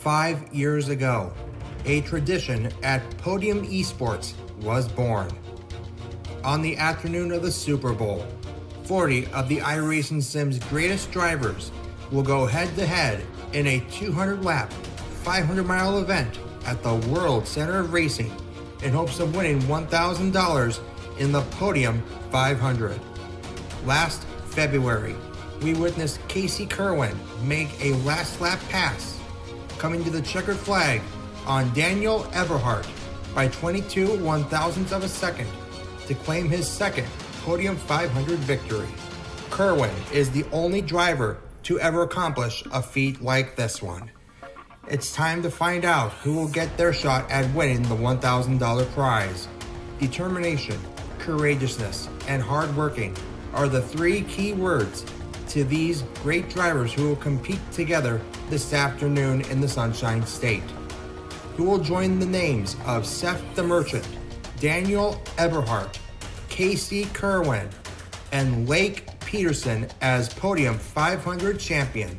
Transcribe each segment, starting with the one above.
5 years ago, a tradition at Podium Esports was born. On the afternoon of the Super Bowl, 40 of the iRacing Sim's greatest drivers will go head-to-head in a 200-lap, 500-mile event at the World Center of Racing in hopes of winning $1,000 in the Podium 500. Last February, we witnessed Casey Kerwin make a last-lap pass, coming to the checkered flag on Daniel Eberhardt by 22 1/1000ths of a second to claim his second Podium 500 victory. Kerwin is the only driver to ever accomplish a feat like this one. It's time to find out who will get their shot at winning the $1,000 prize. Determination, courageousness, and hard working are the three key words to these great drivers who will compete together this afternoon in the Sunshine State. Who will join the names of Seth the Merchant, Daniel Eberhardt, Casey Kerwin, and Lake Peterson as Podium 500 champion.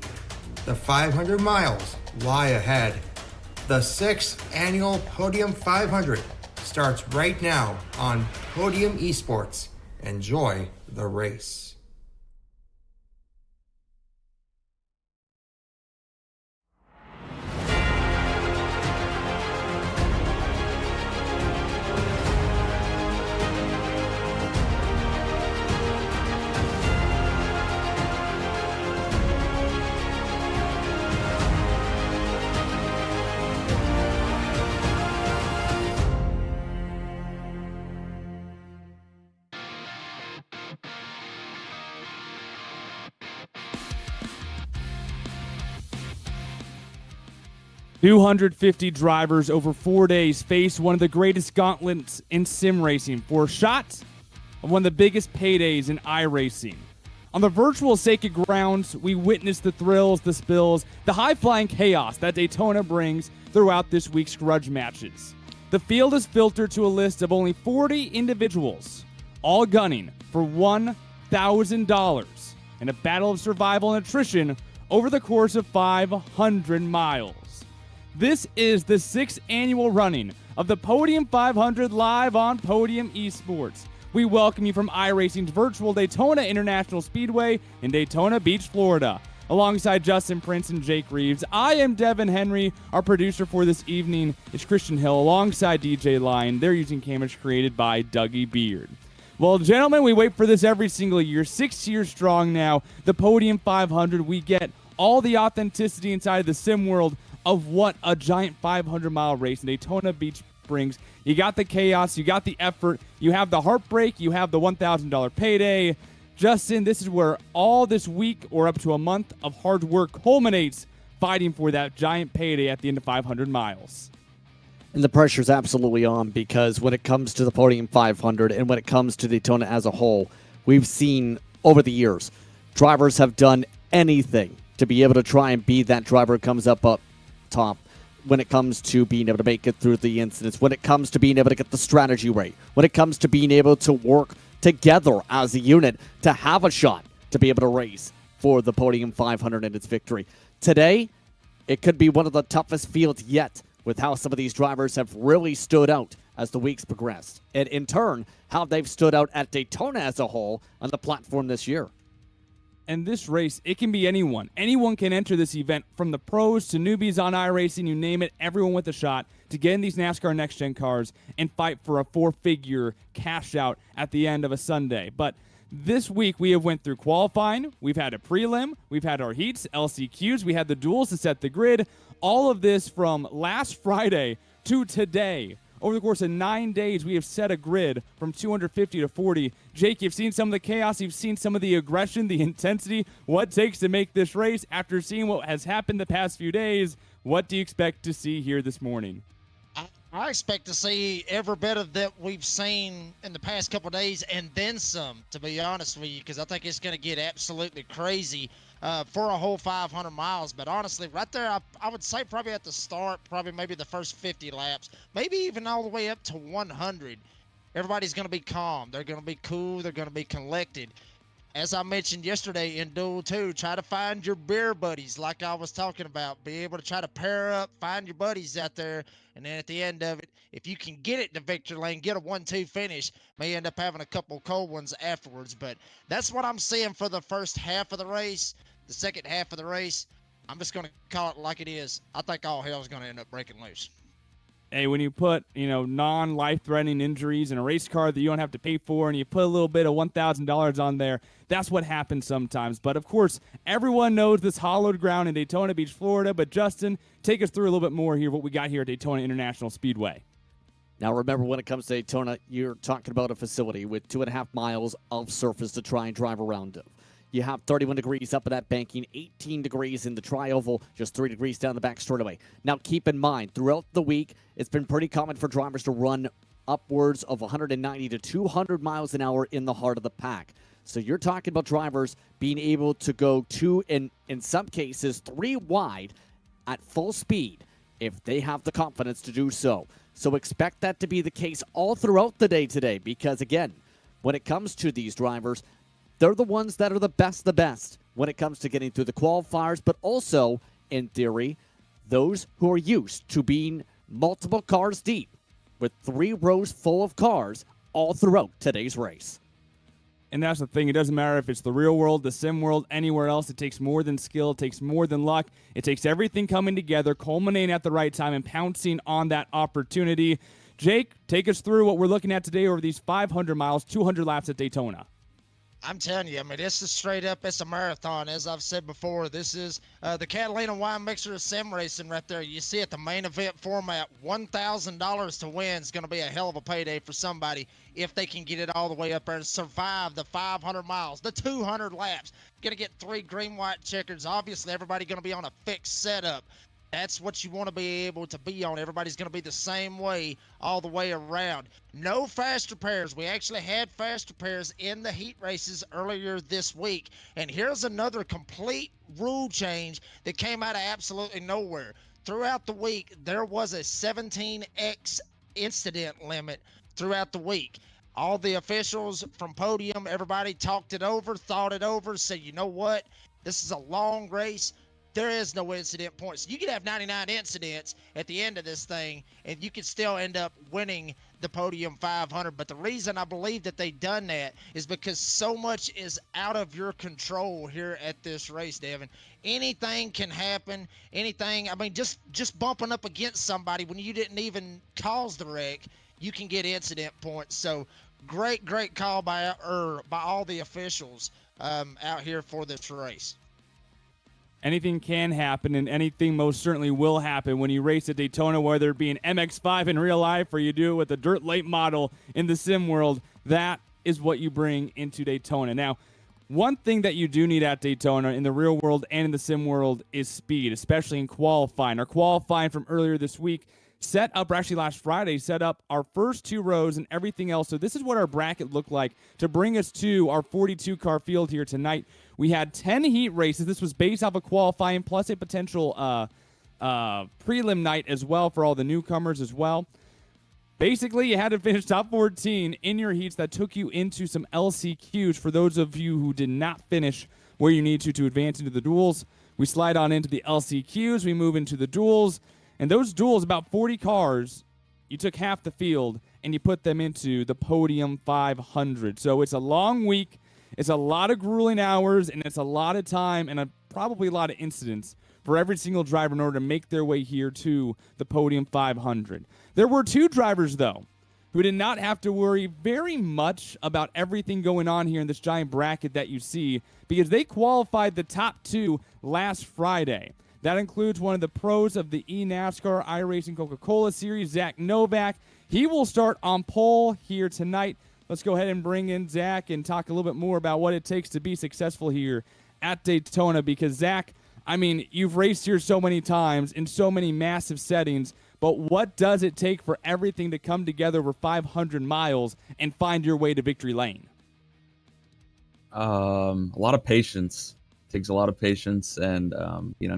The 500 miles lie ahead. The 6th annual Podium 500 starts right now on Podium Esports. Enjoy the race. $250 drivers over 4 days face one of the greatest gauntlets in sim racing for a shot of one of the biggest paydays in iRacing. On the virtual sacred grounds, we witnessed the thrills, the spills, the high-flying chaos that Daytona brings throughout this week's grudge matches. The field is filtered to a list of only 40 individuals, all gunning for $1,000 in a battle of survival and attrition over the course of 500 miles. This is the 6th annual running of the Podium 500 live on Podium Esports. We welcome you from iRacing's virtual Daytona International Speedway in Daytona Beach, Florida. Alongside Justin Prince and Jake Reeves, I am Devin Henry. Our producer for this evening is Christian Hill alongside DJ Lyon. They're using cameras created by Dougie Beard. Well, gentlemen, we wait for this every single year. 6 years strong now. The Podium 500, we get all the authenticity inside of the sim world of what a giant 500-mile race in Daytona Beach brings. You got the chaos, you got the effort, you have the heartbreak, you have the $1,000 payday. Justin, this is where all this week or up to a month of hard work culminates, fighting for that giant payday at the end of 500 miles. And the pressure's absolutely on, because when it comes to the Podium 500 and when it comes to Daytona as a whole, we've seen over the years, drivers have done anything to be able to try and be that driver who comes up top when it comes to being able to make it through the incidents, when it comes to being able to get the strategy right, when it comes to being able to work together as a unit to have a shot to be able to race for the Podium 500 and its victory. Today, it could be one of the toughest fields yet with how some of these drivers have really stood out as the weeks progressed, and in turn, how they've stood out at Daytona as a whole on the platform this year. And this race, it can be anyone. Anyone can enter this event, from the pros to newbies on iRacing, you name it, everyone with a shot to get in these NASCAR Next Gen cars and fight for a 4-figure cash out at the end of a Sunday. But this week we have went through qualifying, we've had a prelim, we've had our heats, LCQs, we had the duels to set the grid. All of this from last Friday to today. Over the course of 9 days, we have set a grid from 250 to 40. Jake, you've seen some of the chaos. You've seen some of the aggression, the intensity, what it takes to make this race. After seeing what has happened the past few days, what do you expect to see here this morning? I expect to see every bit of that we've seen in the past couple of days and then some, to be honest with you, because I think it's going to get absolutely crazy for a whole 500 miles. But honestly, right there, I would say probably at the start, probably maybe the first 50 laps, maybe even all the way up to 100, everybody's going to be calm. They're going to be cool. They're going to be collected. as I mentioned yesterday in Duel 2, try to find your beer buddies like I was talking about. Be able to try to pair up, find your buddies out there, and then at the end of it, if you can get it to victory lane, get a 1-2 finish, may end up having a couple cold ones afterwards. But that's what I'm seeing for the first half of the race. The second half of the race, I'm just going to call it like it is. I think all hell is going to end up breaking loose. Hey, when you put, non-life-threatening injuries in a race car that you don't have to pay for, and you put a little bit of $1,000 on there, that's what happens sometimes. But, of course, everyone knows this hollowed ground in Daytona Beach, Florida. But, Justin, take us through a little bit more here what we got here at Daytona International Speedway. Now, remember, when it comes to Daytona, you're talking about a facility with 2.5 miles of surface to try and drive around it. You have 31 degrees up in that banking, 18 degrees in the tri-oval, just 3 degrees down the back straightaway. Now, keep in mind, throughout the week, it's been pretty common for drivers to run upwards of 190 to 200 miles an hour in the heart of the pack. So you're talking about drivers being able to go 2 and, in some cases, 3 wide at full speed if they have the confidence to do so. So expect that to be the case all throughout the day today because, again, when it comes to these drivers, they're the ones that are the best when it comes to getting through the qualifiers, but also, in theory, those who are used to being multiple cars deep with 3 rows full of cars all throughout today's race. And that's the thing. It doesn't matter if it's the real world, the sim world, anywhere else. It takes more than skill. It takes more than luck. It takes everything coming together, culminating at the right time, and pouncing on that opportunity. Jake, take us through what we're looking at today over these 500 miles, 200 laps at Daytona. I'm telling you, I mean, this is straight up, it's a marathon. As I've said before, this is the Catalina Wine Mixer of sim racing right there. You see it, the main event format, $1,000 to win is going to be a hell of a payday for somebody if they can get it all the way up there and survive the 500 miles, the 200 laps. Going to get 3 green, white checkers. Obviously, everybody going to be on a fixed setup. That's what you want to be able to be on. Everybody's going to be the same way all the way around. No fast repairs. We actually had fast repairs in the heat races earlier this week. And here's another complete rule change that came out of absolutely nowhere. Throughout the week, there was a 17x incident limit throughout the week. All the officials from Podium, everybody talked it over, thought it over, said, you know what? This is a long race. There is no incident points. You could have 99 incidents at the end of this thing, and you could still end up winning the Podium 500. But the reason I believe that they done that is because so much is out of your control here at this race, Devin. Anything can happen. Anything. I mean, just bumping up against somebody when you didn't even cause the wreck, you can get incident points. So great call by all the officials out here for this race. Anything can happen, and anything most certainly will happen when you race at Daytona, whether it be an MX-5 in real life or you do it with a dirt late model in the sim world. That is what you bring into Daytona. Now, one thing that you do need at Daytona in the real world and in the sim world is speed, especially in qualifying. Our qualifying from earlier this week set up, or actually last Friday, set up our first 2 rows and everything else. So this is what our bracket looked like to bring us to our 42-car field here tonight. We had 10 heat races. This was based off of qualifying plus a potential prelim night as well for all the newcomers as well. Basically, you had to finish top 14 in your heats. That took you into some LCQs for those of you who did not finish where you need to advance into the duels. We slide on into the LCQs. We move into the duels. And those duels, about 40 cars, you took half the field and you put them into the Podium 500. So it's a long week. It's a lot of grueling hours, and it's a lot of time and probably a lot of incidents for every single driver in order to make their way here to the Podium 500. There were 2 drivers, though, who did not have to worry very much about everything going on here in this giant bracket that you see because they qualified the top 2 last Friday. That includes one of the pros of the eNASCAR iRacing Coca-Cola Series, Zach Novak. He will start on pole here tonight. Let's go ahead and bring in Zach and talk a little bit more about what it takes to be successful here at Daytona because, Zach, I mean, you've raced here so many times in so many massive settings, but what does it take for everything to come together over 500 miles and find your way to victory lane? A lot of patience. It takes a lot of patience and,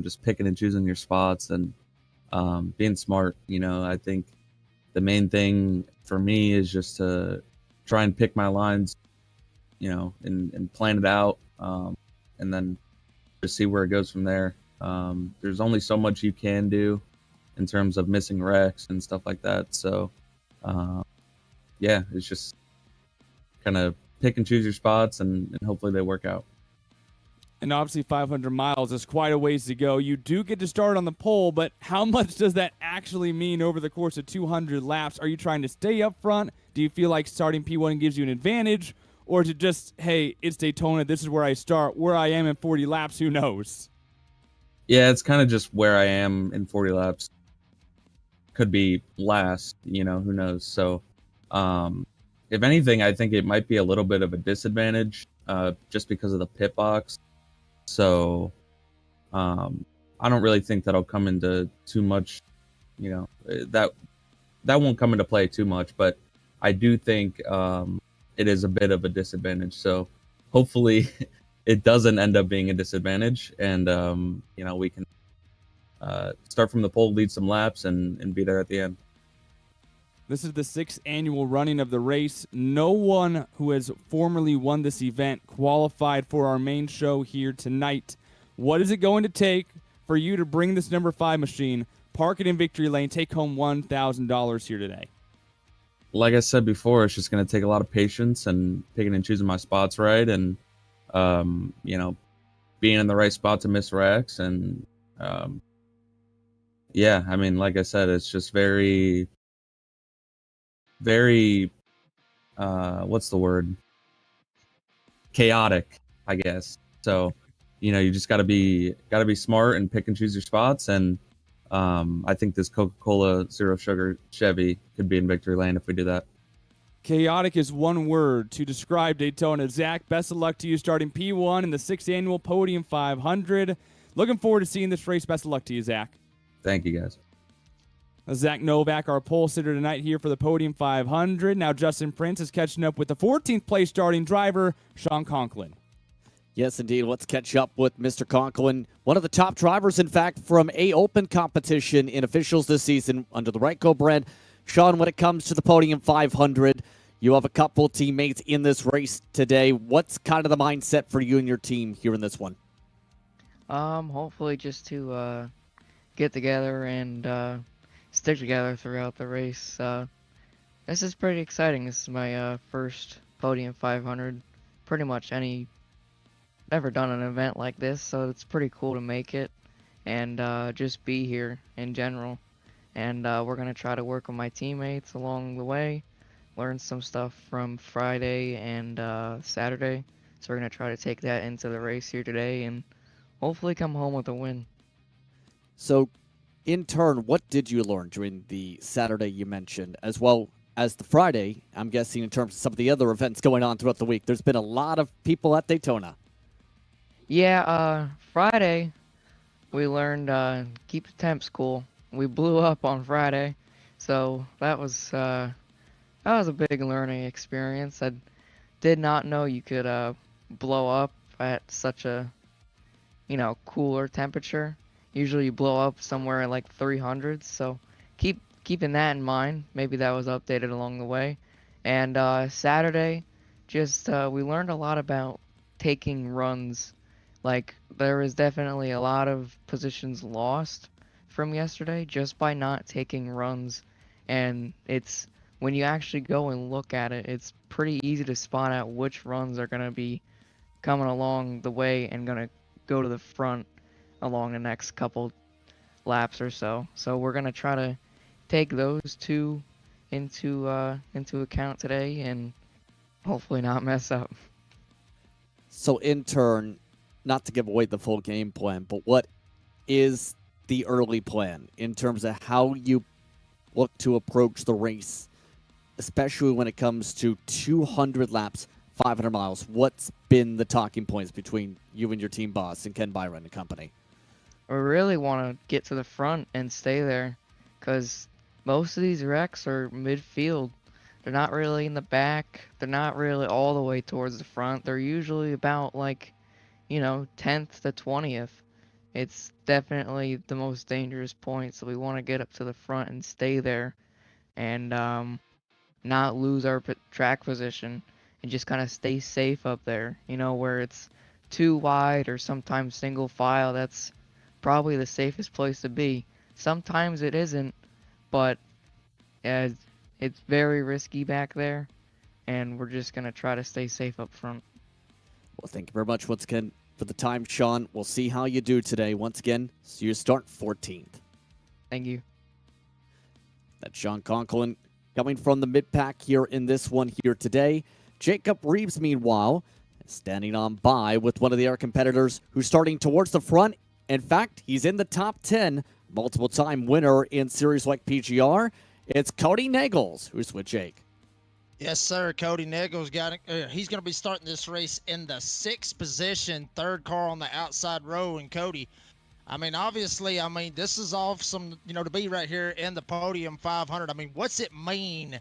just picking and choosing your spots and being smart. I think the main thing for me is just to try and pick my lines and plan it out, and then just see where it goes from there. There's only so much you can do in terms of missing wrecks and stuff like that. So, yeah, it's just kind of pick and choose your spots, and hopefully they work out. And obviously 500 miles is quite a ways to go. You do get to start on the pole, but how much does that actually mean over the course of 200 laps? Are you trying to stay up front? Do you feel like starting P1 gives you an advantage? Or is it just, hey, it's Daytona, this is where I start, where I am in 40 laps, who knows? Yeah, it's kind of just where I am in 40 laps. Could be last, who knows. So, if anything, I think it might be a little bit of a disadvantage, just because of the pit box. So, I don't really think that'll come into too much, that won't come into play too much, but I do think it is a bit of a disadvantage. So hopefully it doesn't end up being a disadvantage, and we can start from the pole, lead some laps, and be there at the end. This is the 6th annual running of the race. No one who has formerly won this event qualified for our main show here tonight. What is it going to take for you to bring this number 5 machine, park it in Victory Lane, take home $1,000 here today? Like I said before, it's just going to take a lot of patience and picking and choosing my spots right, and being in the right spot to miss wrecks. And yeah, I mean, like I said, it's just very what's the word, chaotic, I guess. So you just got to be smart and pick and choose your spots. And I think this Coca-Cola Zero Sugar Chevy could be in Victory Lane if we do that. Chaotic is one word to describe Daytona. Zach, best of luck to you starting P1 in the 6th annual Podium 500. Looking forward to seeing this race. Best of luck to you, Zach. Thank you, guys. Zach Novak, our pole sitter tonight here for the Podium 500. Now Justin Prince is catching up with the 14th place starting driver, Sean Conklin. Yes, indeed. Let's catch up with Mr. Conklin, one of the top drivers, in fact, from A Open competition in officials this season under the Ryco brand. Sean, when it comes to the Podium 500, you have a couple teammates in this race today. What's kind of the mindset for you and your team here in this one? Hopefully just to get together and stick together throughout the race. This is pretty exciting. This is my first Podium 500. Pretty much never done an event like this, so it's pretty cool to make it and just be here in general. And we're going to try to work with my teammates along the way, learn some stuff from Friday and Saturday. So we're going to try to take that into the race here today and hopefully come home with a win. So, in turn, what did you learn during the Saturday you mentioned, as well as the Friday, I'm guessing, in terms of some of the other events going on throughout the week? There's been a lot of people at Daytona. Yeah, Friday, we learned keep the temps cool. We blew up on Friday, so that was a big learning experience. I did not know you could blow up at such a cooler temperature. Usually you blow up somewhere at like 300s, so keeping that in mind. Maybe that was updated along the way. And Saturday, just we learned a lot about taking runs. Like, there was definitely a lot of positions lost from yesterday just by not taking runs. And it's, when you actually go and look at it, it's pretty easy to spot out which runs are going to be coming along the way and going to go to the front along the next couple laps or so. So we're going to try to take those two into account today and hopefully not mess up. So, in turn, not to give away the full game plan, but what is the early plan in terms of how you look to approach the race, especially when it comes to 200 laps, 500 miles? What's been the talking points between you and your team boss and Ken Byron and company? We really want to get to the front and stay there because most of these wrecks are midfield. They're not really in the back. They're not really all the way towards the front. They're usually about 10th to 20th. It's definitely the most dangerous point, so we want to get up to the front and stay there and not lose our track position and just kind of stay safe up there. Where it's too wide or sometimes single file, that's probably the safest place to be. Sometimes it isn't, but as it's very risky back there, and we're just going to try to stay safe up front. Well, thank you very much once again for the time, Sean. We'll see how you do today. Once again, so you start 14th. Thank you. That's Sean Conklin coming from the mid-pack here in this one here today. Jacob Reeves, meanwhile, standing on by with one of the other competitors who's starting towards the front. In fact, he's in the top 10, multiple-time winner in series like PGR. It's Cody Nagels who's with Jake. Yes, sir. Cody Nagels he's going to be starting this race in the 6th position, 3rd car on the outside row. And Cody, obviously, this is awesome, to be right here in the Podium 500. What's it mean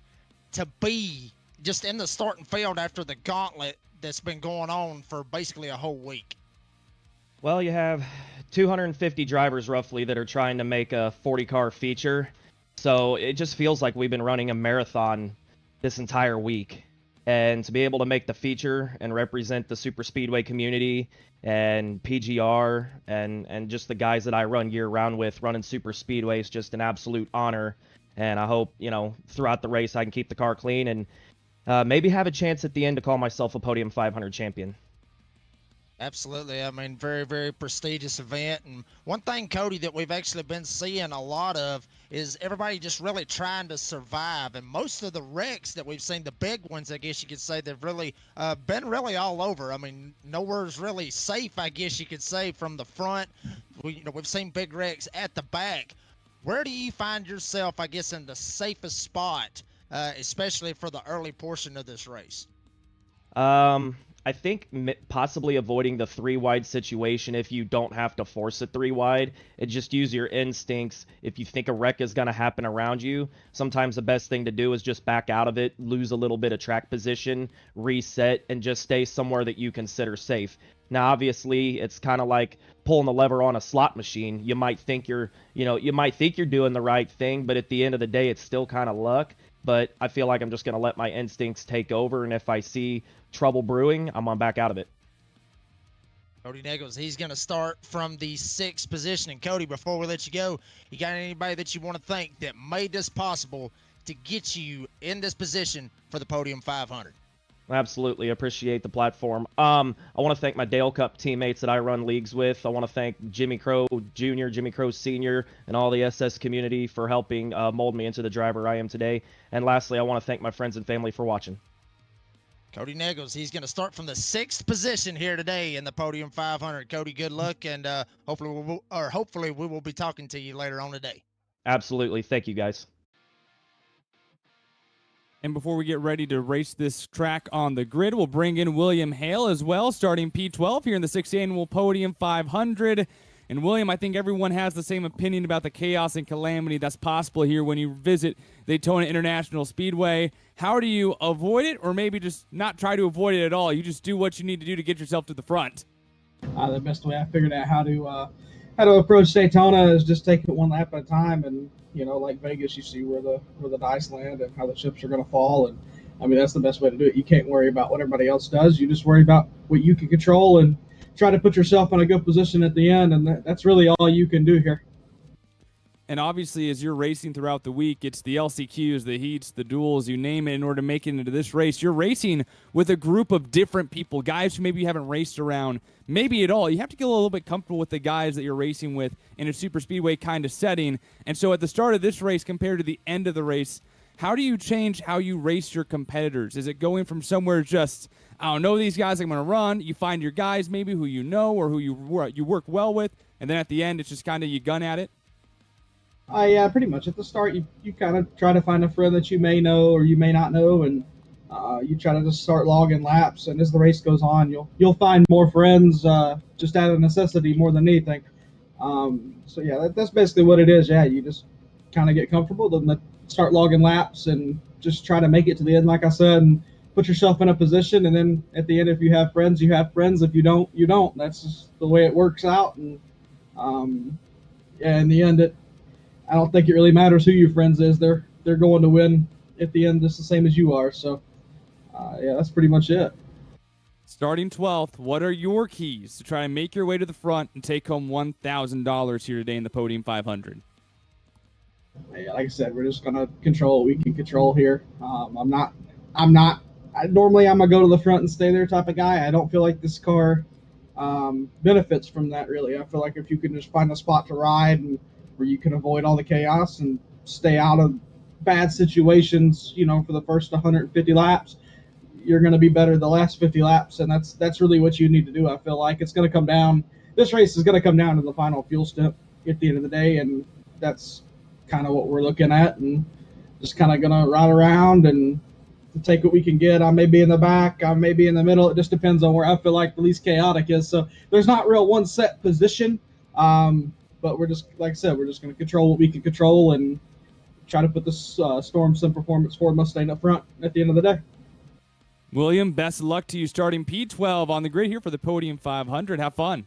to be just in the starting field after the gauntlet that's been going on for basically a whole week? Well, you have 250 drivers roughly that are trying to make a 40-car feature. So it just feels like we've been running a marathon this entire week. And to be able to make the feature and represent the super speedway community and PGR and just the guys that I run year round with running super speedway is just an absolute honor. And I hope, throughout the race I can keep the car clean and maybe have a chance at the end to call myself a Podium 500 champion. Absolutely. Very, very prestigious event. And one thing, Cody, that we've actually been seeing a lot of is everybody just really trying to survive. And most of the wrecks that we've seen, the big ones, I guess you could say, they've really been really all over. Nowhere's really safe, I guess you could say, from the front. We've seen big wrecks at the back. Where do you find yourself, I guess, in the safest spot, especially for the early portion of this race? I think possibly avoiding the 3-wide situation if you don't have to force a 3-wide. And just use your instincts. If you think a wreck is going to happen around you, sometimes the best thing to do is just back out of it, lose a little bit of track position, reset, and just stay somewhere that you consider safe. Now, obviously, it's kind of like pulling the lever on a slot machine. You might think you're doing the right thing, but at the end of the day, it's still kind of luck. But I feel like I'm just going to let my instincts take over, and if I see trouble brewing, I'm on back out of it. Cody Nagels, he's going to start from the 6th position. And Cody, before we let you go, you got anybody that you want to thank that made this possible to get you in this position for the Podium 500? Absolutely. Appreciate the platform. I want to thank my Dale Cup teammates that I run leagues with. I want to thank Jimmy Crow Jr., Jimmy Crow Sr., and all the SS community for helping mold me into the driver I am today. And lastly, I want to thank my friends and family for watching. Cody Nagels, he's going to start from the 6th position here today in the Podium 500. Cody, good luck, and hopefully we will be talking to you later on today. Absolutely. Thank you, guys. And before we get ready to race this track on the grid, we'll bring in William Hale as well, starting P12 here in the 6th Annual Podium 500. And William, I think everyone has the same opinion about the chaos and calamity that's possible here when you visit Daytona International Speedway. How do you avoid it, or maybe just not try to avoid it at all? You just do what you need to do to get yourself to the front. The best way I figured out how to approach Daytona is just take it one lap at a time, and like Vegas, you see where the dice land and how the chips are going to fall, and that's the best way to do it. You can't worry about what everybody else does. You just worry about what you can control and try to put yourself in a good position at the end, and that's really all you can do here. And obviously, as you're racing throughout the week, it's the LCQs, the heats, the duels, you name it, in order to make it into this race. You're racing with a group of different people, guys who maybe you haven't raced around, maybe at all. You have to get a little bit comfortable with the guys that you're racing with in a super speedway kind of setting. And so at the start of this race compared to the end of the race, how do you change how you race your competitors? Is it going from somewhere just, I don't know these guys I'm going to run, you find your guys maybe who you know or who you work well with, and then at the end it's just kind of you gun at it? Yeah, pretty much. At the start, you kind of try to find a friend that you may know or you may not know, and you try to just start logging laps. And as the race goes on, you'll find more friends just out of necessity more than anything. So yeah, that's basically what it is. Yeah, you just kind of get comfortable, then start logging laps and just try to make it to the end, like I said, and put yourself in a position. And then at the end, if you have friends, you have friends. If you don't, you don't. That's just the way it works out. And yeah, in the end, I don't think it really matters who your friends is. They're going to win at the end just the same as you are. So Yeah, that's pretty much it. Starting 12th, what are your keys to try and make your way to the front and take home $1,000 here today in the Podium 500? Yeah, like I said, we're just gonna control what we can control here. I'm not. Normally, I'm a go to the front and stay there type of guy. I don't feel like this car benefits from that really. I feel like if you can just find a spot to ride and where you can avoid all the chaos and stay out of bad situations, for the first 150 laps, you're going to be better the last 50 laps, and that's really what you need to do. I feel like it's going to come down. This race is going to come down to the final fuel step at the end of the day, and that's kind of what we're looking at, and just kind of going to ride around and take what we can get. I may be in the back, I may be in the middle. It just depends on where I feel like the least chaotic is. So there's not real one set position, but we're just, like I said, we're just going to control what we can control and try to put this Storm Sim Performance Ford Mustang up front at the end of the day. William, best of luck to you starting P12 on the grid here for the Podium 500. Have fun.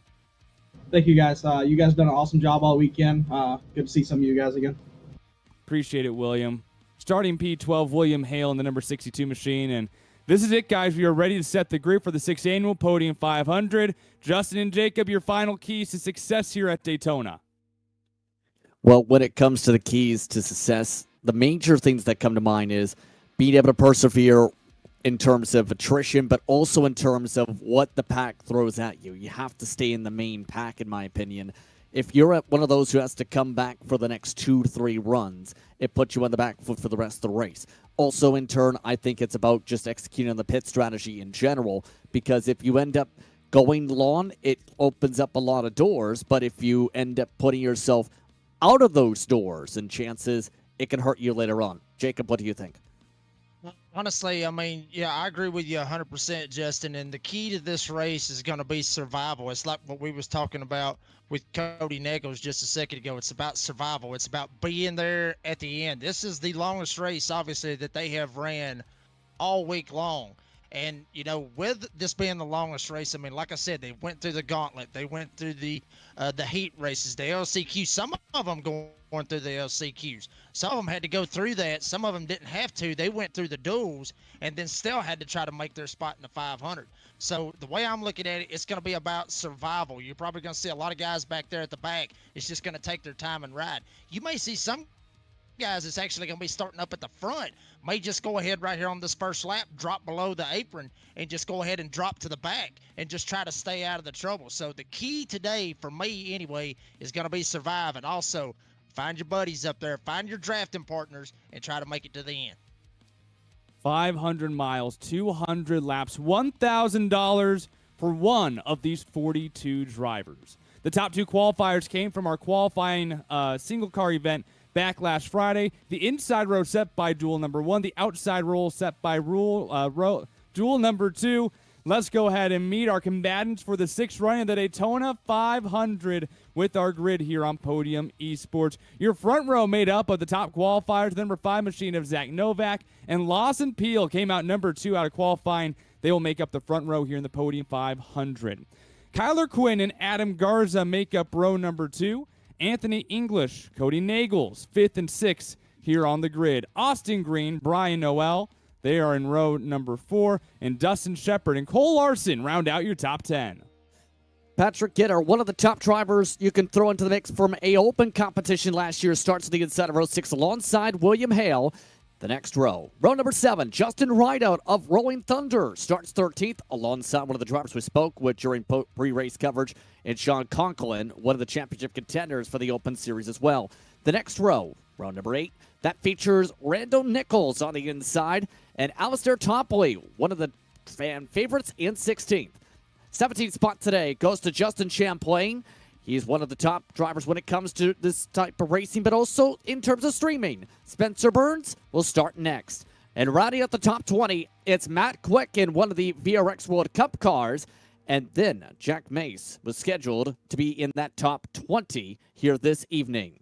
Thank you, guys. You guys done an awesome job all weekend. Good to see some of you guys again. Appreciate it, William. Starting P12, William Hale in the number 62 machine. And this is it, guys. We are ready to set the grid for the 6th annual Podium 500. Justin and Jacob, your final keys to success here at Daytona. Well, when it comes to the keys to success, the major things that come to mind is being able to persevere in terms of attrition, but also in terms of what the pack throws at you. You have to stay in the main pack, in my opinion. If you're at one of those who has to come back for the next 2 to 3 runs, it puts you on the back foot for the rest of the race. Also, in turn, I think it's about just executing on the pit strategy in general, because if you end up going long, it opens up a lot of doors, but if you end up putting yourself out of those doors and chances, it can hurt you later on. Jacob, what do you think? Honestly, I mean, yeah, I agree with you 100%, Justin. And the key to this race is going to be survival. It's like what we was talking about with Cody Nichols just a second ago. It's about survival. It's about being there at the end. This is the longest race, obviously, that they have ran all week long. And, with this being the longest race, I mean, like I said, they went through the gauntlet. They went through the heat races, the LCQ. Some of them going through the LCQs. Some of them had to go through that. Some of them didn't have to. They went through the duels and then still had to try to make their spot in the 500. So the way I'm looking at it, it's going to be about survival. You're probably going to see a lot of guys back there at the back. It's just going to take their time and ride. You may see some guys that's actually going to be starting up at the front may just go ahead right here on this first lap, drop below the apron, and just go ahead and drop to the back and just try to stay out of the trouble. So the key today, for me anyway, is going to be survive. And also find your buddies up there, find your drafting partners, and try to make it to the end. 500 miles, 200 laps, $1,000 for one of these 42 drivers. The top 2 qualifiers came from our qualifying single car event back last Friday. The inside row set by duel number 1, the outside row set by duel number 2. Let's go ahead and meet our combatants for the 6th run of the Daytona 500 with our grid here on Podium Esports. Your front row made up of the top qualifiers, the number 5 machine of Zach Novak, and Lawson Peel came out number 2 out of qualifying. They will make up the front row here in the Podium 500. Kyler Quinn and Adam Garza make up row number 2. Anthony English, Cody Nagels, 5th and 6th here on the grid. Austin Green, Brian Noel, they are in row number 4. And Dustin Shepard and Cole Larson round out your top 10. Patrick Gitter, one of the top drivers you can throw into the mix from a open competition last year, starts on the inside of row 6 alongside William Hale. The next row, row number 7, Justin Rideout of Rolling Thunder starts 13th alongside one of the drivers we spoke with during pre-race coverage, and Sean Conklin, one of the championship contenders for the Open Series as well. The next row, row number 8, that features Randall Nichols on the inside, and Alistair Topley, one of the fan favorites, in 16th. 17th spot today goes to Justin Champlain. He's one of the top drivers when it comes to this type of racing, but also in terms of streaming. Spencer Burns will start next. And Rowdy at the top 20, it's Matt Quick in one of the VRX World Cup cars. And then Jack Mace was scheduled to be in that top 20 here this evening.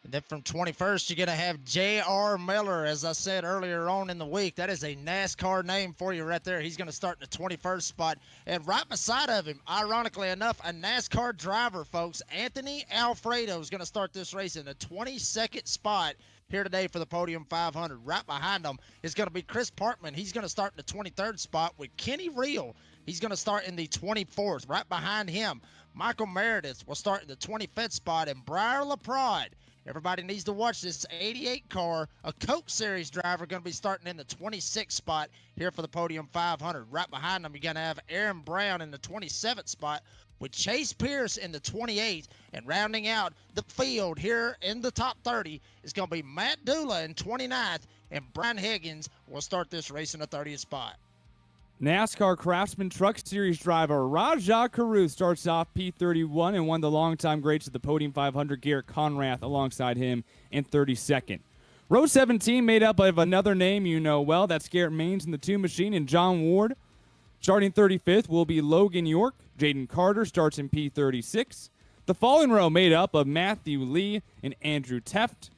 And then from 21st, you're going to have J.R. Miller, as I said earlier on in the week. That is a NASCAR name for you right there. He's going to start in the 21st spot. And right beside of him, ironically enough, a NASCAR driver, folks, Anthony Alfredo is going to start this race in the 22nd spot. here today for the Podium 500. Right behind them is going to be Chris Parkman. He's going to start in the 23rd spot with Kenny Reel. He's going to start in the 24th. Right behind him, Michael Meredith will start in the 25th spot, and Briar LaPrade. Everybody needs to watch this 88 car, a Coke Series driver, going to be starting in the 26th spot here for the Podium 500. Right behind them, you're going to have Aaron Brown in the 27th spot with Chase Pierce in the 28th. And rounding out the field here in the top 30 is going to be Matt Dula in 29th, and Brian Higgins will start this race in the 30th spot. NASCAR Craftsman Truck Series driver Rajah Caruth starts off P31 and won the longtime greats at the Podium 500. Garrett Conrath alongside him in 32nd. Row 17 made up of another name you know well. That's Garrett Maines in the 2 Machine and John Ward. Starting 35th will be Logan York. Jaden Carter starts in P36. The following row made up of Matthew Lee and Andrew Teft.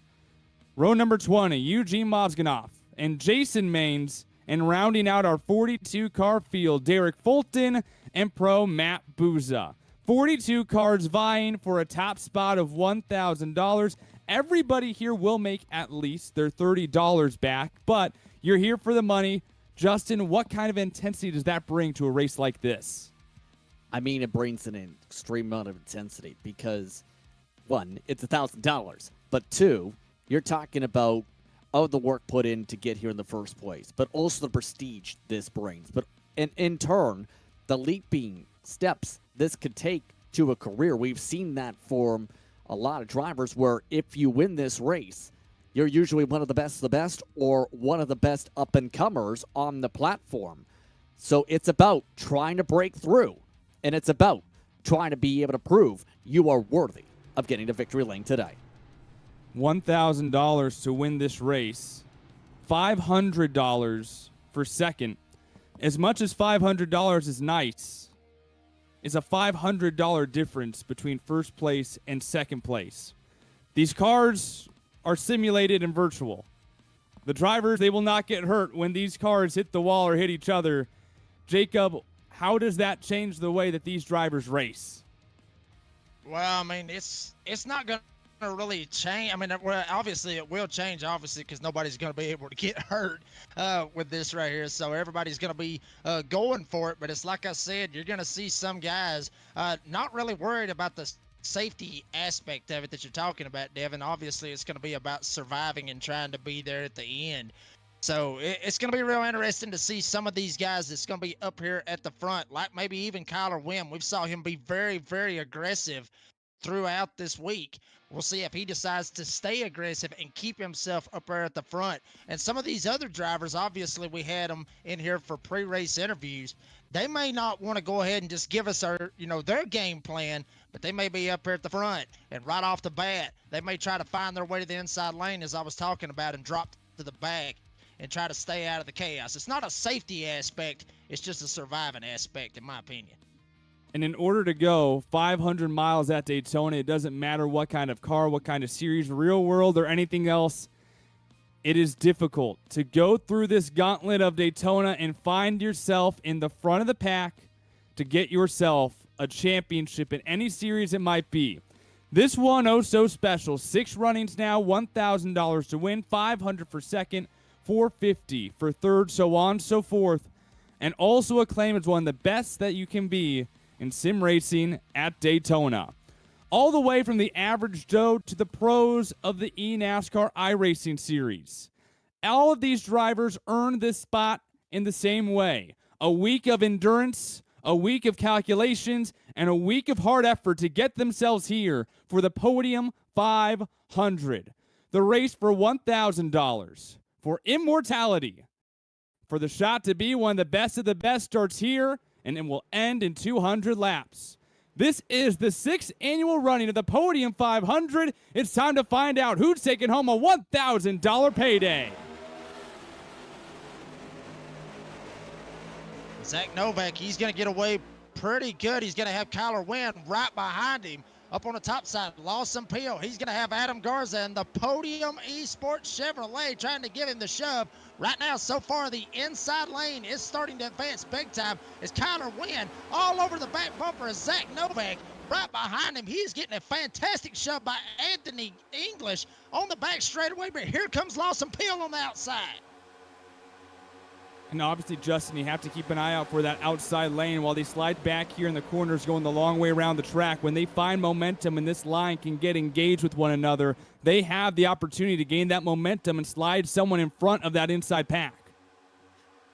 Row number 20, Eugene Mozganoff and Jason Maines. And rounding out our 42-car field, Derek Fulton and pro Matt Booza. 42 cars vying for a top spot of $1,000. Everybody here will make at least their $30 back, but you're here for the money. Justin, what kind of intensity does that bring to a race like this? I mean, it brings an extreme amount of intensity because, one, it's $1,000, but two, you're talking about the work put in to get here in the first place, but also the prestige this brings. But in turn, the leaping steps this could take to a career. We've seen that for a lot of drivers where if you win this race, you're usually one of the best or one of the best up-and-comers on the platform. So it's about trying to break through, and it's about trying to be able to prove you are worthy of getting to victory lane today. $1,000 to win this race, $500 for second. As much as $500 is nice, it's a $500 difference between first place and second place. These cars are simulated and virtual. The drivers, they will not get hurt when these cars hit the wall or hit each other. Jacob, how does that change the way that these drivers race? Well, I mean, it's not going to really change. I mean, well, obviously it will change, obviously, because nobody's going to be able to get hurt with this right here. So everybody's going to be going for it. But it's like I said, you're going to see some guys not really worried about the safety aspect of it that you're talking about, Devin. Obviously, it's going to be about surviving and trying to be there at the end. So it's going to be real interesting to see some of these guys that's going to be up here at the front, like maybe even Kyler Wynn. We've saw him be very, very aggressive throughout this week. We'll see if he decides to stay aggressive and keep himself up there at the front. And some of these other drivers, obviously we had them in here for pre-race interviews. They may not want to go ahead and just give us their game plan, but they may be up here at the front. And right off the bat, they may try to find their way to the inside lane, as I was talking about, and drop to the back and try to stay out of the chaos. It's not a safety aspect. It's just a surviving aspect, in my opinion. And in order to go 500 miles at Daytona, it doesn't matter what kind of car, what kind of series, real world, or anything else. It is difficult to go through this gauntlet of Daytona and find yourself in the front of the pack to get yourself a championship in any series it might be. This one, oh so special. 6 runnings now, $1,000 to win, $500 for second, $450 for third, so on and so forth. And also acclaimed as one of the best that you can be in sim racing at Daytona. All the way from the average Joe to the pros of the eNASCAR iRacing series. All of these drivers earned this spot in the same way. A week of endurance, a week of calculations, and a week of hard effort to get themselves here for the Podium 500. The race for $1,000, for immortality, for the shot to be one of the best starts here, and it will end in 200 laps. This is the 6th annual running of the Podium 500. It's time to find out who's taking home a $1,000 payday. Zach Novak, he's going to get away pretty good. He's going to have Kyler Wynn right behind him. Up on the top side, Lawson Peel. He's going to have Adam Garza and the Podium Esports Chevrolet trying to give him the shove. Right now, so far, the inside lane is starting to advance big time as Kyler Wynn all over the back bumper as Zach Novak right behind him. He's getting a fantastic shove by Anthony English on the back straightaway, but here comes Lawson Peel on the outside. And obviously, Justin, you have to keep an eye out for that outside lane while they slide back here in the corners going the long way around the track. When they find momentum and this line can get engaged with one another, they have the opportunity to gain that momentum and slide someone in front of that inside pack.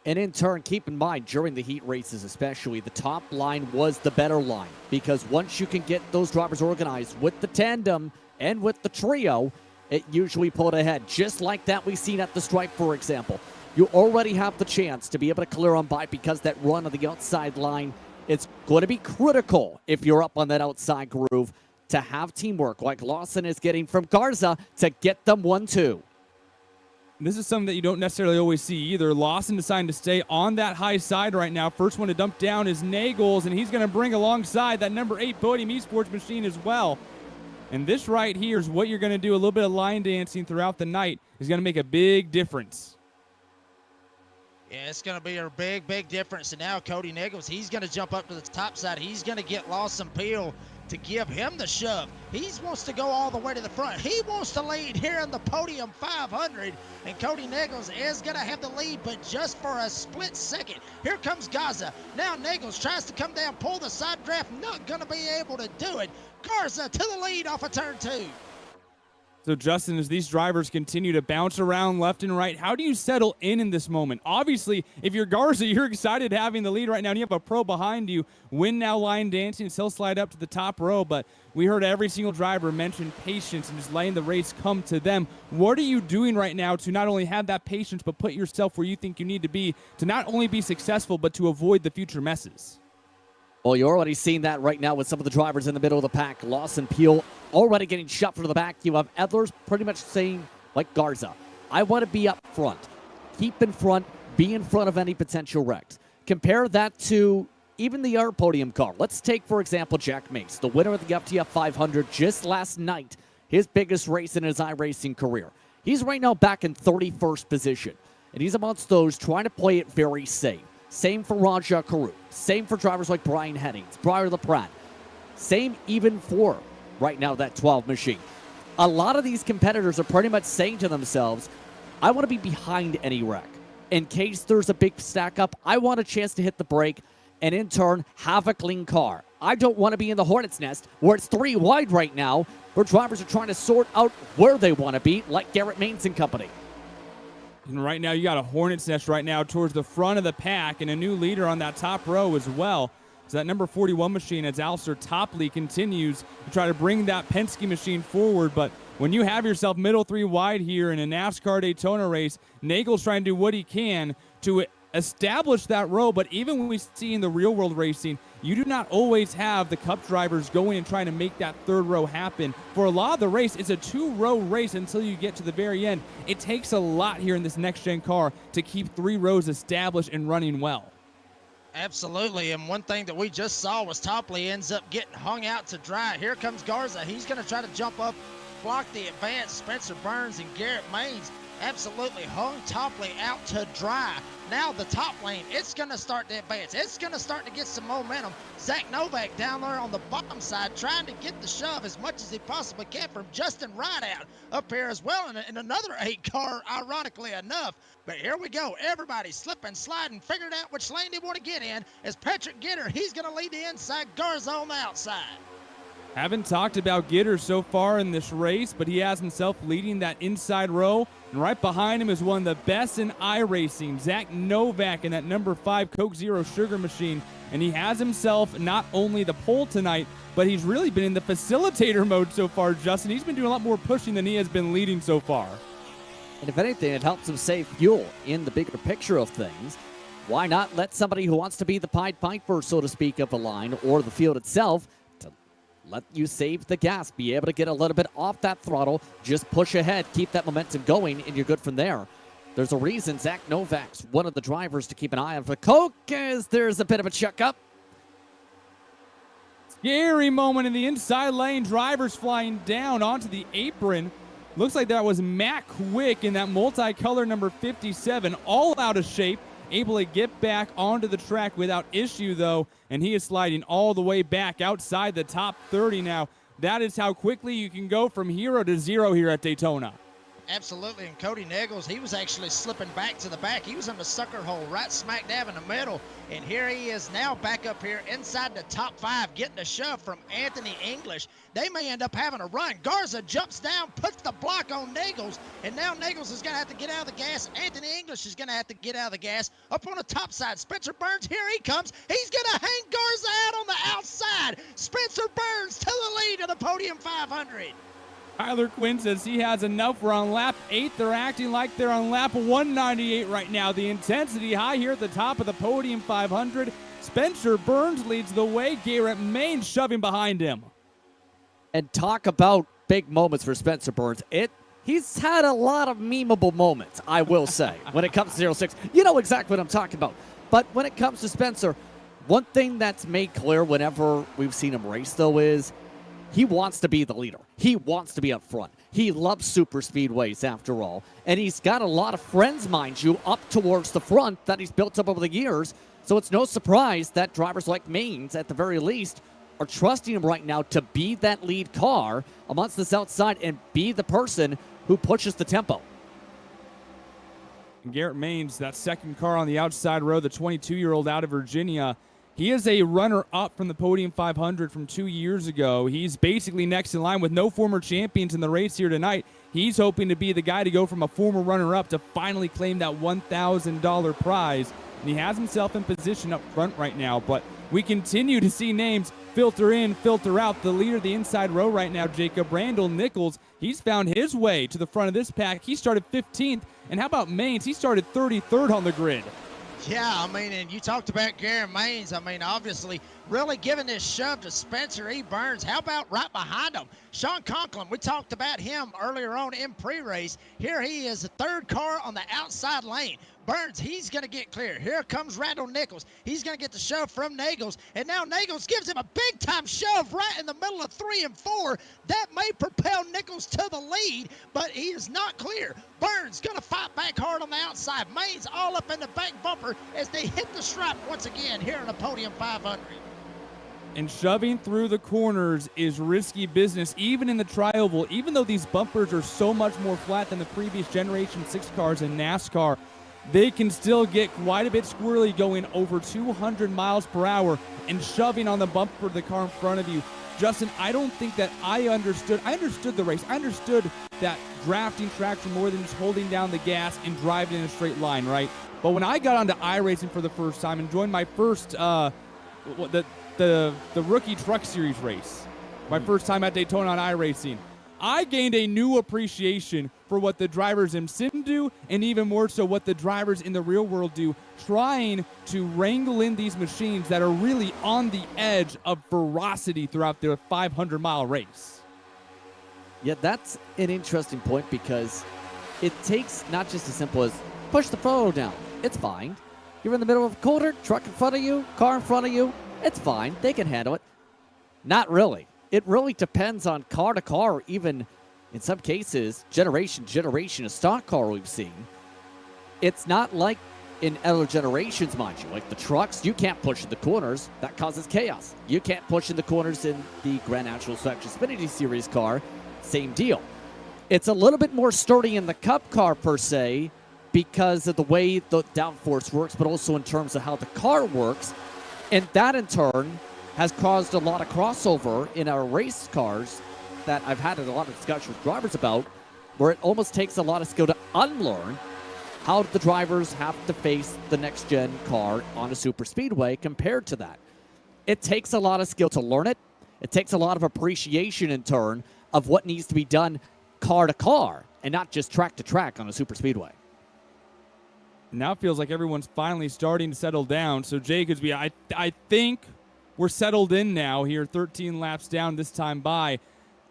And in turn, keep in mind, during the heat races especially, the top line was the better line, because once you can get those drivers organized with the tandem and with the trio, it usually pulled ahead, just like that we've seen at the stripe, for example. You already have the chance to be able to clear on by, because that run on the outside line, it's going to be critical if you're up on that outside groove to have teamwork like Lawson is getting from Garza to get them 1-2. This is something that you don't necessarily always see either. Lawson deciding to stay on that high side right now. First one to dump down is Nagels, and he's going to bring alongside that number 8 Podium Esports machine as well. And this right here is what you're going to do. A little bit of line dancing throughout the night is going to make a big difference. Yeah, it's going to be a big, big difference. And now Cody Nagels, he's going to jump up to the top side. He's going to get Lawson Peel to give him the shove. He wants to go all the way to the front. He wants to lead here in the Podium 500, and Cody Nagels is going to have the lead, but just for a split second. Here comes Garza. Now Nagels tries to come down, pull the side draft, not going to be able to do it. Garza to the lead off of turn 2. So, Justin, as these drivers continue to bounce around left and right, how do you settle in this moment? Obviously, if you're Garza, you're excited having the lead right now, and you have a pro behind you. Win now line dancing, still slide up to the top row, but we heard every single driver mention patience and just letting the race come to them. What are you doing right now to not only have that patience, but put yourself where you think you need to be to not only be successful, but to avoid the future messes? Well, you're already seeing that right now with some of the drivers in the middle of the pack. Lawson Peel already getting shot from the back. You have Edlers pretty much saying, like Garza, I want to be up front. Keep in front. Be in front of any potential wrecks. Compare that to even the other podium car. Let's take, for example, Jack Mace, the winner of the FTF 500 just last night, his biggest race in his iRacing career. He's right now back in 31st position, and he's amongst those trying to play it very safe. Same for Raja Karu. Same for drivers like Brian Hennings, Briar LaPratte. Same even for, right now, that 12 machine. A lot of these competitors are pretty much saying to themselves, I want to be behind any wreck. In case there's a big stack up, I want a chance to hit the brake and in turn have a clean car. I don't want to be in the hornet's nest where it's 3 wide right now, where drivers are trying to sort out where they want to be, like Garrett Maines and company. And right now, you got a hornet's nest right now towards the front of the pack, and a new leader on that top row as well. So that number 41 machine, as Alistair Topley continues to try to bring that Penske machine forward. But when you have yourself middle 3 wide here in a NASCAR Daytona race, Nagel's trying to do what he can to establish that row. But even when we see in the real world racing, you do not always have the Cup drivers going and trying to make that 3rd row happen. For a lot of the race, it's a 2-row race until you get to the very end. It takes a lot here in this next-gen car to keep 3 rows established and running well. Absolutely, and one thing that we just saw was Topley ends up getting hung out to dry. Here comes Garza. He's going to try to jump up, block the advance. Spencer Burns and Garrett Maines absolutely hung Topley out to dry. Now the top lane, it's going to start to advance. It's going to start to get some momentum. Zach Novak down there on the bottom side trying to get the shove as much as he possibly can from Justin Rideout up here as well in another 8 car, ironically enough. But here we go. Everybody slipping, sliding, figuring out which lane they want to get in. As Patrick Gitter, he's going to lead the inside, Garza on the outside. Haven't talked about Gitter so far in this race, but he has himself leading that inside row. And right behind him is one of the best in iRacing, Zach Novak, in that number 5 Coke Zero Sugar machine. And he has himself not only the pole tonight, but he's really been in the facilitator mode so far, Justin. He's been doing a lot more pushing than he has been leading so far. And if anything, it helps him save fuel in the bigger picture of things. Why not let somebody who wants to be the Pied Piper, so to speak, of the line or the field itself to let you save the gas, be able to get a little bit off that throttle, just push ahead, keep that momentum going, and you're good from there. There's a reason Zach Novak's one of the drivers to keep an eye on for Coke, as there's a bit of a checkup. Scary moment in the inside lane. Drivers flying down onto the apron. Looks like that was Matt Quick in that multicolor number 57, all out of shape. able to get back onto the track without issue, though, and he is sliding all the way back outside the top 30 now. That is how quickly you can go from hero to zero here at Daytona. Absolutely, and Cody Nichols, he was actually slipping back to the back. He was in the sucker hole right smack dab in the middle, and here he is now back up here inside the top 5, getting a shove from Anthony English. They may end up having a run. Garza jumps down, puts the block on Nichols, and now Nichols is going to have to get out of the gas. Anthony English is going to have to get out of the gas. Up on the top side, Spencer Burns, here he comes. He's going to hang Garza out on the outside. Spencer Burns to the lead of the Podium 500. Tyler Quinn says he has enough. We're on lap 8. They're acting like they're on lap 198 right now. The intensity high here at the top of the Podium 500. Spencer Burns leads the way. Garrett Main shoving behind him. And talk about big moments for Spencer Burns. He's had a lot of memeable moments, I will say, when it comes to 06. You know exactly what I'm talking about. But when it comes to Spencer, one thing that's made clear whenever we've seen him race, though, is he wants to be the leader. He wants to be up front. He loves super speedways, after all. And he's got a lot of friends, mind you, up towards the front that he's built up over the years. So it's no surprise that drivers like Maines, at the very least, are trusting him right now to be that lead car amongst this outside and be the person who pushes the tempo. Garrett Maines, that second car on the outside row, the 22-year-old out of Virginia. He is a runner-up from the Podium 500 from 2 years ago. He's basically next in line with no former champions in the race here tonight. He's hoping to be the guy to go from a former runner-up to finally claim that $1,000 prize. And he has himself in position up front right now. But we continue to see names filter in, filter out. The leader of the inside row right now, Jacob Randall Nichols, he's found his way to the front of this pack. He started 15th. And how about Maines? He started 33rd on the grid. Yeah, I mean, and you talked about Garrett Maines. I mean, obviously, really giving this shove to Spencer E. Burns. How about right behind him? Sean Conklin, we talked about him earlier on in pre-race. Here he is, the third car on the outside lane. Burns, he's going to get clear. Here comes Randall Nichols. He's going to get the shove from Nagels. And now Nagels gives him a big-time shove right in the middle of 3 and 4. That may propel Nichols to the lead, but he is not clear. Burns going to fight back hard on the outside. Maines all up in the back bumper as they hit the stripe once again here in the Podium 500. And shoving through the corners is risky business, even in the tri-oval. Even though these bumpers are so much more flat than the previous Generation 6 cars in NASCAR, they can still get quite a bit squirrely going over 200 miles per hour and shoving on the bumper of the car in front of you. Justin, I don't think that I understood the race. I understood that drafting tracks are more than just holding down the gas and driving in a straight line, right? But when I got onto iRacing for the first time and joined my first, the Rookie Truck Series race, my first time at Daytona on iRacing, I gained a new appreciation for what the drivers in sim do, and even more so what the drivers in the real world do, trying to wrangle in these machines that are really on the edge of ferocity throughout their 500-mile race. Yeah, that's an interesting point because it takes not just as simple as push the throttle down. It's fine. You're in the middle of a corner, truck in front of you, car in front of you. It's fine. They can handle it. Not really. It really depends on car to car, or even in some cases, generation of stock car we've seen. It's not like in other generations, mind you. Like the trucks, you can't push in the corners. That causes chaos. You can't push in the corners in the Grand National Section Xfinity Series car. Same deal. It's a little bit more sturdy in the Cup car, per se, because of the way the downforce works, but also in terms of how the car works. And that, in turn, has caused a lot of crossover in our race cars that I've had a lot of discussion with drivers about, where it almost takes a lot of skill to unlearn how the drivers have to face the next-gen car on a super speedway compared to that. It takes a lot of skill to learn it. It takes a lot of appreciation, in turn, of what needs to be done car to car and not just track to track on a super speedway. Now it feels like everyone's finally starting to settle down. So, Jacobsby, I think we're settled in now here, 13 laps down this time by.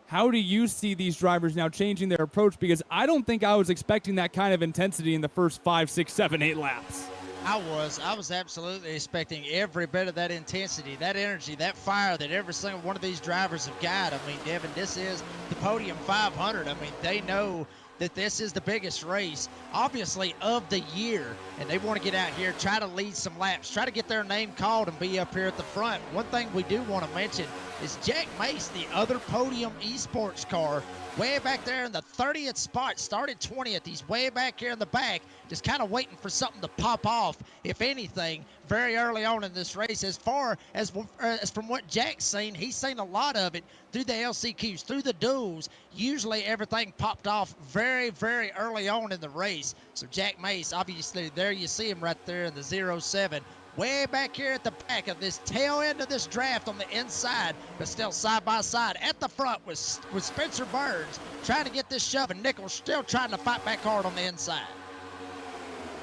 How do you see these drivers now changing their approach? Because I don't think I was expecting that kind of intensity in the first 5, 6, 7, 8 laps. I was absolutely expecting every bit of that intensity, that energy, that fire that every single one of these drivers have got. I mean, Devin, this is the Podium 500. I mean, they know that this is the biggest race, obviously, of the year, and they want to get out here, try to lead some laps, try to get their name called and be up here at the front. One thing we do want to mention is Jack Mace, the other Podium Esports car, way back there in the 30th spot, started 20th. He's way back here in the back, just kind of waiting for something to pop off, if anything, very early on in this race. As far as from what Jack's seen, he's seen a lot of it through the LCQs, through the duels. Usually everything popped off very, very early on in the race. So Jack Mace, obviously, there you see him right there in the 07. Way back here at the back of this tail end of this draft on the inside, but still side by side at the front with Spencer Burns trying to get this shove, and Nichols still trying to fight back hard on the inside.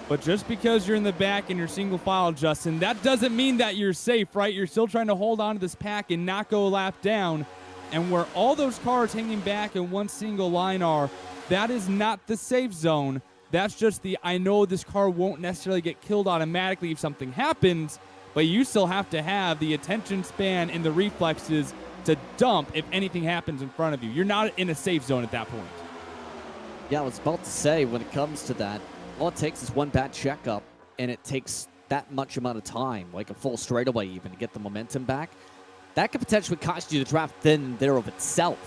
But just because you're in the back and you're single file, Justin, that doesn't mean that you're safe, right? You're still trying to hold on to this pack and not go a lap down. And where all those cars hanging back in one single line are, that is not the safe zone. That's just the, I know this car won't necessarily get killed automatically if something happens, but you still have to have the attention span and the reflexes to dump if anything happens in front of you. You're not in a safe zone at that point. Yeah, I was about to say, when it comes to that, all it takes is one bad checkup, and it takes that much amount of time, like a full straightaway even, to get the momentum back. That could potentially cost you the draft then and there of itself.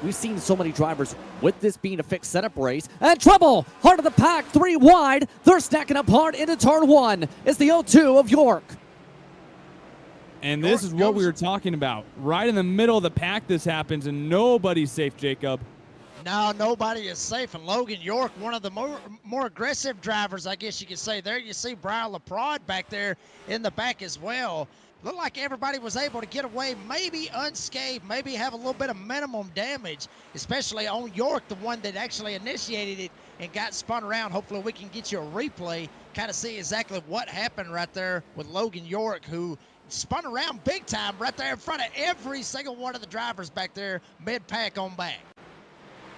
We've seen so many drivers with this being a fixed setup race. And trouble! Heart of the pack, 3 wide. They're stacking up hard into turn 1. It's the 0-2 of York. And this is what we were talking about. Right in the middle of the pack this happens, and nobody's safe, Jacob. No, nobody is safe. And Logan York, one of the more aggressive drivers, I guess you could say. There you see Brian LaPrade back there in the back as well. Looked like everybody was able to get away, maybe unscathed, maybe have a little bit of minimum damage, especially on York, the one that actually initiated it and got spun around. Hopefully we can get you a replay, kind of see exactly what happened right there with Logan York, who spun around big time right there in front of every single one of the drivers back there, mid-pack on back.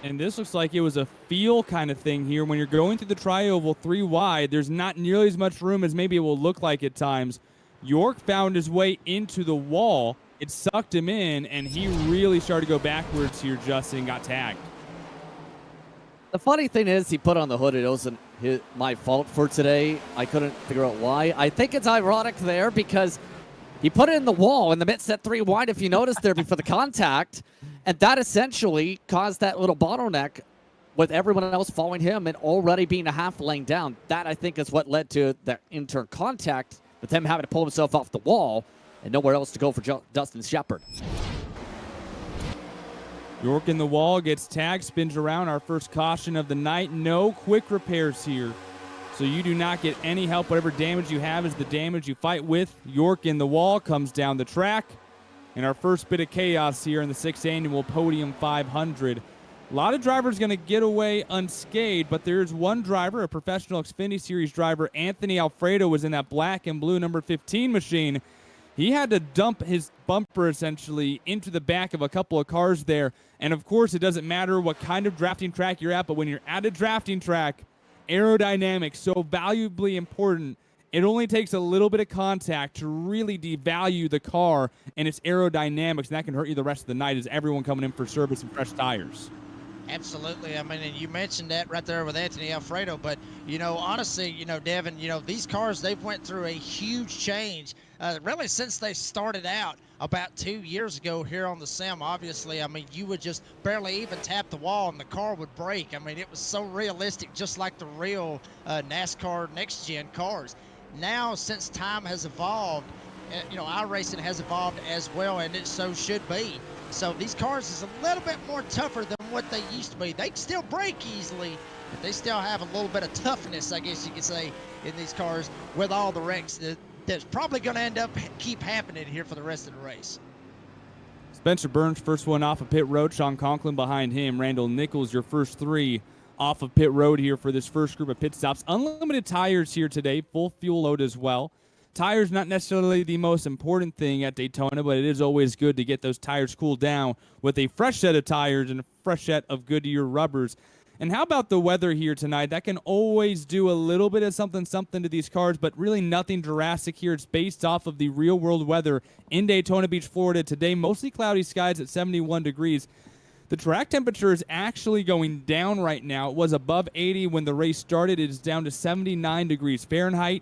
And this looks like it was a feel kind of thing here. When you're going through the tri-oval 3 wide, there's not nearly as much room as maybe it will look like at times. York found his way into the wall. It sucked him in, and he really started to go backwards here, Justin, got tagged. The funny thing is, he put on the hood. It wasn't my fault for today. I couldn't figure out why. I think it's ironic there because he put it in the wall in the mid-set 3 wide, if you notice there, before the contact, and that essentially caused that little bottleneck with everyone else following him and already being a half lane down. That, I think, is what led to that in-turn contact, with him having to pull himself off the wall and nowhere else to go for Dustin Shepard. York in the wall, gets tagged, spins around. Our first caution of the night. No quick repairs here, so you do not get any help. Whatever damage you have is the damage you fight with. York in the wall, comes down the track. And our first bit of chaos here in the 6th annual Podium 500. A lot of drivers going to get away unscathed, but there's one driver, a professional Xfinity Series driver, Anthony Alfredo, was in that black and blue number 15 machine. He had to dump his bumper essentially into the back of a couple of cars there. And of course, it doesn't matter what kind of drafting track you're at, but when you're at a drafting track, aerodynamics so valuably important. It only takes a little bit of contact to really devalue the car and its aerodynamics, and that can hurt you the rest of the night as everyone coming in for service and fresh tires. Absolutely. I mean, and you mentioned that right there with Anthony Alfredo, but, you know, honestly, you know, Devin, you know, these cars, they've went through a huge change, really since they started out about 2 years ago here on the sim. Obviously, I mean, you would just barely even tap the wall and the car would break. I mean, it was so realistic, just like the real NASCAR next-gen cars. Now, since time has evolved, you know, iRacing has evolved as well, and it so should be. So these cars is a little bit more tougher than what they used to be. They still break easily, but they still have a little bit of toughness, I guess you could say, in these cars with all the wrecks that's probably going to end up keep happening here for the rest of the race. Spencer Burns, first one off of pit road. Sean Conklin behind him. Randall Nichols, your first 3 off of pit road here for this first group of pit stops. Unlimited tires here today, full fuel load as well. Tires not necessarily the most important thing at Daytona, but it is always good to get those tires cooled down with a fresh set of tires and a fresh set of Goodyear rubbers. And how about the weather here tonight? That can always do a little bit of something to these cars, but really nothing drastic here. It's based off of the real-world weather in Daytona Beach, Florida today. Mostly cloudy skies at 71 degrees. The track temperature is actually going down right now. It was above 80 when the race started. It is down to 79 degrees Fahrenheit.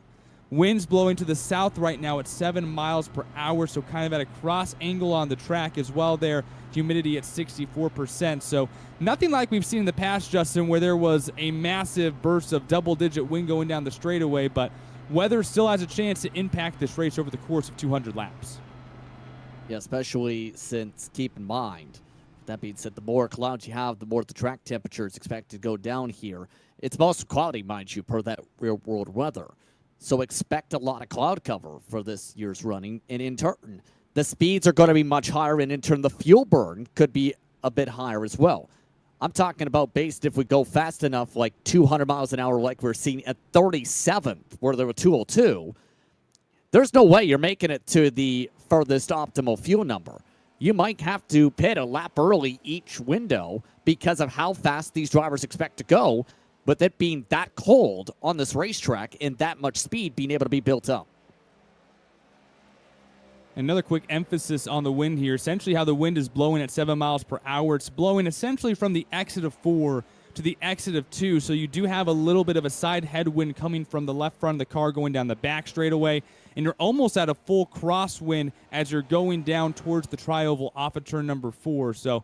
Winds blowing to the south right now at 7 miles per hour, so kind of at a cross angle on the track as well there. Humidity at 64%. So nothing like we've seen in the past, Justin, where there was a massive burst of double-digit wind going down the straightaway, but weather still has a chance to impact this race over the course of 200 laps. Yeah, especially since, keep in mind, that being said, the more clouds you have, the more the track temperature is expected to go down here. It's mostly cloudy, mind you, per that real-world weather. So expect a lot of cloud cover for this year's running, and in turn, the speeds are going to be much higher, and in turn, the fuel burn could be a bit higher as well. I'm talking about based if we go fast enough, like 200 miles an hour like we're seeing at 37th, where there were 202, there's no way you're making it to the furthest optimal fuel number. You might have to pit a lap early each window because of how fast these drivers expect to go, with it being that cold on this racetrack and that much speed being able to be built up. Another quick emphasis on the wind here. Essentially how the wind is blowing at 7 miles per hour. It's blowing essentially from the exit of 4 to the exit of 2. So you do have a little bit of a side headwind coming from the left front of the car going down the back straightaway. And you're almost at a full crosswind as you're going down towards the tri-oval off of turn number 4. So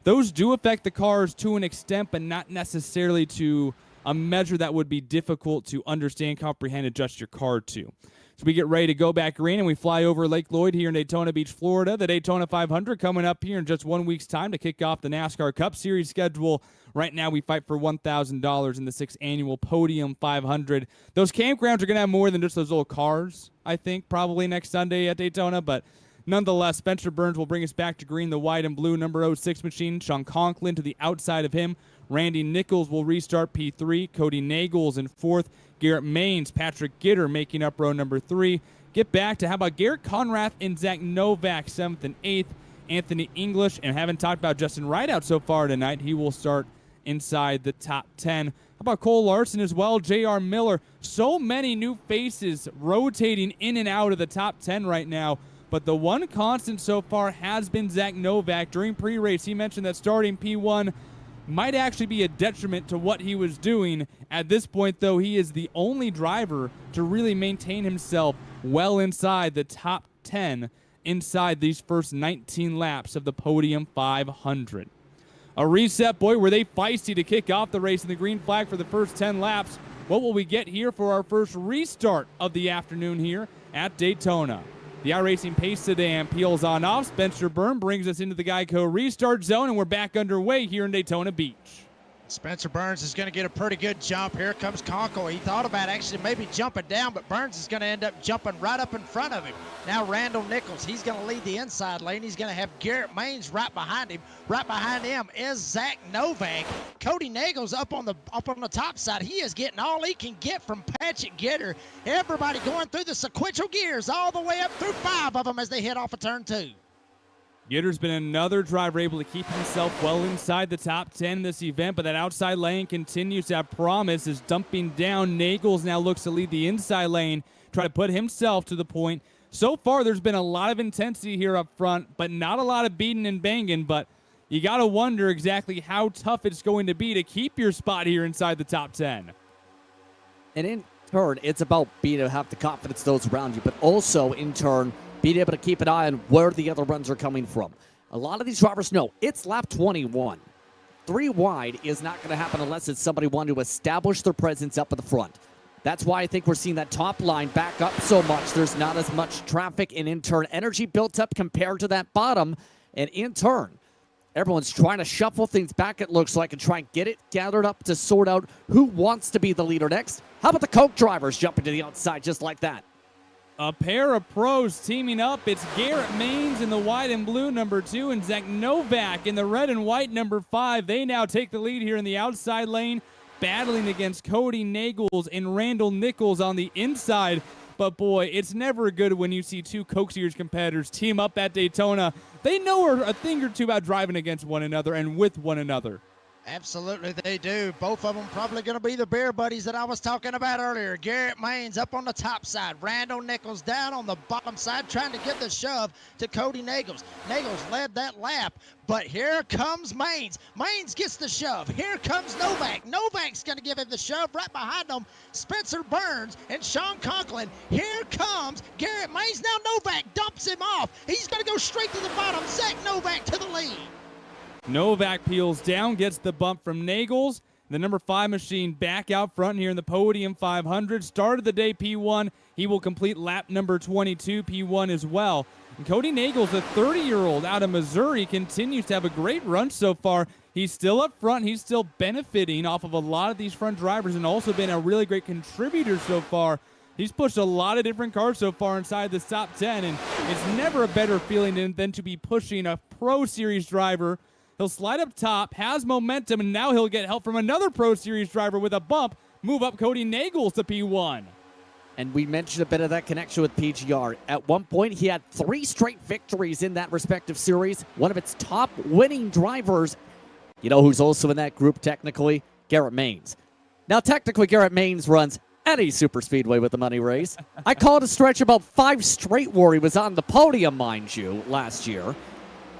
those do affect the cars to an extent, but not necessarily to a measure that would be difficult to understand, comprehend, adjust your car to. So we get ready to go back green, and we fly over Lake Lloyd here in Daytona Beach, Florida. The Daytona 500 coming up here in just 1 week's time to kick off the NASCAR Cup Series schedule. Right now we fight for $1,000 in the 6th annual Podium 500. Those campgrounds are going to have more than just those little cars, I think, probably next Sunday at Daytona, but nonetheless, Spencer Burns will bring us back to green, the white and blue number 06 machine. Sean Conklin to the outside of him. Randy Nichols will restart P3. Cody Nagels in 4th. Garrett Maines, Patrick Gitter making up row number 3. Get back to how about Garrett Conrath and Zach Novak, 7th and 8th. Anthony English, and haven't talked about Justin Rideout so far tonight. He will start inside the top 10. How about Cole Larson as well? J.R. Miller. So many new faces rotating in and out of the top 10 right now. But the one constant so far has been Zach Novak. During pre-race, he mentioned that starting P1 might actually be a detriment to what he was doing. At this point, though, he is the only driver to really maintain himself well inside the top 10 inside these first 19 laps of the Podium 500. A reset, boy, were they feisty to kick off the race in the green flag for the first 10 laps. What will we get here for our first restart of the afternoon here at Daytona? The iRacing pace sedan peels on off. Spencer Byrne brings us into the Geico restart zone, and we're back underway here in Daytona Beach. Spencer Burns is going to get a pretty good jump. Here comes Conkle. He thought about actually maybe jumping down, but Burns is going to end up jumping right up in front of him. Now Randall Nichols, he's going to lead the inside lane. He's going to have Garrett Maines right behind him. Right behind him is Zach Novak. Cody Nagels up on the top side. He is getting all he can get from Patrick Gitter. Everybody going through the sequential gears all the way up through 5 of them as they head off of turn 2. Gitter's been another driver able to keep himself well inside the top 10 in this event, but that outside lane continues to have promise as dumping down. Nagels now looks to lead the inside lane, try to put himself to the point. So far, there's been a lot of intensity here up front, but not a lot of beating and banging, but you got to wonder exactly how tough it's going to be to keep your spot here inside the top 10. And in turn, it's about being able to have the confidence those around you, but also in turn, being able to keep an eye on where the other runs are coming from. A lot of these drivers know it's lap 21. 3 wide is not going to happen unless it's somebody wanting to establish their presence up at the front. That's why I think we're seeing that top line back up so much. There's not as much traffic and in turn energy built up compared to that bottom. And in turn, everyone's trying to shuffle things back, it looks like, and try and get it gathered up to sort out who wants to be the leader next. How about the Coke drivers jumping to the outside just like that? A pair of pros teaming up. It's Garrett Maines in the white and blue number 2 and Zach Novak in the red and white number 5. They now take the lead here in the outside lane, battling against Cody Nagels and Randall Nichols on the inside. But boy, it's never good when you see 2 Coke Series competitors team up at Daytona. They know a thing or two about driving against one another and with one another. Absolutely, they do. Both of them probably going to be the beer buddies that I was talking about earlier. Garrett Maines up on the top side. Randall Nichols down on the bottom side trying to give the shove to Cody Nagels. Nagels led that lap, but here comes Maines. Maines gets the shove. Here comes Novak. Novak's going to give him the shove. Right behind them, Spencer Burns and Sean Conklin. Here comes Garrett Maines. Now Novak dumps him off. He's going to go straight to the bottom. Zach Novak to the lead. Novak peels down, gets the bump from Nagels. The number 5 machine back out front here in the Podium 500. Started the day P1. He will complete lap number 22, P1 as well. And Cody Nagels, the 30-year-old out of Missouri, continues to have a great run so far. He's still up front. He's still benefiting off of a lot of these front drivers and also been a really great contributor so far. He's pushed a lot of different cars so far inside the top 10, and it's never a better feeling than to be pushing a Pro Series driver. He'll slide up top, has momentum, and now he'll get help from another Pro Series driver with a bump, move up Cody Nagels to P1. And we mentioned a bit of that connection with PGR. At one point, he had 3 straight victories in that respective series. One of its top winning drivers. You know who's also in that group technically? Garrett Maines. Now, technically, Garrett Maines runs any super speedway with the money race. I called a stretch about 5 straight where he was on the podium, mind you, last year.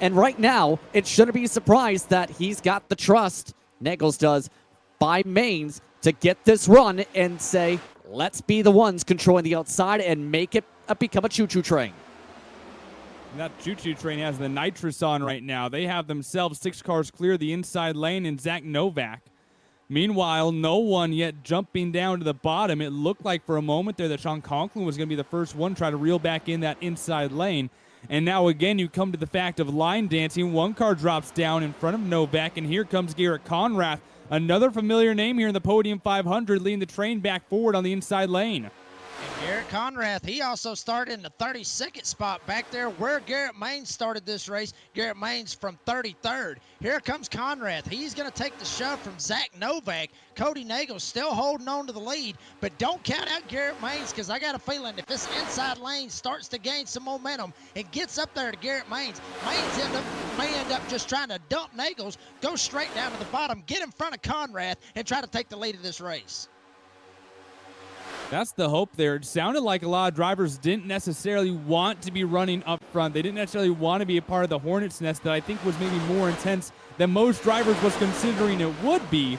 And right now, it shouldn't be a surprise that he's got the trust, Nagels does, by Maines to get this run and say, let's be the ones controlling the outside and make it become a choo-choo train. And that choo-choo train has the nitrous on right now. They have themselves 6 cars clear the inside lane and Zach Novak. Meanwhile, no one yet jumping down to the bottom. It looked like for a moment there that Sean Conklin was going to be the first one to try to reel back in that inside lane. And now again, you come to the fact of line dancing. One car drops down in front of Novak, and here comes Garrett Conrath, another familiar name here in the Podium 500, leading the train back forward on the inside lane. And Garrett Conrath, he also started in the 32nd spot back there where Garrett Maines started this race. Garrett Maines from 33rd. Here comes Conrath. He's going to take the shove from Zach Novak. Cody Nagels still holding on to the lead, but don't count out Garrett Maines because I got a feeling if this inside lane starts to gain some momentum and gets up there to Garrett Maines, may end up just trying to dump Nagels, go straight down to the bottom, get in front of Conrath, and try to take the lead of this race. That's the hope there. It sounded like a lot of drivers didn't necessarily want to be running up front. They didn't necessarily want to be a part of the Hornets' nest that I think was maybe more intense than most drivers was considering it would be.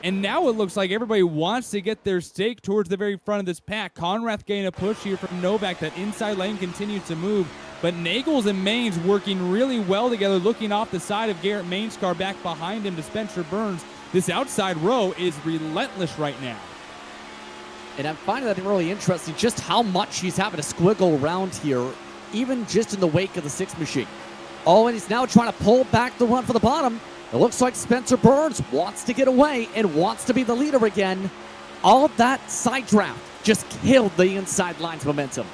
And now it looks like everybody wants to get their stake towards the very front of this pack. Conrath getting a push here from Novak. That inside lane continues to move. But Nagels and Maines working really well together, looking off the side of Garrett Maines' car back behind him to Spencer Burns. This outside row is relentless right now. And I'm finding that really interesting just how much he's having to squiggle around here, even just in the wake of the 6 machine. Oh, and he's now trying to pull back the run for the bottom. It looks like Spencer Burns wants to get away and wants to be the leader again. All of that side draft just killed the inside line's momentum.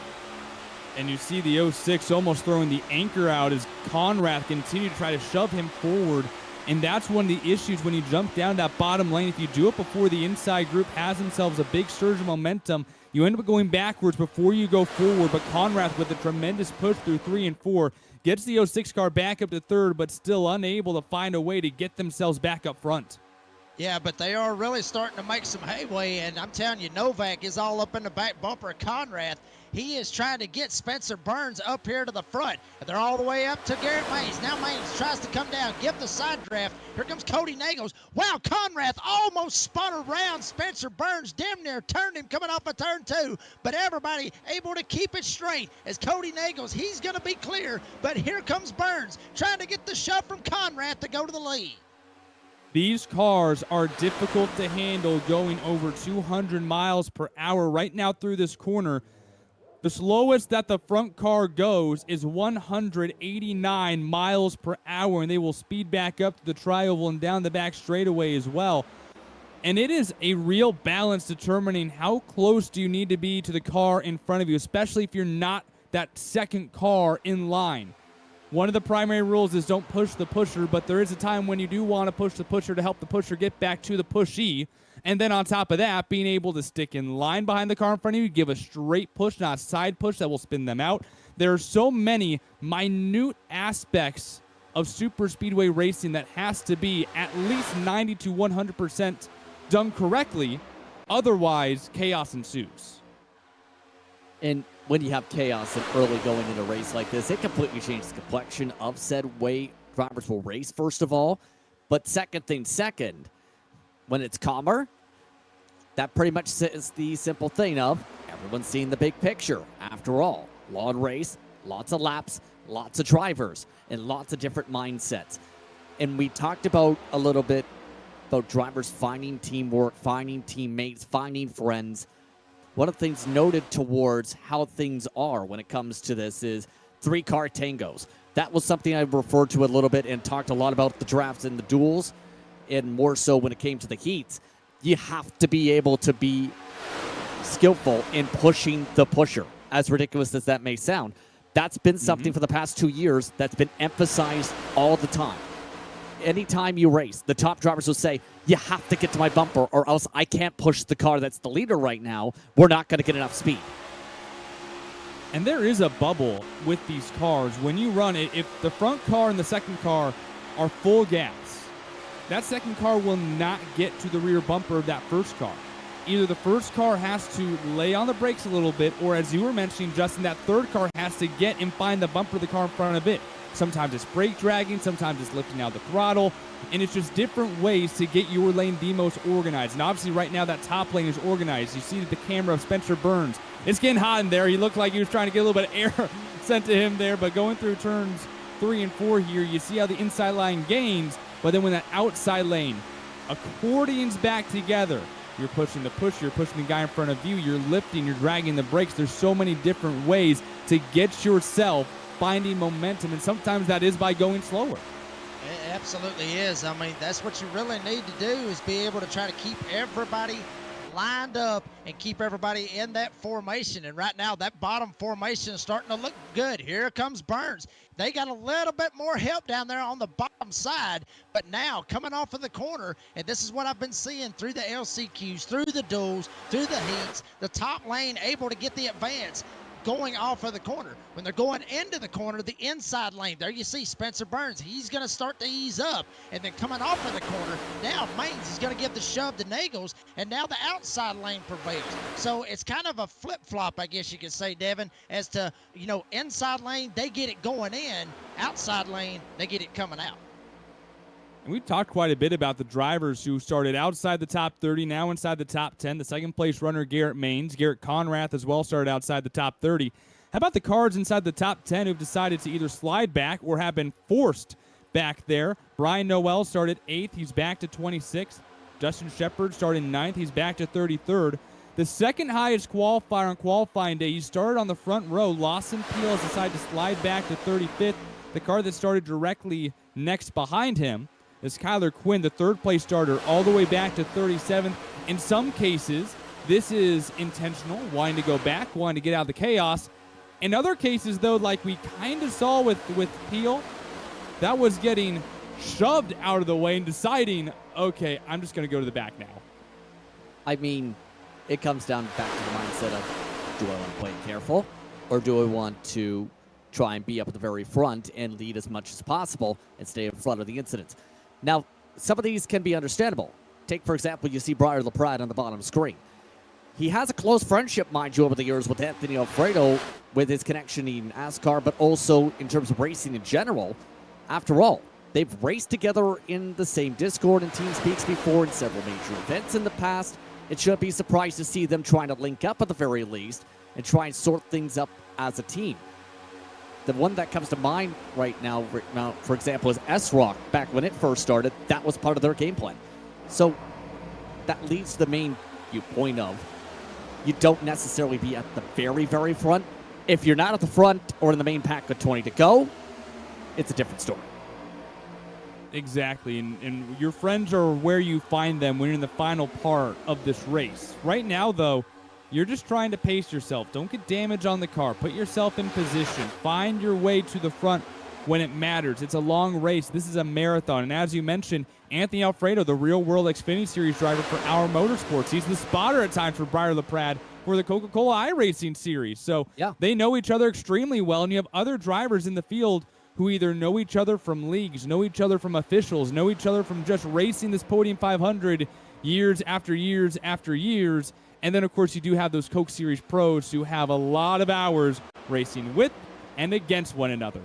And you see the 06 almost throwing the anchor out as Conrath continued to try to shove him forward. And that's one of the issues when you jump down that bottom lane. If you do it before the inside group has themselves a big surge of momentum, you end up going backwards before you go forward. But Conrath, with a tremendous push through 3 and 4, gets the 06 car back up to 3rd, but still unable to find a way to get themselves back up front. Yeah, but they are really starting to make some headway, and I'm telling you, Novak is all up in the back bumper of Conrath. He is trying to get Spencer Burns up here to the front. And they're all the way up to Garrett Maines. Now Maines tries to come down, give the side draft. Here comes Cody Nagels. Wow, Conrath almost spun around Spencer Burns, damn near turned him coming off of turn 2. But everybody able to keep it straight as Cody Nagels, he's going to be clear. But here comes Burns trying to get the shove from Conrath to go to the lead. These cars are difficult to handle going over 200 miles per hour right now through this corner. The slowest that the front car goes is 189 miles per hour, and they will speed back up to the tri-oval and down the back straightaway as well. And it is a real balance determining how close do you need to be to the car in front of you, especially if you're not that second car in line. One of the primary rules is don't push the pusher, but there is a time when you do want to push the pusher to help the pusher get back to the pushee. And then on top of that, being able to stick in line behind the car in front of you, give a straight push, not a side push that will spin them out. There are so many minute aspects of super speedway racing that has to be at least 90 to 100% done correctly. Otherwise, chaos ensues. And when you have chaos and early going in a race like this, it completely changes the complexion of said way drivers will race, first of all. But second, when it's calmer, that pretty much is the simple thing of everyone's seeing the big picture. After all, long race, lots of laps, lots of drivers, and lots of different mindsets. And we talked about a little bit about drivers finding teamwork, finding teammates, finding friends. One of the things noted towards how things are when it comes to this is 3-car tangos. That was something I referred to a little bit and talked a lot about the drafts and the duels, and more so when it came to the heats. You have to be able to be skillful in pushing the pusher, as ridiculous as that may sound. That's been something for the past 2 years that's been emphasized all the time. Anytime you race, the top drivers will say, you have to get to my bumper or else I can't push the car that's the leader right now. We're not going to get enough speed. And there is a bubble with these cars. When you run it, if the front car and the second car are full gas, that second car will not get to the rear bumper of that first car. Either the first car has to lay on the brakes a little bit, or as you were mentioning, Justin, that third car has to get and find the bumper of the car in front of it. Sometimes it's brake dragging, sometimes it's lifting out the throttle, and it's just different ways to get your lane the most organized. And obviously right now that top lane is organized. You see the camera of Spencer Burns. It's getting hot in there. He looked like he was trying to get a little bit of air sent to him there, but going through turns 3 and 4 here, you see how the inside line gains, but then when that outside lane accordions back together, you're pushing the pusher, you're pushing the guy in front of you, you're lifting, you're dragging the brakes. There's so many different ways to get yourself finding momentum, and sometimes that is by going slower. It absolutely is. I mean, that's what you really need to do, is be able to try to keep everybody lined up and keep everybody in that formation. And right now, that bottom formation is starting to look good. Here comes Burns. They got a little bit more help down there on the bottom side, but now coming off of the corner, and this is what I've been seeing through the LCQs, through the duels, through the heats, the top lane able to get the advance going off of the corner. When they're going into the corner, the inside lane, there you see Spencer Burns. He's going to start to ease up, and then coming off of the corner, now Maines is going to give the shove to Nagels, and now the outside lane prevails. So it's kind of a flip-flop, I guess you could say, Devin, as to, you know, inside lane, they get it going in, outside lane, they get it coming out. And we've talked quite a bit about the drivers who started outside the top 30, now inside the top 10. The second-place runner, Garrett Maines. Garrett Conrath as well started outside the top 30. How about the cars inside the top 10 who've decided to either slide back or have been forced back there? Brian Noel started 8th. He's back to 26th. Justin Shepard started 9th. He's back to 33rd. The second highest qualifier on qualifying day, he started on the front row. Lawson Peel has decided to slide back to 35th. The car that started directly next behind him is Kyler Quinn, the third-place starter, all the way back to 37th. In some cases, this is intentional, wanting to go back, wanting to get out of the chaos. In other cases, though, like we kind of saw with Peel, that was getting shoved out of the way and deciding, okay, I'm just going to go to the back now. I mean, it comes down back to the mindset of, do I want to play careful, or do I want to try and be up at the very front and lead as much as possible and stay in front of the incidents? Now, some of these can be understandable. Take, for example, you see Briar LaPrade on the bottom screen. He has a close friendship, mind you, over the years with Anthony Alfredo, with his connection in NASCAR, but also in terms of racing in general. After all, they've raced together in the same Discord and TeamSpeaks before in several major events in the past. It shouldn't be surprised to see them trying to link up at the very least and try and sort things up as a team. The one that comes to mind right now, for example, is S-Rock. Back when it first started, that was part of their game plan. So that leads to the main viewpoint of, you don't necessarily be at the very, very front. If you're not at the front or in the main pack with 20 to go, it's a different story. Exactly, and your friends are where you find them when you're in the final part of this race. Right now, though, you're just trying to pace yourself. Don't get damage on the car. Put yourself in position. Find your way to the front when it matters. It's a long race. This is a marathon. And as you mentioned, Anthony Alfredo, the real-world Xfinity Series driver for Our Motorsports. He's the spotter at times for Briar LaPrade for the Coca-Cola iRacing Series. So yeah, they know each other extremely well, and you have other drivers in the field who either know each other from leagues, know each other from officials, know each other from just racing this Podium 500 years after years after years. And then, of course, you do have those Coke Series pros who have a lot of hours racing with and against one another.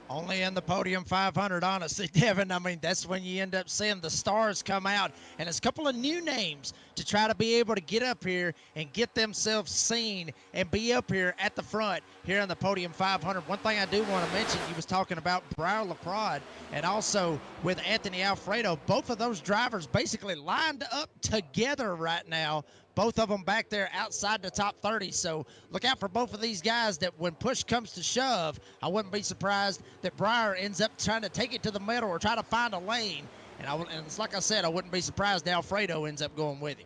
Only in the Podium 500, honestly, Devin. I mean, that's when you end up seeing the stars come out. And it's a couple of new names to try to be able to get up here and get themselves seen and be up here at the front here in the Podium 500. One thing I do want to mention, you was talking about Briar LaPrade and also with Anthony Alfredo. Both of those drivers basically lined up together right now. Both of them back there outside the top 30. So look out for both of these guys that when push comes to shove, I wouldn't be surprised that Briar ends up trying to take it to the middle or try to find a lane. And it's like I said, I wouldn't be surprised if Alfredo ends up going with him.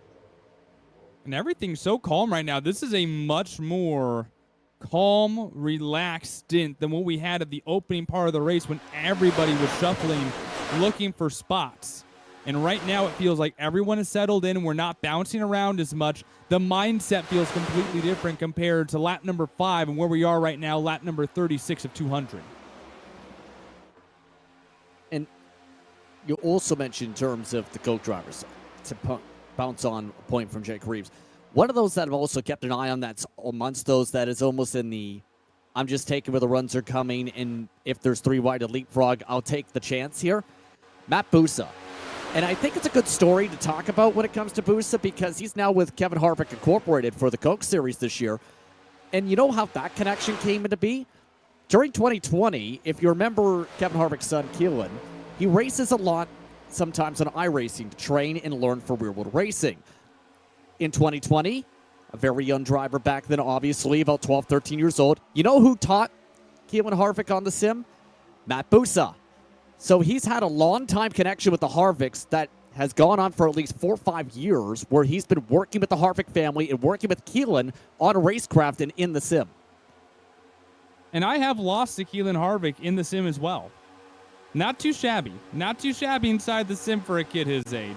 And everything's so calm right now. This is a much more calm, relaxed stint than what we had at the opening part of the race when everybody was shuffling, looking for spots. And right now it feels like everyone is settled in. We're not bouncing around as much. The mindset feels completely different compared to lap number 5 and where we are right now, lap number 36 of 200. And you also mentioned in terms of the Coke drivers, to bounce on a point from Jake Reeves. One of those that I've also kept an eye on that's amongst those that is almost in the I'm just taking where the runs are coming, and if there's 3 wide to leapfrog, I'll take the chance here. Matt Busa. And I think it's a good story to talk about when it comes to Busa because he's now with Kevin Harvick Incorporated for the Coke Series this year. And you know how that connection came into be? During 2020, if you remember Kevin Harvick's son, Keelan, he races a lot sometimes on iRacing to train and learn for real-world racing. In 2020, a very young driver back then, obviously, about 12, 13 years old. You know who taught Keelan Harvick on the sim? Matt Busa. So he's had a long-time connection with the Harvicks that has gone on for at least 4 or 5 years where he's been working with the Harvick family and working with Keelan on racecraft and in the sim. And I have lost to Keelan Harvick in the sim as well. Not too shabby. Not too shabby inside the sim for a kid his age.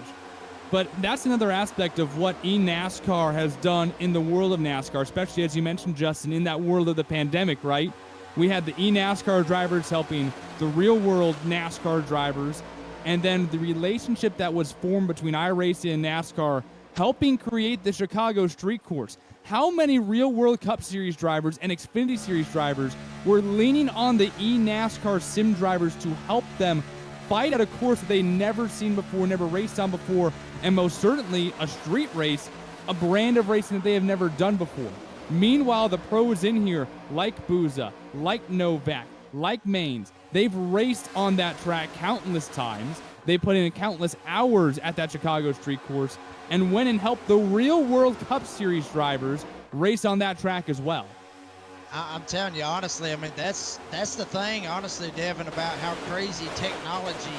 But that's another aspect of what eNASCAR has done in the world of NASCAR, especially as you mentioned, Justin, in that world of the pandemic, right? We had the eNASCAR drivers helping the real-world NASCAR drivers, and then the relationship that was formed between iRacing and NASCAR helping create the Chicago Street Course. How many real-world Cup Series drivers and Xfinity Series drivers were leaning on the eNASCAR sim drivers to help them fight at a course that they never seen before, never raced on before, and most certainly a street race, a brand of racing that they have never done before. Meanwhile, the pros in here, like Busa, like Novak, like Maines, they've raced on that track countless times. They put in countless hours at that Chicago Street Course and went and helped the real World Cup Series drivers race on that track as well. I'm telling you, honestly, I mean, that's the thing, honestly, Devin, about how crazy technology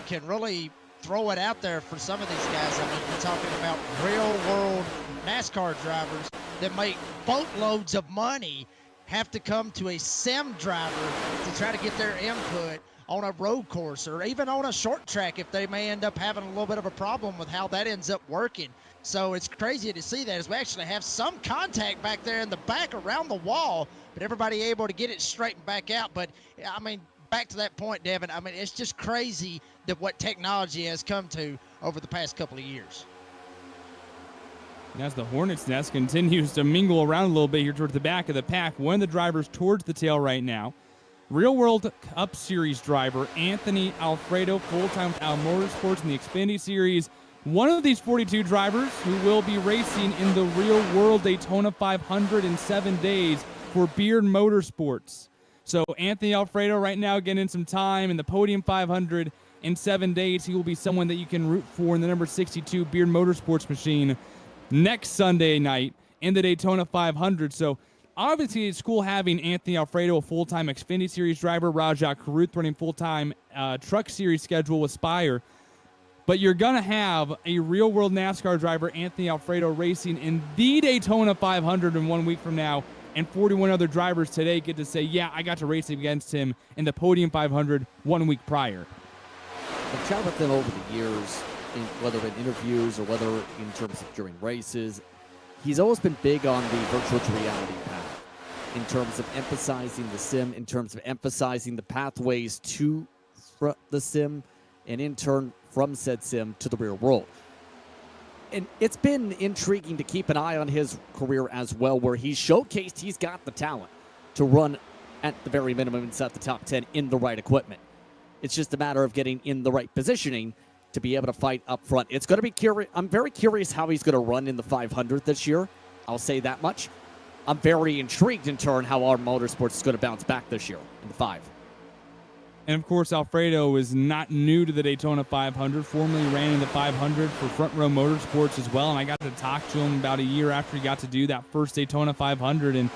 can really throw it out there for some of these guys. I mean, we're talking about real-world NASCAR drivers that make boatloads of money have to come to a sim driver to try to get their input on a road course or even on a short track if they may end up having a little bit of a problem with how that ends up working. So it's crazy to see that as we actually have some contact back there in the back around the wall, but everybody able to get it straightened back out. But, I mean, back to that point, Devin, I mean, it's just crazy that what technology has come to over the past couple of years. And as the Hornets' nest continues to mingle around a little bit here towards the back of the pack, one of the drivers towards the tail right now, Real World Cup Series driver Anthony Alfredo, full-time with Al Motorsports in the Xfinity Series. One of these 42 drivers who will be racing in the Real World Daytona 500 in 7 days for Beard Motorsports. So Anthony Alfredo right now getting some time in the Podium 500 in 7 days. He will be someone that you can root for in the number 62 Beard Motorsports machine next Sunday night in the Daytona 500. So obviously it's cool having Anthony Alfredo, a full-time Xfinity Series driver, Rajah Caruth running full-time Truck Series schedule with Spire. But you're going to have a real-world NASCAR driver, Anthony Alfredo, racing in the Daytona 500 in 1 week from now, and 41 other drivers today get to say, yeah, I got to race against him in the Podium 500 1 week prior. I've chatted with them over the years, whether in interviews or whether in terms of during races. He's always been big on the virtual reality path. in terms of emphasizing the sim, in terms of emphasizing the pathways to the sim, and in turn from said sim to the real world. And it's been intriguing to keep an eye on his career as well, where he's showcased he's got the talent to run at the very minimum inside the top 10 in the right equipment. It's just a matter of getting in the right positioning to be able to fight up front. It's going to be curious. I'm very curious how he's going to run in the 500 this year. I'll say that much. I'm very intrigued in turn how our motorsports is going to bounce back this year in the 5. And of course, Alfredo is not new to the Daytona 500, formerly ran in the 500 for Front Row Motorsports as well. And I got to talk to him about a year after he got to do that first Daytona 500. And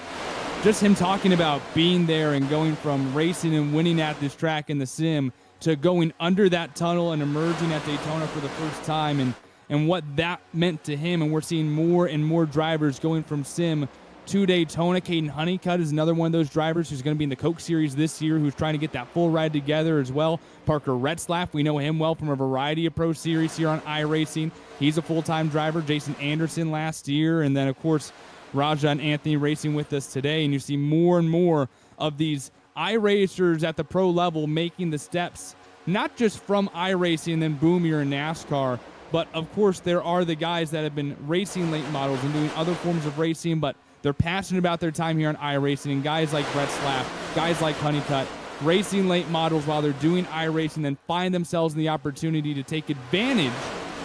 just him talking about being there and going from racing and winning at this track in the sim to going under that tunnel and emerging at Daytona for the first time, and what that meant to him. And we're seeing more and more drivers going from sim to Daytona. Caden Honeycutt is another one of those drivers who's going to be in the Coke Series this year, who's trying to get that full ride together as well. Parker Retzlaff, we know him well from a variety of pro series here on iRacing. He's a full-time driver. Jason Anderson last year, and then, of course, Raja and Anthony racing with us today. And you see more and more of these iRacers at the pro level making the steps, not just from iRacing and then boom, you're in NASCAR, but, of course, there are the guys that have been racing late models and doing other forms of racing, but they're passionate about their time here on iRacing, and guys like Brett Slapp, guys like Honeycutt, racing late models while they're doing iRacing, then find themselves in the opportunity to take advantage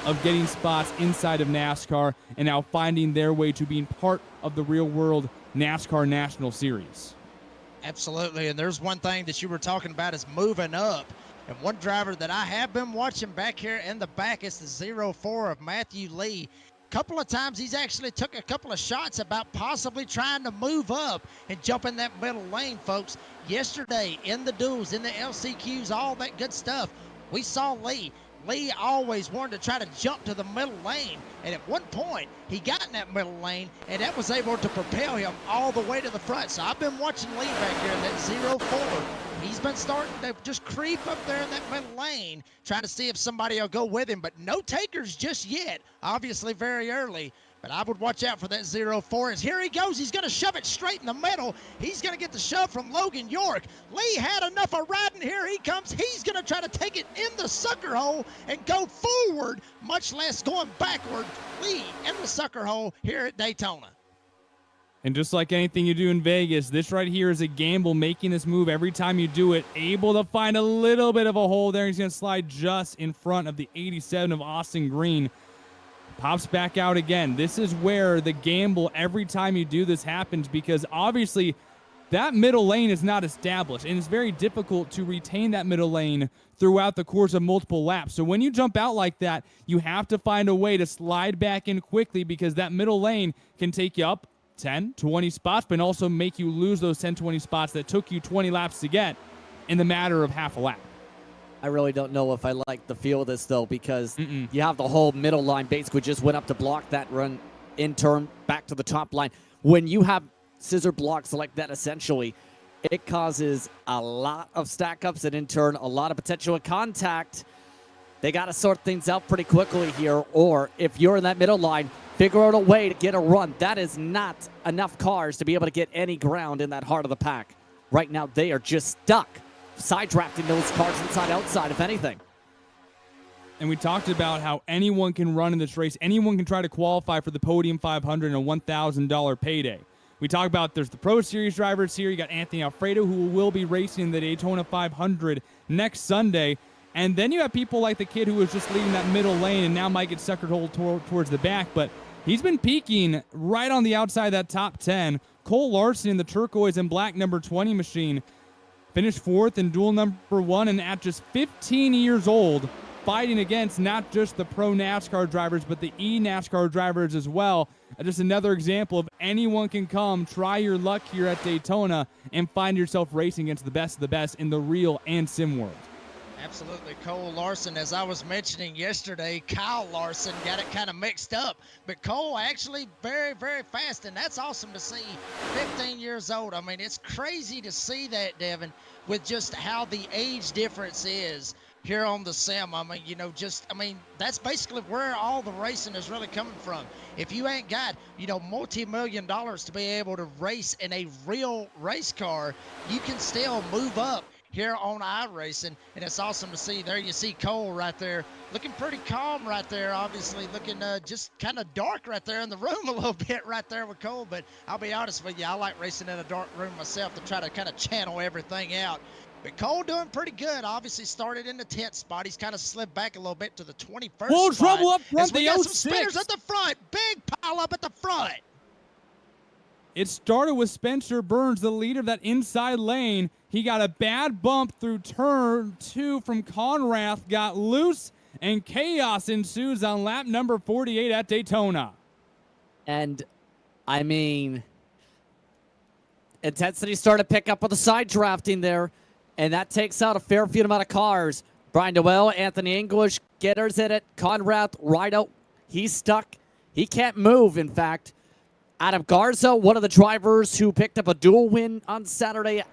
of getting spots inside of NASCAR and now finding their way to being part of the real-world NASCAR National Series. Absolutely, and there's one thing that you were talking about is moving up. And one driver that I have been watching back here in the back is the 04 of Matthew Lee. Couple of times he's actually took a couple of shots about possibly trying to move up and jump in that middle lane, folks. Yesterday in the duels, in the LCQs, all that good stuff, we saw Lee. Lee always wanted to try to jump to the middle lane, and at one point he got in that middle lane, and that was able to propel him all the way to the front. So I've been watching Lee back here in that 04. He's been starting to just creep up there in that middle lane, trying to see if somebody will go with him, but no takers just yet. Obviously very early, but I would watch out for that 04. As here he goes, he's going to shove it straight in the middle. He's going to get the shove from Logan York. Lee had enough of riding. Here he comes. He's going to try to take it in the sucker hole and go forward, much less going backward. Lee in the sucker hole here at Daytona. And just like anything you do in Vegas, this right here is a gamble, making this move every time you do it. Able to find a little bit of a hole there. He's going to slide just in front of the 87 of Austin Green. Pops back out again. This is where the gamble every time you do this happens, because obviously that middle lane is not established, and it's very difficult to retain that middle lane throughout the course of multiple laps. So when you jump out like that, you have to find a way to slide back in quickly, because that middle lane can take you up 10, 20 spots, but also make you lose those 10, 20 spots that took you 20 laps to get in the matter of half a lap. I really don't know if I like the feel of this, though, because you have the whole middle line basically just went up to block that run in turn back to the top line. When you have scissor blocks like that, essentially, it causes a lot of stack-ups and, in turn, a lot of potential contact. They got to sort things out pretty quickly here, or if you're in that middle line, figure out a way to get a run. That is not enough cars to be able to get any ground in that heart of the pack. Right now, they are just stuck, side drafting those cars inside, outside, if anything. And we talked about how anyone can run in this race. Anyone can try to qualify for the Podium 500 and a $1,000 payday. We talk about there's the Pro Series drivers here. You got Anthony Alfredo, who will be racing the Daytona 500 next Sunday. And then you have people like the kid who was just leading that middle lane and now might get suckered towards the back. But he's been peaking right on the outside of that top 10. Cole Larson in the turquoise and black number 20 machine finished fourth in duel number 1, and at just 15 years old, fighting against not just the pro NASCAR drivers, but the e-NASCAR drivers as well. Just another example of anyone can come, try your luck here at Daytona, and find yourself racing against the best of the best in the real and sim world. Absolutely. Cole Larson, as I was mentioning yesterday, Kyle Larson got it kind of mixed up, but Cole actually very, very fast, and that's awesome to see. 15 years old. I mean, it's crazy to see that, Devin, with just how the age difference is. here on the sim. I mean, that's basically where all the racing is really coming from. If you ain't got, multi-million dollars to be able to race in a real race car, you can still move up here on iRacing, and it's awesome to see. There you see Cole right there, looking pretty calm right there, obviously looking just kind of dark right there in the room a little bit right there with Cole, but I'll be honest with you, I like racing in a dark room myself to try to kind of channel everything out. But Cole doing pretty good. Obviously started in the 10th spot. He's kind of slid back a little bit to the 21st Full spot. trouble up front, As we the got some 06. spinners at the front. Big pile up at the front. It started with Spencer Burns, the leader of that inside lane. He got a bad bump through turn 2 from Conrath, got loose, and chaos ensues on lap number 48 at Daytona. And, I mean, intensity started to pick up with the side drafting there, and that takes out a fair few amount of cars. Brian Noel, Anthony English, Getters in it. Conrath, Rido, he's stuck. He can't move, in fact. Adam Garza, one of the drivers who picked up a dual win on Saturday.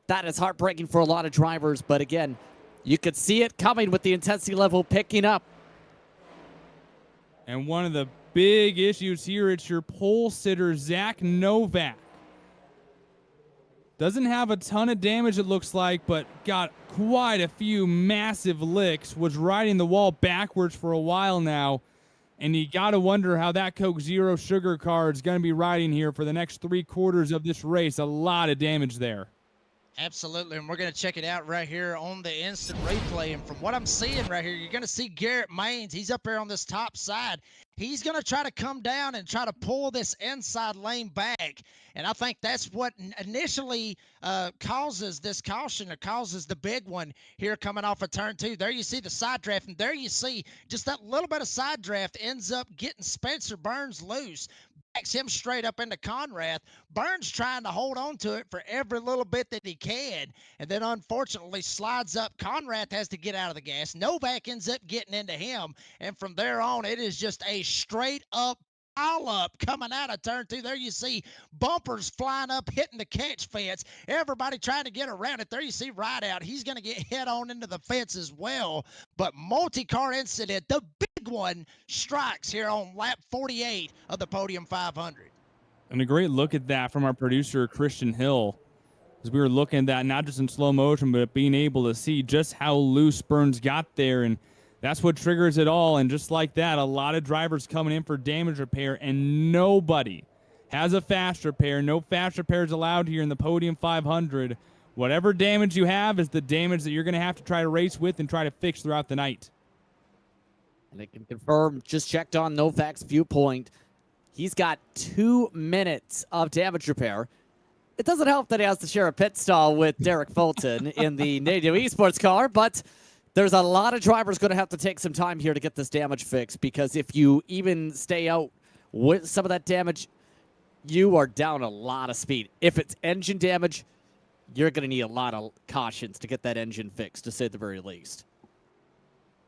That is heartbreaking for a lot of drivers, but again, you could see it coming with the intensity level picking up. And one of the big issues here, it's your pole sitter, Zach Novak. Doesn't have a ton of damage, it looks like, but got quite a few massive licks. Was riding the wall backwards for a while now. And you got to wonder how that Coke Zero Sugar car is going to be riding here for the next 3/4 of this race. A lot of damage there. Absolutely, and we're going to check it out right here on the instant replay. And from what I'm seeing right here, you're going to see Garrett Maines. He's up here on this top side. He's going to try to come down and try to pull this inside lane back. And I think that's what initially causes this caution, or causes the big one here coming off of turn 2. There you see the side draft, and there you see just that little bit of side draft ends up getting Spencer Burns loose. Backs him straight up into Conrath. Burns trying to hold on to it for every little bit that he can, and then unfortunately slides up. Conrath has to get out of the gas. Novak ends up getting into him, and from there on, it is just a straight up pile up coming out of turn 2. There you see bumpers flying up, hitting the catch fence. Everybody trying to get around it. There you see Rideout. He's going to get hit on into the fence as well. But multi-car incident, the big one, strikes here on lap 48 of the Podium 500. And a great look at that from our producer, Christian Hill, as we were looking at that not just in slow motion, but being able to see just how loose Burns got there. And that's what triggers it all. And just like that, a lot of drivers coming in for damage repair, and nobody has a fast repair. No fast repairs allowed here in the Podium 500. Whatever damage you have is the damage that you're going to have to try to race with and try to fix throughout the night. And it can confirm, just checked on Novak's viewpoint. He's got 2 minutes of damage repair. It doesn't help that he has to share a pit stall with Derek Fulton in the Native Esports car, but there's a lot of drivers going to have to take some time here to get this damage fixed, because if you even stay out with some of that damage, you are down a lot of speed. If it's engine damage, you're going to need a lot of cautions to get that engine fixed, to say the very least.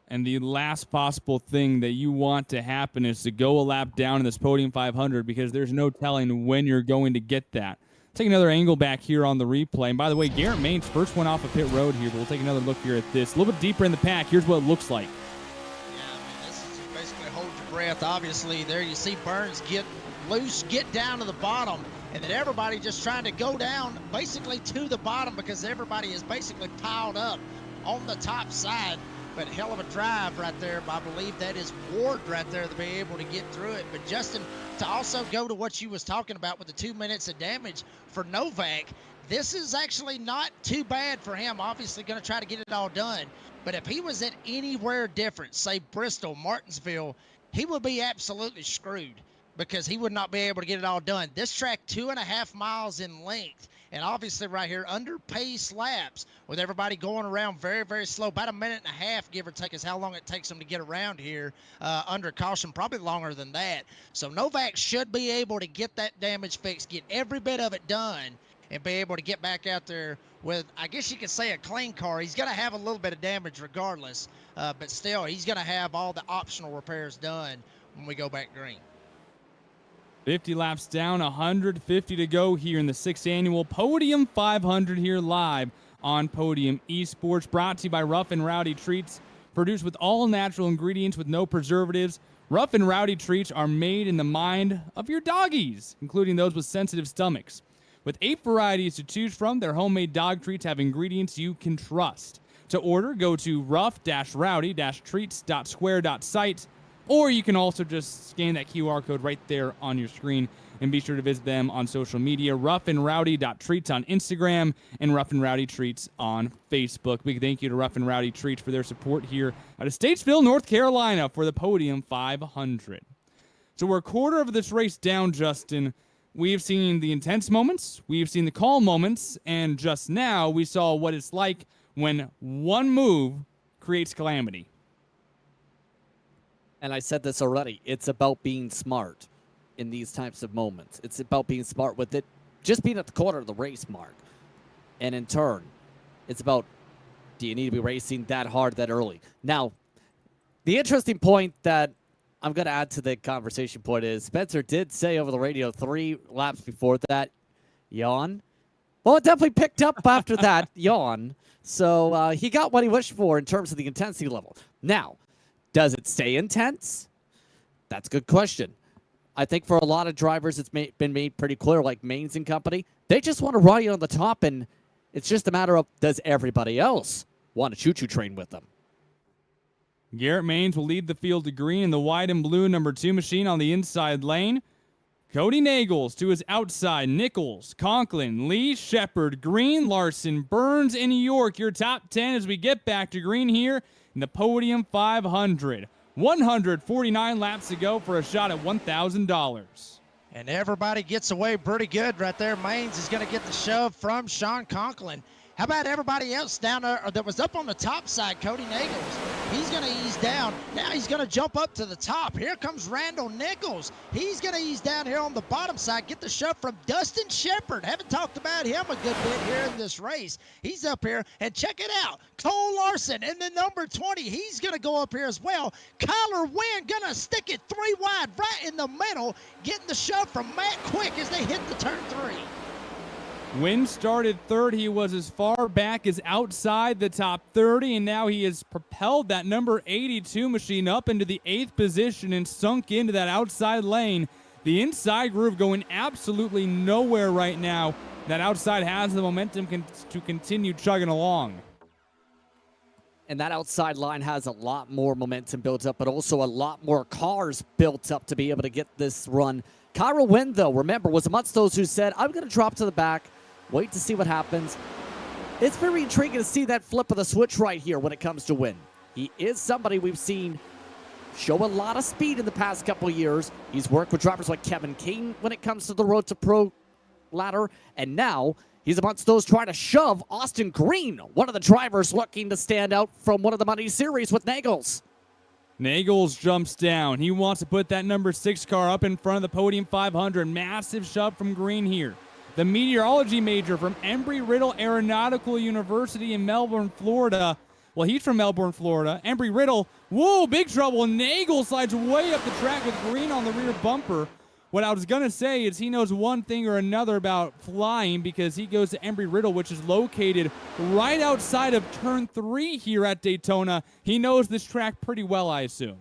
And the last possible thing that you want to happen is to go a lap down in this Podium 500, because there's no telling when you're going to get that. Take another angle back here on the replay. And by the way, Garrett Maines, first one off of pit road here, but we'll take another look here at this. A little bit deeper in the pack. Here's what it looks like. Yeah, I mean, this is just basically hold your breath. Obviously, there you see Burns get loose, get down to the bottom, and then everybody just trying to go down basically to the bottom, because everybody is basically piled up on the top side. But hell of a drive right there. I believe that is Ward right there to be able to get through it. But Justin, to also go to what you was talking about with the 2 minutes of damage for Novak, this is actually not too bad for him. Obviously going to try to get it all done. But if he was at anywhere different, say Bristol, Martinsville, he would be absolutely screwed, because he would not be able to get it all done. This track, 2.5 miles in length. And obviously right here, under pace laps, with everybody going around very, very slow. About 1.5 minutes, give or take, is how long it takes them to get around here under caution. Probably longer than that. So Novak should be able to get that damage fixed, get every bit of it done, and be able to get back out there with, I guess you could say, a clean car. He's going to have a little bit of damage regardless, but still, he's going to have all the optional repairs done when we go back green. 50 laps down, 150 to go here in the 6th annual Podium 500 here live on Podium Esports. Brought to you by Ruff'n Rowdy Treats, produced with all natural ingredients with no preservatives. Ruff'n Rowdy Treats are made in the mind of your doggies, including those with sensitive stomachs. With 8 varieties to choose from, their homemade dog treats have ingredients you can trust. To order, go to rough-rowdy-treats.square.site, or you can also just scan that QR code right there on your screen, and be sure to visit them on social media, roughandrowdy.treats on Instagram and Ruff'n Rowdy Treats on Facebook. Big thank you to Ruff'n Rowdy Treats for their support here out of Statesville, North Carolina for the Podium 500. So we're a quarter of this race down, Justin. We've seen the intense moments, we've seen the calm moments, and just now we saw what it's like when one move creates calamity. And I said this already. It's about being smart in these types of moments. It's about being smart with it, just being at the quarter of the race mark. And in turn, it's about, do you need to be racing that hard that early? Now, the interesting point that I'm going to add to the conversation point is Spencer did say over the radio 3 laps before that, yawn. Well, it definitely picked up after that, yawn. So he got what he wished for in terms of the intensity level. Now, does it stay intense? That's a good question. I think for a lot of drivers, it's been made pretty clear, like Maines and company, they just want to ride on the top, and it's just a matter of, does everybody else want to choo-choo train with them? Garrett Maines will lead the field to green in the white and blue number 2 machine on the inside lane. Cody Nagels to his outside. Nichols, Conklin, Lee, Shepard, Green, Larson, Burns, and York. Your top 10 as we get back to green here in the Podium 500. 149 laps to go for a shot at $1,000. And everybody gets away pretty good right there. Maines is going to get the shove from Sean Conklin. How about everybody else down there that was up on the top side? Cody Nagels, he's going to ease down. Now he's going to jump up to the top. Here comes Randall Nichols. He's going to ease down here on the bottom side, get the shove from Dustin Shepard. Haven't talked about him a good bit here in this race. He's up here, and check it out. Cole Larson in the number 20. He's going to go up here as well. Kyler Wynn going to stick it 3 wide right in the middle, getting the shove from Matt Quick as they hit the turn 3. Wynn started third. He was as far back as outside the top 30, and now he has propelled that number 82 machine up into the 8th position and sunk into that outside lane. The inside groove going absolutely nowhere right now. That outside has the momentum to continue chugging along. And that outside line has a lot more momentum built up, but also a lot more cars built up to be able to get this run. Kyra Wynn, though, remember, was amongst those who said, I'm going to drop to the back, wait to see what happens. It's very intriguing to see that flip of the switch right here when it comes to Wynn. He is somebody we've seen show a lot of speed in the past couple of years. He's worked with drivers like Kevin Kane when it comes to the Road to Pro ladder, and now he's amongst those trying to shove Austin Green, one of the drivers looking to stand out from one of the Money Series with Nagels. Nagels jumps down. He wants to put that number 6 car up in front of the Podium 500. Massive shove from Green here. The meteorology major from Embry-Riddle Aeronautical University in Melbourne, Florida. Well, he's from Melbourne, Florida. Embry-Riddle, whoa, big trouble. Nagel slides way up the track with Green on the rear bumper. What I was going to say is he knows one thing or another about flying because he goes to Embry-Riddle, which is located right outside of Turn 3 here at Daytona. He knows this track pretty well, I assume.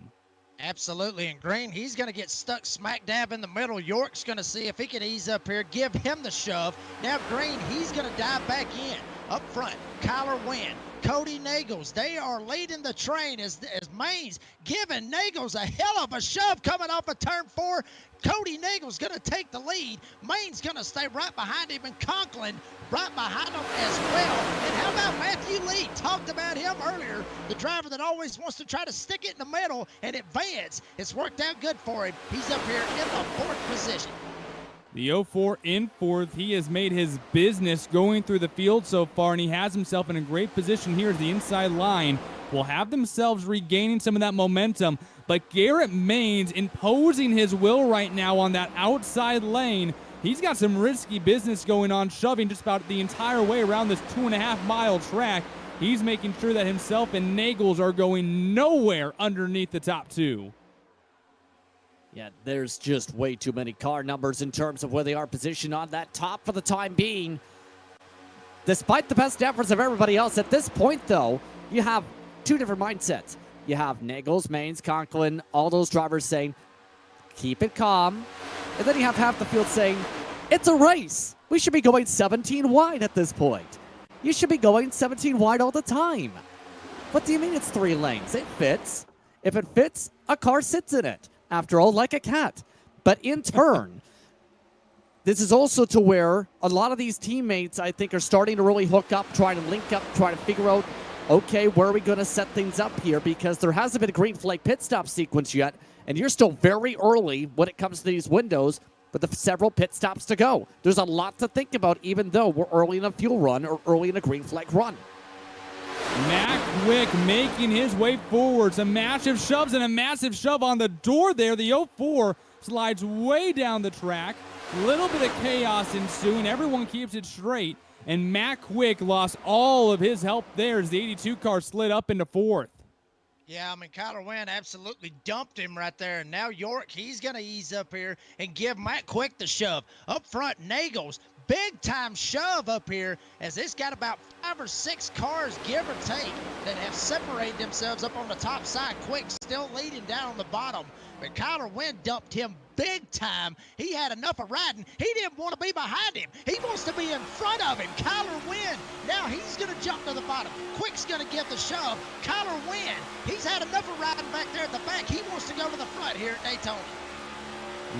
Absolutely, and Green, he's going to get stuck smack dab in the middle. York's going to see if he can ease up here, give him the shove. Now Green, he's going to dive back in. Up front, Kyler Wynn, Cody Nagels, they are leading the train as Maines giving Nagels a hell of a shove coming off of turn 4. Cody Nagels going to take the lead. Maines going to stay right behind him, and Conklin right behind him as well. And how about Matthew Lee? Talked about him earlier, the driver that always wants to try to stick it in the middle and advance. It's worked out good for him. He's up here in the 4th position. The 04 in 4th. He has made his business going through the field so far, and he has himself in a great position here at the inside line. Will have themselves regaining some of that momentum, but Garrett Maines imposing his will right now on that outside lane. He's got some risky business going on, shoving just about the entire way around this 2.5-mile track. He's making sure that himself and Nagels are going nowhere underneath the top 2. Yeah, there's just way too many car numbers in terms of where they are positioned on that top for the time being. Despite the best efforts of everybody else, at this point, though, you have two different mindsets. You have Nagels, Maines, Conklin, all those drivers saying, keep it calm. And then you have half the field saying, it's a race. We should be going 17 wide at this point. You should be going 17 wide all the time. What do you mean it's 3 lanes? It fits. If it fits, a car sits in it. After all, like a cat. But in turn, this is also to where a lot of these teammates, I think, are starting to really hook up, trying to link up, trying to figure out, okay, where are we going to set things up here? Because there hasn't been a green flag pit stop sequence yet, and you're still very early when it comes to these windows with the several pit stops to go. There's a lot to think about, even though we're early in a fuel run or early in a green flag run. Matt Quick making his way forward. Some massive shoves and a massive shove on the door there. The 04 slides way down the track. Little bit of chaos ensuing. Everyone keeps it straight. And Matt Quick lost all of his help there as the 82 car slid up into 4th. Yeah, I mean, Kyler Wynn absolutely dumped him right there. And now York, he's going to ease up here and give Matt Quick the shove. Up front, Nagels, big-time shove up here as it's got about 5 or 6 cars, give or take, that have separated themselves up on the top side. Quick still leading down on the bottom. But Kyler Wynn dumped him big time. He had enough of riding. He didn't want to be behind him. He wants to be in front of him. Kyler Wynn, now he's going to jump to the bottom. Quick's going to give the shove. Kyler Wynn, he's had enough of riding back there at the back. He wants to go to the front here at Daytona.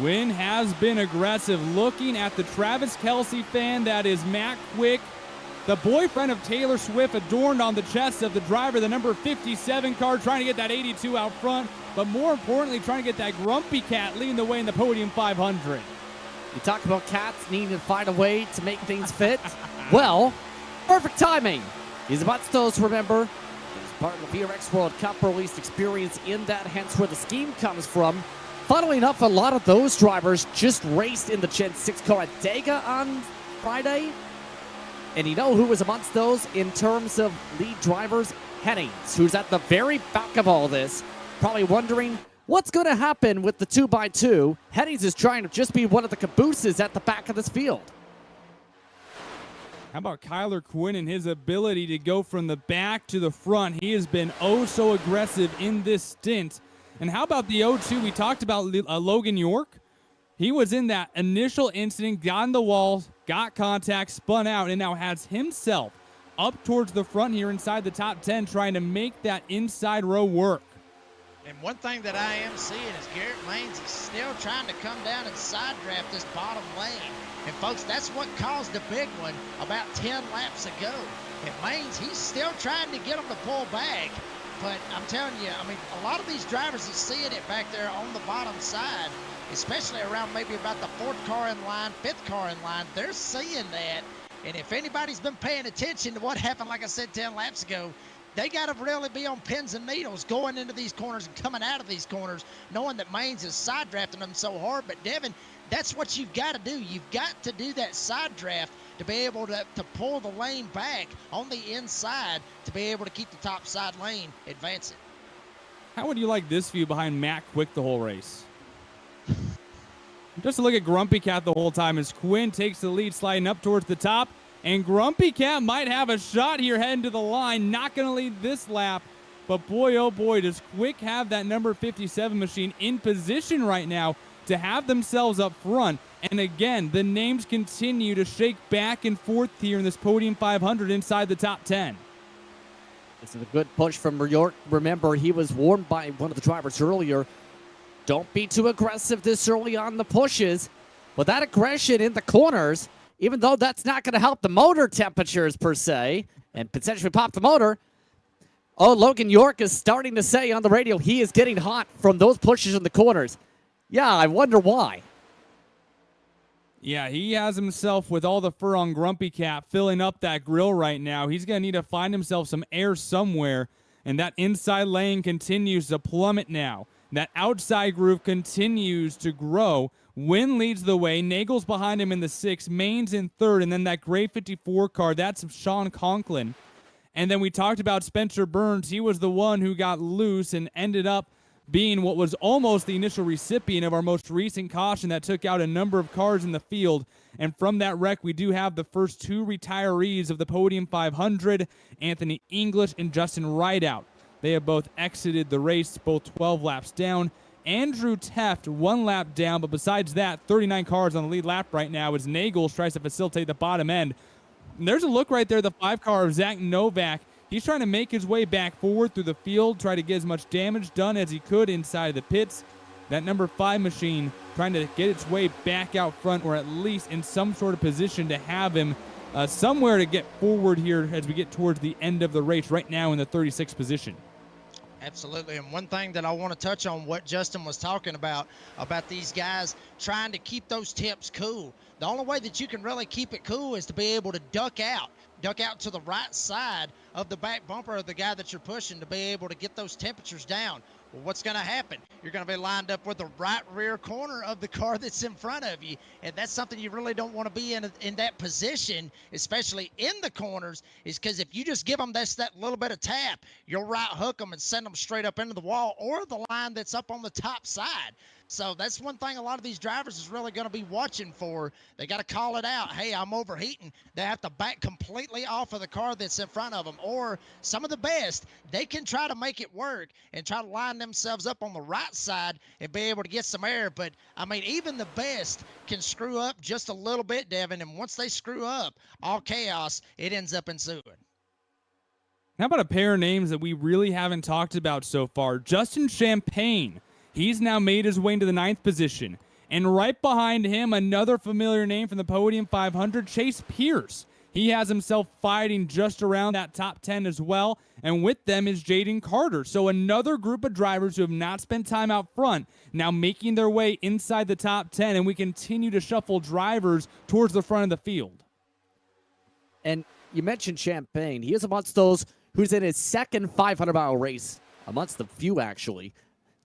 Wynn has been aggressive. Looking at the Travis Kelce fan, that is Matt Quick, the boyfriend of Taylor Swift, adorned on the chest of the driver, the number 57 car, trying to get that 82 out front, but more importantly, trying to get that grumpy cat leading the way in the Podium 500. You talk about cats needing to find a way to make things fit. Well, perfect timing. He's about to remember. He's part of the VRX World Cup, or at least experience in that, hence where the scheme comes from. Funnily enough, a lot of those drivers just raced in the Gen 6 car at Dega on Friday. And you know who was amongst those in terms of lead drivers? Hennings, who's at the very back of all this, probably wondering what's going to happen with the 2x2. Hennings is trying to just be one of the cabooses at the back of this field. How about Kyler Quinn and his ability to go from the back to the front? He has been oh so aggressive in this stint. And how about the 0-2? We talked about Logan York. He was in that initial incident, got in the wall, got contact, spun out, and now has himself up towards the front here inside the top 10, trying to make that inside row work. And one thing that I am seeing is Garrett Maines is still trying to come down and side draft this bottom lane. And folks, that's what caused the big one about 10 laps ago. And Maines, he's still trying to get him to pull back. But I'm telling you, I mean, a lot of these drivers are seeing it back there on the bottom side, especially around maybe about the 4th car in line, 5th car in line. They're seeing that. And if anybody's been paying attention to what happened, like I said, 10 laps ago, they got to really be on pins and needles going into these corners and coming out of these corners, knowing that Maines is side drafting them so hard. But Devin, that's what you've got to do. You've got to do that side draft to be able to pull the lane back on the inside to be able to keep the top side lane advancing. How would you like this view behind Matt Quick the whole race? Just to look at Grumpy Cat the whole time as Quinn takes the lead, sliding up towards the top. And Grumpy Cat might have a shot here heading to the line. Not going to lead this lap. But boy, oh boy, does Quick have that number 57 machine in position right now to have themselves up front. And again, the names continue to shake back and forth here in this Podium 500 inside the top 10. This is a good push from York. Remember, he was warned by one of the drivers earlier, don't be too aggressive this early on the pushes. But that aggression in the corners, even though that's not going to help the motor temperatures per se, and potentially pop the motor, Logan York is starting to say on the radio he is getting hot from those pushes in the corners. Yeah, I wonder why. Yeah, he has himself with all the fur on Grumpy Cat filling up that grill right now. He's going to need to find himself some air somewhere, and that inside lane continues to plummet now. That outside groove continues to grow. Wynn leads the way. Nagel's behind him in the 6th. Maines in 3rd, and then that gray 54 car, that's Sean Conklin. And then we talked about Spencer Burns. He was the one who got loose and ended up being what was almost the initial recipient of our most recent caution that took out a number of cars in the field. And from that wreck, we do have the first two retirees of the Podium 500, Anthony English and Justin Rideout. They have both exited the race, both 12 laps down. Andrew Teft, 1 lap down, but besides that, 39 cars on the lead lap right now as Nagels tries to facilitate the bottom end. And there's a look right there, the 5 car of Zach Novak. He's trying to make his way back forward through the field, try to get as much damage done as he could inside the pits. That number 5 machine trying to get its way back out front, or at least in some sort of position to have him somewhere to get forward here as we get towards the end of the race, right now in the 36th position. Absolutely. And one thing that I want to touch on, what Justin was talking about these guys trying to keep those temps cool. The only way that you can really keep it cool is to be able to duck out to the right side of the back bumper of the guy that you're pushing to be able to get those temperatures down. Well, what's going to happen? You're going to be lined up with the right rear corner of the car that's in front of you, and that's something you really don't want to be in that position, especially in the corners, is because if you just give them that little bit of tap, you'll right hook them and send them straight up into the wall or the line that's up on the top side. So that's one thing a lot of these drivers is really going to be watching for. They got to call it out. Hey, I'm overheating. They have to back completely off of the car that's in front of them. Or some of the best, they can try to make it work and try to line themselves up on the right side and be able to get some air. But, I mean, even the best can screw up just a little bit, Devin. And once they screw up, all chaos, it ends up ensuing. How about a pair of names that we really haven't talked about so far? Justin Champagne. He's now made his way into the 9th position. And right behind him, another familiar name from the Podium 500, Chase Pierce. He has himself fighting just around that top 10 as well. And with them is Jaden Carter. So another group of drivers who have not spent time out front, now making their way inside the top 10. And we continue to shuffle drivers towards the front of the field. And you mentioned Champagne. He is amongst those who's in his second 500-mile race, amongst the few, actually,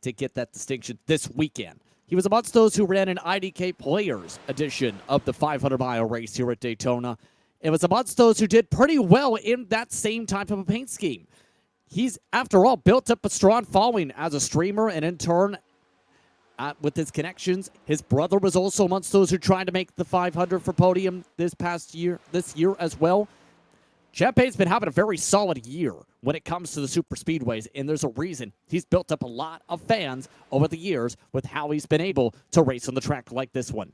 to get that distinction this weekend. He was amongst those who ran an IDK Players edition of the 500-mile race here at Daytona. It was amongst those who did pretty well in that same type of a paint scheme. He's, after all, built up a strong following as a streamer, and in turn, with his connections, his brother was also amongst those who tried to make the 500 for Podium this year as well. Champagne's been having a very solid year when it comes to the super speedways, and there's a reason he's built up a lot of fans over the years with how he's been able to race on the track like this one.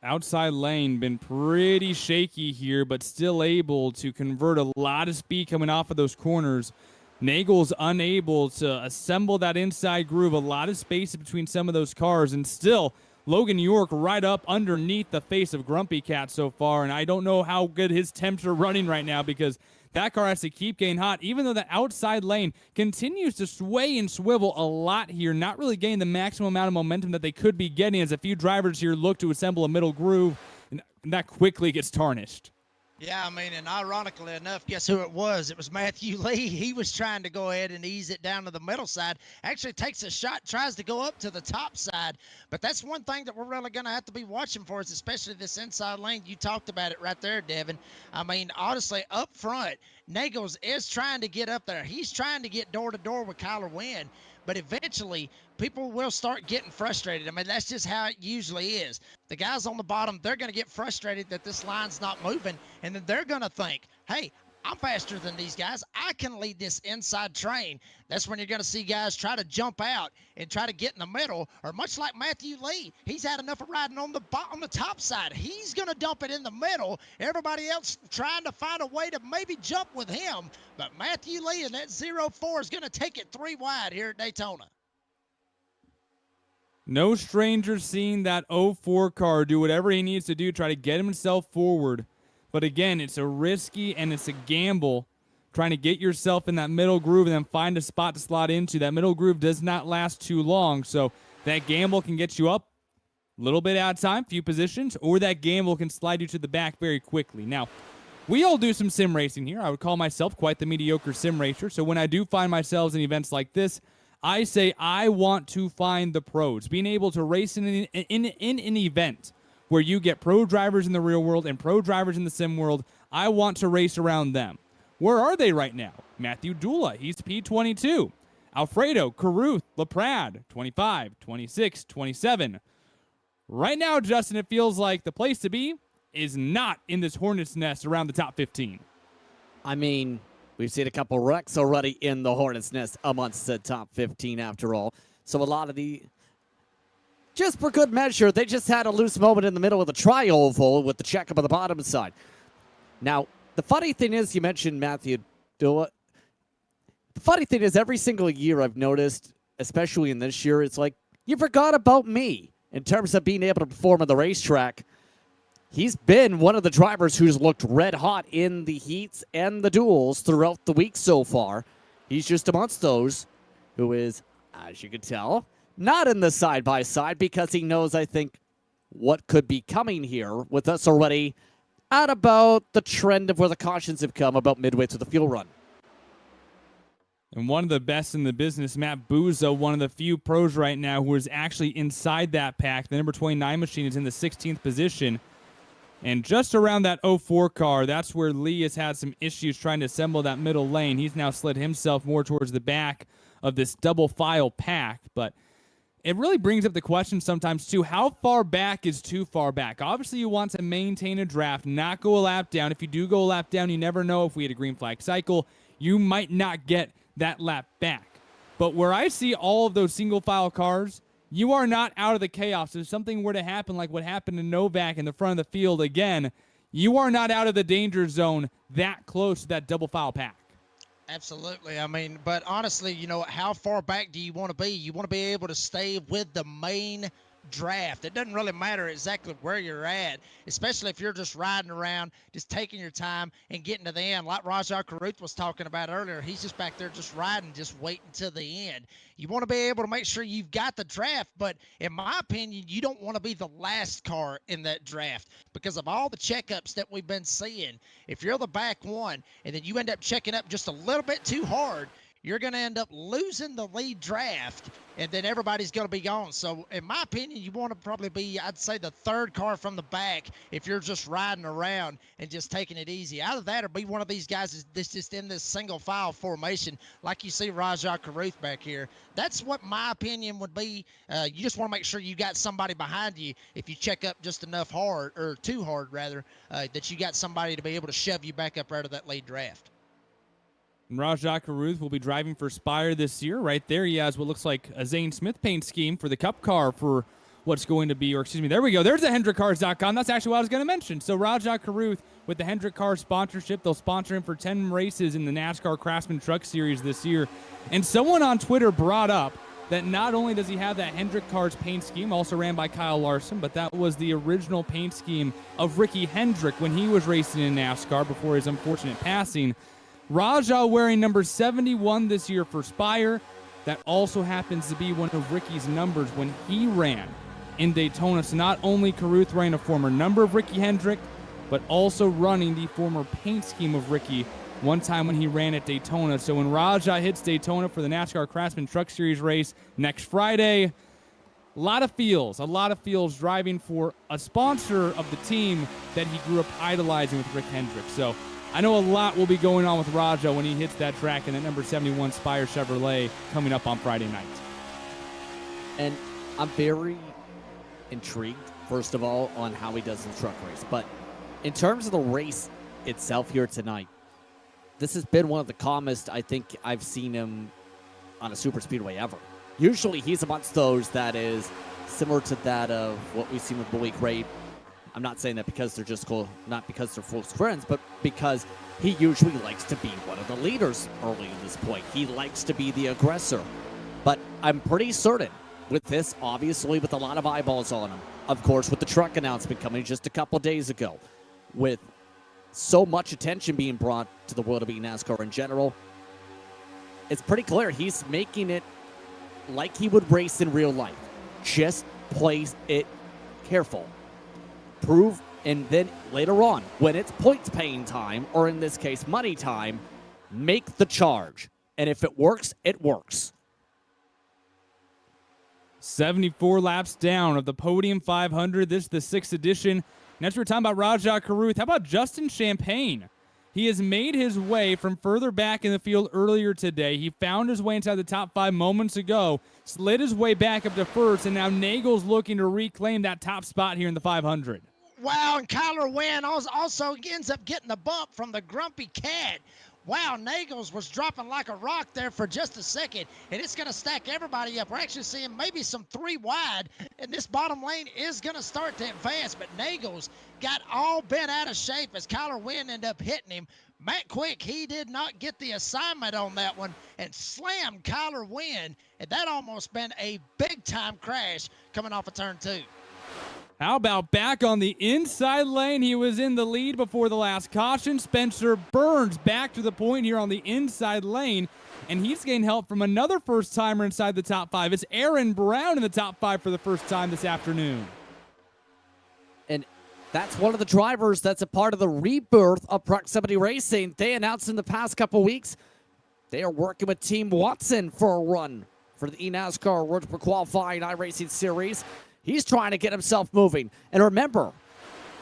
Outside lane been pretty shaky here, but still able to convert a lot of speed coming off of those corners. Nagel's unable to assemble that inside groove, a lot of space between some of those cars, and still Logan York right up underneath the face of Grumpy Cat so far, and I don't know how good his temps are running right now because that car has to keep getting hot, even though the outside lane continues to sway and swivel a lot here, not really getting the maximum amount of momentum that they could be getting as a few drivers here look to assemble a middle groove, and that quickly gets tarnished. Yeah, I mean, and ironically enough, guess who it was? It was Matthew Lee. He was trying to go ahead and ease it down to the middle side. Actually takes a shot, tries to go up to the top side. But that's one thing that we're really going to have to be watching for, is especially this inside lane. You talked about it right there, Devin. I mean, honestly, up front, Nagels is trying to get up there. He's trying to get door-to-door with Kyler Wynn. But eventually, people will start getting frustrated. I mean, that's just how it usually is. The guys on the bottom, they're going to get frustrated that this line's not moving, and then they're going to think, hey, I'm faster than these guys. I can lead this inside train. That's when you're going to see guys try to jump out and try to get in the middle, or much like Matthew Lee, he's had enough of riding on the top side. He's going to dump it in the middle. Everybody else trying to find a way to maybe jump with him, but Matthew Lee in that 0-4 is going to take it 3 wide here at Daytona. No stranger seeing that 04 car do whatever he needs to do, try to get himself forward. But again, it's a risky and it's a gamble trying to get yourself in that middle groove and then find a spot to slot into. That middle groove does not last too long, so that gamble can get you up a little bit out of time, few positions, or that gamble can slide you to the back very quickly. Now, we all do some sim racing here. I would call myself quite the mediocre sim racer, so when I do find myself in events like this, I say I want to find the pros. Being able to race in an event where you get pro drivers in the real world and pro drivers in the sim world, I want to race around them. Where are they right now? Matthew Dula, he's P22. Alfredo, Caruth, LaPrade, 25, 26, 27. Right now, Justin, it feels like the place to be is not in this Hornet's nest around the top 15. I mean, we've seen a couple wrecks already in the Hornet's nest amongst the top 15 after all. So a lot of just for good measure, they just had a loose moment in the middle of the tri-oval with the checkup on the bottom side. Now, the funny thing is, you mentioned Matthew Dua. The funny thing is, every single year I've noticed, especially in this year, it's like, you forgot about me in terms of being able to perform on the racetrack. He's been one of the drivers who's looked red hot in the heats and the duels throughout the week so far. He's just amongst those who is, as you can tell, not in the side-by-side because he knows, I think, what could be coming here with us already at about the trend of where the cautions have come about midway through the fuel run. And one of the best in the business, Matt Buzo, one of the few pros right now who is actually inside that pack. The number 29 machine is in the 16th position. And just around that 04 car, that's where Lee has had some issues trying to assemble that middle lane. He's now slid himself more towards the back of this double file pack. But it really brings up the question sometimes, too, how far back is too far back? Obviously, you want to maintain a draft, not go a lap down. If you do go a lap down, you never know if we had a green flag cycle. You might not get that lap back. But where I see all of those single file cars, you are not out of the chaos. If something were to happen like what happened to Novak in the front of the field again, you are not out of the danger zone that close to that double file pack. Absolutely. I mean, but honestly, how far back do you want to be? You want to be able to stay with the main draft. It doesn't really matter exactly where you're at, especially if you're just riding around, just taking your time and getting to the end. Like Rajah Caruth was talking about earlier, he's just back there just riding, just waiting to the end. You want to be able to make sure you've got the draft, but in my opinion, you don't want to be the last car in that draft because of all the checkups that we've been seeing. If you're the back one and then you end up checking up just a little bit too hard, you're going to end up losing the lead draft, and then everybody's going to be gone. So, in my opinion, you want to probably be, I'd say, the third car from the back if you're just riding around and just taking it easy. Out of that, or be one of these guys that's just in this single-file formation, like you see Rajah Caruth back here. That's what my opinion would be. You just want to make sure you got somebody behind you if you check up just enough hard, or too hard, rather, that you got somebody to be able to shove you back up out of that lead draft. Rajah Caruth will be driving for Spire this year. Right there, he has what looks like a Zane Smith paint scheme for the Cup car for what's going to be, or excuse me, there we go. There's the HendrickCars.com. That's actually what I was going to mention. So Rajah Caruth with the Hendrick Cars sponsorship, they'll sponsor him for 10 races in the NASCAR Craftsman Truck Series this year. And someone on Twitter brought up that not only does he have that Hendrick Cars paint scheme, also ran by Kyle Larson, but that was the original paint scheme of Ricky Hendrick when he was racing in NASCAR before his unfortunate passing. Rajah wearing number 71 this year for Spire. That also happens to be one of Ricky's numbers when he ran in Daytona. So not only Caruth running a former number of Ricky Hendrick, but also running the former paint scheme of Ricky one time when he ran at Daytona. So when Rajah hits Daytona for the NASCAR Craftsman Truck Series race next Friday, a lot of feels driving for a sponsor of the team that he grew up idolizing with Rick Hendrick. So I know a lot will be going on with Rajah when he hits that track in that number 71 Spire Chevrolet coming up on Friday night. And I'm very intrigued, first of all, on how he does in the truck race. But in terms of the race itself here tonight, this has been one of the calmest I think I've seen him on a super speedway ever. Usually he's amongst those that is similar to that of what we've seen with Malik Ray. I'm not saying that because they're just cool, not because they're close friends, but because he usually likes to be one of the leaders early at this point. He likes to be the aggressor. But I'm pretty certain with this, obviously with a lot of eyeballs on him, of course, with the truck announcement coming just a couple days ago, with so much attention being brought to the world of NASCAR in general, it's pretty clear he's making it like he would race in real life. Just play it careful. Prove, and then later on, when it's points paying time, or in this case, money time, make the charge. And if it works, it works. 74 laps down of the Podium 500. This is the 6th edition. Next, we're talking about Rajah Caruth. How about Justin Champagne? He has made his way from further back in the field earlier today. He found his way inside the top 5 moments ago, slid his way back up to first, and now Nagel's looking to reclaim that top spot here in the 500. Wow, and Kyler Wynn also ends up getting the bump from the Grumpy Cat. Wow, Nagels was dropping like a rock there for just a second, and it's going to stack everybody up. We're actually seeing maybe some 3 wide, and this bottom lane is going to start to advance, but Nagels got all bent out of shape as Kyler Wynn ended up hitting him. Matt Quick, he did not get the assignment on that one and slammed Kyler Wynn, and that almost been a big-time crash coming off of turn 2. How about back on the inside lane? He was in the lead before the last caution. Spencer Burns back to the point here on the inside lane, and he's getting help from another first-timer inside the top 5. It's Aaron Brown in the top 5 for the first time this afternoon. And that's one of the drivers that's a part of the rebirth of Proximity Racing. They announced in the past couple weeks they are working with Team Watson for a run for the eNASCAR World Tour Qualifying iRacing Series. He's trying to get himself moving. And remember,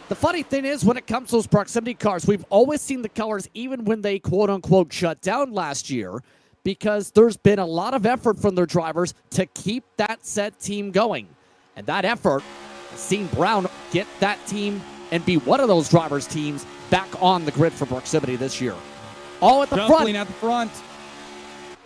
the funny thing is when it comes to those proximity cars, we've always seen the colors even when they quote-unquote shut down last year because there's been a lot of effort from their drivers to keep that set team going. And that effort has seen Brown get that team and be one of those drivers' teams back on the grid for proximity this year. All at the Shuffling front. at the front.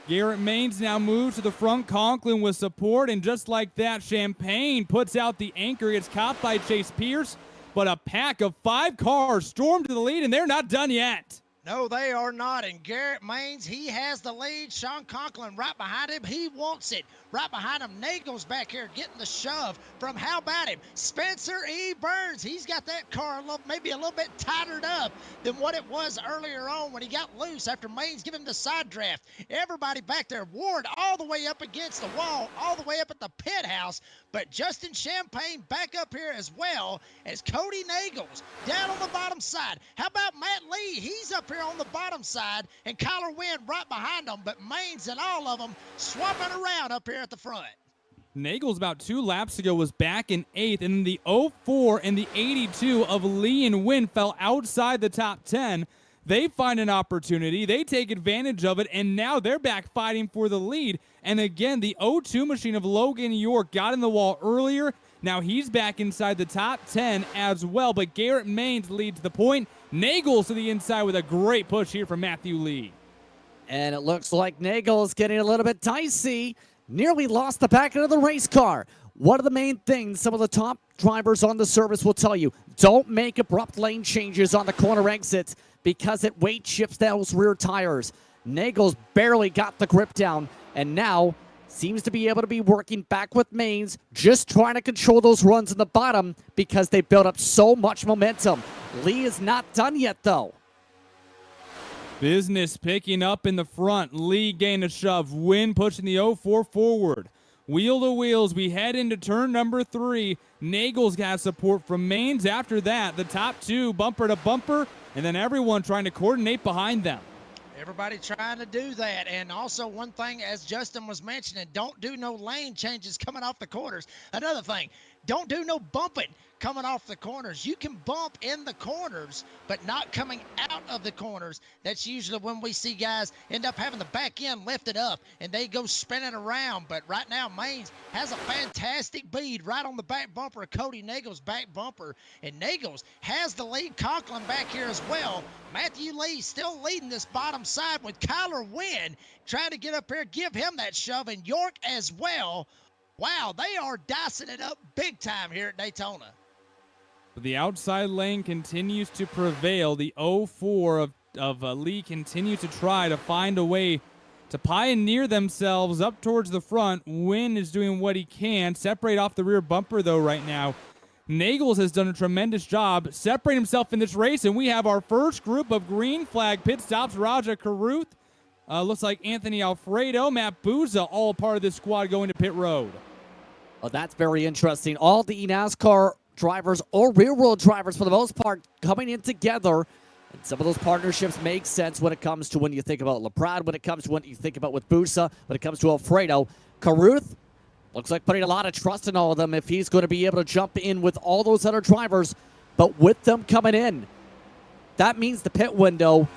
Garrett Maines now moves to the front. Conklin with support, and just like that, Champagne puts out the anchor. Gets caught by Chase Pierce, but a pack of 5 cars stormed to the lead, and they're not done yet. No, they are not. And Garrett Maines, he has the lead. Sean Conklin right behind him. He wants it. Right behind him, Nagel's back here getting the shove from, how about him, Spencer E. Burns. He's got that car maybe a little bit tightened up than what it was earlier on when he got loose after Maines gave him the side draft. Everybody back there, Ward all the way up against the wall, all the way up at the pit house. But Justin Champagne back up here as well as Cody Nagels down on the bottom side. How about Matt Lee? He's up here on the bottom side, and Kyler Wynn right behind them. But Maines and all of them swapping around up here at the front. Nagels about 2 laps ago was back in 8th, and then the 04 and the 82 of Lee and Wynn fell outside the top 10. They find an opportunity, they take advantage of it, and now they're back fighting for the lead. And again, the 02 machine of Logan York got in the wall earlier. Now he's back inside the top 10 as well, but Garrett Maines leads the point. Nagels to the inside with a great push here from Matthew Lee. And it looks like Nagel is getting a little bit dicey. Nearly lost the back end of the race car. One of the main things some of the top drivers on the service will tell you, don't make abrupt lane changes on the corner exits because it weight shifts those rear tires. Nagel's barely got the grip down and now seems to be able to be working back with Maines, just trying to control those runs in the bottom because they built up so much momentum. Lee is not done yet though. Business picking up in the front. Lee gained a shove. Wynn pushing the 04 forward. Wheel to wheels, we head into turn number 3. Nagel's got support from Maines. After that, the top 2 bumper to bumper, and then everyone trying to coordinate behind them. Everybody trying to do that. And also one thing, as Justin was mentioning, don't do no lane changes coming off the corners. Another thing, don't do no bumping coming off the corners. You can bump in the corners, but not coming out of the corners. That's usually when we see guys end up having the back end lifted up and they go spinning around. But right now, Maines has a fantastic bead right on the back bumper of Cody Nagel's back bumper. And Nagels has the lead. Conklin back here as well. Matthew Lee still leading this bottom side with Kyler Wynn trying to get up here, give him that shove, and York as well. Wow, they are dicing it up big time here at Daytona. The outside lane continues to prevail. The 04 of Lee continues to try to find a way to pioneer themselves up towards the front. Wynn is doing what he can. Separate off the rear bumper, though, right now. Nagels has done a tremendous job separating himself in this race, and we have our first group of green flag pit stops. Raja Caruth, looks like Anthony Alfredo, Matt Bouza, all part of this squad going to pit road. Well, that's very interesting. All the NASCAR drivers or real-world drivers, for the most part, coming in together. And some of those partnerships make sense when it comes to when you think about LeBrad, when it comes to when you think about with Bouza, when it comes to Alfredo. Caruth looks like putting a lot of trust in all of them if he's going to be able to jump in with all those other drivers. But with them coming in, that means the pit window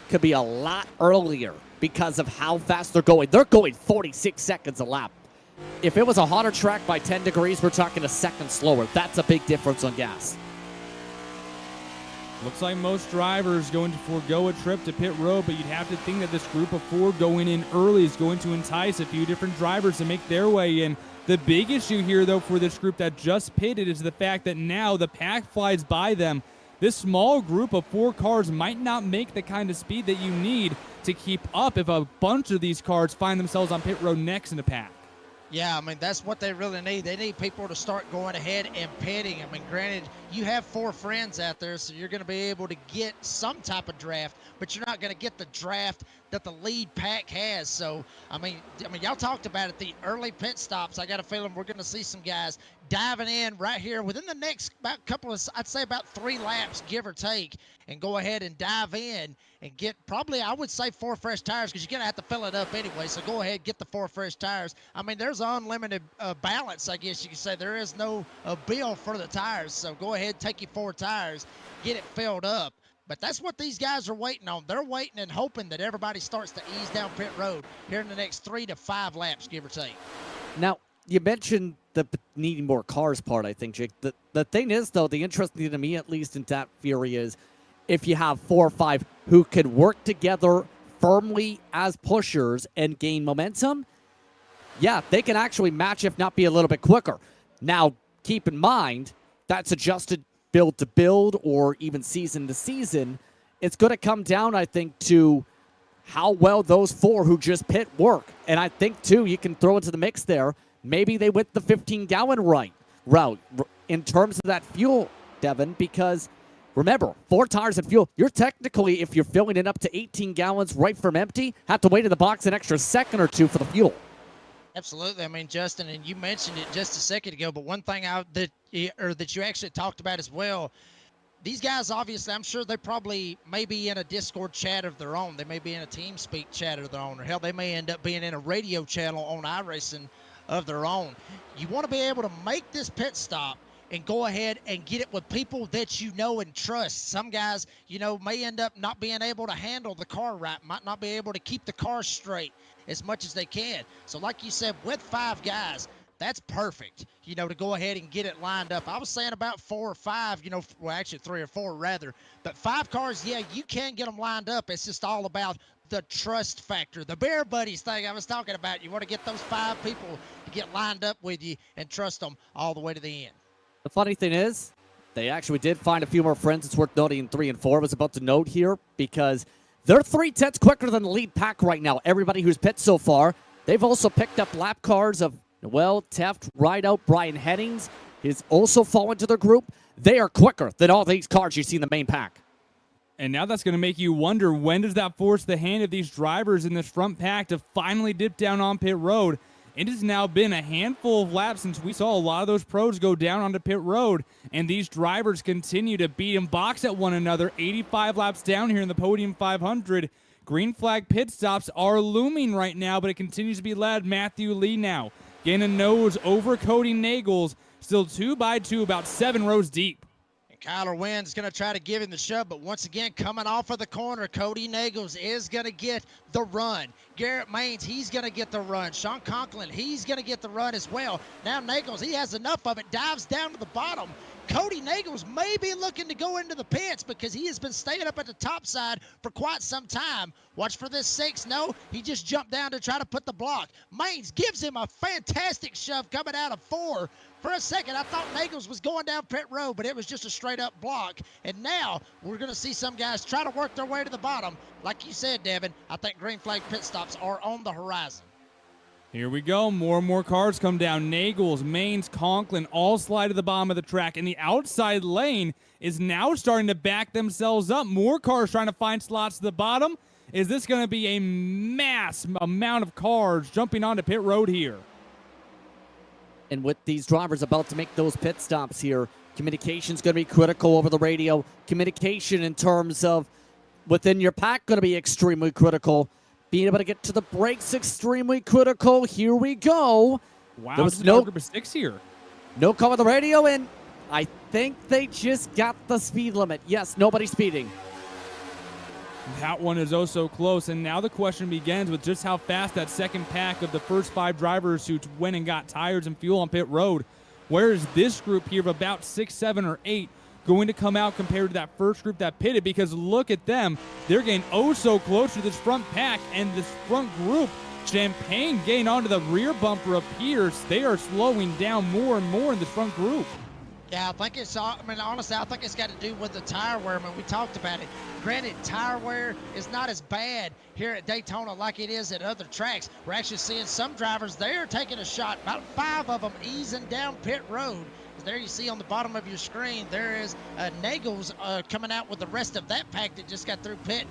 could be a lot earlier because of how fast they're going. They're going 46 seconds a lap. If it was a hotter track by 10 degrees, we're talking a second slower. That's a big difference on gas. Looks like most drivers going to forego a trip to pit road, but you'd have to think that this group of 4 going in early is going to entice a few different drivers to make their way in. The big issue here, though, for this group that just pitted is the fact that now the pack flies by them. This small group of 4 cars might not make the kind of speed that you need to keep up if a bunch of these cars find themselves on pit road next in the pack. Yeah, I mean, that's what they really need. They need people to start going ahead and pitting. I mean, granted, you have 4 friends out there, so you're going to be able to get some type of draft, but you're not going to get the draft that the lead pack has. So, I mean, y'all talked about it, the early pit stops. I got a feeling we're going to see some guys diving in right here within the next about couple of, I'd say about 3 laps, give or take, and go ahead and dive in and get probably, I would say, 4 fresh tires, because you're going to have to fill it up anyway. So go ahead, get the 4 fresh tires. I mean, there's unlimited balance, I guess you could say. There is no bill for the tires. So go ahead, take your 4 tires, get it filled up. But that's what these guys are waiting on. They're waiting and hoping that everybody starts to ease down pit road here in the next 3 to 5 laps, give or take. Now, you mentioned the needing more cars part, I think, Jake. The thing is, though, the interesting thing to me, at least in that Fury, is if you have 4 or 5 who can work together firmly as pushers and gain momentum, yeah, they can actually match, if not be a little bit quicker. Now, keep in mind, that's adjusted build to build or even season to season. It's going to come down, I think, to how well those 4 who just pit work. And I think, too, you can throw into the mix there, maybe they went the 15-gallon route in terms of that fuel, Devin, because remember, 4 tires of fuel, you're technically, if you're filling it up to 18 gallons right from empty, have to wait in the box an extra second or 2 for the fuel. Absolutely. I mean, Justin, and you mentioned it just a second ago, but one thing that you actually talked about as well, these guys, obviously, I'm sure they probably may be in a Discord chat of their own. They may be in a TeamSpeak chat of their own, or hell, they may end up being in a radio channel on iRacing of their own. You want to be able to make this pit stop and go ahead and get it with people that you know and trust. Some guys, may end up not being able to handle the car right, might not be able to keep the car straight as much as they can. So like you said, with 5 guys, that's perfect, to go ahead and get it lined up. I was saying about 4 or 5, well, actually 3 or 4 rather, but 5 cars, yeah, you can get them lined up. It's just all about the trust factor, the Bear Buddies thing I was talking about. You want to get those 5 people to get lined up with you and trust them all the way to the end. The funny thing is, they actually did find a few more friends. It's worth noting in 3 and 4. I was about to note here because they're 3/10 quicker than the lead pack right now. Everybody who's pit so far, they've also picked up lap cars of Noel, Teft, Rideout, Brian Headings. He's also fallen to their group. They are quicker than all these cars you see in the main pack. And now that's going to make you wonder, when does that force the hand of these drivers in this front pack to finally dip down on pit road? It has now been a handful of laps since we saw a lot of those pros go down onto pit road, and these drivers continue to beat and box at one another. 85 laps down here in the Podium 500. Green flag pit stops are looming right now, but it continues to be led. Matthew Lee now getting a nose over Cody Nagels, still 2 by 2, about 7 rows deep. Kyler Wynn's going to try to give him the shove, but once again, coming off of the corner, Cody Nagels is going to get the run. Garrett Maines, he's going to get the run. Sean Conklin, he's going to get the run as well. Now Nagels, he has enough of it, dives down to the bottom. Cody Nagels may be looking to go into the pits because he has been staying up at the top side for quite some time. Watch for this 6. No, he just jumped down to try to put the block. Maines gives him a fantastic shove coming out of 4. For a second, I thought Nagels was going down pit road, but it was just a straight-up block. And now we're going to see some guys try to work their way to the bottom. Like you said, Devin, I think green flag pit stops are on the horizon. Here we go. More and more cars come down. Nagels, Maines, Conklin all slide to the bottom of the track. And the outside lane is now starting to back themselves up. More cars trying to find slots to the bottom. Is this going to be a mass amount of cars jumping onto pit road here? And with these drivers about to make those pit stops here, communication's going to be critical over the radio. Communication in terms of within your pack going to be extremely critical. Being able to get to the brakes extremely critical. Here we go. Wow, there was no group of 6 here. No call on the radio, and I think they just got the speed limit. Yes, nobody's speeding. That one is oh so close, and now the question begins with just how fast that second pack of the first 5 drivers who went and got tires and fuel on pit road. Where is this group here of about 6, 7, or 8 going to come out compared to that first group that pitted? Because look at them. They're getting oh so close to this front pack, and this front group, Champagne getting onto the rear bumper of Pierce. They are slowing down more and more in this front group. Yeah, I think it's, honestly, I think it's got to do with the tire wear. I mean, we talked about it. Granted, tire wear is not as bad here at Daytona like it is at other tracks. We're actually seeing some drivers there taking a shot, about 5 of them easing down pit road. There you see on the bottom of your screen, there is Nagels coming out with the rest of that pack that just got through pitting.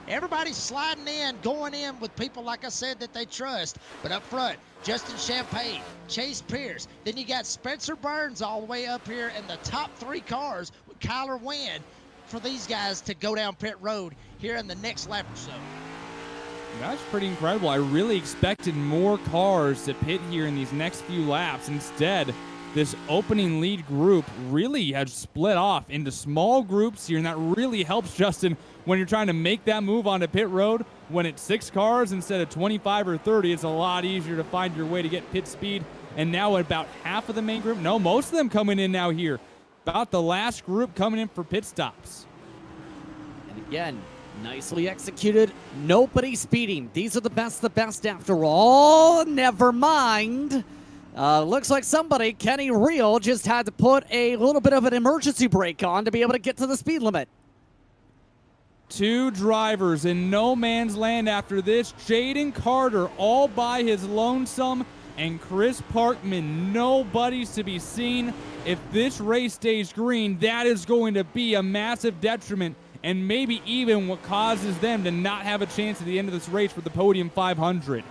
Everybody's sliding in, going in with people, like I said, that they trust. But up front, Justin Champagne, Chase Pierce. Then you got Spencer Burns all the way up here in the top 3 cars with Kyler Wynn for these guys to go down pit road here in the next lap or so. That's pretty incredible. I really expected more cars to pit here in these next few laps. Instead, this opening lead group really has split off into small groups here, and that really helps, Justin, when you're trying to make that move onto pit road. When it's 6 cars instead of 25 or 30, it's a lot easier to find your way to get pit speed. And now about half of the main group, no, most of them coming in now here. About the last group coming in for pit stops. And again, nicely executed. Nobody speeding. These are the best after all. Never mind. Looks like somebody, Kenny Reel, just had to put a little bit of an emergency brake on to be able to get to the speed limit. 2 drivers in no man's land after this. Jaden Carter all by his lonesome, and Chris Parkman, nobody's to be seen. If this race stays green, that is going to be a massive detriment, and maybe even what causes them to not have a chance at the end of this race for the Podium 500.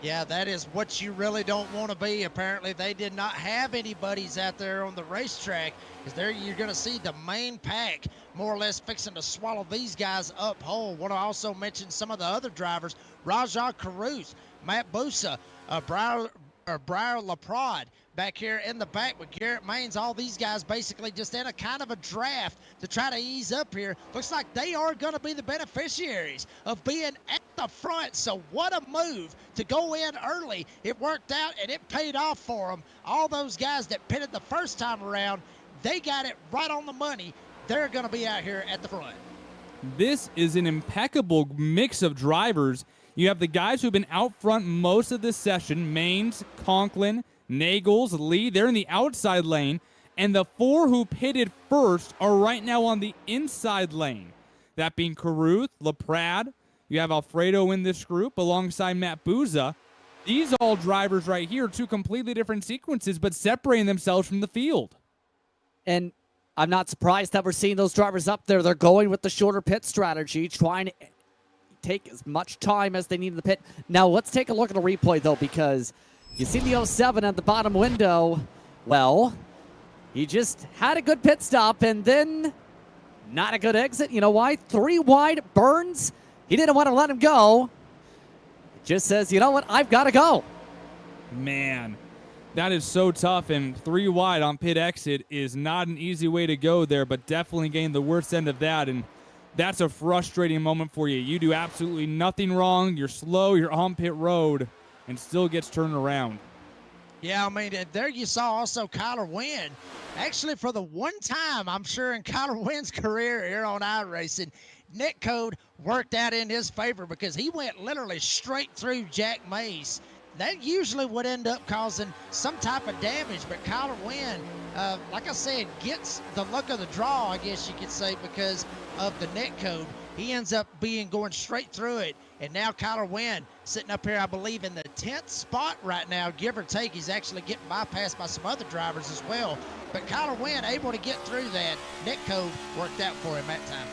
Yeah, that is what you really don't want to be. Apparently, they did not have any buddies out there on the racetrack, because there you're going to see the main pack more or less fixing to swallow these guys up whole. Want to also mention some of the other drivers: Rajah Caruth, Matt Busa, Briar LaPrade back here in the back with Garrett Maines. All these guys basically just in a kind of a draft to try to ease up here. Looks like they are going to be the beneficiaries of being at the front. So what a move to go in early. It worked out and it paid off for them. All those guys that pitted the first time around, they got it right on the money. They're going to be out here at the front. This is an impeccable mix of drivers. You have the guys who've been out front most of this session: Maines, Conklin, Nagels, Lee. They're in the outside lane. And the 4 who pitted first are right now on the inside lane. That being Caruth, LaPrade. You have Alfredo in this group alongside Matt Buza. These all drivers right here, 2 completely different sequences, but separating themselves from the field. And I'm not surprised that we're seeing those drivers up there. They're going with the shorter pit strategy, trying to take as much time as they need in the pit. Now, let's take a look at a replay, though, because you see the 07 at the bottom window. Well, he just had a good pit stop and then not a good exit. You know why? 3 wide. Burns, he didn't want to let him go. Just says, you know what? I've got to go. Man, that is so tough, and 3 wide on pit exit is not an easy way to go there, but definitely gained the worst end of that, and that's a frustrating moment for you. You do absolutely nothing wrong. You're slow. You're on pit road, and still gets turned around. Yeah, I mean, there you saw also Kyler Wynn. Actually, for the one time, I'm sure, in Kyler Wynn's career here on iRacing, netcode worked out in his favor, because he went literally straight through Jack Mace. That usually would end up causing some type of damage, but Kyler Wynn, like I said, gets the luck of the draw, I guess you could say, because of the netcode. He ends up going straight through it, and now Kyler Wynn sitting up here, I believe, in the 10th spot right now, give or take. He's actually getting bypassed by some other drivers as well, but Kyler Wynn able to get through that. Netcode worked out for him that time.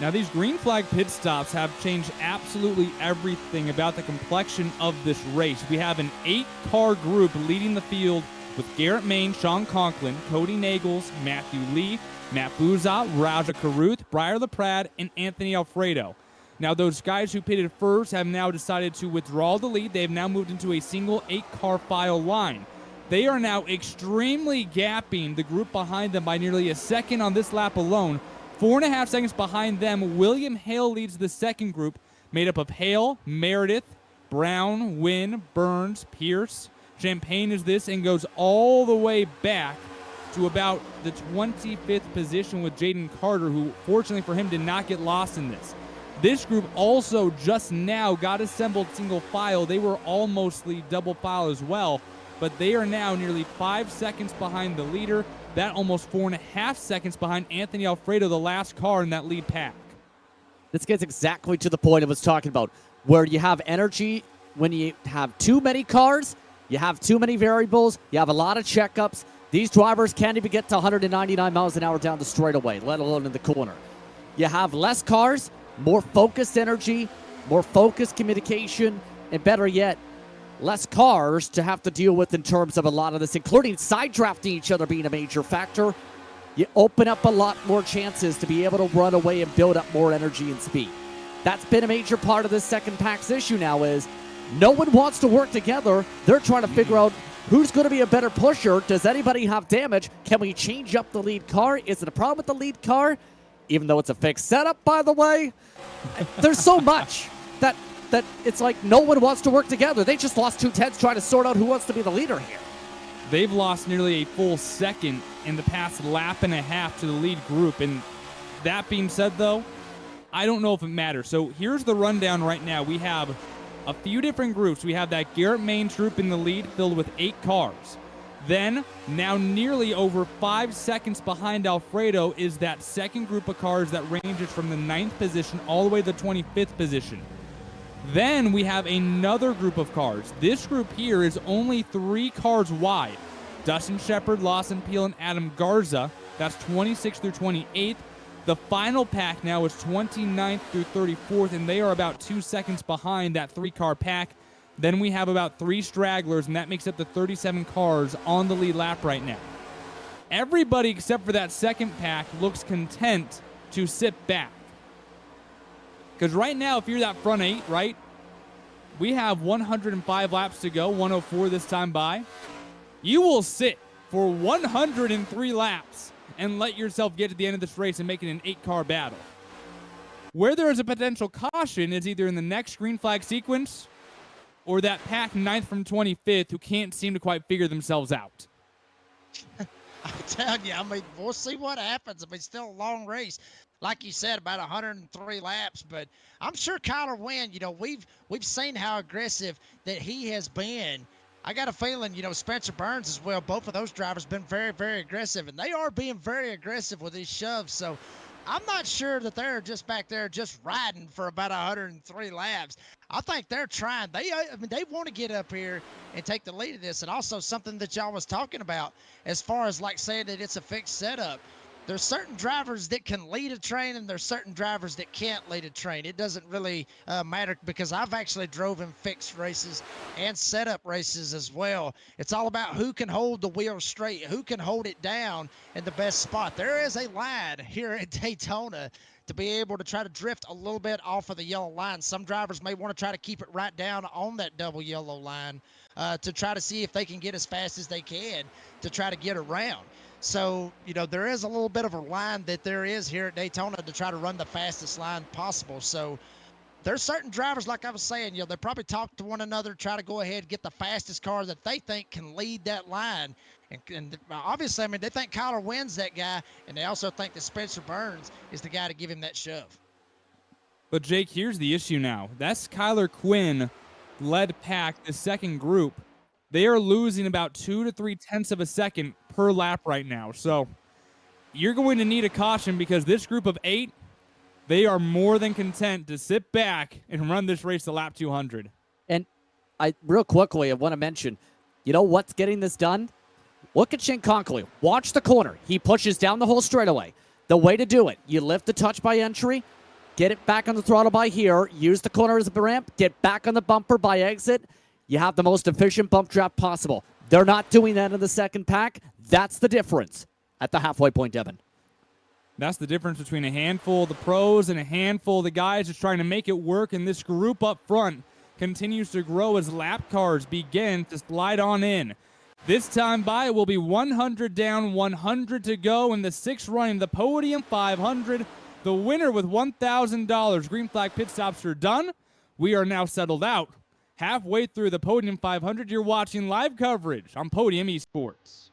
Now, these green flag pit stops have changed absolutely everything about the complexion of this race. We have an 8-car group leading the field with Garrett Main, Sean Conklin, Cody Nagels, Matthew Lee, Matt Buza, Rajah Caruth, Briar LaPrade, and Anthony Alfredo. Now, those guys who pitted first have now decided to withdraw the lead. They have now moved into a single 8-car file line. They are now extremely gapping the group behind them by nearly a second on this lap alone. 4.5 seconds behind them, William Hale leads the second group, made up of Hale, Meredith, Brown, Wynn, Burns, Pierce. Champagne is this and goes all the way back to about the 25th position with Jaden Carter, who fortunately for him did not get lost in this. This group also just now got assembled single file. They were all mostly double file as well, but they are now nearly 5 seconds behind the leader. That almost 4.5 seconds behind Anthony Alfredo, the last car in that lead pack. This gets exactly to the point I was talking about, where you have energy when you have too many cars, you have too many variables, you have a lot of checkups. These drivers can't even get to 199 miles an hour down the straightaway, let alone in the corner. You have less cars, more focused energy, more focused communication, and better yet, less cars to have to deal with in terms of a lot of this, including side drafting each other being a major factor. You open up a lot more chances to be able to run away and build up more energy and speed. That's been a major part of this second pack's issue now is no one wants to work together. They're trying to figure out who's going to be a better pusher. Does anybody have damage? Can we change up the lead car? Is it a problem with the lead car? Even though it's a fixed setup, by the way. There's so much that it's like no one wants to work together. They just lost 2 tenths trying to sort out who wants to be the leader here. They've lost nearly a full second in the past lap and a half to the lead group. And that being said, though, I don't know if it matters. So here's the rundown right now. We have a few different groups. We have that Garrett Maines group in the lead filled with 8 cars. Then, now nearly over 5 seconds behind Alfredo is that second group of cars that ranges from the 9th position all the way to the 25th position. Then we have another group of cars. This group here is only 3 cars wide. Dustin Shepard, Lawson Peel, and Adam Garza. That's 26th through 28th. The final pack now is 29th through 34th, and they are about 2 seconds behind that 3-car pack. Then we have about 3 stragglers, and that makes up the 37 cars on the lead lap right now. Everybody except for that second pack looks content to sit back. Because right now, if you're that front 8, right, we have 105 laps to go, 104 this time by. You will sit for 103 laps and let yourself get to the end of this race and make it an 8-car battle. Where there is a potential caution is either in the next green flag sequence or that pack 9th from 25th who can't seem to quite figure themselves out. I'm telling you, I mean, we'll see what happens. I mean, it's still a long race. Like you said, about 103 laps, but I'm sure Kyler Wynn, you know, we've seen how aggressive that he has been. I got a feeling, you know, Spencer Burns as well, both of those drivers been very, very aggressive, and they are being very aggressive with these shoves. So I'm not sure that they're just back there just riding for about 103 laps. I think they're trying. They want to get up here and take the lead of this. And also something that y'all was talking about as far as like saying that it's a fixed setup. There's certain drivers that can lead a train, and there's certain drivers that can't lead a train. It doesn't really matter because I've actually drove in fixed races and setup races as well. It's all about who can hold the wheel straight, who can hold it down in the best spot. There is a line here at Daytona to be able to try to drift a little bit off of the yellow line. Some drivers may want to try to keep it right down on that double yellow line to try to see if they can get as fast as they can to try to get around. So, you know, there is a little bit of a line that there is here at Daytona to try to run the fastest line possible. So there's certain drivers, like I was saying, you know, they probably talk to one another, try to go ahead and get the fastest car that they think can lead that line. And obviously, I mean, they think Kyler Wynn's that guy, and they also think that Spencer Burns is the guy to give him that shove. But, Jake, here's the issue now. That's Kyler Quinn led pack, the second group. They are losing about 2 to 3 tenths of a second per lap right now. So you're going to need a caution because this group of 8, they are more than content to sit back and run this race to lap 200. And real quickly, I want to mention, you know what's getting this done? Look at Shane Conkley. Watch the corner. He pushes down the whole straightaway. The way to do it, you lift the touch by entry, get it back on the throttle by here, use the corner as a ramp, get back on the bumper by exit. You have the most efficient bump draft possible. They're not doing that in the second pack. That's the difference at the halfway point, Devin. That's the difference between a handful of the pros and a handful of the guys just trying to make it work, and this group up front continues to grow as lap cars begin to slide on in. This time by, it will be 100 down, 100 to go in the sixth running, the Podium 500. The winner with $1,000. Green flag pit stops are done. We are now settled out. Halfway through the Podium 500, you're watching live coverage on Podium Esports.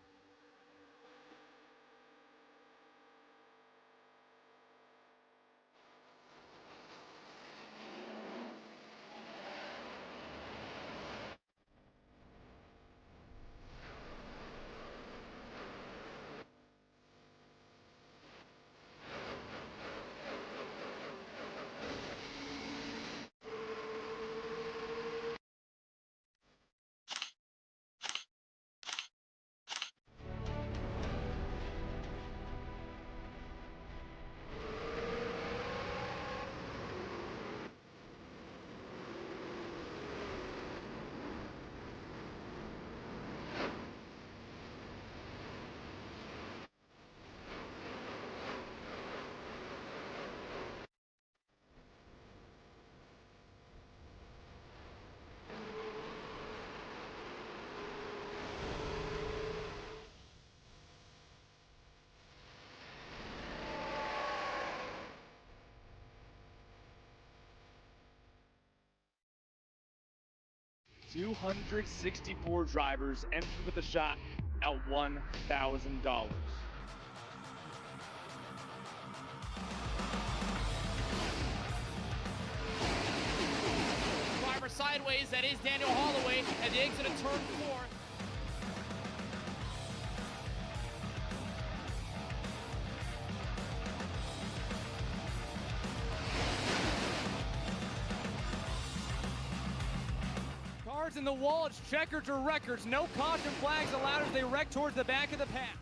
$264 drivers entered with a shot at $1,000. Driver sideways, that is Daniel Holloway at the exit of turn 4. Cars in the wall, it's checkers or wreckers. No caution flags allowed as they wreck towards the back of the pack.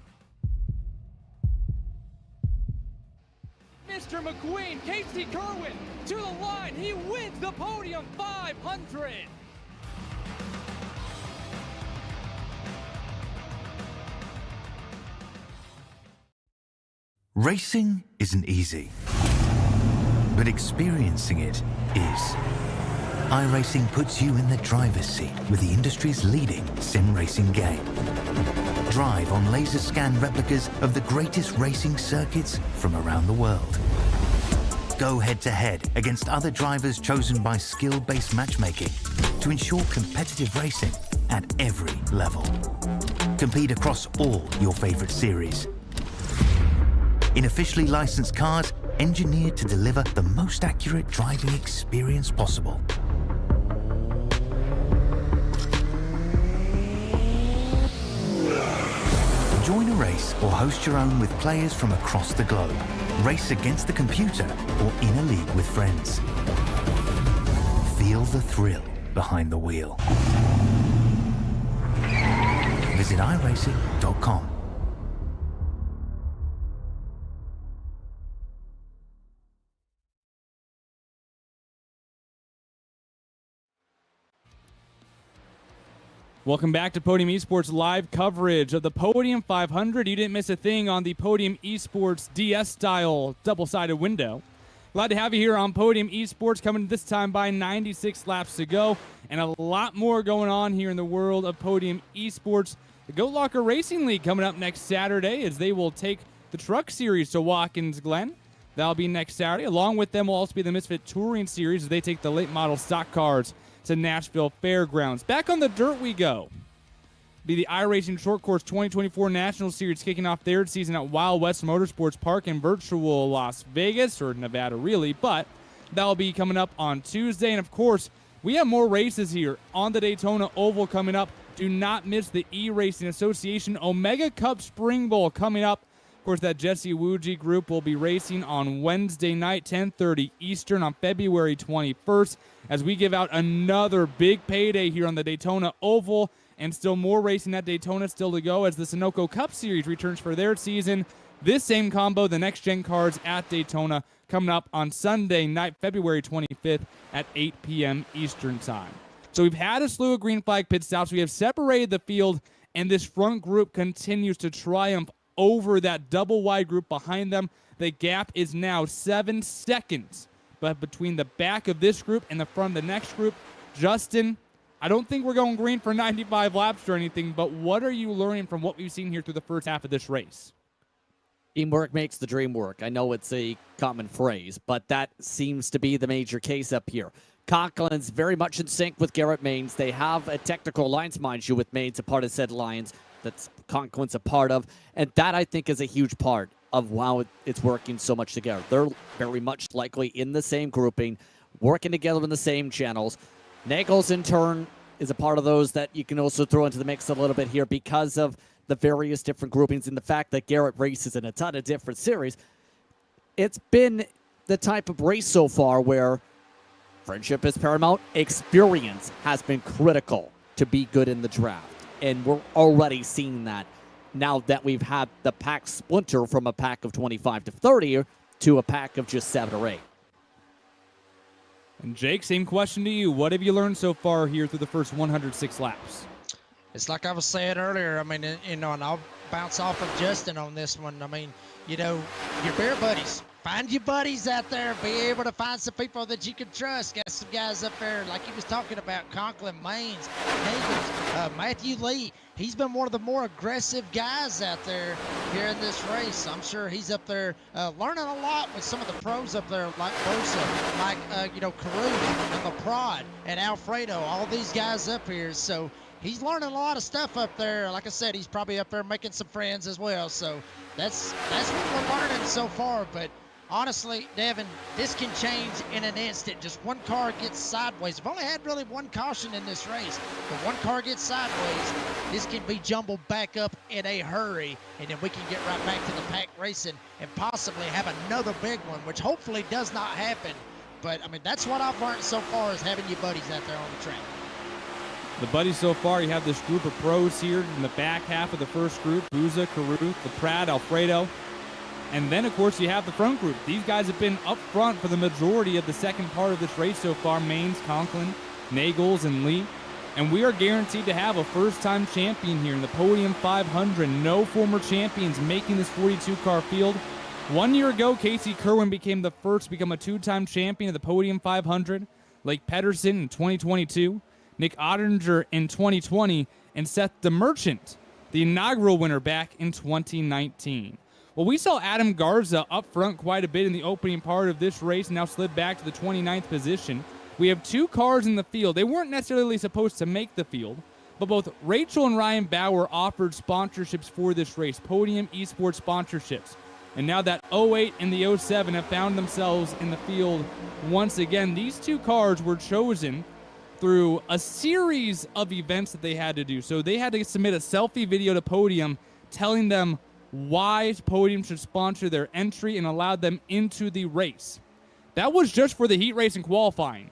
Mr. McQueen, Casey Kerwin to the line. He wins the Podium 500. Racing isn't easy, but experiencing it is. iRacing puts you in the driver's seat with the industry's leading sim racing game. Drive on laser scan replicas of the greatest racing circuits from around the world. Go head-to-head against other drivers chosen by skill-based matchmaking to ensure competitive racing at every level. Compete across all your favorite series. In officially licensed cars, engineered to deliver the most accurate driving experience possible. Join a race or host your own with players from across the globe. Race against the computer or in a league with friends. Feel the thrill behind the wheel. Visit iRacing.com. Welcome back to Podium Esports live coverage of the Podium 500. You didn't miss a thing on the Podium Esports DS-style double-sided window. Glad to have you here on Podium Esports, coming this time by 96 laps to go, and a lot more going on here in the world of Podium Esports. The Goat Locker Racing League coming up next Saturday as they will take the Truck Series to Watkins Glen. That'll be next Saturday. Along with them will also be the Misfit Touring Series as they take the late model stock cars to Nashville Fairgrounds. Back on the dirt we go. Be the iRacing Short Course 2024 National Series kicking off their season at Wild West Motorsports Park in virtual Las Vegas, or Nevada really, but that'll be coming up on Tuesday. And of course, we have more races here on the Daytona Oval coming up. Do not miss the E-Racing Association Omega Cup Spring Bowl coming up. Of course, that Jesse Wuji group will be racing on Wednesday night, 10:30 Eastern on February 21st, as we give out another big payday here on the Daytona Oval, and still more racing at Daytona still to go as the Sunoco Cup Series returns for their season. This same combo, the next-gen cars at Daytona, coming up on Sunday night, February 25th at 8 p.m. Eastern Time. So we've had a slew of green flag pit stops. We have separated the field, and this front group continues to triumph over that double wide group behind them. The gap is now 7 seconds. But between the back of this group and the front of the next group, Justin, I don't think we're going green for 95 laps or anything, but what are you learning from what we've seen here through the first half of this race? Teamwork makes the dream work. I know it's a common phrase, but that seems to be the major case up here. Conklin's very much in sync with Garrett Maines. They have a technical alliance, mind you, with Maines, a part of said alliance that's Conklin's a part of, and that I think is a huge part of how it's working so much together. They're very much likely in the same grouping, working together in the same channels. Nagels, in turn, is a part of those that you can also throw into the mix a little bit here because of the various different groupings and the fact that Garrett races in a ton of different series. It's been the type of race so far where friendship is paramount. Experience has been critical to be good in the draft. And we're already seeing that now that we've had the pack splinter from a pack of 25 to 30 to a pack of just 7 or 8. And Jake, same question to you. What have you learned so far here through the first 106 laps? It's like I was saying earlier. I mean, you know, and I'll bounce off of Justin on this one. I mean, you know, your bear buddies. Find your buddies out there. Be able to find some people that you can trust. Got some guys up there, like he was talking about, Conklin, Maines, Nagels, Matthew Lee. He's been one of the more aggressive guys out there here in this race. I'm sure he's up there learning a lot with some of the pros up there, like Bosa, like, you know, Carew and LaPrade and Alfredo, all these guys up here. So he's learning a lot of stuff up there. Like I said, he's probably up there making some friends as well. So that's what we're learning so far. But honestly, Devin, this can change in an instant. Just one car gets sideways. We've only had really one caution in this race, but one car gets sideways, this can be jumbled back up in a hurry, and then we can get right back to the pack racing and possibly have another big one, which hopefully does not happen. But, I mean, that's what I've learned so far is having your buddies out there on the track. The buddies so far, you have this group of pros here in the back half of the first group. Buza, Caruth, LaPrade, Alfredo. And then, of course, you have the front group. These guys have been up front for the majority of the second part of this race so far. Maines, Conklin, Nagels, and Lee. And we are guaranteed to have a first-time champion here in the Podium 500. No former champions making this 42-car field. 1 year ago, Casey Kerwin became the first to become a 2-time champion of the Podium 500. Lake Pedersen in 2022. Nick Ottinger in 2020. And Seth DeMerchant, the inaugural winner, back in 2019. Well, we saw Adam Garza up front quite a bit in the opening part of this race, now slid back to the 29th position. We have 2 cars in the field. They weren't necessarily supposed to make the field, but both Rachel and Ryan Bauer offered sponsorships for this race, Podium Esports sponsorships. And now that 08 and the 07 have found themselves in the field once again. These 2 cars were chosen through a series of events that they had to do. So they had to submit a selfie video to Podium telling them why Podium should sponsor their entry and allow them into the race. That was just for the heat race and qualifying.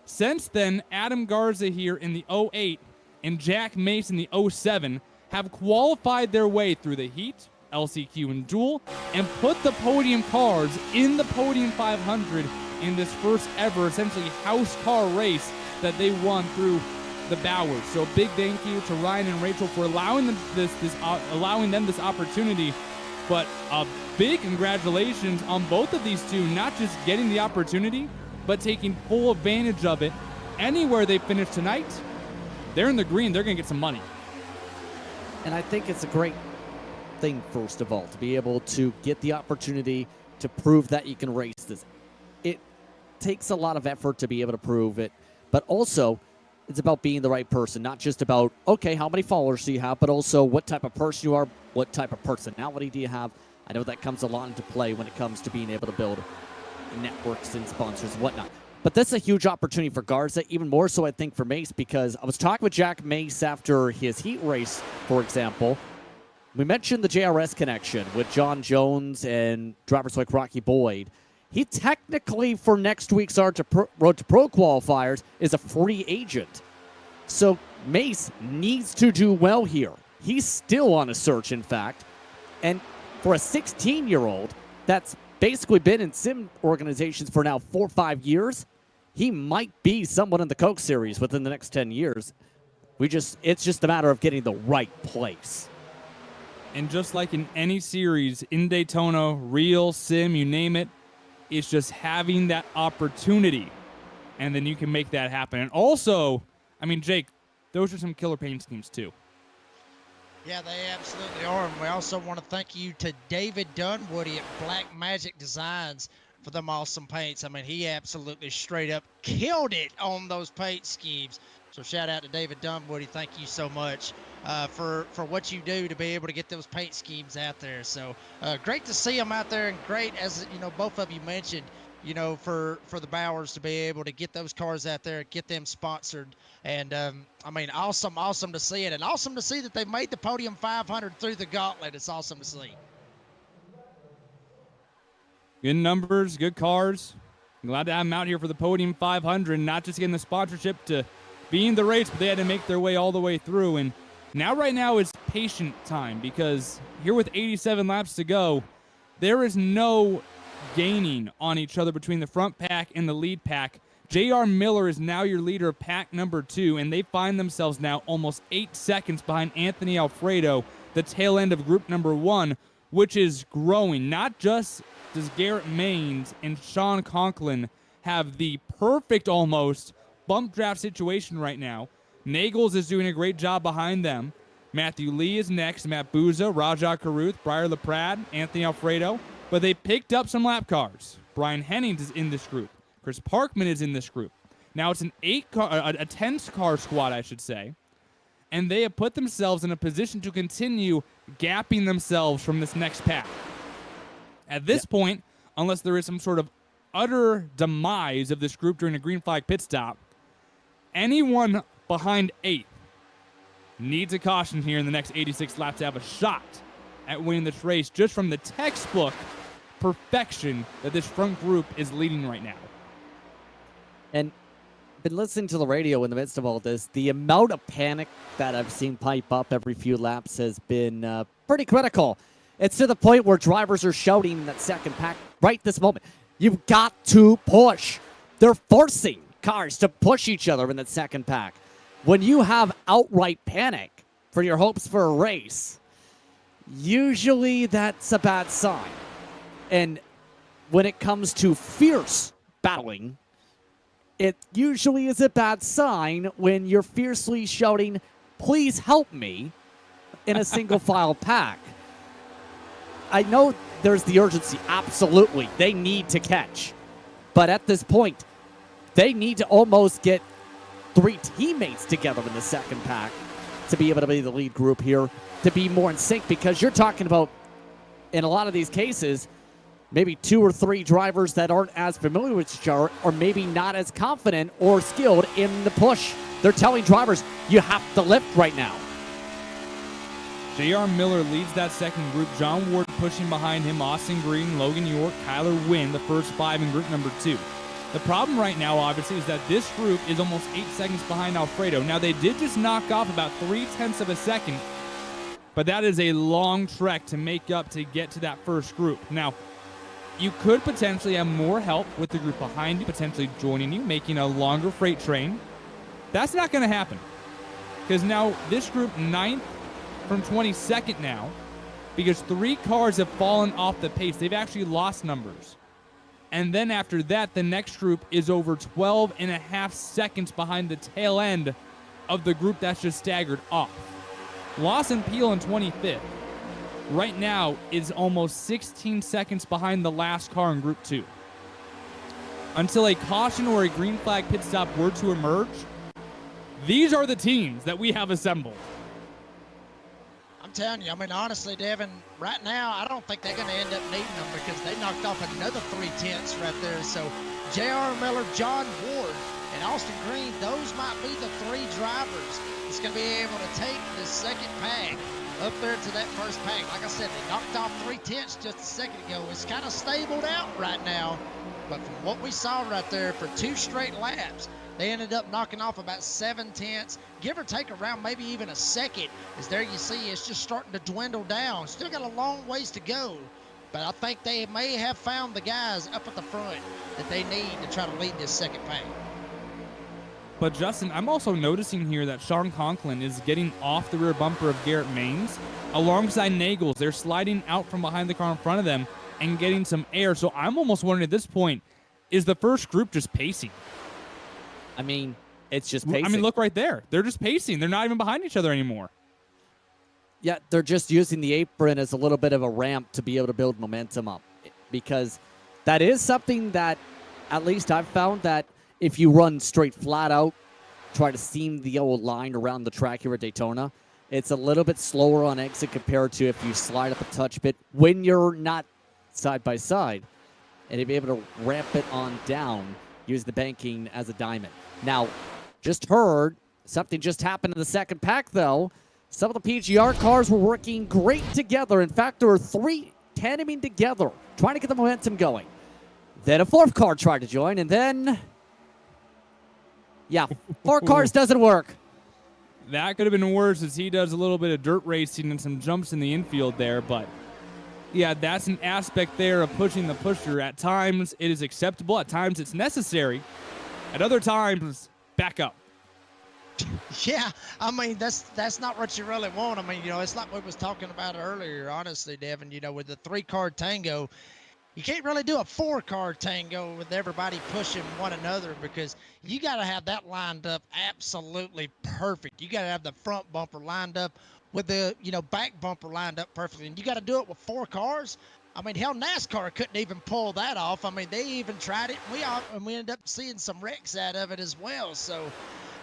Since then, Adam Garza here in the 08 and Jack Mace in the 07 have qualified their way through the heat, LCQ, and duel, and put the Podium cars in the Podium 500 in this first ever, essentially, house car race that they won through the Bowers. So a big thank you to Ryan and Rachel for allowing them this opportunity. But a big congratulations on both of these 2, not just getting the opportunity, but taking full advantage of it. Anywhere they finish tonight, they're in the green. They're going to get some money. And I think it's a great thing, first of all, to be able to get the opportunity to prove that you can race this. It takes a lot of effort to be able to prove it, but also it's about being the right person, not just about, okay, how many followers do you have, but also what type of person you are, what type of personality do you have. I know that comes a lot into play when it comes to being able to build networks and sponsors and whatnot. But that's a huge opportunity for Garza, even more so, I think, for Mace, because I was talking with Jack Mace after his heat race, for example. We mentioned the JRS connection with John Jones and drivers like Rocky Boyd. He technically, for next week's Road to Pro qualifiers, is a free agent. So Mace needs to do well here. He's still on a search, in fact. And for a 16-year-old that's basically been in sim organizations for now 4 or 5 years, he might be someone in the Coke Series within the next 10 years. It's just a matter of getting the right place. And just like in any series, in Daytona, real, sim, you name it, it's just having that opportunity, and then you can make that happen. And also, I mean, Jake, those are some killer paint schemes too. Yeah, they absolutely are. And we also want to thank you to David Dunwoody at Black Magic Designs for them awesome paints. I mean, he absolutely straight up killed it on those paint schemes. So shout out to David Dunwoody. Thank you so much for what you do to be able to get those paint schemes out there. So great to see them out there, and great, as you know, both of you mentioned, you know, for the Bowers to be able to get those cars out there, get them sponsored. And I mean, awesome to see it, and awesome to see that they made the Podium 500 through the gauntlet. It's awesome to see. Good numbers, good cars. I'm glad to have them out here for the Podium 500, not just getting the sponsorship to be in the race, but they had to make their way all the way through. And right now is patient time, because here with 87 laps to go, there is no gaining on each other between the front pack and the lead pack. J.R. Miller is now your leader of pack number 2, and they find themselves now almost 8 seconds behind Anthony Alfredo, the tail end of group number 1, which is growing. Not just does Garrett Maines and Sean Conklin have the perfect almost bump draft situation right now. Nagels is doing a great job behind them. Matthew Lee is next, Matt Bouza, Rajah Caruth, Briar LaPrade, Anthony Alfredo. But they picked up some lap cars. Brian Hennings is in this group. Chris Parkman is in this group. Now it's a 10-car squad, I should say. And they have put themselves in a position to continue gapping themselves from this next pack. At this point, unless there is some sort of utter demise of this group during a green flag pit stop, anyone behind 8th needs a caution here in the next 86 laps to have a shot at winning this race, just from the textbook perfection that this front group is leading right now. And been listening to the radio in the midst of all this. The amount of panic that I've seen pipe up every few laps has been pretty critical. It's to the point where drivers are shouting in that second pack right this moment, you've got to push. They're forcing cars to push each other in that second pack. When you have outright panic for your hopes for a race, usually that's a bad sign. And when it comes to fierce battling, it usually is a bad sign when you're fiercely shouting, please help me, in a single file pack. I know there's the urgency. Absolutely. They need to catch. But at this point, they need to almost get 3 teammates together in the second pack to be able to be the lead group here, to be more in sync, because you're talking about, in a lot of these cases, maybe 2 or 3 drivers that aren't as familiar with each other, or maybe not as confident or skilled in the push. They're telling drivers, you have to lift right now. J.R. Miller leads that second group. John Ward pushing behind him. Austin Green, Logan York, Kyler Wynn, the first 5 in group number 2. The problem right now, obviously, is that this group is almost 8 seconds behind Alfredo. Now, they did just knock off about 0.3 of a second, but that is a long trek to make up to get to that first group. Now, you could potentially have more help with the group behind you, potentially joining you, making a longer freight train. That's not going to happen, because now this group 9th from 22nd now, because 3 cars have fallen off the pace. They've actually lost numbers. And then after that, the next group is over 12.5 seconds behind the tail end of the group that's just staggered off. Lawson Peel in 25th right now is almost 16 seconds behind the last car in Group 2. Until a caution or a green flag pit stop were to emerge, these are the teams that we have assembled. I'm telling you, I mean, honestly, Devin, right now, I don't think they're going to end up needing them, because they knocked off another 3/10 right there. So J.R. Miller, John Ward, and Austin Green, those might be the 3 drivers that's going to be able to take the second pack up there to that first pack. Like I said, they knocked off 3/10 just a second ago. It's kind of stabled out right now, but from what we saw right there for 2 straight laps, they ended up knocking off about 7/10, give or take around maybe even a second. As there you see, it's just starting to dwindle down. Still got a long ways to go, but I think they may have found the guys up at the front that they need to try to lead this second pack. But Justin, I'm also noticing here that Sean Conklin is getting off the rear bumper of Garrett Maines alongside Nagels. They're sliding out from behind the car in front of them and getting some air. So I'm almost wondering at this point, is the first group just pacing? I mean, It's just pacing. I mean, look right there. They're just pacing. They're not even behind each other anymore. Yeah, they're just using the apron as a little bit of a ramp to be able to build momentum up, because that is something that at least I've found that if you run straight flat out, try to seam the old line around the track here at Daytona, it's a little bit slower on exit compared to if you slide up a touch bit when you're not side by side, and to be able to ramp it on down, use the banking as a diamond. Now, just heard something just happened in the second pack, though. Some of the PGR cars were working great together. In fact, there were 3 tandeming together, trying to get the momentum going. Then a 4th car tried to join, and then, yeah, 4 cars doesn't work. That could have been worse, as he does a little bit of dirt racing and some jumps in the infield there. But, yeah, that's an aspect there of pushing the pusher. At times, it is acceptable. At times, it's necessary. At other times, back up. Yeah, I mean, that's not what you really want. I mean, it's like we was talking about earlier, honestly, Devin, with the 3-card tango, you can't really do a 4-card tango with everybody pushing one another, because you got to have that lined up absolutely perfect. You got to have the front bumper lined up with the, back bumper lined up perfectly. And you got to do it with 4 cars. I mean, hell, NASCAR couldn't even pull that off. I mean, they even tried it, and we ended up seeing some wrecks out of it as well. So,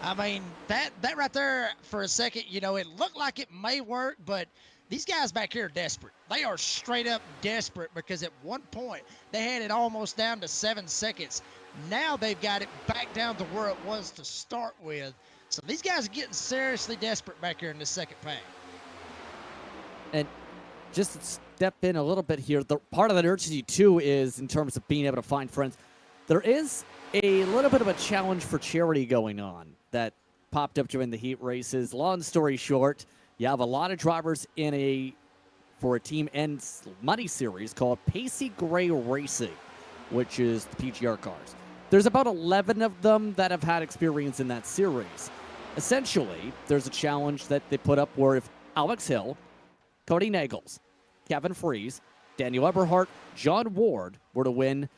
I mean, that right there for a second, it looked like it may work, but these guys back here are desperate. They are straight up desperate, because at one point they had it almost down to 7 seconds. Now they've got it back down to where it was to start with. So these guys are getting seriously desperate back here in the second pack. And just to step in a little bit here, the part of that urgency too is in terms of being able to find friends. There is a little bit of a challenge for charity going on that popped up during the heat races. Long story short, you have a lot of drivers for a team and money series called Pacey Gray Racing, which is the PGR cars. There's about 11 of them that have had experience in that series. Essentially, there's a challenge that they put up where if Alex Hill, Cody Nagels, Kevin Freeze, Daniel Eberhardt, John Ward were to win,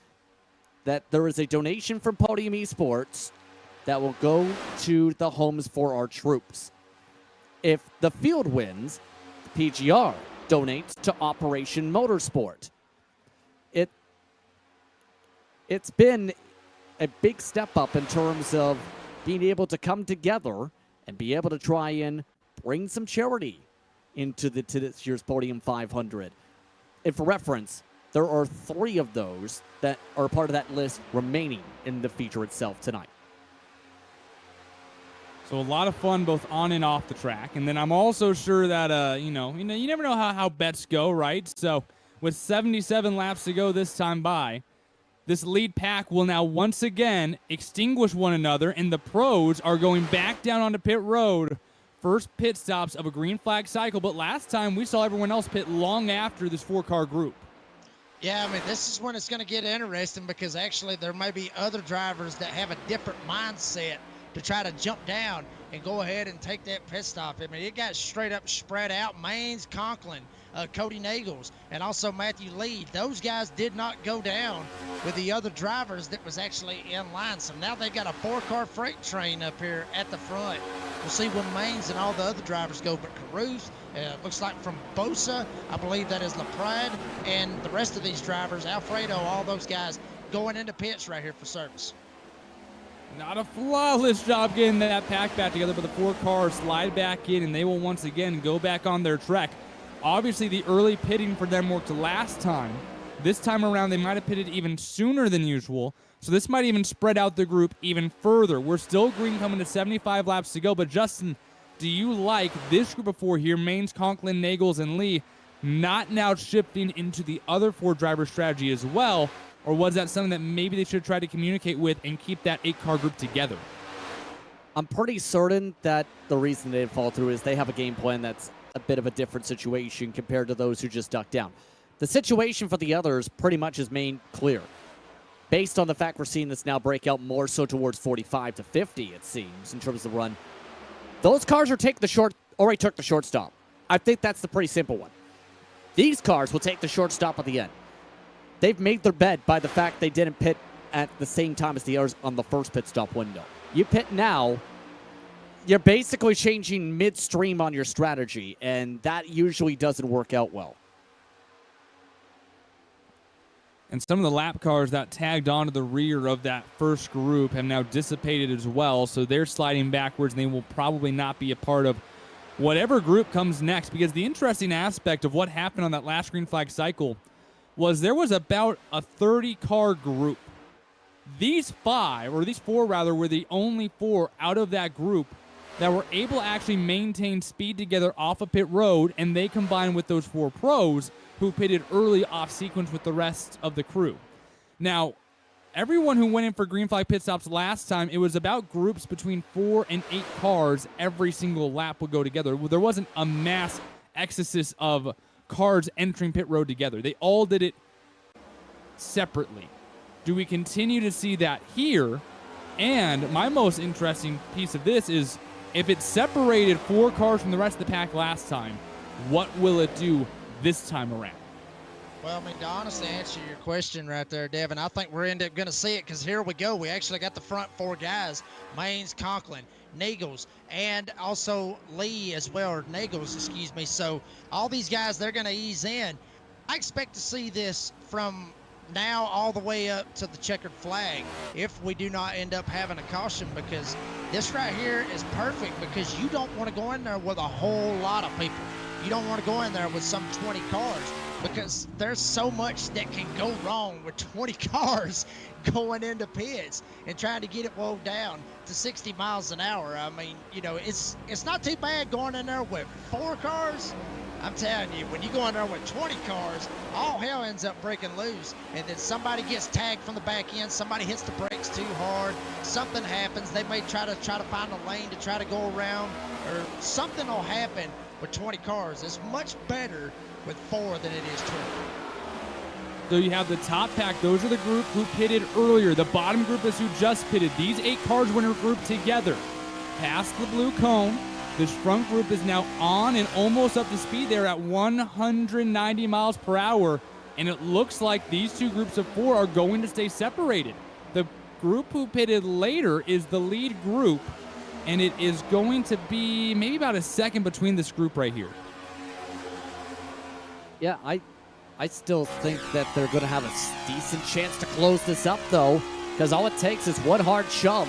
that there is a donation from Podium Esports that will go to the homes for our troops. If the field wins, the PGR donates to Operation Motorsport. It's been a big step up in terms of being able to come together and be able to try and bring some charity into this year's Podium 500. And for reference, there are 3 of those that are part of that list remaining in the feature itself tonight. So a lot of fun both on and off the track. And then I'm also sure that, you never know how bets go, right? So with 77 laps to go this time by, this lead pack will now once again extinguish one another, and the pros are going back down onto pit road. First pit stops of a green flag cycle, but last time we saw everyone else pit long after this 4-car group. Yeah, I mean, this is when it's going to get interesting, because actually there may be other drivers that have a different mindset to try to jump down and go ahead and take that pit stop. I mean, it got straight up spread out. Maines, Conklin, Cody Nagels, and also Matthew Lee. Those guys did not go down with the other drivers that was actually in line. So now they've got a 4-car freight train up here at the front. We'll see when Maines and all the other drivers go. But Caruth, looks like from Bosa, I believe that is LaPrade, and the rest of these drivers, Alfredo, all those guys going into pits right here for service. Not a flawless job getting that pack back together, but the 4 cars slide back in, and they will once again go back on their track. Obviously, the early pitting for them worked last time. This time around, they might have pitted even sooner than usual, so this might even spread out the group even further. We're still green coming to 75 laps to go, but Justin, do you like this group of 4 here, Maines, Conklin, Nagels, and Lee, not now shifting into the other 4 driver strategy as well? Or was that something that maybe they should try to communicate with and keep that 8-car group together? I'm pretty certain that the reason they didn't fall through is they have a game plan that's a bit of a different situation compared to those who just ducked down. The situation for the others pretty much is made clear. Based on the fact we're seeing this now break out more so towards 45 to 50, it seems, in terms of the run. Those cars already took the short stop. I think that's the pretty simple one. These cars will take the short stop at the end. They've made their bed by the fact they didn't pit at the same time as the others on the first pit stop window. You pit now, you're basically changing midstream on your strategy, and that usually doesn't work out well. And some of the lap cars that tagged onto the rear of that first group have now dissipated as well, so they're sliding backwards, and they will probably not be a part of whatever group comes next, because the interesting aspect of what happened on that last green flag cycle was there was about a 30-car group. These four were the only four out of that group that were able to actually maintain speed together off of pit road, and they combined with those 4 pros who pitted early off sequence with the rest of the crew. Now, everyone who went in for green flag pit stops last time, it was about groups between 4 and 8 cars every single lap would go together. There wasn't a mass exodus of cars entering pit road together. They all did it separately. Do we continue to see that here? And my most interesting piece of this is if it separated 4 cars from the rest of the pack last time, what will it do this time around? Well, I mean, to honestly answer your question right there, Devin, I think we're going to see it because here we go. We actually got the front 4 guys, Maines, Conklin, Nagels, and also Lee as well, or Nagels, excuse me. So all these guys, they're going to ease in. I expect to see this from now all the way up to the checkered flag if we do not end up having a caution, because this right here is perfect because you don't want to go in there with a whole lot of people. You don't want to go in there with some 20 cars because there's so much that can go wrong with 20 cars going into pits and trying to get it wound down to 60 miles an hour. I mean, you know, it's not too bad going in there with 4 cars. I'm telling you, when you go in there with 20 cars, all hell ends up breaking loose. And then somebody gets tagged from the back end, somebody hits the brakes too hard, something happens. They may try to find a lane to try to go around, or something will happen with 20 cars. It's much better with 4 than it is 20. So you have the top pack. Those are the group who pitted earlier. The bottom group is who just pitted. These 8 cars were in a group together. Past the blue cone. This front group is now on and almost up to speed. They're at 190 miles per hour. And it looks like these 2 groups of 4 are going to stay separated. The group who pitted later is the lead group. And it is going to be maybe about a second between this group right here. Yeah, I still think that they're going to have a decent chance to close this up, though, because all it takes is one hard shove.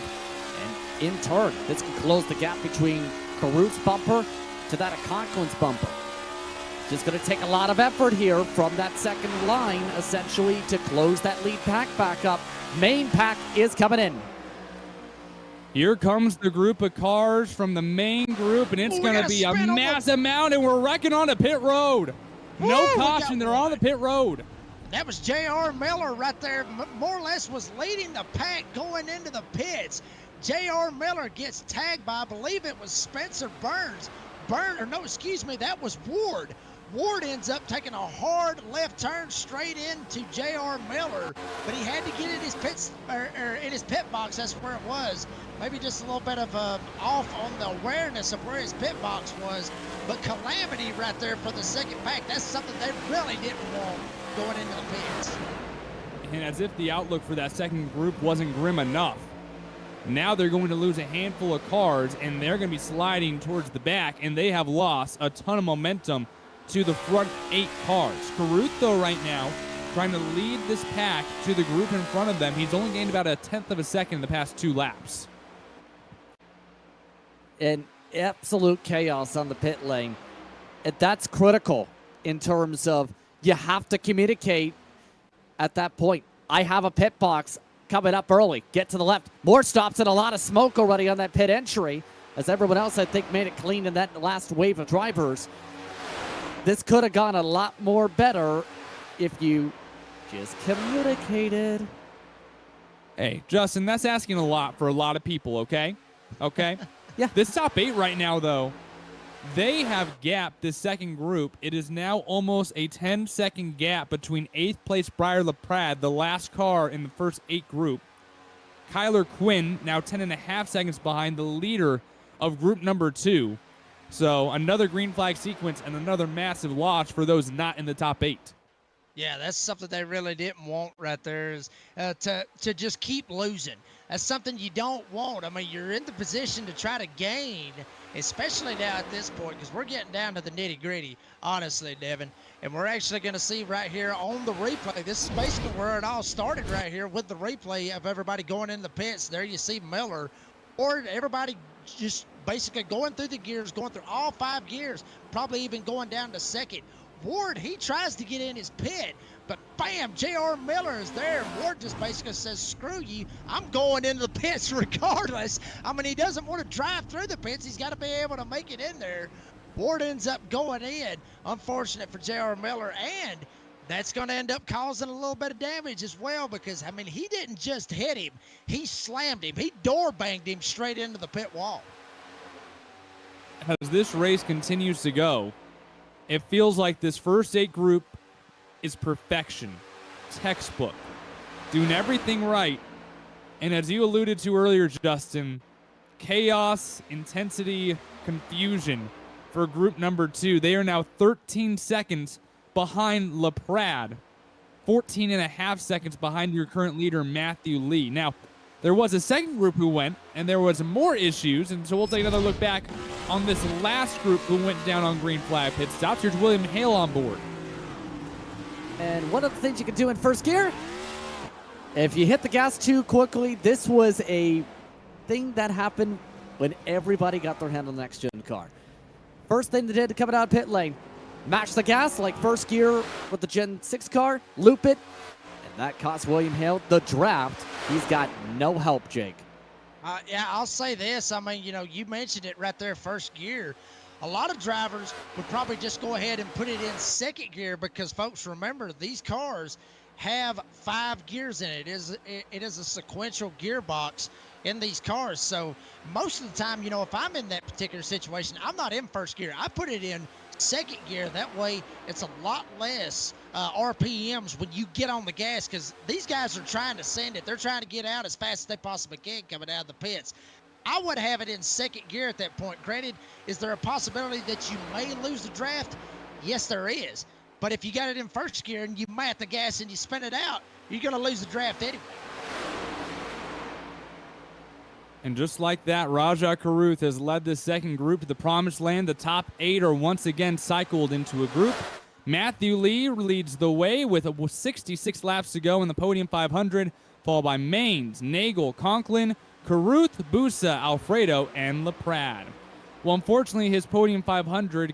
And in turn, this can close the gap between Carruth's bumper to that of Conklin's bumper. Just going to take a lot of effort here from that second line, essentially, to close that lead pack back up. Main pack is coming in. Here comes the group of cars from the main group, and it's going to be a massive amount, and we're wrecking onto pit road. No caution. They're on the pit road. That was J.R. Miller right there, more or less was leading the pack going into the pits. J.R. Miller gets tagged by, I believe it was Spencer Burns. That was Ward. Ward ends up taking a hard left turn straight into J.R. Miller, but he had to get in his pit box. That's where it was. Maybe just a little bit of off on the awareness of where his pit box was. But calamity right there for the second pack. That's something they really didn't want going into the pits. And as if the outlook for that second group wasn't grim enough, now they're going to lose a handful of cars, and they're going to be sliding towards the back, and they have lost a ton of momentum to the front 8 cars. Carruth, though, right now, trying to lead this pack to the group in front of them. He's only gained about a 1/10 of a second in the past 2 laps. And absolute chaos on the pit lane. And that's critical in terms of you have to communicate at that point. I have a pit box coming up early. Get to the left. More stops and a lot of smoke already on that pit entry, as everyone else, I think, made it clean in that last wave of drivers. This could have gone a lot more better if you just communicated. Hey, Justin, that's asking a lot for a lot of people, okay? Okay? Yeah. This top 8 right now, though, they have gapped this second group. It is now almost a 10-second gap between 8th place Briar LaPrade, the last car in the first 8 group. Kyler Quinn now 10.5 seconds behind the leader of group number 2. So another green flag sequence and another massive loss for those not in the top 8. Yeah, that's something they really didn't want right there, is to just keep losing. That's something you don't want. I mean, you're in the position to try to gain, especially now at this point, because we're getting down to the nitty gritty, honestly, Devin. And we're actually going to see right here on the replay. This is basically where it all started right here with the replay of everybody going in the pits. There you see Miller, or everybody just basically going through the gears, going through all 5 gears, probably even going down to second. Ward, he tries to get in his pit, but bam, J.R. Miller is there. Ward just basically says, screw you, I'm going into the pits regardless. I mean, he doesn't want to drive through the pits. He's got to be able to make it in there. Ward ends up going in. Unfortunate for J.R. Miller, and that's going to end up causing a little bit of damage as well because, I mean, he didn't just hit him. He slammed him. He door banged him straight into the pit wall. As this race continues to go, it feels like this first 8 group is perfection, textbook, doing everything right. And as you alluded to earlier, Justin, chaos, intensity, confusion for group number 2. They are now 13 seconds behind LaPrade, 14 and a half seconds behind your current leader, Matthew Lee. Now, there was a second group who went, and there was more issues, and so we'll take another look back on this last group who went down on green flag pit stops. Here's William Hale on board. And one of the things you can do in first gear, if you hit the gas too quickly, this was a thing that happened when everybody got their hand on the next gen car. First thing they did coming out of pit lane, match the gas like first gear with the Gen 6 car, loop it, and that cost William Hale the draft. He's got no help, Jake. Yeah, I'll say this. I mean, you know, you mentioned it right there, first gear. A lot of drivers would probably just go ahead and put it in second gear because, folks, remember, these cars have 5 gears in it. It is a sequential gearbox in these cars. So most of the time, you know, if I'm in that particular situation, I'm not in first gear. I put it in second gear. That way it's a lot less RPMs when you get on the gas because these guys are trying to send it. They're trying to get out as fast as they possibly can coming out of the pits. I would have it in second gear at that point. Granted, is there a possibility that you may lose the draft? Yes, there is. But if you got it in first gear and you mat the gas and you spin it out, you're going to lose the draft anyway. And just like that, Raja Karuth has led the second group to the promised land. The top 8 are once again cycled into a group. Matthew Lee leads the way with 66 laps to go in the Podium 500, followed by Maines, Nagel, Conklin, Karuth, Busa, Alfredo, and LaPrade. Well, unfortunately, his Podium 500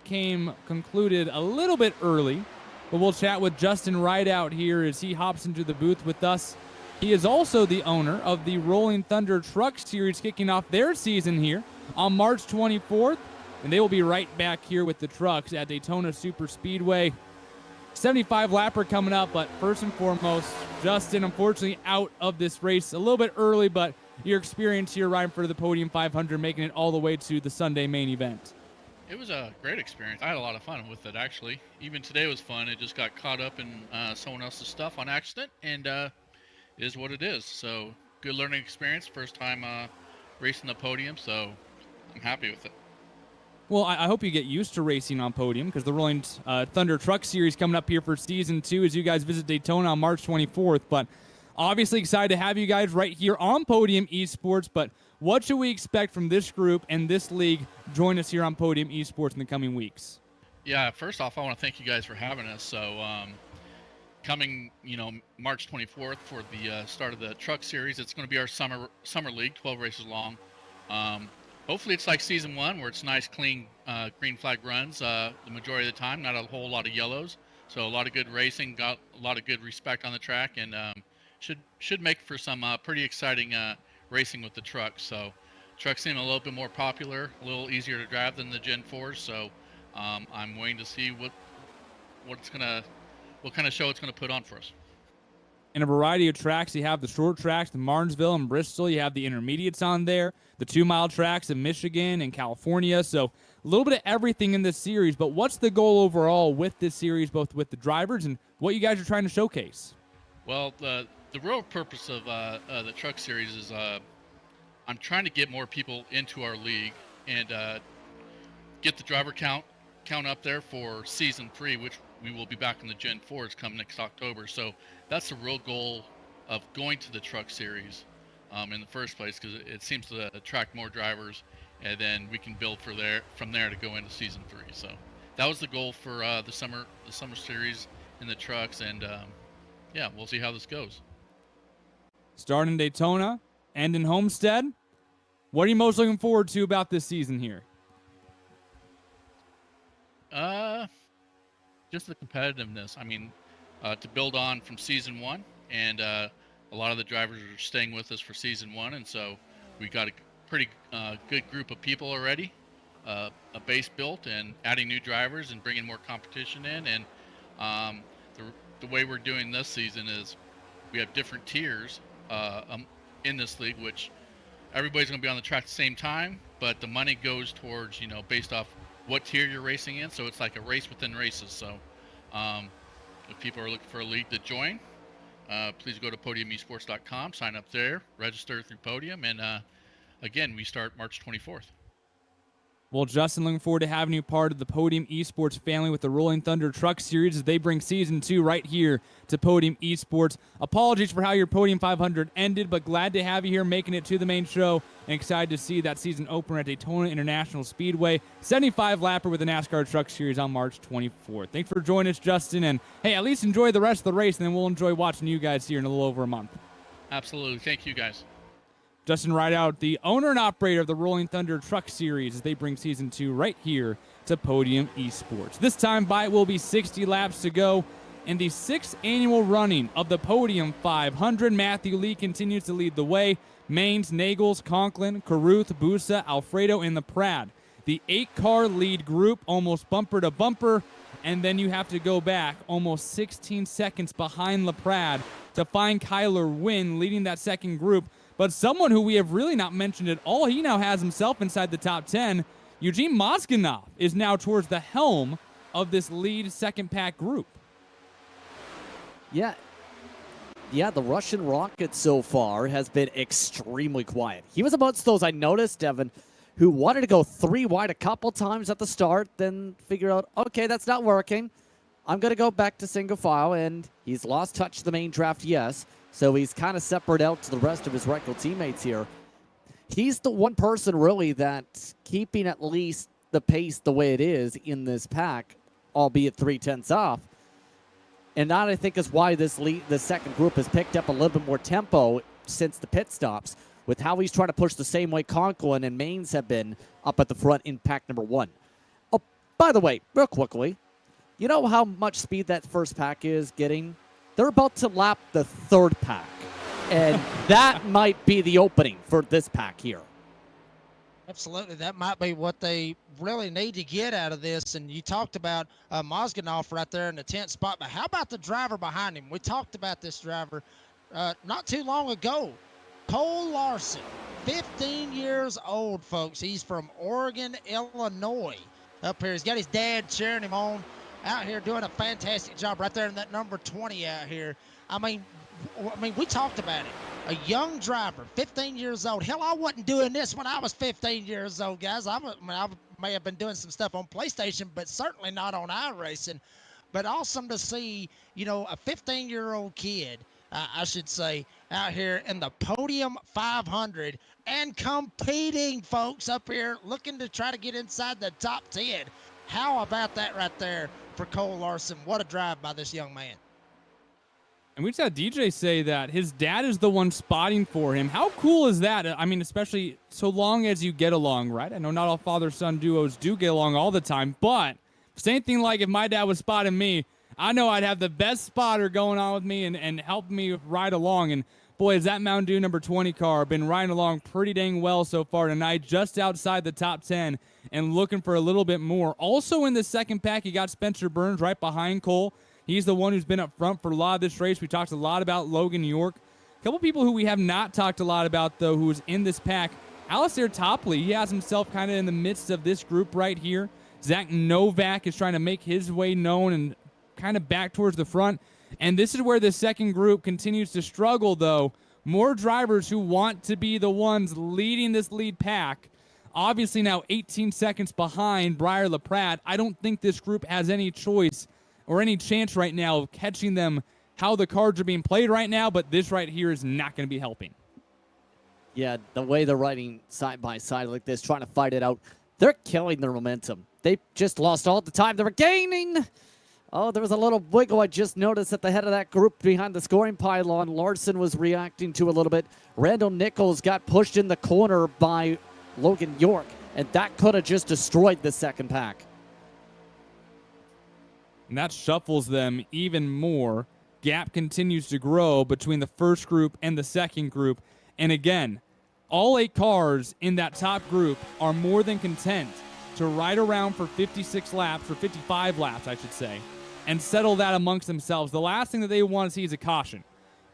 concluded a little bit early, but we'll chat with Justin Rideout here as he hops into the booth with us. He is also the owner of the Rolling Thunder Truck Series, kicking off their season here on March 24th, and they will be right back here with the trucks at Daytona Super Speedway. 75 lapper coming up, but first and foremost, Justin, unfortunately out of this race a little bit early, but your experience here riding for the Podium 500, making it all the way to the Sunday main event. It was a great experience. I had a lot of fun with it, actually. Even today was fun. It just got caught up in someone else's stuff on accident, and it is what it is. So, good learning experience. First time racing the Podium, so I'm happy with it. Well, I hope you get used to racing on Podium because the Rolling Thunder Truck Series coming up here for Season 2 as you guys visit Daytona on March 24th. But obviously excited to have you guys right here on Podium Esports. But what should we expect from this group and this league? Join us here on Podium Esports in the coming weeks. Yeah, first off, I want to thank you guys for having us. So, coming, March 24th for the start of the Truck Series, it's going to be our summer league, 12 races long. Hopefully it's like Season 1 where it's nice, clean green flag runs the majority of the time, not a whole lot of yellows. So a lot of good racing, got a lot of good respect on the track, and should make for some pretty exciting racing with the trucks. So trucks seem a little bit more popular, a little easier to drive than the Gen 4s. So I'm waiting to see what kind of show it's going to put on for us. In a variety of tracks, you have the short tracks, the Martinsville and Bristol. You have the intermediates on there, the 2-mile tracks in Michigan and California. So a little bit of everything in this series. But what's the goal overall with this series, both with the drivers and what you guys are trying to showcase? Well, the real purpose of the Truck Series is I'm trying to get more people into our league and get the driver count up there for Season 3, which we will be back in the Gen 4s come next October. So that's the real goal of going to the Truck Series. in the first place, because it seems to attract more drivers, and then we can build from there to go into season 3. So that was the goal for the summer series in the trucks, and yeah, we'll see how this goes. Start in Daytona, end in Homestead. What are you most looking forward to about this season here? Just the competitiveness. I mean, to build on from season 1, and a lot of the drivers are staying with us for season 1, and so we got a pretty good group of people already, a base built, and adding new drivers and bringing more competition in. And the way we're doing this season is we have different tiers in this league, which everybody's going to be on the track at the same time, but the money goes towards, based off what tier you're racing in. So it's like a race within races. So if people are looking for a league to join, please go to podiumesports.com, sign up there, register through Podium, and again, we start March 24th. Well, Justin, looking forward to having you part of the Podium Esports family with the Rolling Thunder Truck Series as they bring Season 2 right here to Podium Esports. Apologies for how your Podium 500 ended, but glad to have you here making it to the main show and excited to see that season opener at Daytona International Speedway. 75-lapper with the NASCAR Truck Series on March 24th. Thanks for joining us, Justin, and hey, at least enjoy the rest of the race, and then we'll enjoy watching you guys here in a little over a month. Absolutely. Thank you, guys. Justin Rideout, the owner and operator of the Rolling Thunder Truck Series, as they bring Season 2 right here to Podium Esports. This time by it will be 60 laps to go in the 6th annual running of the Podium 500. Matthew Lee continues to lead the way. Maines, Nagels, Conklin, Carruth, Busa, Alfredo, and the Prad. The 8-car lead group almost bumper to bumper, and then you have to go back almost 16 seconds behind LaPrade to find Kyler Wynn leading that second group. But someone who we have really not mentioned at all, he now has himself inside the top 10. Eugene Mozganov is now towards the helm of this lead second pack group. Yeah, the Russian rocket so far has been extremely quiet. He was amongst those I noticed, Devin, who wanted to go 3 wide a couple times at the start, then figure out, okay, that's not working. I'm going to go back to single file, and he's lost touch of the main draft, yes. So he's kind of separate out to the rest of his Reichel teammates here. He's the one person really that's keeping at least the pace the way it is in this pack, albeit 3/10 off. And that, I think, is why the second group has picked up a little bit more tempo since the pit stops, with how he's trying to push the same way Conklin and Maines have been up at the front in pack number 1. Oh, by the way, real quickly, you know how much speed that first pack is getting? They're about to lap the 3rd pack, and that might be the opening for this pack here. Absolutely. That might be what they really need to get out of this. And you talked about Mozganov right there in the 10th spot, but how about the driver behind him? We talked about this driver not too long ago. Cole Larson, 15 years old, folks. He's from Oregon, Illinois. Up here, he's got his dad cheering him on. Out here doing a fantastic job right there in that number 20 out here. I mean, we talked about it. A young driver, 15 years old. Hell, I wasn't doing this when I was 15 years old, guys. I may have been doing some stuff on PlayStation, but certainly not on iRacing. But awesome to see, a 15-year-old kid, I should say, out here in the Podium 500 and competing, folks, up here looking to try to get inside the top 10. How about that right there for Cole Larson? What a drive by this young man. And we just had DJ say that his dad is the one spotting for him. How cool is that? I mean, especially so long as you get along, right? I know not all father-son duos do get along all the time, but same thing like if my dad was spotting me, I know I'd have the best spotter going on with me and help me ride along. And boy, has that Mountain Dew number 20 car been riding along pretty dang well so far tonight, just outside the top 10 and looking for a little bit more. Also in the second pack, you got Spencer Burns right behind Cole. He's the one who's been up front for a lot of this race. We talked a lot about Logan York. A couple people who we have not talked a lot about, though, who is in this pack. Alistair Topley, he has himself kind of in the midst of this group right here. Zach Novak is trying to make his way known and kind of back towards the front. And this is where the second group continues to struggle, though. More drivers who want to be the ones leading this lead pack. Obviously now 18 seconds behind Briar LaPrade. I don't think this group has any choice or any chance right now of catching them how the cards are being played right now, but this right here is not going to be helping. Yeah, the way they're riding side by side like this, trying to fight it out, they're killing their momentum. They just lost all the time. They were gaining. Oh, there was a little wiggle I just noticed at the head of that group behind the scoring pylon. Larson was reacting to a little bit. Randall Nichols got pushed in the corner by Logan York, and that could have just destroyed the second pack. And that shuffles them even more. Gap continues to grow between the first group and the second group. And again, all 8 cars in that top group are more than content to ride around for 56 laps, or 55 laps, I should say, and settle that amongst themselves. The last thing that they want to see is a caution,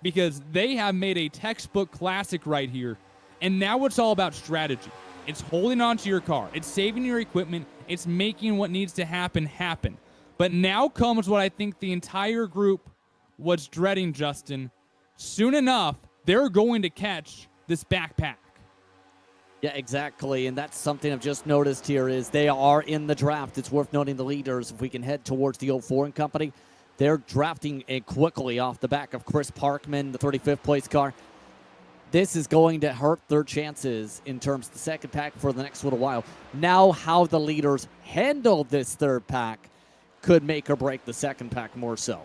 because they have made a textbook classic right here. And now it's all about strategy. It's holding on to your car. It's saving your equipment. It's making what needs to happen happen. But now comes what I think the entire group was dreading, Justin. Soon enough, they're going to catch this backpack. Yeah, exactly, and that's something I've just noticed here is they are in the draft. It's worth noting the leaders. If we can head towards the 04 and company, they're drafting quickly off the back of Chris Parkman, the 35th place car. This is going to hurt their chances in terms of the second pack for the next little while. Now how the leaders handle this third pack could make or break the second pack more so.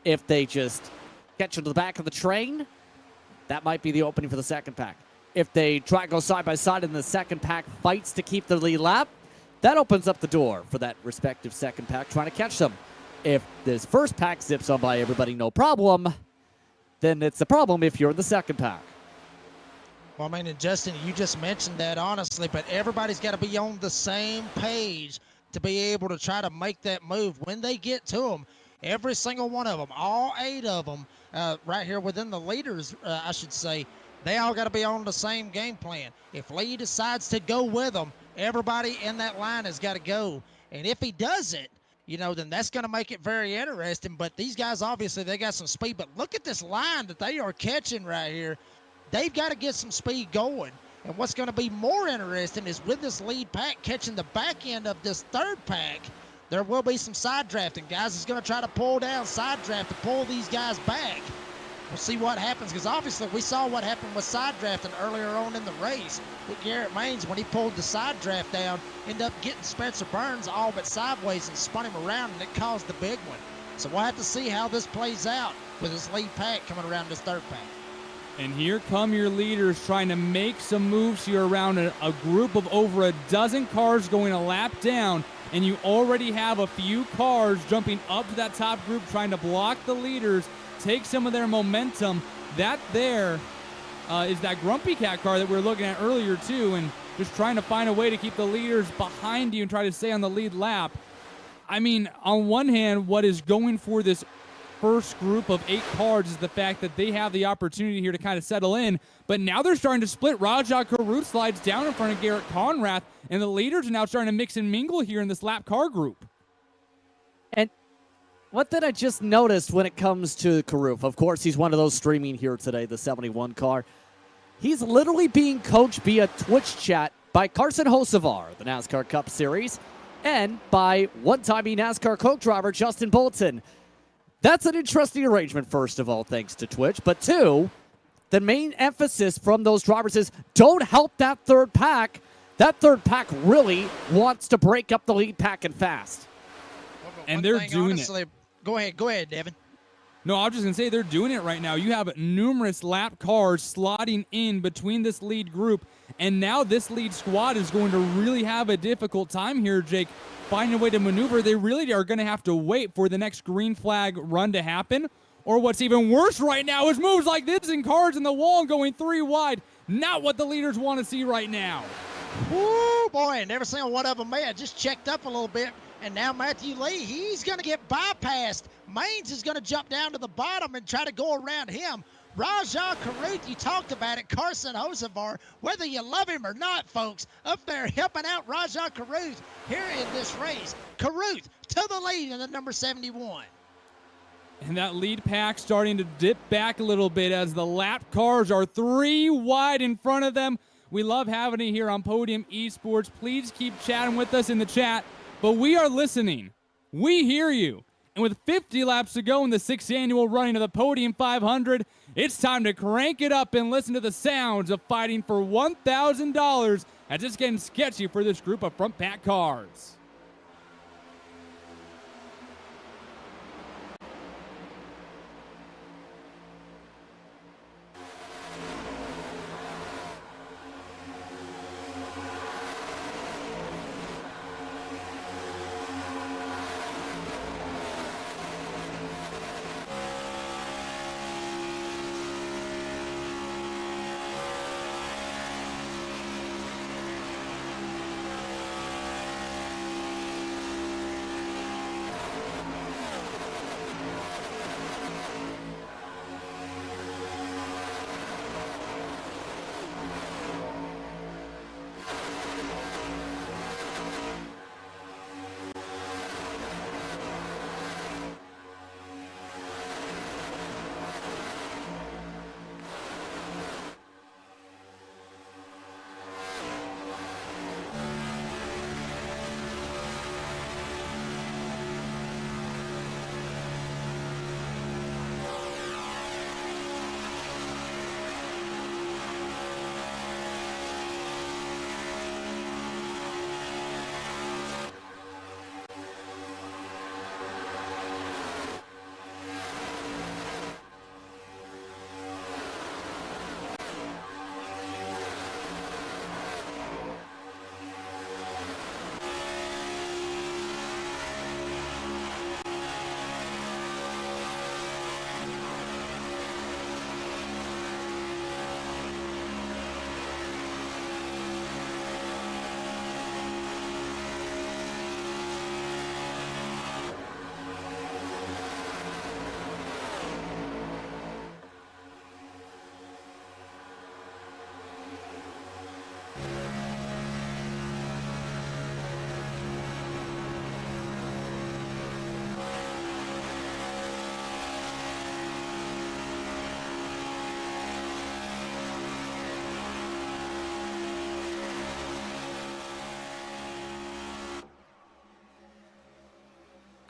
If they just catch into the back of the train, that might be the opening for the second pack. If they try to go side by side and the second pack fights to keep the lead lap, that opens up the door for that respective second pack trying to catch them. If this first pack zips on by everybody, no problem, then it's a problem if you're in the second pack. Well, I mean, and Justin, you just mentioned that, honestly, but everybody's got to be on the same page to be able to try to make that move. When they get to them, every single one of them, all 8 of them, right here within the leaders, I should say, they all got to be on the same game plan. If Lee decides to go with them, everybody in that line has got to go. And if he doesn't, then that's going to make it very interesting. But these guys, obviously, they got some speed. But look at this line that they are catching right here. They've got to get some speed going. And what's going to be more interesting is with this lead pack catching the back end of this third pack, there will be some side drafting. Guys is going to try to pull down, side draft to pull these guys back. We'll see what happens, because obviously we saw what happened with side drafting earlier on in the race with Garrett Maines when he pulled the side draft down, ended up getting Spencer Burns all but sideways and spun him around, and it caused the big one. So we'll have to see how this plays out with this lead pack coming around this third pack. And here come your leaders trying to make some moves here around a group of over a dozen cars going a lap down, and you already have a few cars jumping up to that top group trying to block the leaders, take some of their momentum. That there is that Grumpy Cat car that we were looking at earlier too, and just trying to find a way to keep the leaders behind you and try to stay on the lead lap. I mean, on one hand, what is going for this first group of 8 cars is the fact that they have the opportunity here to kind of settle in, but now they're starting to split. Rajah Caruth slides down in front of Garrett Conrath, and the leaders are now starting to mix and mingle here in this lap car group. And what did I just notice when it comes to Caruth? Of course, he's one of those streaming here today, the 71 car. He's literally being coached via Twitch chat by Carson Hocevar, the NASCAR Cup Series, and by one-timey NASCAR Coke driver Justin Bolton. That's an interesting arrangement, first of all, thanks to Twitch. But 2, the main emphasis from those drivers is don't help that third pack. That third pack really wants to break up the lead pack and fast. And they're doing it. Go ahead, Devin. No, I was just going to say they're doing it right now. You have numerous lap cars slotting in between this lead group, and now this lead squad is going to really have a difficult time here, Jake, finding a way to maneuver. They really are going to have to wait for the next green flag run to happen, or what's even worse right now is moves like this and cars in the wall going 3 wide. Not what the leaders want to see right now. Woo, boy, and every single one of them, man, just checked up a little bit. And now Matthew Lee, he's going to get bypassed. Maines is going to jump down to the bottom and try to go around him. Rajah Caruth, you talked about it. Carson Hocevar, whether you love him or not, folks, up there helping out Rajah Caruth here in this race. Caruth to the lead in the number 71. And that lead pack starting to dip back a little bit as the lap cars are 3 wide in front of them. We love having it here on Podium Esports. Please keep chatting with us in the chat. But we are listening. We hear you. And with 50 laps to go in the 6th annual running of the Podium 500, it's time to crank it up and listen to the sounds of fighting for $1,000 as it's getting sketchy for this group of front pack cars.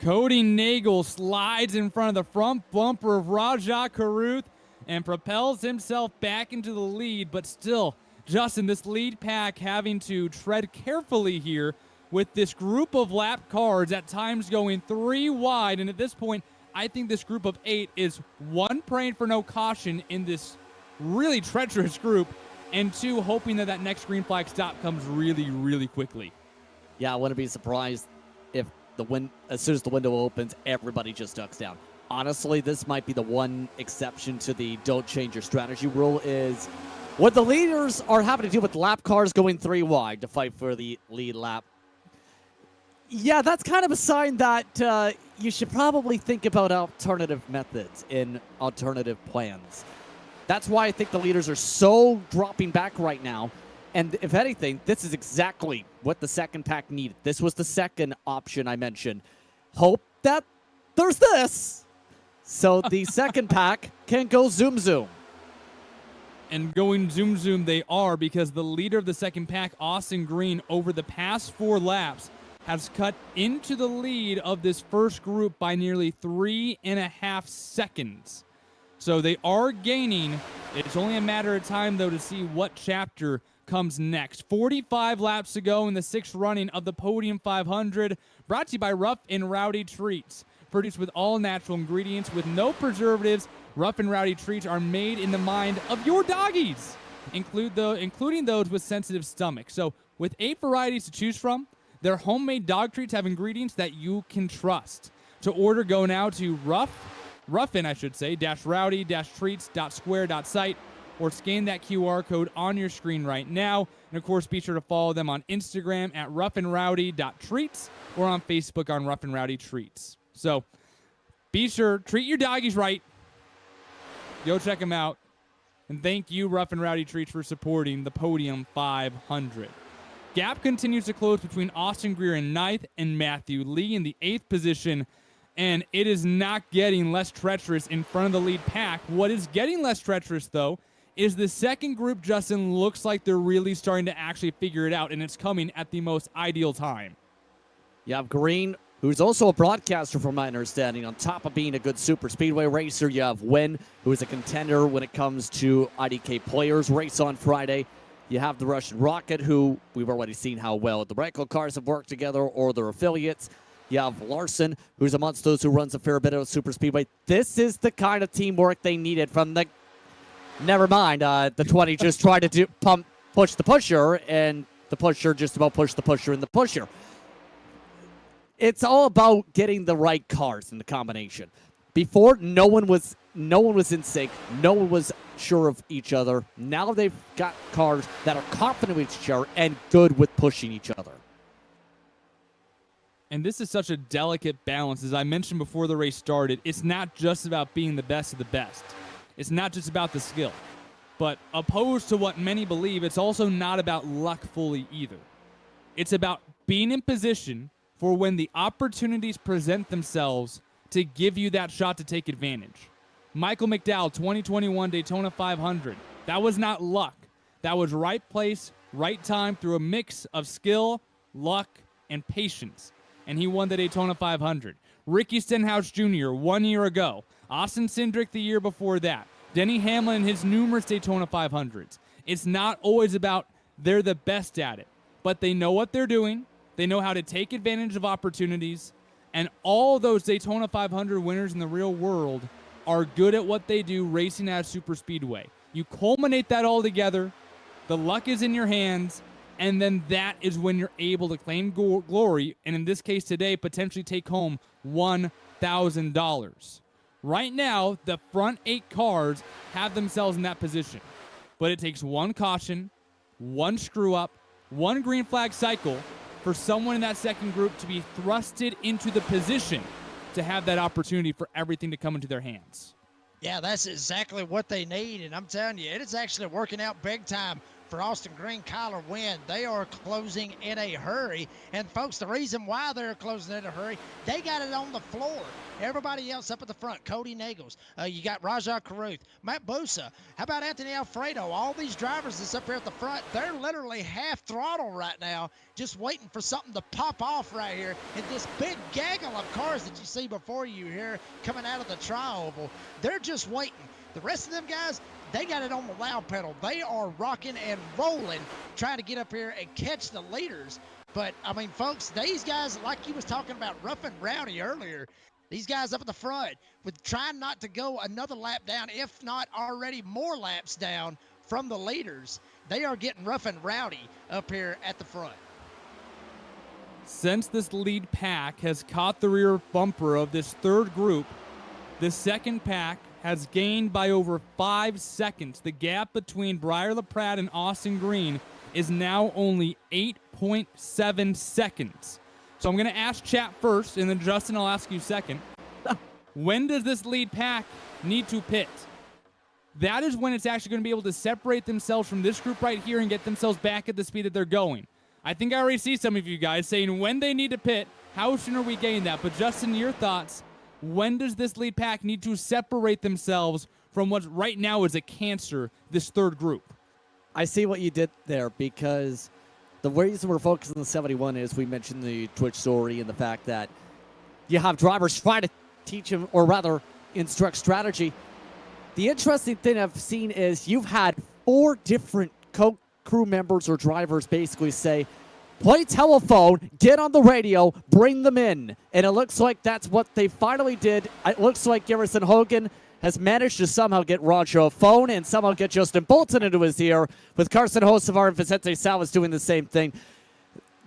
Cody Nagel slides in front of the front bumper of Rajah Caruth and propels himself back into the lead, but still, Justin, this lead pack having to tread carefully here with this group of lap cars at times going 3 wide, and at this point, I think this group of 8 is 1, praying for no caution in this really treacherous group, and 2, hoping that that next green flag stop comes really, really quickly. Yeah, I wouldn't be surprised if as soon as the window opens, everybody just ducks down. Honestly, this might be the one exception to the don't change your strategy rule is what the leaders are having to do with lap cars going 3 wide to fight for the lead lap. Yeah, that's kind of a sign that you should probably think about alternative methods in alternative plans. That's why I think the leaders are so dropping back right now. And if anything, this is exactly what the second pack needed. This was the second option I mentioned. Hope that there's this. So the second pack can go zoom zoom. And going zoom zoom they are, because the leader of the second pack, Austin Green, over the past 4 laps, has cut into the lead of this first group by nearly 3.5 seconds. So they are gaining. It's only a matter of time, though, to see what chapter comes next. 45 laps to go in the 6th running of the Podium 500, brought to you by Ruff'n Rowdy Treats. Produced with all natural ingredients with no preservatives, Ruff'n Rowdy Treats are made in the mind of your doggies, including those with sensitive stomachs. So with 8 varieties to choose from, their homemade dog treats have ingredients that you can trust. To order, go now to Ruff'n-Rowdy-Treats.square.site or scan that QR code on your screen right now. And of course, be sure to follow them on Instagram at ruffnrowdy.treats or on Facebook on Ruff'n Rowdy Treats. So be sure, treat your doggies right. Go check them out. And thank you, Ruff'n Rowdy Treats, for supporting the Podium 500. Gap continues to close between Austin Greer in 9th and Matthew Lee in the 8th position. And it is not getting less treacherous in front of the lead pack. What is getting less treacherous, though, is the second group, Justin, looks like they're really starting to actually figure it out, and it's coming at the most ideal time. You have Green who's also a broadcaster from my understanding. On top of being a good super speedway racer, you have Wynn, who is a contender when it comes to IDK Players race on Friday. You have the Russian Rocket, who we've already seen how well the Rental cars have worked together or their affiliates. You have Larson, who's amongst those who runs a fair bit of super speedway. This is the kind of teamwork they needed from the... Never mind, the 20 just tried to push the pusher, and the pusher just about pushed the pusher in the pusher. It's all about getting the right cars in the combination. Before, no one was in sync. No one was sure of each other. Now they've got cars that are confident with each other and good with pushing each other. And this is such a delicate balance. As I mentioned before the race started, it's not just about being the best of the best. It's not just about the skill. But opposed to what many believe, it's also not about luck fully either. It's about being in position for when the opportunities present themselves to give you that shot to take advantage. Michael McDowell, 2021 Daytona 500. That was not luck. That was right place, right time through a mix of skill, luck, and patience. And he won the Daytona 500. Ricky Stenhouse Jr. 1 year ago. Austin Cindric the year before that. Denny Hamlin in his numerous Daytona 500s. It's not always about they're the best at it, but they know what they're doing. They know how to take advantage of opportunities. And all those Daytona 500 winners in the real world are good at what they do racing at a super speedway. You culminate that all together, the luck is in your hands, and then that is when you're able to claim glory, and in this case today, potentially take home $1,000. Right now, the front 8 cars have themselves in that position, but it takes one caution, one screw-up, one green flag cycle for someone in that second group to be thrusted into the position to have that opportunity for everything to come into their hands. Yeah, that's exactly what they need, and I'm telling you, it is actually working out big time for Austin Green, Kyler Wynn. They are closing in a hurry, and folks, the reason why they're closing in a hurry, they got it on the floor. Everybody else up at the front, Cody Nagels, you got Rajah Caruth, Matt Busa, how about Anthony Alfredo? All these drivers that's up here at the front, they're literally half throttle right now, just waiting for something to pop off right here in this big gaggle of cars that you see before you here coming out of the tri-oval. They're just waiting. The rest of them guys, they got it on the loud pedal. They are rocking and rolling, trying to get up here and catch the leaders. But, I mean, folks, these guys, like you was talking about Ruff'n Rowdy earlier, these guys up at the front, with trying not to go another lap down, if not already more laps down from the leaders, they are getting Ruff'n Rowdy up here at the front. Since this lead pack has caught the rear bumper of this third group, the second pack has gained by over 5 seconds. The gap between Briar LaPrade and Austin Green is now only 8.7 seconds. So I'm going to ask chat first, and then Justin, I'll ask you second. When does this lead pack need to pit? That is when it's actually going to be able to separate themselves from this group right here and get themselves back at the speed that they're going. I think I already see some of you guys saying when they need to pit, how soon are we getting that? But Justin, your thoughts, when does this lead pack need to separate themselves from what right now is a cancer, this third group? I see what you did there, because the reason we're focusing on the 71 is we mentioned the Twitch story and the fact that you have drivers trying to teach them, or rather instruct strategy. The interesting thing I've seen is you've had 4 different crew members or drivers basically say, play telephone, get on the radio, bring them in. And it looks like that's what they finally did. It looks like Garrison Hogan has managed to somehow get Roger a phone and somehow get Justin Bolton into his ear, with Carson Hocevar and Vicente Salas doing the same thing.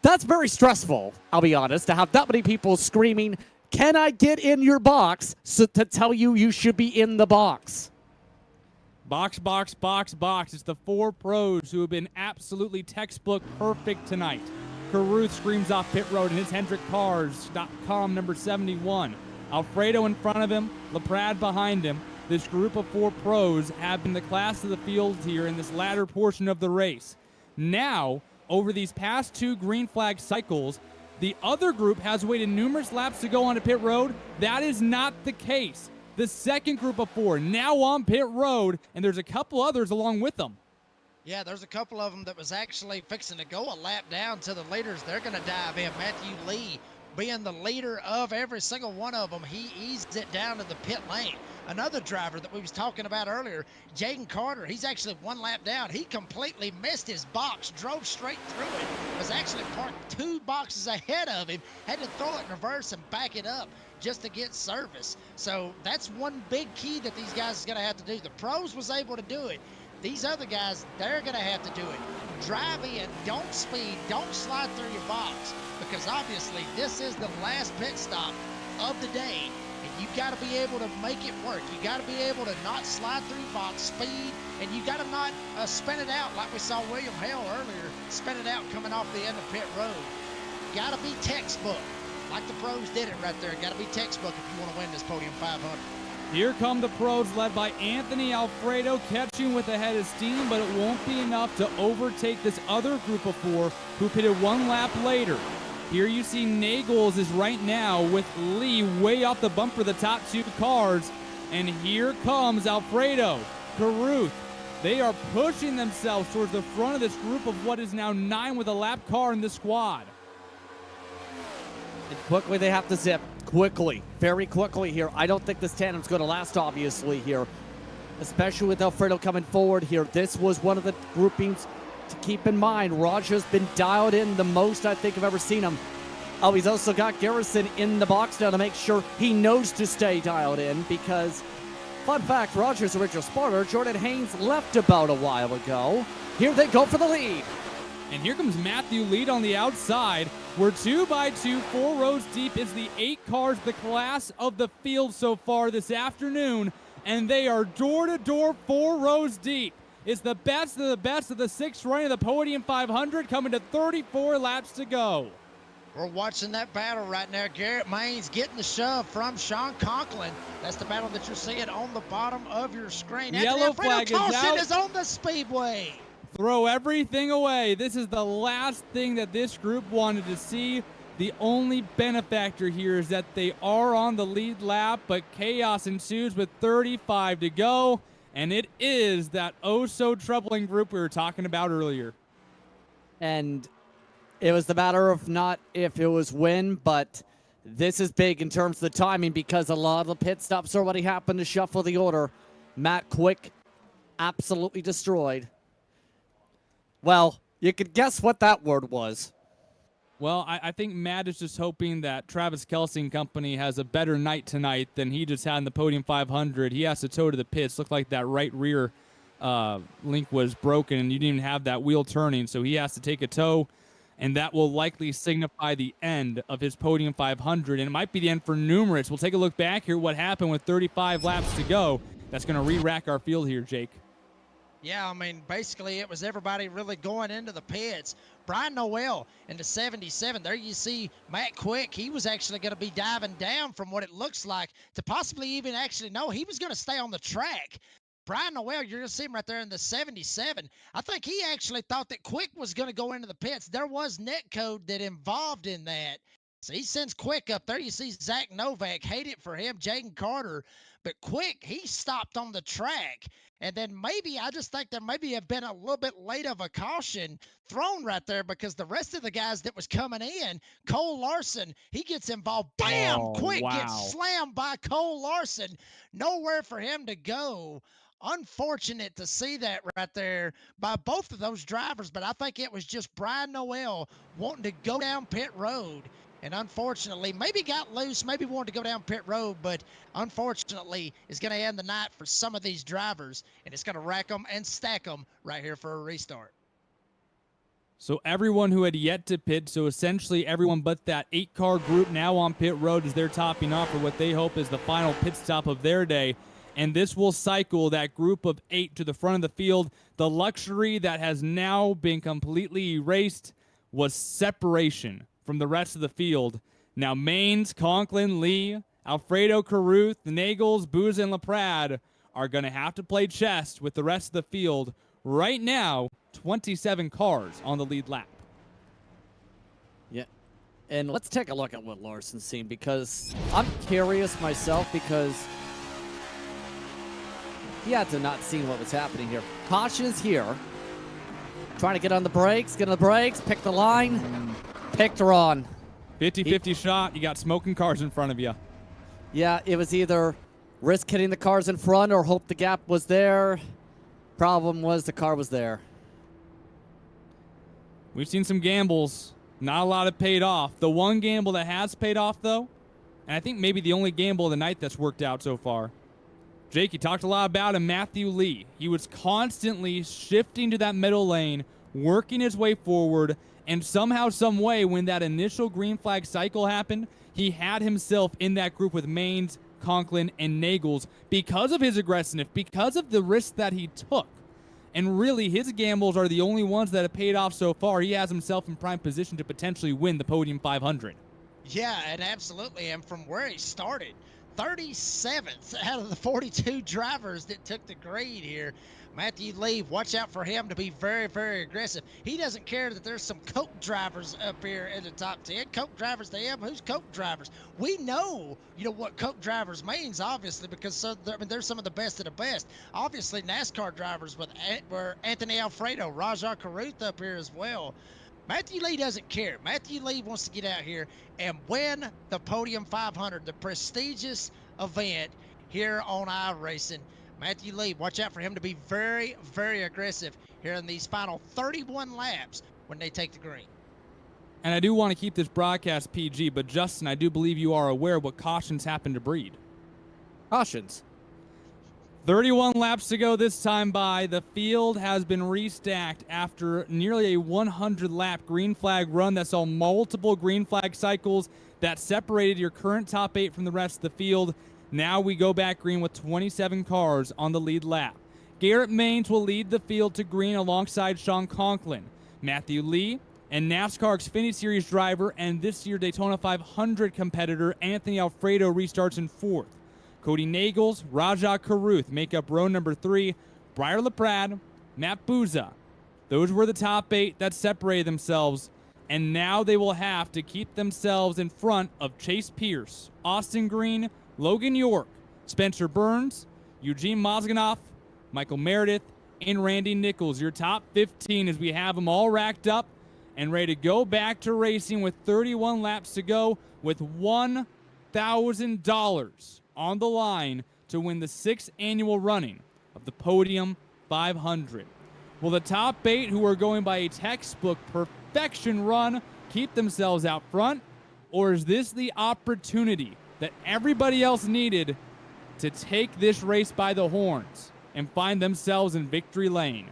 That's very stressful, I'll be honest, to have that many people screaming, can I get in your box, so to tell you you should be in the box. Box, box, box, box. It's the 4 pros who have been absolutely textbook perfect tonight. Caruth screams off pit road in his HendrickCars.com number 71. Alfredo in front of him, LaPrade behind him. This group of 4 pros have been the class of the field here in this latter portion of the race. Now, over these past 2 green flag cycles, the other group has waited numerous laps to go onto pit road. That is not the case. The second group of 4 now on pit road, and there's a couple others along with them. Yeah, there's a couple of them that was actually fixing to go a lap down to the leaders. They're going to dive in. Matthew Lee being the leader of every single one of them, he eased it down to the pit lane. Another driver that we was talking about earlier, Jaden Carter, he's actually 1 lap down. He completely missed his box, drove straight through it, was actually parked 2 boxes ahead of him, had to throw it in reverse and back it up just to get service. So that's one big key that these guys are going to have to do. The pros was able to do it. These other guys, they're going to have to do it. Drive in, don't speed, don't slide through your box, because obviously this is the last pit stop of the day, and you've got to be able to make it work. You got to be able to not slide through your box, speed, and you got to not spin it out like we saw William Hale earlier, spin it out coming off the end of pit road. Got to be textbook, like the pros did it right there. Got to be textbook if you want to win this Podium 500. Here come the pros, led by Anthony Alfredo, catching with a head of steam, but it won't be enough to overtake this other group of 4 who pitted 1 lap later. Here you see Nagels is right now with Lee way off the bumper, the top 2 cars, and here comes Alfredo, Caruth. They are pushing themselves towards the front of this group of what is now 9 with a lap car in the squad. And quickly they have to zip. Quickly, very quickly here. I don't think this tandem's going to last, obviously, here. Especially with Alfredo coming forward here. This was one of the groupings to keep in mind. Roger's been dialed in the most I think I've ever seen him. Oh, he's also got Garrison in the box now to make sure he knows to stay dialed in because, fun fact, Roger's original spotter, Jordan Haynes, left about a while ago. Here they go for the lead. And here comes Matthew Lead on the outside. We're 2 by 2, 4 rows deep. Is the 8 cars the class of the field so far this afternoon, and they are door to door, 4 rows deep. It's the best of the 6th running of the Podium 500, coming to 34 laps to go. We're watching that battle right now. Garrett Maines getting the shove from Sean Conklin. That's the battle that you're seeing on the bottom of your screen. Yellow flag is out. Is on the speedway. Throw everything away. This is the last thing that this group wanted to see. The only benefactor here is that they are on the lead lap, but chaos ensues with 35 to go, and it is that oh-so-troubling group we were talking about earlier. And it was the matter of not if, it was when, but this is big in terms of the timing because a lot of the pit stops already happened to shuffle the order. Matt Quick absolutely destroyed. Well, you could guess what that word was. Well, I think Matt is just hoping that Travis Kelce and company has a better night tonight than he just had in the Podium 500. He has to tow to the pits. Looked like that right rear link was broken, and you didn't even have that wheel turning, so he has to take a tow, and that will likely signify the end of his Podium 500, and it might be the end for numerous. We'll take a look back here what happened with 35 laps to go. That's going to re-rack our field here, Jake. Yeah, I mean, basically it was everybody really going into the pits. Brian Noel in the 77. There you see Matt Quick. He was actually going to be diving down from what it looks like to possibly even actually know he was going to stay on the track. Brian Noel, you're going to see him right there in the 77. I think he actually thought that Quick was going to go into the pits. There was net code that involved in that. So he sends Quick up there. You see Zach Novak. Hate it for him. Jaden Carter. But Quick, he stopped on the track. And then maybe, I just think there maybe have been a little bit late of a caution thrown right there because the rest of the guys that was coming in, Cole Larson, he gets involved. Bam! Quick gets slammed by Cole Larson. Nowhere for him to go. Unfortunate to see that right there by both of those drivers, but I think it was just Brian Noel wanting to go down pit road. And unfortunately, maybe got loose, maybe wanted to go down pit road, but unfortunately is going to end the night for some of these drivers, and it's going to rack them and stack them right here for a restart. So everyone who had yet to pit, so essentially everyone but that 8-car group now on pit road as they're topping off for what they hope is the final pit stop of their day. And this will cycle that group of 8 to the front of the field. The luxury that has now been completely erased was separation from the rest of the field. Now Maines, Conklin, Lee, Alfredo, Caruth, Nagels, Booz, and LaPrade are going to have to play chess with the rest of the field. Right now, 27 cars on the lead lap. Yeah. And let's take a look at what Larson's seen because I'm curious myself because he had to not see what was happening here. Caution's here. Trying to get on the brakes, pick the line. Picked her on. 50-50 shot. You got smoking cars in front of you. Yeah, it was either risk hitting the cars in front or hope the gap was there. Problem was the car was there. We've seen some gambles. Not a lot have paid off. The one gamble that has paid off, though, and I think maybe the only gamble of the night that's worked out so far. Jake, you talked a lot about him, Matthew Lee. He was constantly shifting to that middle lane, working his way forward, and somehow, some way, when that initial green flag cycle happened, he had himself in that group with Maines, Conklin, and Nagels because of his aggressiveness, because of the risk that he took. And really, his gambles are the only ones that have paid off so far. He has himself in prime position to potentially win the Podium 500. Yeah, and absolutely. And from where he started, 37th out of the 42 drivers that took the grid here. Matthew Lee, watch out for him to be very, very aggressive. He doesn't care that there's some Coke drivers up here in the top 10. Coke drivers to him. Who's Coke drivers? We know, what Coke drivers means, obviously, because they're some of the best of the best. Obviously, NASCAR drivers were Anthony Alfredo, Rajah Caruth up here as well. Matthew Lee doesn't care. Matthew Lee wants to get out here and win the Podium 500, the prestigious event here on iRacing. Matthew Lee, watch out for him to be very, very aggressive here in these final 31 laps when they take the green. And I do want to keep this broadcast PG, but Justin, I do believe you are aware what cautions happen to breed. Cautions? 31 laps to go this time by. The field has been restacked after nearly a 100-lap green flag run that saw multiple green flag cycles that separated your current top 8 from the rest of the field. Now we go back green with 27 cars on the lead lap. Garrett Maines will lead the field to green alongside Sean Conklin. Matthew Lee and NASCAR Xfinity Series driver and this year Daytona 500 competitor Anthony Alfredo restarts in 4th. Cody Nagels, Rajah Caruth make up row number 3. Briar LaPrade, Matt Bouza. Those were the top 8 that separated themselves, and now they will have to keep themselves in front of Chase Pierce, Austin Green, Logan York, Spencer Burns, Eugene Mozganoff, Michael Meredith, and Randy Nichols. Your top 15 as we have them all racked up and ready to go back to racing with 31 laps to go with $1,000 on the line to win the 6th annual running of the Podium 500. Will the top 8 who are going by a textbook perfection run keep themselves out front, or is this the opportunity that everybody else needed to take this race by the horns and find themselves in victory lane?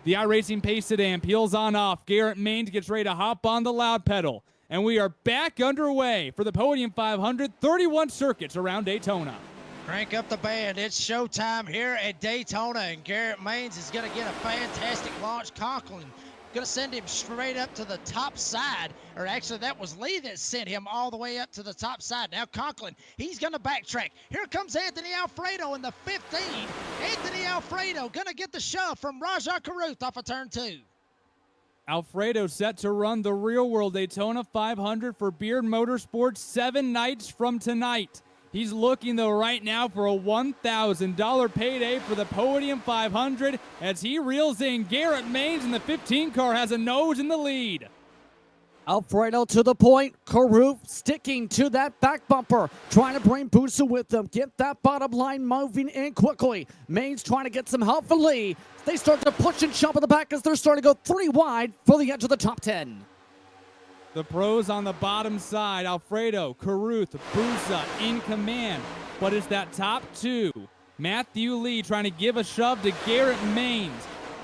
The iRacing pace sedan peels on off. Garrett Maines gets ready to hop on the loud pedal. And we are back underway for the Podium 500, 31 circuits around Daytona. Crank up the band. It's showtime here at Daytona, and Garrett Maines is going to get a fantastic launch. Conklin going to send him straight up to the top side, or actually that was Lee that sent him all the way up to the top side. Now Conklin, he's going to backtrack. Here comes Anthony Alfredo in the 15. Anthony Alfredo going to get the shove from Rajah Caruth off of turn 2. Alfredo set to run the real-world Daytona 500 for Beard Motorsports 7 nights from tonight. He's looking, though, right now for a $1,000 payday for the Podium 500 as he reels in. Garrett Maines in the 15 car has a nose in the lead. Alfredo to the point. Caruth sticking to that back bumper, trying to bring Bouza with them. Get that bottom line moving in quickly. Maines trying to get some help for Lee. They start to push and shove in the back as they're starting to go 3 wide for the edge of the top 10. The pros on the bottom side, Alfredo, Caruth, Bouza in command. But it's that top 2. Matthew Lee trying to give a shove to Garrett Maines.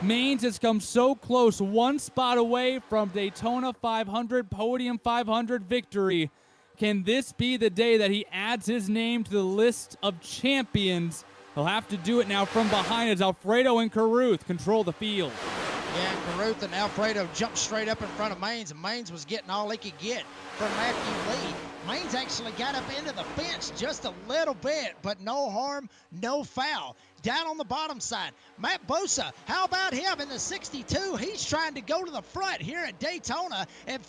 Maines has come so close, 1 spot away from Daytona 500, Podium 500 victory. Can this be the day that he adds his name to the list of champions? He'll have to do it now from behind as Alfredo and Caruth control the field. Yeah, Caruth and Alfredo jumped straight up in front of Maines, and Maines was getting all he could get from Matthew Lee. Maines actually got up into the fence just a little bit, but no harm, no foul. Down on the bottom side, Matt Bouza, how about him in the 62? He's trying to go to the front here at Daytona, and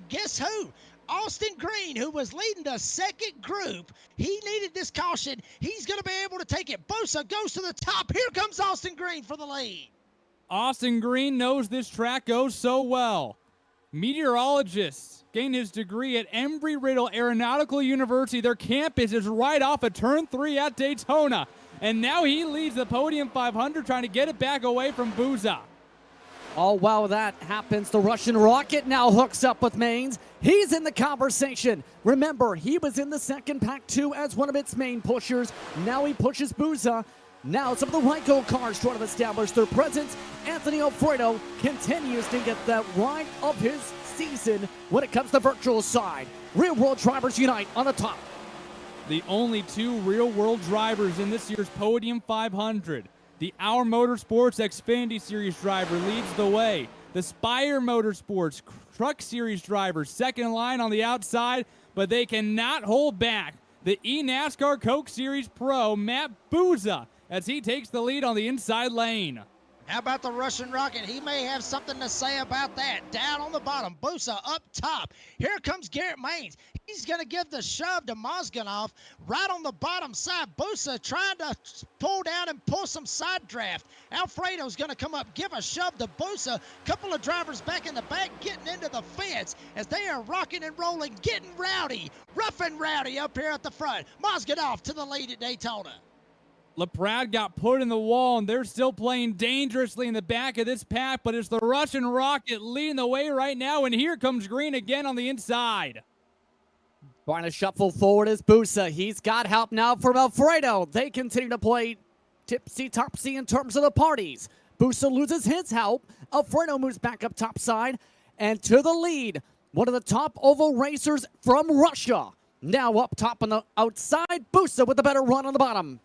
guess who? Austin Green, who was leading the second group, he needed this caution. He's going to be able to take it. Bouza goes to the top. Here comes Austin Green for the lead. Austin Green knows this track goes so well. Meteorologists gained his degree at Embry-Riddle Aeronautical University. Their campus is right off of Turn 3 at Daytona. And now he leads the Podium 500, trying to get it back away from Buza. Oh, wow, that happens. The Russian Rocket now hooks up with Maines. He's in the conversation. Remember, he was in the second pack too as one of its main pushers. Now he pushes Buza. Now some of the Ryko cars trying to establish their presence. Anthony Alfredo continues to get the ride of his season when it comes to virtual side. Real world drivers unite on the top. The only two real-world drivers in this year's Podium 500. The Our Motorsports Xfinity Series driver leads the way. The Spire Motorsports Truck Series driver second line on the outside, but they cannot hold back. The eNASCAR Coke Series Pro, Matt Buza, as he takes the lead on the inside lane. How about the Russian Rocket? He may have something to say about that. Down on the bottom, Busa up top. Here comes Garrett Maines. He's going to give the shove to Mozganov right on the bottom side. Busa trying to pull down and pull some side draft. Alfredo's going to come up, give a shove to Busa. Couple of drivers back in the back getting into the fence as they are rocking and rolling, getting rowdy. Ruff'n Rowdy up here at the front. Mozganov to the lead at Daytona. LaPrade got put in the wall, and they're still playing dangerously in the back of this pack, but it's the Russian Rocket leading the way right now, and here comes Green again on the inside. Trying to shuffle forward is Busa. He's got help now from Alfredo. They continue to play tipsy-topsy in terms of the parties. Busa loses his help. Alfredo moves back up topside, and to the lead, one of the top oval racers from Russia. Now up top on the outside, Busa with a better run on the bottom.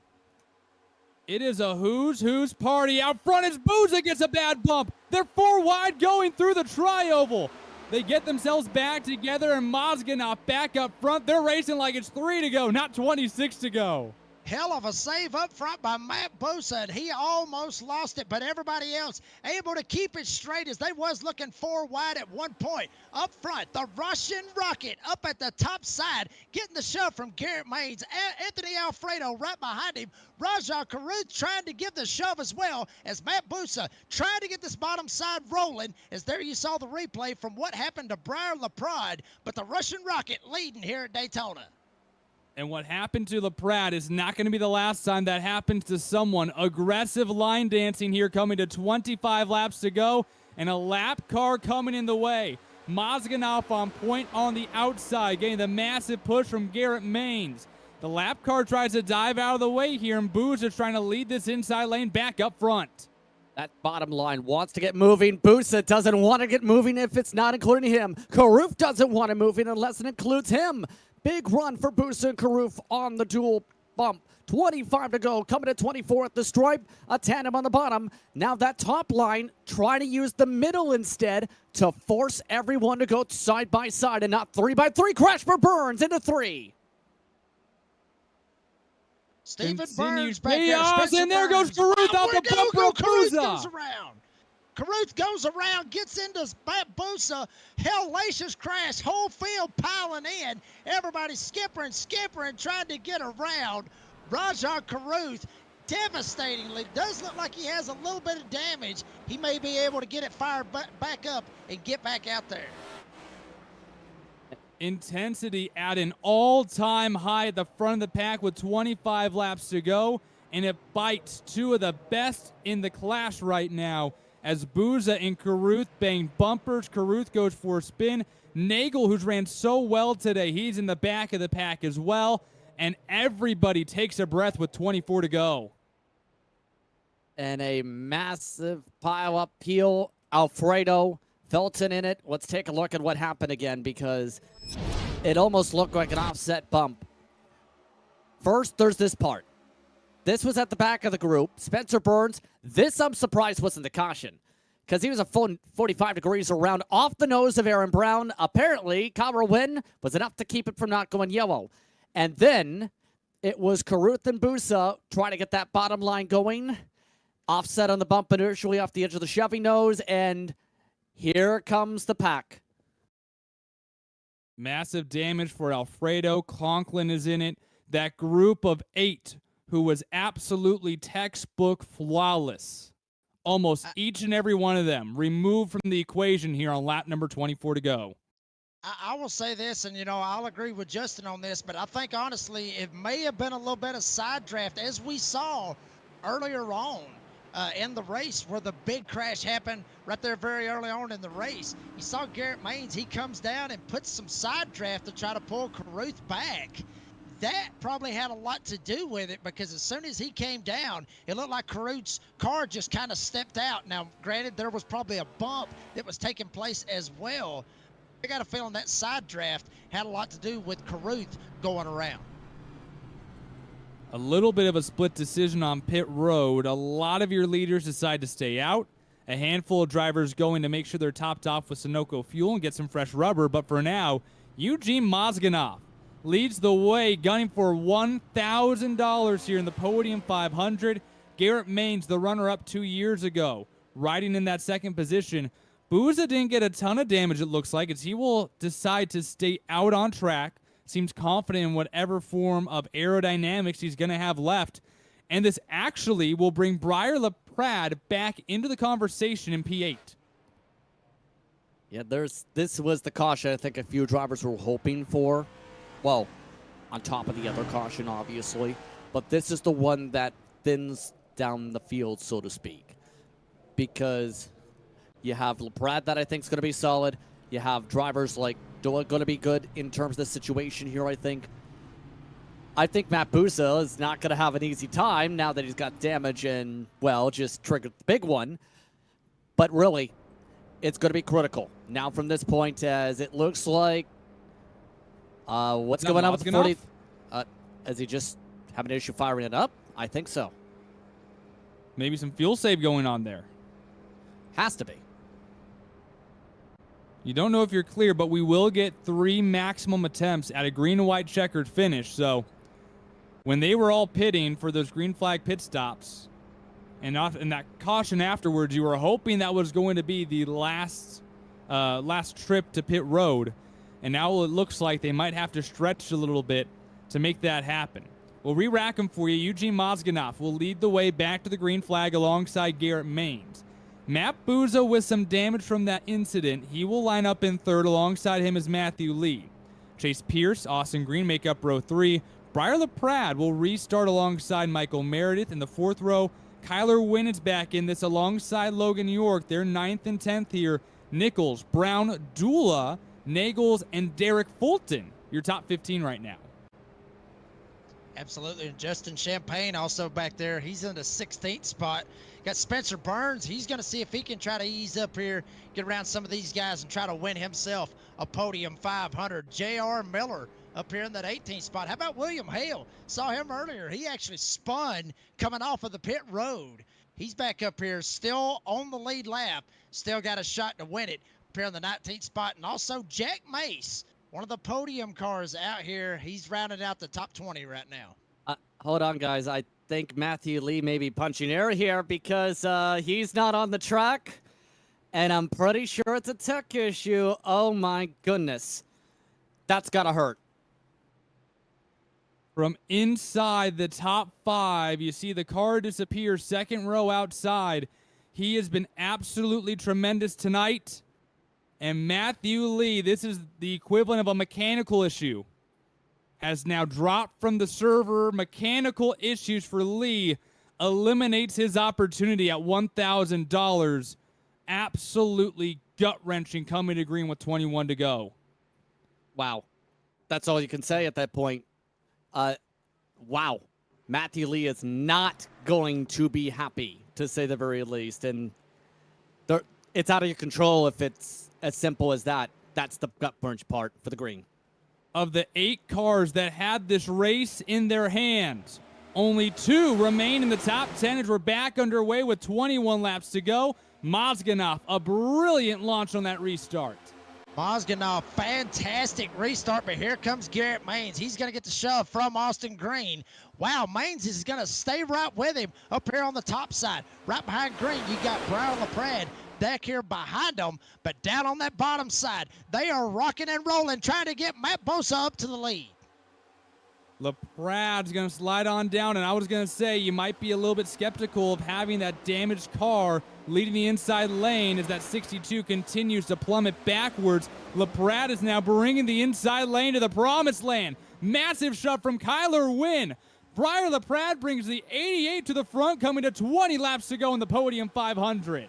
It is a who's party. Out front is Buza, gets a bad bump. They're four wide going through the tri-oval. They get themselves back together, and Mozganov back up front. They're racing like it's 3 to go, not 26 to go. Hell of a save up front by Matt Busa, and he almost lost it, but everybody else able to keep it straight as they was looking 4 wide at one point. Up front, the Russian Rocket up at the top side, getting the shove from Garrett Maines. Anthony Alfredo right behind him. Rajah Caruth trying to give the shove as well as Matt Busa trying to get this bottom side rolling, as there you saw the replay from what happened to Briar LaPrade, but the Russian Rocket leading here at Daytona. And what happened to LaPrade is not going to be the last time that happens to someone. Aggressive line dancing here, coming to 25 laps to go, and a lap car coming in the way. Mozganov on point on the outside, getting the massive push from Garrett Maines. The lap car tries to dive out of the way here, and Booz is trying to lead this inside lane back up front. That bottom line wants to get moving. Busa doesn't want to get moving if it's not including him. Karuf doesn't want to move in unless it includes him. Big run for Busa and Karuf on the dual bump. 25 to go, coming to 24 at the stripe. A tandem on the bottom. Now that top line trying to use the middle instead to force everyone to go side by side and not 3x3. Crash for Burns into 3. Stephen Burns back there. Chaos, and there goes Caruth off the bumper of Busa. Caruth goes around, gets into Busa. Hellacious crash. Whole field piling in. Everybody skippering, trying to get around. Rajah Caruth, devastatingly, does look like he has a little bit of damage. He may be able to get it fired back up and get back out there. Intensity at an all-time high at the front of the pack with 25 laps to go, and it bites two of the best in the class right now as Busa and Caruth bang bumpers. Caruth goes for a spin. Nagel, who's ran so well today, he's in the back of the pack as well, and everybody takes a breath with 24 to go. And a massive pile-up peel. Alfredo, Felton in it. Let's take a look at what happened again, because it almost looked like an offset bump. First, there's this part. This was at the back of the group. Spencer Burns, this I'm surprised wasn't the caution, because he was a full 45 degrees around off the nose of Aaron Brown. Apparently, Kyra Wynn was enough to keep it from not going yellow. And then it was Caruth and Busa trying to get that bottom line going. Offset on the bump initially off the edge of the Chevy nose, and here comes the pack. Massive damage for Alfredo. Conklin is in it. That group of 8 who was absolutely textbook flawless. Almost each and every one of them removed from the equation here on lap number 24 to go. I will say this, and I'll agree with Justin on this, but I think honestly it may have been a little bit of side draft as we saw earlier on in the race where the big crash happened right there very early on in the race. You saw Garrett Maines, he comes down and puts some side draft to try to pull Carruth back. That probably had a lot to do with it because as soon as he came down, it looked like Carruth's car just kind of stepped out. Now, granted, there was probably a bump that was taking place as well. I got a feeling that side draft had a lot to do with Carruth going around. A little bit of a split decision on pit road. A lot of your leaders decide to stay out. A handful of drivers going to make sure they're topped off with Sunoco fuel and get some fresh rubber. But for now, Eugene Mozganoff leads the way, gunning for $1,000 here in the Podium 500. Garrett Maines, the runner-up 2 years ago, riding in that second position. Booza didn't get a ton of damage, it looks like, as he will decide to stay out on track. Seems confident in whatever form of aerodynamics he's going to have left. And this actually will bring Briar LaPrade back into the conversation in P8. Yeah, this was the caution I think a few drivers were hoping for. Well, on top of the other caution, obviously. But this is the one that thins down the field, so to speak. Because you have LaPrade that I think is going to be solid. You have drivers like Doa going to be good in terms of the situation here, I think. I think Matt Booza is not going to have an easy time now that he's got damage and, well, just triggered the big one. But really, it's going to be critical. Now from this point, as it looks like, what's going on with the 40? Is he just having an issue firing it up? I think so. Maybe some fuel save going on there. Has to be. You don't know if you're clear, but we will get 3 maximum attempts at a green and white checkered finish. So when they were all pitting for those green flag pit stops and that caution afterwards, you were hoping that was going to be the last trip to pit road. And now it looks like they might have to stretch a little bit to make that happen. We'll re-rack them for you. Eugene Mozganoff will lead the way back to the green flag alongside Garrett Maines. Matt Booza with some damage from that incident. He will line up in third. Alongside him is Matthew Lee. Chase Pierce, Austin Green make up row 3. Briar LaPrade will restart alongside Michael Meredith in the 4th row. Kyler Wynn is back in this alongside Logan York. They're 9th and 10th here. Nichols, Brown, Dula, Nagels, and Derek Fulton, your top 15 right now. Absolutely. And Justin Champagne also back there. He's in the 16th spot. Got Spencer Burns. He's going to see if he can try to ease up here, get around some of these guys and try to win himself a Podium 500. J.R. Miller up here in that 18th spot. How about William Hale? Saw him earlier. He actually spun coming off of the pit road. He's back up here, still on the lead lap. Still got a shot to win it up here in the 19th spot. And also Jack Mace, one of the Podium cars out here. He's rounded out the top 20 right now. Hold on, guys. I think Matthew Lee may be punching air here because he's not on the track. And I'm pretty sure it's a tech issue. Oh, my goodness. That's got to hurt. From inside the top 5, you see the car disappear, 2nd row outside. He has been absolutely tremendous tonight. And Matthew Lee, this is the equivalent of a mechanical issue, has now dropped from the server. Mechanical issues for Lee eliminates his opportunity at $1,000. Absolutely gut-wrenching coming to green with 21 to go. Wow. That's all you can say at that point. Wow. Matthew Lee is not going to be happy, to say the very least. And it's out of your control if it's as simple as that. That's the gut-wrench part for the green. Of the 8 cars that had this race in their hands, only 2 remain in the top 10 as we're back underway with 21 laps to go. Mozganoff, a brilliant launch on that restart. Mozganoff, fantastic restart, but here comes Garrett Maines. He's going to get the shove from Austin Green. Wow, Maines is going to stay right with him up here on the top side. Right behind Green, you got Briar LaPrade back here behind them, but down on that bottom side, they are rocking and rolling, trying to get Matt Bosa up to the lead. LaPrad's going to slide on down, and I was going to say you might be a little bit skeptical of having that damaged car leading the inside lane as that 62 continues to plummet backwards. LaPrad is now bringing the inside lane to the promised land. Massive shove from Kyler Wynn. Briar LaPrad brings the 88 to the front, coming to 20 laps to go in the Podium 500.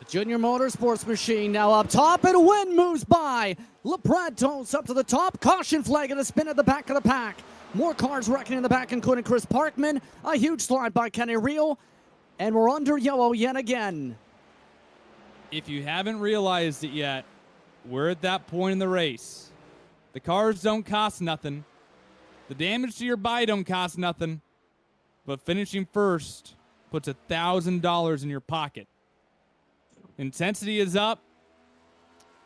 The Junior Motorsports machine now up top, and Wynn moves by. LaPrad toes up to the top. Caution flag and a spin at the back of the pack. More cars wrecking in the back, including Chris Parkman. A huge slide by Kenny Reel. And we're under yellow yet again. If you haven't realized it yet, we're at that point in the race. The cars don't cost nothing. The damage to your body don't cost nothing. But finishing first puts $1,000 in your pocket. Intensity is up.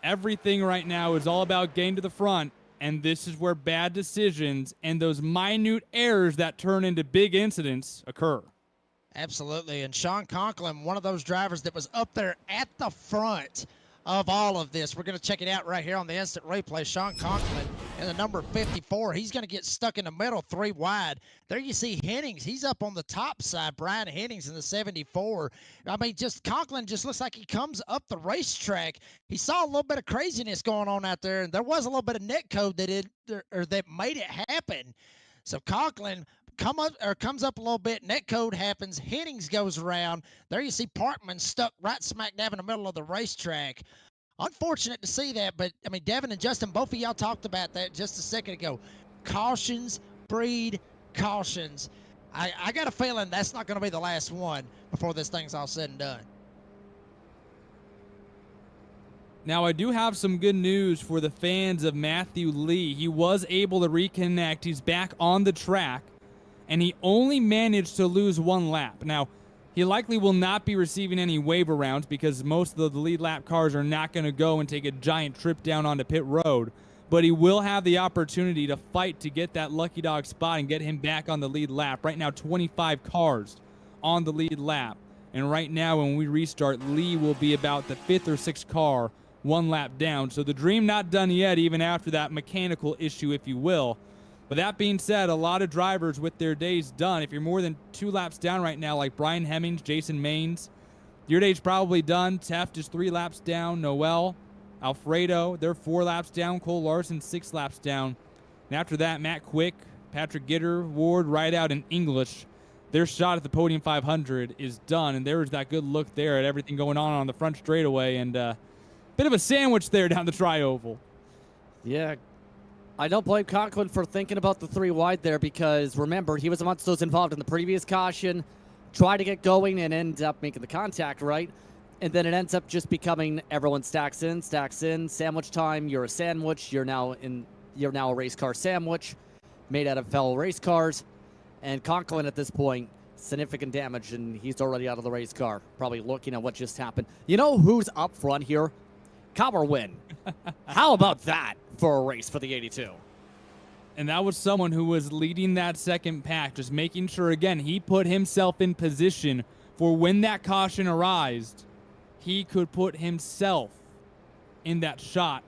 Everything right now is all about getting to the front. And this is where bad decisions and those minute errors that turn into big incidents occur. Absolutely. And Sean Conklin, one of those drivers that was up there at the front of all of this. We're going to check it out right here on the instant replay. Sean Conklin in the number 54. He's going to get stuck in the middle, 3 wide. There you see Hennings. He's up on the top side. Brian Hennings in the 74. I mean, just Conklin just looks like he comes up the racetrack. He saw a little bit of craziness going on out there, and there was a little bit of net code that made it happen. So Conklin comes up a little bit. Net code happens. Hennings goes around. There you see Parkman stuck right smack dab in the middle of the racetrack. Unfortunate to see that, but I mean, Devin and Justin, both of y'all talked about that just a second ago. Cautions breed cautions. I got a feeling that's not going to be the last one before this thing's all said and done. Now, I do have some good news for the fans of Matthew Lee. He was able to reconnect. He's back on the track, and he only managed to lose 1 lap. Now, he likely will not be receiving any waiver rounds because most of the lead lap cars are not going to go and take a giant trip down onto pit road. But he will have the opportunity to fight to get that lucky dog spot and get him back on the lead lap. Right now, 25 cars on the lead lap. And right now, when we restart, Lee will be about the 5th or 6th car 1 lap down. So the dream not done yet, even after that mechanical issue, if you will. But that being said, a lot of drivers with their days done. If you're more than 2 laps down right now, like Brian Hemmings, Jason Maines, your day's probably done. Teft is 3 laps down. Noel, Alfredo, they're 4 laps down. Cole Larson, 6 laps down. And after that, Matt Quick, Patrick Gitter, Ward, Rideout, and English. Their shot at the Podium 500 is done. And there's that good look there at everything going on the front straightaway. And bit of a sandwich there down the tri-oval. Yeah. I don't blame Conklin for thinking about the 3 wide there because, remember, he was amongst those involved in the previous caution, tried to get going and end up making the contact, right? And then it ends up just becoming everyone stacks in, sandwich time, you're a sandwich, you're now a race car sandwich made out of fellow race cars. And Conklin at this point, significant damage, and he's already out of the race car, probably looking at what just happened. You know who's up front here? Kyler Wynn. How about that for a race for the 82? And that was someone who was leading that second pack, just making sure, again, he put himself in position for when that caution arised, he could put himself in that shot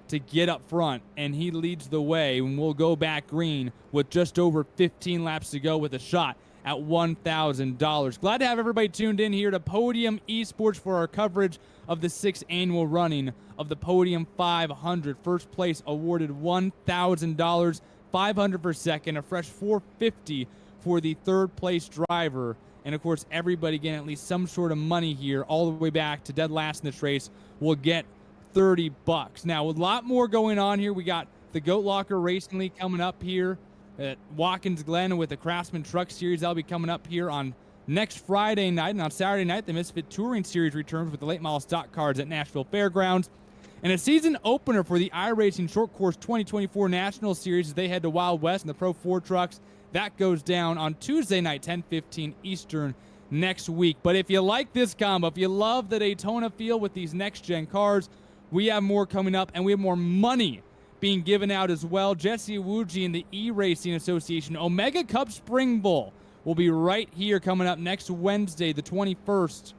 to get up front, and he leads the way, and we'll go back green with just over 15 laps to go with a shot at $1,000. Glad to have everybody tuned in here to Podium Esports for our coverage of the 6th annual running of the Podium 500. First place awarded $1,000, $500 for second, a fresh $450 for the 3rd place driver. And of course, everybody getting at least some sort of money here all the way back to dead last in this race will get $30. Now, a lot more going on here. We got the Goat Locker Racing League coming up here at Watkins Glen with the Craftsman Truck Series. That'll be coming up here on next Friday night. And on Saturday night, the Misfit Touring Series returns with the late model stock cars at Nashville Fairgrounds. And a season opener for the iRacing Short Course 2024 National Series as they head to Wild West in the Pro 4 trucks. That goes down on Tuesday night, 10:15 Eastern next week. But if you like this combo, if you love the Daytona feel with these next-gen cars, we have more coming up, and we have more money being given out as well. Jesse Iwuji and the E-Racing Association Omega Cup Spring Bowl will be right here coming up next Wednesday, the 21st.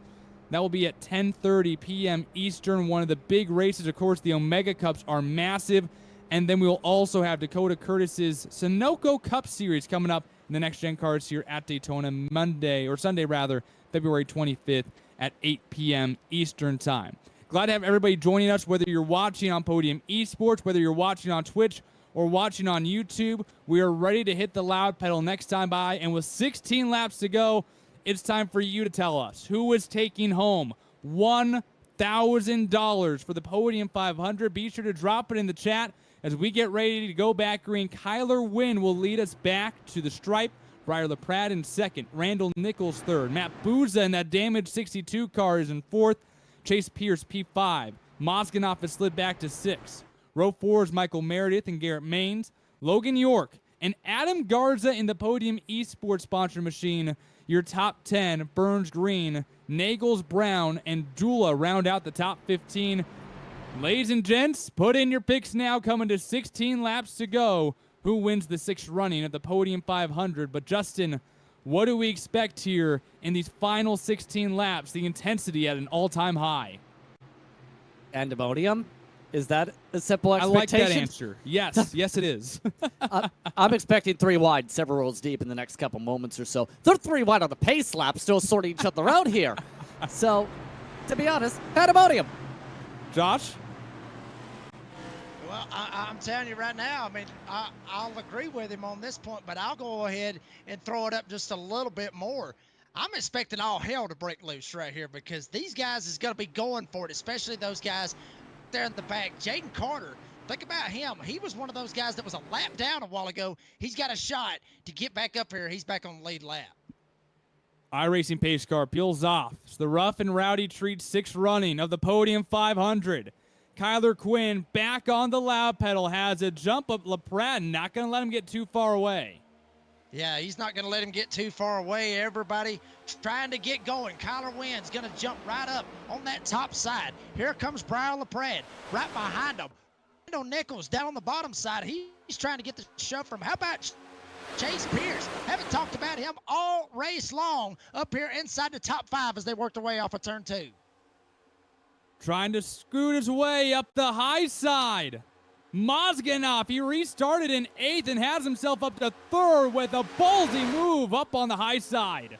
That will be at 10:30 p.m. Eastern, one of the big races. Of course, the Omega Cups are massive. And then we will also have Dakota Curtis's Sunoco Cup Series coming up in the Next Gen Cars here at Daytona Sunday, February 25th at 8 p.m. Eastern Time. Glad to have everybody joining us, whether you're watching on Podium Esports, whether you're watching on Twitch, or watching on YouTube. We are ready to hit the loud pedal next time by, and with 16 laps to go, it's time for you to tell us who is taking home $1,000 for the Podium 500. Be sure to drop it in the chat as we get ready to go back green. Kyler Wynn will lead us back to the stripe. Briar LaPrade in second. Randall Nichols third. Matt Bouza in that damaged 62 car is in fourth. Chase Pierce P5. Mosganoff has slid back to sixth. Row 4 is Michael Meredith and Garrett Maines. Logan York and Adam Garza in the Podium Esports sponsor machine. Your top 10, Burns Green, Nagels Brown, and Dula round out the top 15. Ladies and gents, put in your picks now, coming to 16 laps to go. Who wins the sixth running at the Podium 500? But Justin, what do we expect here in these final 16 laps? The intensity at an all-time high. Pandemonium? Is that a simple I like expectation? that answer. Yes, yes it is. I'm expecting 3 wide, several rows deep in the next couple moments or so. They're 3 wide on the pace lap, still sorting each other out here. So, to be honest, pandemonium. Josh? Well, I'm telling you right now, I mean, I'll agree with him on this point, but I'll go ahead and throw it up just a little bit more. I'm expecting all hell to break loose right here because these guys is going to be going for it, especially those guys there in the back. Jaden Carter, think about him. He was one of those guys that was a lap down a while ago. He's got a shot to get back up here. He's back on the lead lap. iRacing pace car peels off. It's the Ruff'n Rowdy Treat 6th running of the Podium 500. Kyler Quinn back on the loud pedal, has a jump up. LaPrade not going to let him get too far away. Yeah, he's not going to let him get too far away. Everybody trying to get going. Kyler Wynn's going to jump right up on that top side. Here comes Brian LaPrade right behind him. Randall Nichols down on the bottom side. He's trying to get the shove from. How about Chase Pierce? Haven't talked about him all race long up here inside the top 5 as they work their way off of turn 2. Trying to scoot his way up the high side. Mosganoff, he restarted in 8th and has himself up to 3rd with a ballsy move up on the high side.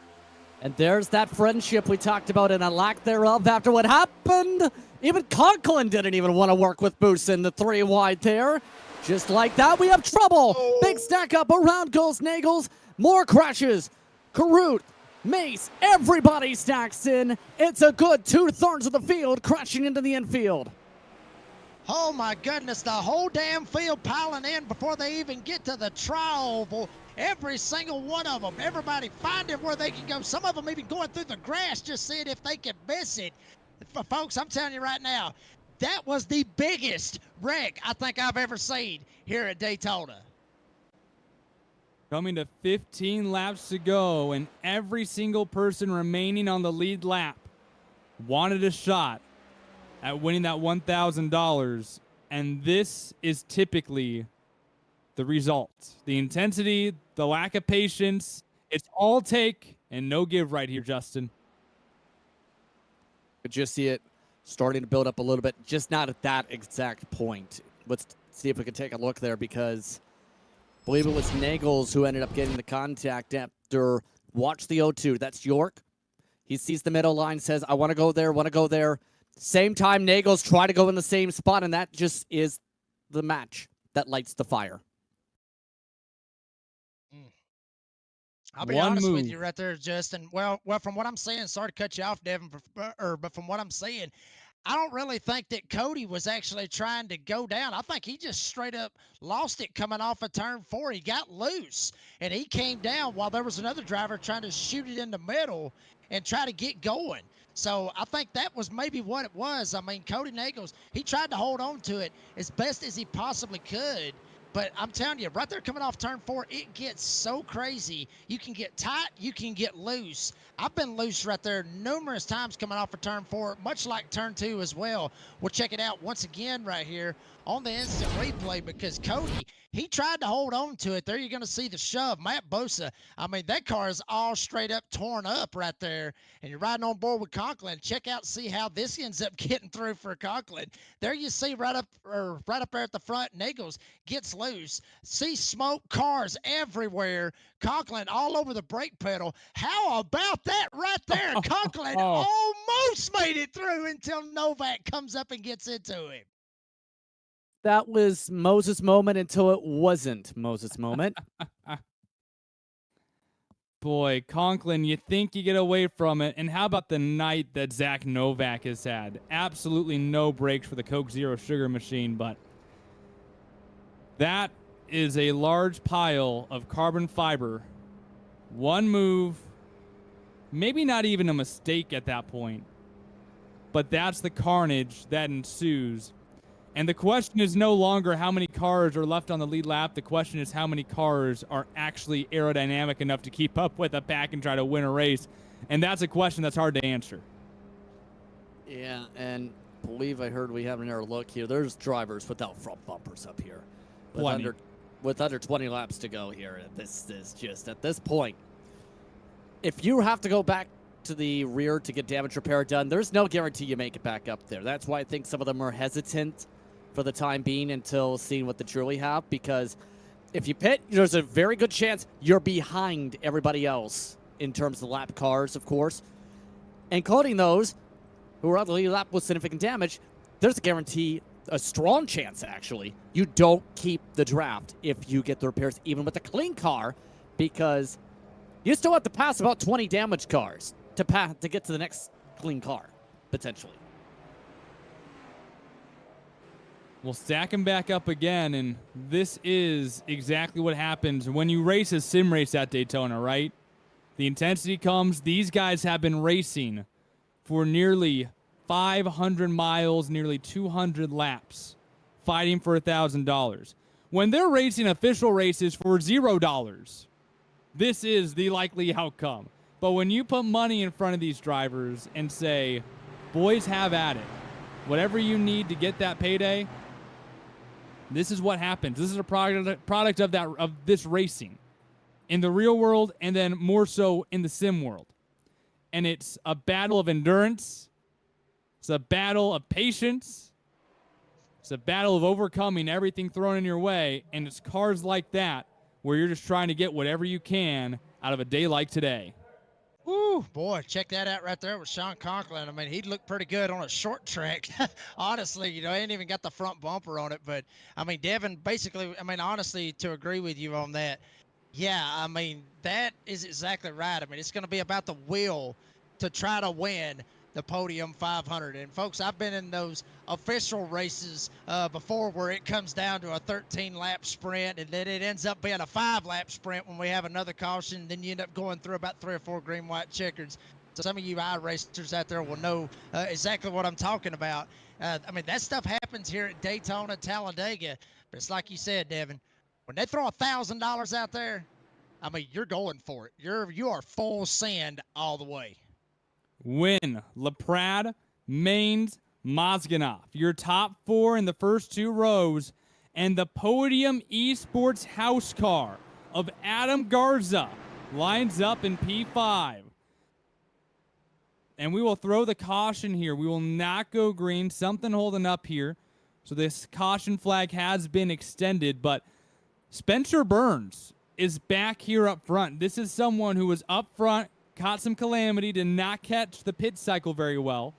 And there's that friendship we talked about and a lack thereof after what happened. Even Conklin didn't even want to work with Boost in the 3 wide there. Just like that, we have trouble. Big stack up, around goes Nagels. More crashes. Carruth, Mace, everybody stacks in. It's a good 2/3 of the field crashing into the infield. Oh my goodness, the whole damn field piling in before they even get to the tri-oval. Every single one of them, everybody finding where they can go. Some of them even going through the grass just seeing if they can miss it. Folks, I'm telling you right now, that was the biggest wreck I think I've ever seen here at Daytona. Coming to 15 laps to go, and every single person remaining on the lead lap wanted a shot at winning that $1,000, and this is typically the result. The intensity, the lack of patience, it's all take and no give right here, Justin. Could just see it starting to build up a little bit, just not at that exact point. Let's see if we can take a look there because I believe it was Nagels who ended up getting the contact after watch the 0-2. That's York. He sees the middle line, says, I want to go there. Same time, Nagels try to go in the same spot, and that just is the match that lights the fire. I'll be honest with you right there, Justin. Well, from what I'm saying, sorry to cut you off, Devin, but from what I'm saying, I don't really think that Cody was actually trying to go down. I think he just straight up lost it coming off of turn 4. He got loose, and he came down while there was another driver trying to shoot it in the middle and try to get going. So I think that was maybe what it was. I mean, Cody Nagels, he tried to hold on to it as best as he possibly could. But I'm telling you, right there coming off turn 4, it gets so crazy. You can get tight, you can get loose. I've been loose right there numerous times coming off of turn 4, much like turn 2 as well. We'll check it out once again right here on the instant replay because Cody, He tried to hold on to it. There you're going to see the shove. Matt Bosa, I mean, that car is all straight up torn up right there. And you're riding on board with Conklin. Check out, see how this ends up getting through for Conklin. There you see right up there at the front, Nagels gets loose. See smoke, cars everywhere. Conklin all over the brake pedal. How about that right there? Conklin almost made it through until Novak comes up and gets into him. That was Moses' moment until it wasn't Moses' moment. Boy, Conklin, you think you get away from it. And how about the night that Zach Novak has had? Absolutely no brakes for the Coke Zero Sugar machine, but that is a large pile of carbon fiber. One move, maybe not even a mistake at that point, but that's the carnage that ensues. And the question is no longer how many cars are left on the lead lap. The question is how many cars are actually aerodynamic enough to keep up with a pack and try to win a race. And that's a question that's hard to answer. Yeah, and I believe I heard we have an error look here. There's drivers without front bumpers up here. With under 20 laps to go here. This is just, at this point, if you have to go back to the rear to get damage repair done, there's no guarantee you make it back up there. That's why I think some of them are hesitant for the time being until seeing what they truly have, because if you pit, there's a very good chance you're behind everybody else in terms of lap cars, of course. And including those who are on the lead lap with significant damage, there's a guarantee, a strong chance actually, you don't keep the draft if you get the repairs even with a clean car, because you still have to pass about 20 damaged cars to get to the next clean car, potentially. We'll stack him back up again, and this is exactly what happens when you race a sim race at Daytona, right? The intensity comes. These guys have been racing for nearly 500 miles, nearly 200 laps, fighting for $1,000. When they're racing official races for $0, this is the likely outcome. But when you put money in front of these drivers and say, boys, have at it, whatever you need to get that payday, this is what happens. This is a product of this racing in the real world, and then more so in the sim world. And it's a battle of endurance. It's a battle of patience. It's a battle of overcoming everything thrown in your way. And it's cars like that where you're just trying to get whatever you can out of a day like today. Woo, boy, check that out right there with Sean Conklin. I mean, he'd look pretty good on a short track. Honestly, you know, he ain't even got the front bumper on it. But, I mean, Devin, basically, I mean, honestly, to agree with you on that, yeah, I mean, that is exactly right. I mean, it's going to be about the will to try to win the Podium 500. And, folks, I've been in those official races before where it comes down to a 13-lap sprint, and then it ends up being a 5-lap sprint when we have another caution. Then you end up going through about 3 or 4 green, white checkers. So some of you iRacers out there will know exactly what I'm talking about. I mean, that stuff happens here at Daytona, Talladega. But it's like you said, Devin, when they throw $1,000 out there, I mean, you're going for it. You are full send all the way. Win, LaPrade, Maines, Mozganoff. Your top 4 in the first 2 rows. And the Podium Esports house car of Adam Garza lines up in P5. And we will throw the caution here. We will not go green. Something holding up here. So this caution flag has been extended. But Spencer Burns is back here up front. This is someone who was up front, caught some calamity, did not catch the pit cycle very well,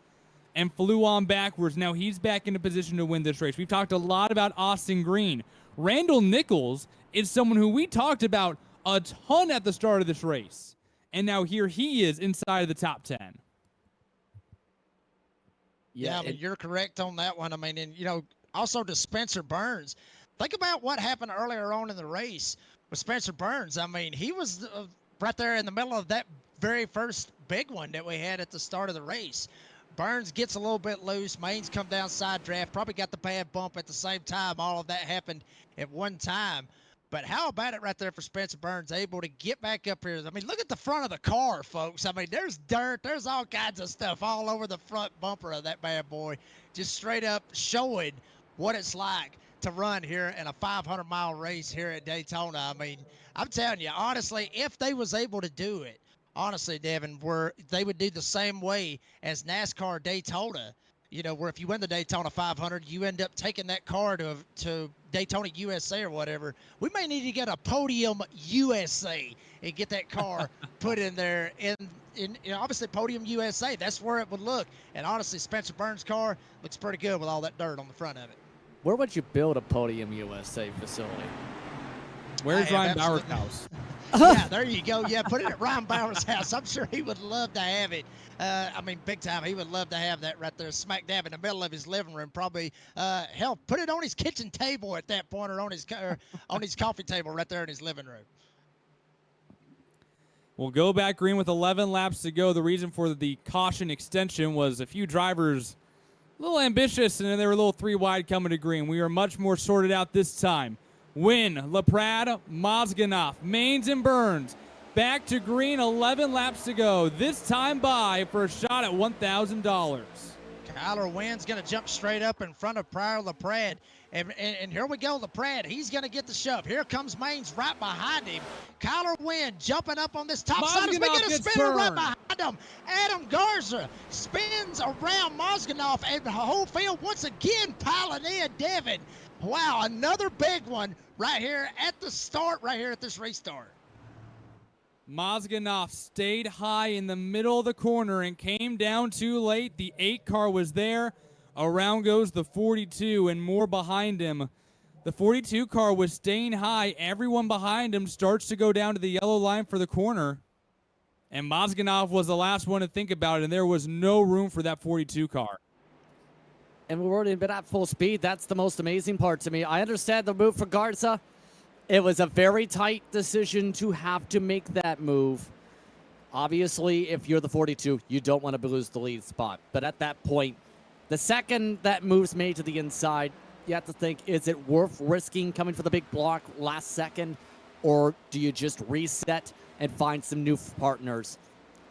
and flew on backwards. Now he's back in a position to win this race. We've talked a lot about Austin Green. Randall Nichols is someone who we talked about a ton at the start of this race. And now here he is inside of the top 10. Yeah, I mean, you're correct on that one. I mean, and, you know, also to Spencer Burns, think about what happened earlier on in the race with Spencer Burns. I mean, he was right there in the middle of that very first big one that we had at the start of the race. Burns gets a little bit loose. Maines come down side draft. Probably got the bad bump at the same time. All of that happened at one time. But how about it right there for Spencer Burns, able to get back up here. I mean, look at the front of the car, folks. I mean, there's dirt. There's all kinds of stuff all over the front bumper of that bad boy. Just straight up showing what it's like to run here in a 500-mile race here at Daytona. I mean, I'm telling you, honestly, if they was able to do it, honestly, Devin, where they would do the same way as NASCAR Daytona, you know, where if you win the Daytona 500, you end up taking that car to Daytona USA or whatever. We may need to get a Podium USA and get that car put in there in obviously Podium USA. That's where it would look. And honestly, Spencer Burns' car looks pretty good with all that dirt on the front of it. Where would you build a Podium USA facility? Where's Ryan Bauer's house? Yeah, there you go. Yeah, put it at Ryan Bauer's house. I'm sure he would love to have it. I mean, big time. He would love to have that right there smack dab in the middle of his living room. Probably, hell, put it on his kitchen table at that point, or on his coffee table right there in his living room. We'll go back green with 11 laps to go. The reason for the caution extension was a few drivers a little ambitious, and then they were a little 3 wide coming to green. We are much more sorted out this time. Win, LaPrade, Mozganoff, Maines, and Burns. Back to green, 11 laps to go. This time by for a shot at $1,000. Kyler Wynn's going to jump straight up in front of Pryor LaPrade. And here we go, LaPrade. He's going to get the shove. Here comes Maines right behind him. Kyler Wynn jumping up on this top side as we get a spinner right behind him. Adam Garza spins around Mozganoff, and the whole field once again piling in. Devin, wow, another big one right here at the start, right here at this restart. Mozganoff stayed high in the middle of the corner and came down too late. The 8 car was there. Around goes the 42 and more behind him. The 42 car was staying high. Everyone behind him starts to go down to the yellow line for the corner. And Mozganoff was the last one to think about it, and there was no room for that 42 car. And we've already been at full speed. That's the most amazing part to me. I understand the move for Garza. It was a very tight decision to have to make that move. Obviously, if you're the 42, you don't want to lose the lead spot. But at that point, the second that move's made to the inside, you have to think, is it worth risking coming for the big block last second? Or do you just reset and find some new partners?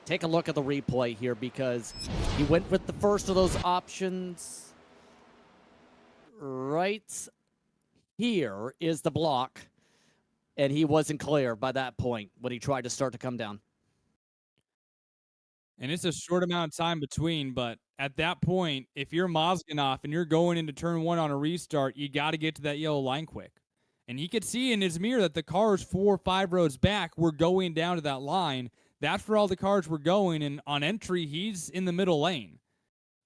Take a look at the replay here, because he went with the first of those options. Right here is the block. And he wasn't clear by that point when he tried to start to come down. And it's a short amount of time between, but at that point, if you're Mozganoff and you're going into turn 1 on a restart, you got to get to that yellow line quick. And he could see in his mirror that the cars 4 or 5 rows back were going down to that line. That's where all the cars were going, and on entry, he's in the middle lane.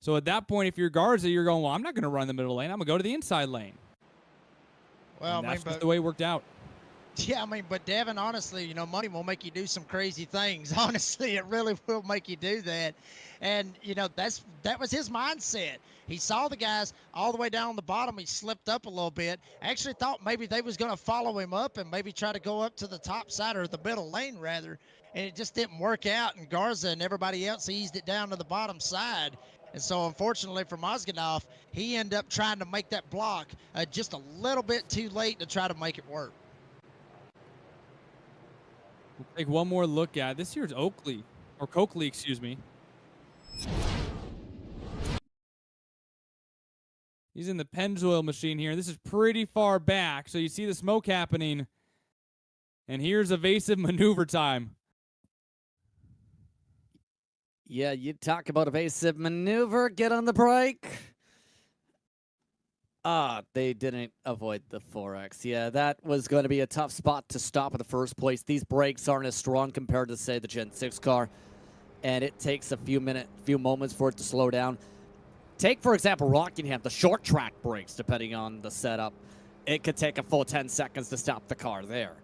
So at that point, if you're Garza, you're going, well, I'm not going to run the middle lane. I'm going to go to the inside lane. Well, and that's just the way it worked out. Yeah, I mean, but Devin, honestly, you know, money will make you do some crazy things. Honestly, it really will make you do that. And, you know, that was his mindset. He saw the guys all the way down the bottom. He slipped up a little bit. Actually thought maybe they was going to follow him up and maybe try to go up to the top side, or the middle lane, rather. And it just didn't work out. And Garza and everybody else eased it down to the bottom side. And so, unfortunately for Mozganoff, he ended up trying to make that block just a little bit too late to try to make it work. We'll take one more look at this year's Oakley, or Coakley, excuse me. He's in the Pennzoil machine here. This is pretty far back, so you see the smoke happening. And here's evasive maneuver time. Yeah, you talk about evasive maneuver. Get on the brake. They didn't avoid the 4X. Yeah, that was going to be a tough spot to stop in the first place. These brakes aren't as strong compared to, say, the Gen 6 car, and it takes a few moments for it to slow down. Take, for example, Rockingham, the short track brakes, depending on the setup. It could take a full 10 seconds to stop the car there.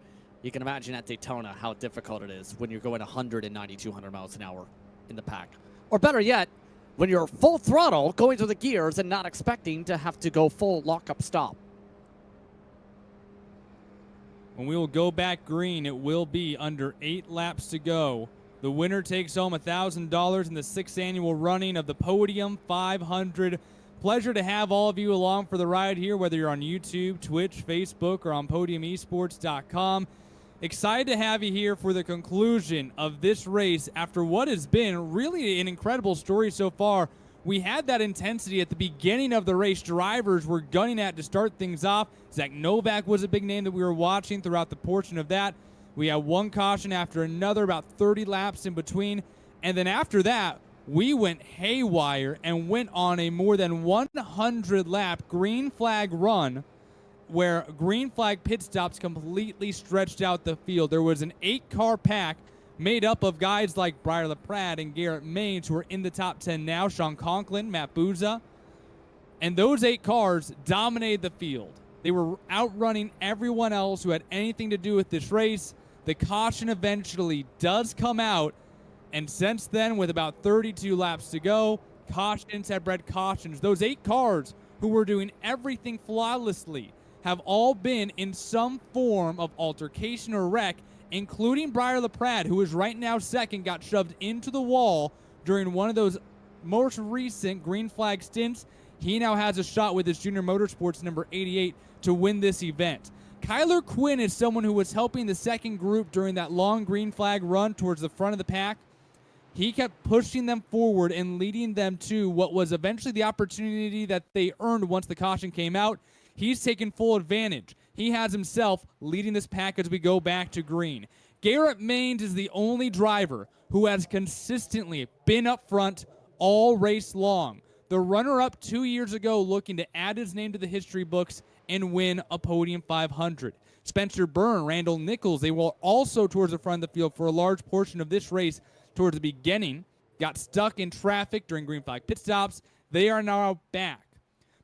You can imagine at Daytona how difficult it is when you're going 190, 200 miles an hour in the pack. Or better yet, when you're full throttle going through the gears and not expecting to have to go full lockup stop. When we will go back green, it will be under 8 laps to go. The winner takes home $1,000 in the 6th annual running of the Podium 500. Pleasure to have all of you along for the ride here, whether you're on YouTube, Twitch, Facebook, or on podiumesports.com. Excited to have you here for the conclusion of this race after what has been really an incredible story so far. we had that intensity at the beginning of the race. Drivers were gunning at to start things off. Zach Novak was a big name that we were watching throughout the portion of that. We had one caution after another, about 30 laps in between. And then after that, we went haywire and went on a more than 100-lap green flag run where green flag pit stops completely stretched out the field. There was an 8-car pack made up of guys like Briar LaPrade and Garrett Maines, who are in the top 10 now, Sean Conklin, Matt Bouza. And those 8 cars dominated the field. They were outrunning everyone else who had anything to do with this race. The caution eventually does come out, and since then, with about 32 laps to go, cautions have bred cautions. Those 8 cars who were doing everything flawlessly have all been in some form of altercation or wreck, including Briar LaPrade, who is right now second, got shoved into the wall during one of those most recent green flag stints. He now has a shot with his Junior Motorsports number 88 to win this event. Kyler Quinn is someone who was helping the second group during that long green flag run towards the front of the pack. He kept pushing them forward and leading them to what was eventually the opportunity that they earned once the caution came out. He's taken full advantage. He has himself leading this pack as we go back to green. Garrett Maines is the only driver who has consistently been up front all race long. The runner-up 2 years ago looking to add his name to the history books and win a Podium 500. Spencer Byrne, Randall Nichols, they were also towards the front of the field for a large portion of this race towards the beginning. Got stuck in traffic during green flag pit stops. They are now back.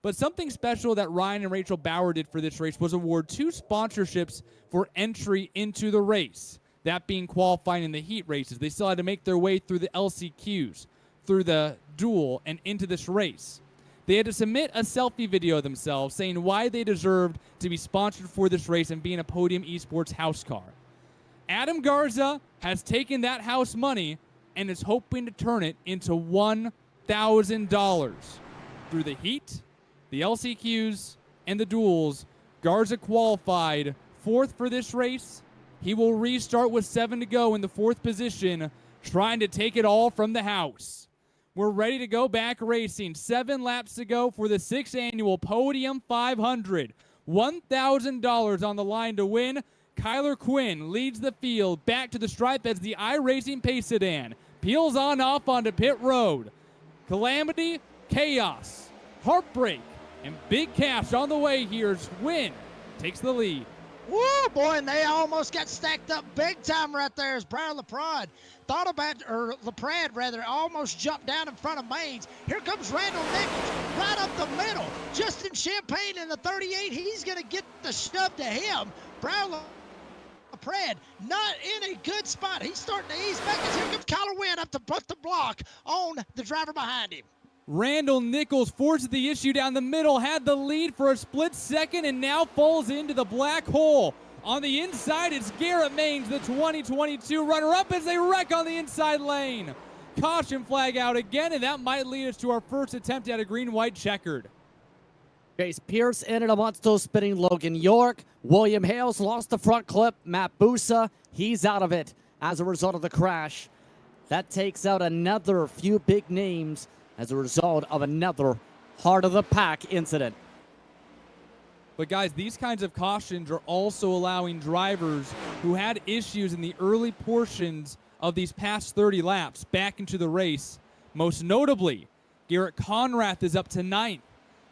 But something special that Ryan and Rachel Bauer did for this race was award 2 sponsorships for entry into the race, that being qualifying in the heat races. They still had to make their way through the LCQs, through the duel, and into this race. They had to submit a selfie video of themselves saying why they deserved to be sponsored for this race and being a Podium Esports house car. Adam Garza has taken that house money and is hoping to turn it into $1,000 through the heat, the LCQs, and the duels. Garza qualified 4th for this race. He will restart with 7 to go in the 4th position, trying to take it all from the house. We're ready to go back racing. 7 laps to go for the 6th annual Podium 500. $1,000 on the line to win. Kyler Quinn leads the field back to the stripe as the iRacing Pace Sedan peels on off onto pit road. Calamity, chaos, heartbreak, and big cash on the way here. Win takes the lead. Woo, boy, and they almost got stacked up big time right there as Brian LaPrade almost jumped down in front of Maines. Here comes Randall Nichols right up the middle. Justin Champagne in the 38, he's going to get the shove to him. Brian LaPrade not in a good spot. He's starting to ease back as here comes Kyler Wynn up to put the block on the driver behind him. Randall Nichols forces the issue down the middle, had the lead for a split second, and now falls into the black hole. On the inside, it's Garrett Maines, the 2022 runner-up, as they wreck on the inside lane. Caution flag out again, and that might lead us to our first attempt at a green-white checkered. Chase Pierce ended a monster spinning Logan York. William Hales lost the front clip. Matt Bouza, he's out of it as a result of the crash. That takes out another few big names as a result of another heart of the pack incident. But guys, these kinds of cautions are also allowing drivers who had issues in the early portions of these past 30 laps back into the race. Most notably, Garrett Conrath is up to 9th.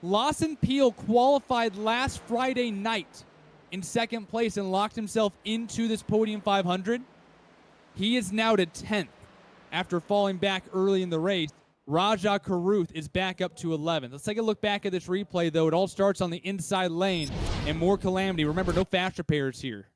Lawson Peel qualified last Friday night in 2nd place and locked himself into this Podium 500. He is now to 10th after falling back early in the race. Raja Karuth is back up to 11th. Let's take a look back at this replay, though. It all starts on the inside lane and more calamity. Remember, no fast repairs here.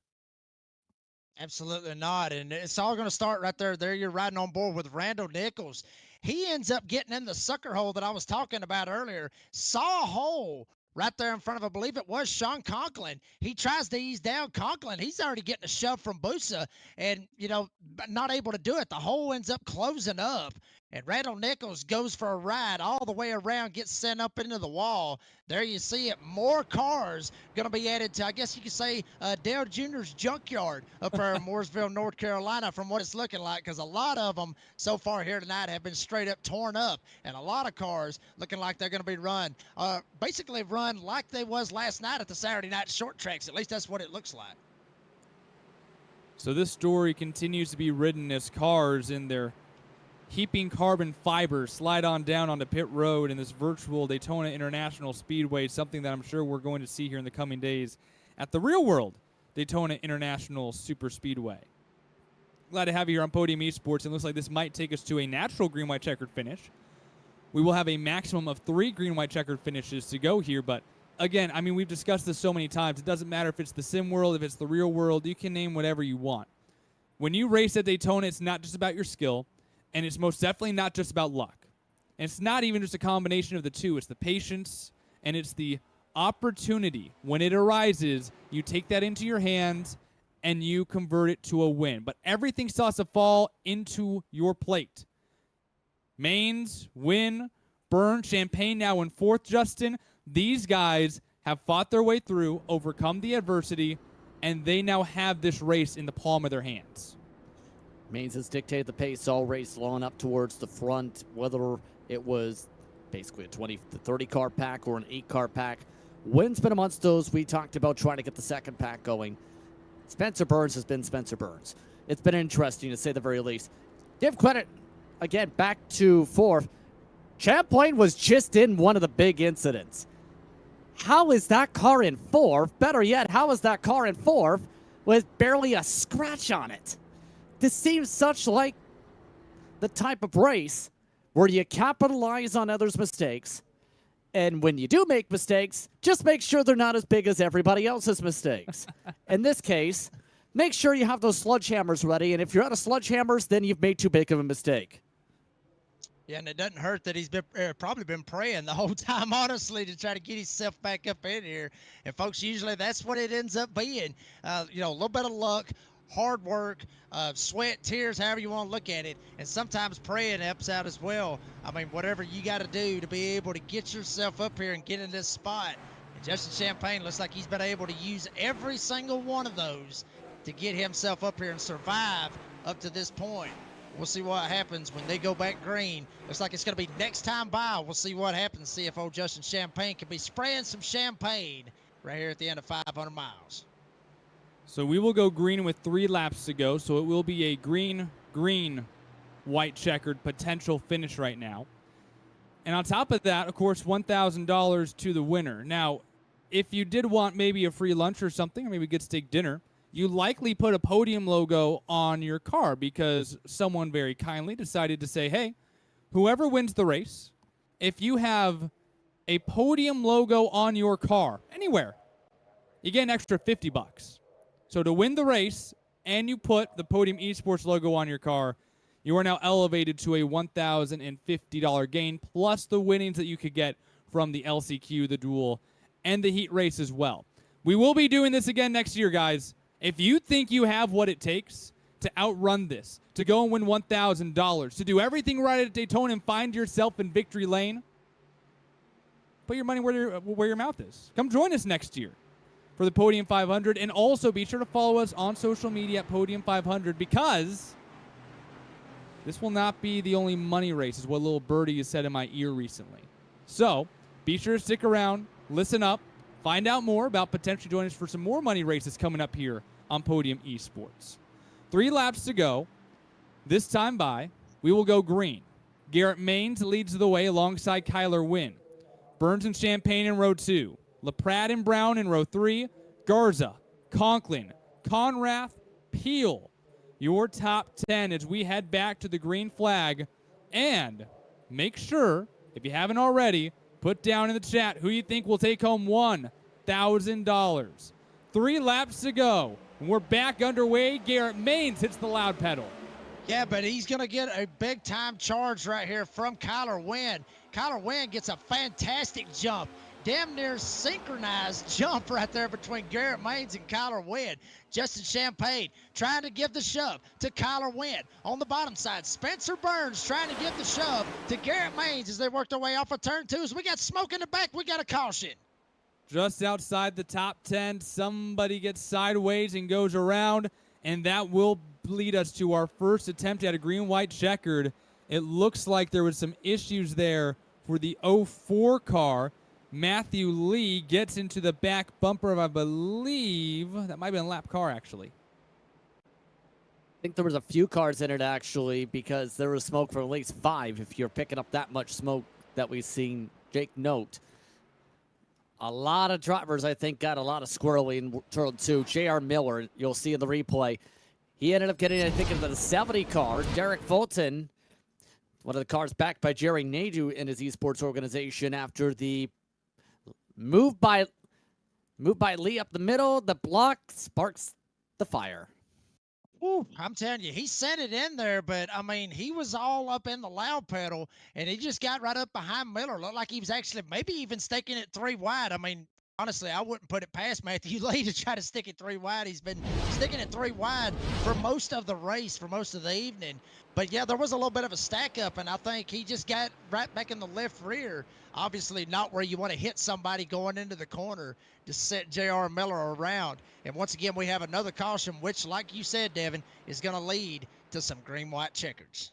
Absolutely not. And it's all going to start right there. There you're riding on board with Randall Nichols. He ends up getting in the sucker hole that I was talking about earlier. Saw a hole right there in front of, I believe it was Sean Conklin. He tries to ease down Conklin. He's already getting a shove from Bouza and, not able to do it. The hole ends up closing up. And Randall Nichols goes for a ride all the way around, gets sent up into the wall. There you see it. More cars going to be added to, I guess you could say, Dale Jr.'s junkyard up there in Mooresville, North Carolina, from what it's looking like, because a lot of them so far here tonight have been straight up torn up, and a lot of cars looking like they're going to be basically run like they was last night at the Saturday night short tracks. At least that's what it looks like. So this story continues to be written as cars in their heaping carbon fiber slide on down onto pit road in this virtual Daytona International Speedway, something that I'm sure we're going to see here in the coming days at the real world Daytona International Super Speedway. Glad to have you here on Podium Esports, and looks like this might take us to a natural green-white checkered finish. We will have a maximum of 3 green-white checkered finishes to go here, but again, I mean, we've discussed this so many times. It doesn't matter if it's the sim world, if it's the real world, you can name whatever you want. When you race at Daytona, it's not just about your skill, and it's most definitely not just about luck. And it's not even just a combination of the two. It's the patience, and it's the opportunity. When it arises, you take that into your hands, and you convert it to a win. But everything still has to fall into your plate. Maines, Wynn, Byrne, Champagne now in 4th, Justin. These guys have fought their way through, overcome the adversity, and they now have this race in the palm of their hands. Maines has dictated the pace all race long up towards the front, whether it was basically a 20 to 30 car pack or an 8-car pack. Wynn's been amongst those we talked about trying to get the second pack going. Spencer Burns has been Spencer Burns. It's been interesting to say the very least. Give credit, again, back to 4th. Champlain was just in one of the big incidents. How is that car in 4th? Better yet, how is that car in 4th with barely a scratch on it? This seems such like the type of race where you capitalize on others' mistakes, and when you do make mistakes, just make sure they're not as big as everybody else's mistakes. In this case, make sure you have those sledgehammers ready, and if you're out of sledgehammers, then you've made too big of a mistake. Yeah, and it doesn't hurt that he's been probably been praying the whole time, honestly, to try to get himself back up in here. And folks, usually that's what it ends up being. A little bit of luck, hard work, sweat, tears, however you want to look at it, and sometimes praying helps out as well. I mean, whatever you got to do to be able to get yourself up here and get in this spot. And Justin Champagne looks like he's been able to use every single one of those to get himself up here and survive up to this point. We'll see what happens when they go back green. Looks like it's going to be next time by. We'll see what happens. See if old Justin Champagne can be spraying some champagne right here at the end of 500 miles. So we will go green with 3 laps to go, so it will be a green, white checkered potential finish right now. And on top of that, of course, $1,000 to the winner. Now, if you did want maybe a free lunch or something, or maybe a good steak dinner, you likely put a Podium logo on your car because someone very kindly decided to say, hey, whoever wins the race, if you have a Podium logo on your car, anywhere, you get an extra $50. So to win the race and you put the Podium Esports logo on your car, you are now elevated to a $1,050 gain, plus the winnings that you could get from the LCQ, the duel, and the heat race as well. We will be doing this again next year, guys. If you think you have what it takes to outrun this, to go and win $1,000, to do everything right at Daytona and find yourself in victory lane, put your money where your mouth is. Come join us next year for the Podium 500, and also be sure to follow us on social media at Podium 500, because this will not be the only money race, is what little birdie has said in my ear recently. So be sure to stick around, listen up, find out more about potentially joining us for some more money races coming up here on Podium Esports. 3 laps to go. This time by, we will go green. Garrett Maines leads the way alongside Kyler Wynn. Burns and Champagne in row 2. LaPrade and Brown in row 3. Garza, Conklin, Conrath, Peel. Your top 10 as we head back to the green flag. And make sure, if you haven't already, put down in the chat who you think will take home $1,000. 3 laps to go. And we're back underway. Garrett Maines hits the loud pedal. Yeah, but he's going to get a big-time charge right here from Kyler Wynn. Kyler Wynn gets a fantastic jump, damn near synchronized jump right there between Garrett Maines and Kyler Wynn. Justin Champagne trying to give the shove to Kyler Wynn. On the bottom side, Spencer Burns trying to give the shove to Garrett Maines as they work their way off of turn 2. So we got smoke in the back. We got a caution. Just outside the top 10, somebody gets sideways and goes around, and that will lead us to our first attempt at a green-white checkered. It looks like there was some issues there for the 04 car. Matthew Lee gets into the back bumper of, I believe, that might have been a lap car, actually. I think there was a few cars in it, actually, because there was smoke for at least 5, if you're picking up that much smoke that we've seen Jake note. A lot of drivers, I think, got a lot of squirrely in turn 2. J.R. Miller, you'll see in the replay, he ended up getting, I think, into the 70 car. Derek Fulton, one of the cars backed by Jerry Nadu in his esports organization after the move by Lee up the middle. The block sparks the fire. Ooh, I'm telling you, he sent it in there, but I mean, he was all up in the loud pedal, and he just got right up behind Miller. Looked like he was actually maybe even sticking it 3 wide. I mean, honestly, I wouldn't put it past Matthew Lee to try to stick it 3 wide. He's been sticking it 3 wide for most of the race, for most of the evening. But yeah, there was a little bit of a stack up, and I think he just got right back in the left rear. Obviously, not where you want to hit somebody going into the corner to set J.R. Miller around. And once again, we have another caution, which, like you said, Devin, is going to lead to some green-white checkers.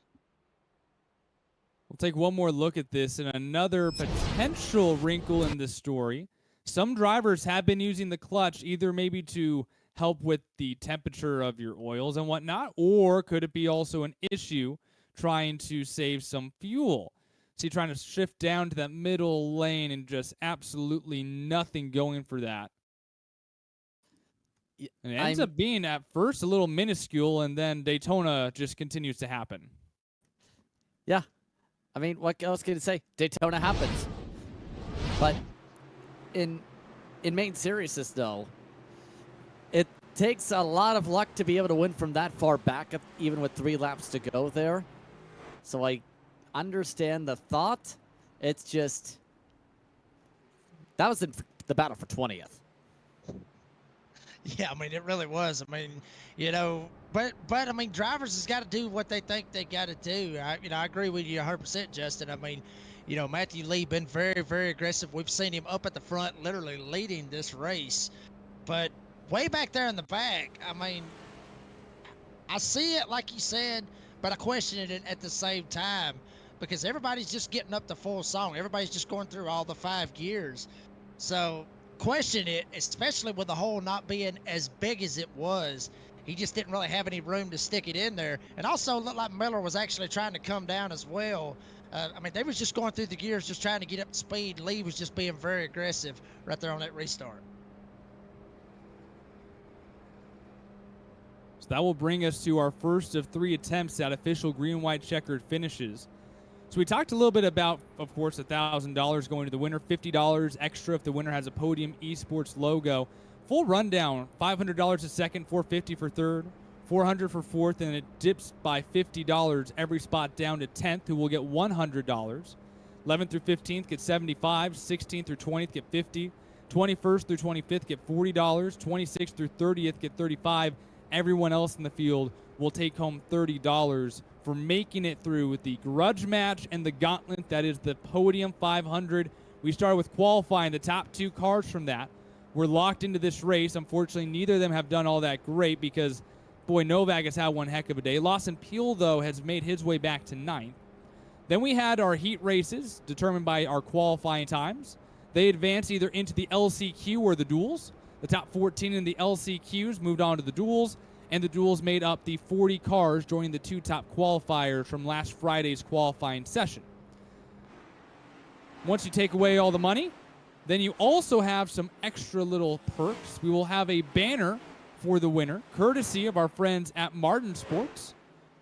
We'll take one more look at this and another potential wrinkle in the story. Some drivers have been using the clutch either maybe to help with the temperature of your oils and whatnot, or could it be also an issue trying to save some fuel? So you're trying to shift down to that middle lane and just absolutely nothing going for that. And it ends up being at first a little minuscule, and then Daytona just continues to happen. Yeah. I mean, what else can you say? Daytona happens. But in main seriousness, though, it takes a lot of luck to be able to win from that far back, even with 3 laps to go there. So I understand the thought. It's just that was in the battle for 20th. Yeah, I mean, it really was. I mean, you know, but I mean, drivers has got to do what they think they got to do. I agree with you 100%, Justin. I mean, you know, Matthew Lee been very, very aggressive. We've seen him up at the front, literally leading this race. But way back there in the back, I mean, I see it like you said, but I question it at the same time because everybody's just getting up to full song. Everybody's just going through all the 5 gears. So question it, especially with the hole not being as big as it was. He just didn't really have any room to stick it in there. And also looked like Miller was actually trying to come down as well. I mean, they was just going through the gears, just trying to get up to speed. Lee was just being very aggressive right there on that restart. So that will bring us to our first of 3 attempts at official green-white checkered finishes. So we talked a little bit about, of course, $1,000 going to the winner, $50 extra if the winner has a Podium Esports logo. Full rundown, $500 a second, $450 for third, $400 for fourth, and it dips by $50 every spot down to 10th, who will get $100. 11th through 15th get $75, 16th through 20th get $50, 21st through 25th get $40, 26th through 30th get $35. Everyone else in the field will take home $30 for making it through with the grudge match and the gauntlet that is the Podium 500. We started with qualifying. The top 2 cars from that were locked into this race. Unfortunately, neither of them have done all that great because, boy, Novak has had one heck of a day. Lawson Peel, though, has made his way back to 9th. Then we had our heat races determined by our qualifying times. They advanced either into the LCQ or the duels. The top 14 in the LCQs moved on to the duels, and the duels made up the 40 cars joining the 2 top qualifiers from last Friday's qualifying session. Once you take away all the money, then you also have some extra little perks. We will have a banner for the winner, courtesy of our friends at Martin Sports.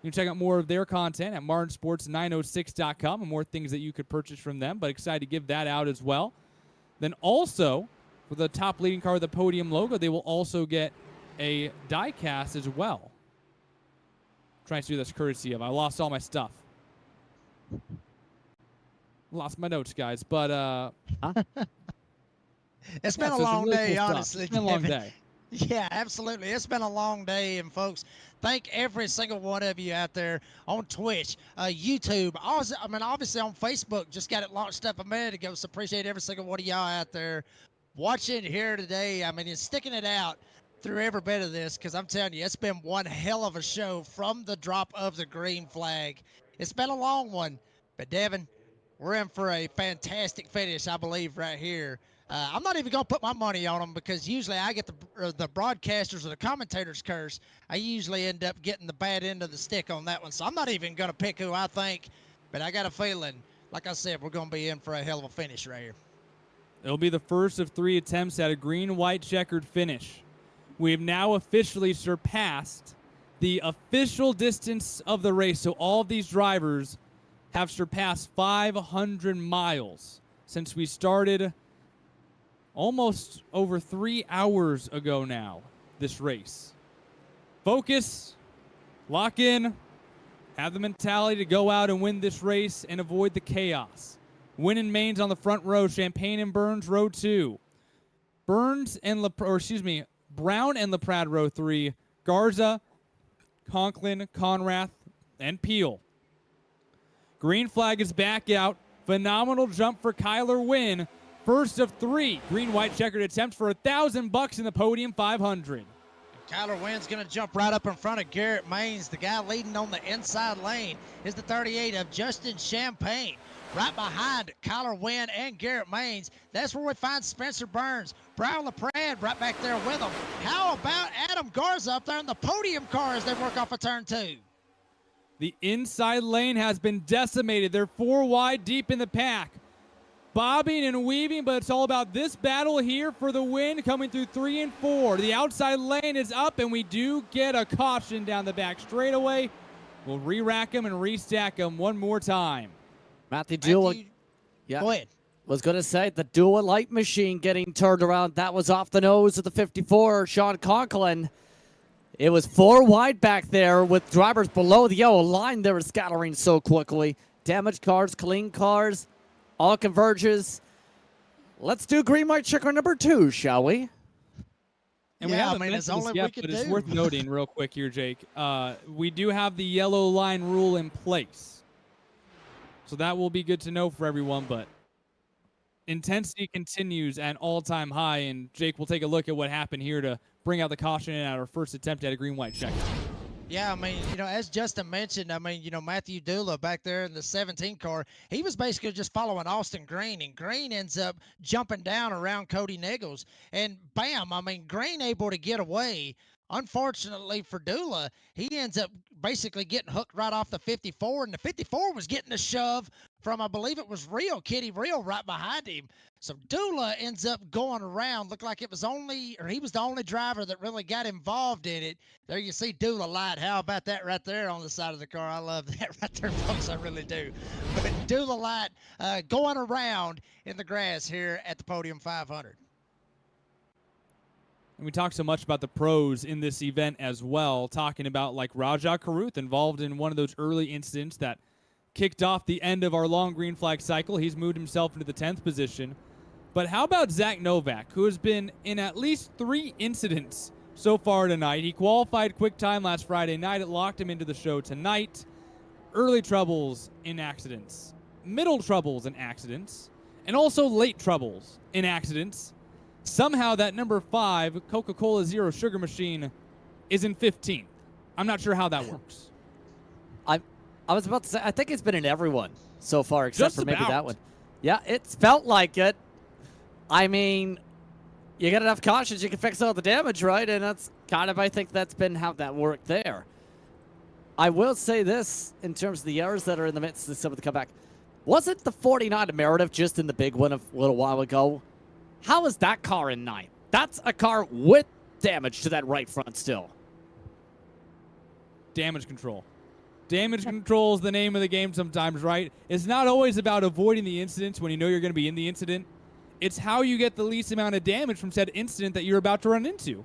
You can check out more of their content at martinsports906.com and more things that you could purchase from them, but excited to give that out as well. Then also, with the top leading car with the Podium logo, they will also get a die cast as well. I'm trying to do this courtesy of. I lost all my stuff. Lost my notes, guys. But It's been a so some long really day, cool stuff. honestly. It's been a long Devin. day. Yeah, absolutely. It's been a long day, and folks, thank every single one of you out there on Twitch, YouTube. Obviously on Facebook. Just got it launched up a minute ago, so appreciate every single one of y'all out there watching here today. I mean, and sticking it out through every bit of this, because I'm telling you, it's been one hell of a show from the drop of the green flag. It's been a long one, but Devin, we're in for a fantastic finish, I believe, right here. I'm not even going to put my money on them because usually I get the broadcasters or the commentators curse. I usually end up getting the bad end of the stick on that one. So I'm not even going to pick who I think, but I got a feeling, like I said, we're going to be in for a hell of a finish right here. It'll be the first of 3 attempts at a green-white checkered finish. We have now officially surpassed the official distance of the race. So all of these drivers have surpassed 500 miles since we started almost over 3 hours ago now, this race. Focus, lock in, have the mentality to go out and win this race and avoid the chaos. Win and Main's on the front row, Champagne and Burns, row 2. Brown and LaPrade, row 3. Garza, Conklin, Conrath, and Peel. Green flag is back out. Phenomenal jump for Kyler Wynn. First of 3 green-white checkered attempts for $1,000 in the Podium 500. Kyler Wynn's going to jump right up in front of Garrett Maines. The guy leading on the inside lane is the 38 of Justin Champagne. Right behind Kyler Wynn and Garrett Maines, that's where we find Spencer Burns. Brown LaPrade right back there with him. How about Adam Garza up there in the Podium car as they work off of turn 2? The inside lane has been decimated. They're 4 wide deep in the pack. Bobbing and weaving, but it's all about this battle here for the win, coming through 3 and 4. The outside lane is up, and we do get a caution down the back straightaway. We'll re-rack them and restack them one more time. Matthew, yeah. Go ahead. Was going to say, the dual light machine getting turned around. That was off the nose of the 54, Sean Conklin. It was 4 wide back there with drivers below the yellow line. They were scattering so quickly. Damaged cars, clean cars, all converges. Let's do green white checker number 2, shall we? And yeah, we haven't it's mentioned only this yet, we could but it's do. worth noting real quick here, Jake. We do have the yellow line rule in place. So that will be good to know for everyone, but intensity continues at all-time high, and Jake will take a look at what happened here to bring out the caution at our first attempt at a green-white checker. Yeah, I mean, as Justin mentioned, Matthew Dula back there in the 17 car, he was basically just following Austin Green, and Green ends up jumping down around Cody Nichols, and bam, Green able to get away. Unfortunately for Dula, he ends up basically getting hooked right off the 54, and the 54 was getting a shove from, I believe it was Kitty Real right behind him. So Dula ends up going around. Looked like he was the only driver that really got involved in it. There you see Dula Light. How about that right there on the side of the car? I love that right there, folks. I really do. But Dula Light going around in the grass here at the Podium 500. And we talk so much about the pros in this event as well, talking about like Rajah Caruth involved in one of those early incidents that kicked off the end of our long green flag cycle. He's moved himself into the 10th position. But how about Zach Novak, who has been in at least 3 incidents so far tonight? He qualified quick time last Friday night. It locked him into the show tonight. Early troubles in accidents, middle troubles in accidents, and also late troubles in accidents. Somehow that number 5 Coca-Cola Zero Sugar machine is in 15th. I'm not sure how that works. I was about to say, I think it's been in everyone so far, except Just for maybe about. that one. Yeah, it's felt like it. I mean, you got enough cautions, you can fix all the damage, right? And that's kind of, I think that's been how that worked there. I will say this, in terms of the errors that are in the midst of some of the comeback. Wasn't the 49 a Meredith just in the big one a little while ago? How is that car in 9th? That's a car with damage to that right front still. Damage control. Damage control is the name of the game sometimes, right? It's not always about avoiding the incidents when you know you're going to be in the incident. It's how you get the least amount of damage from said incident that you're about to run into.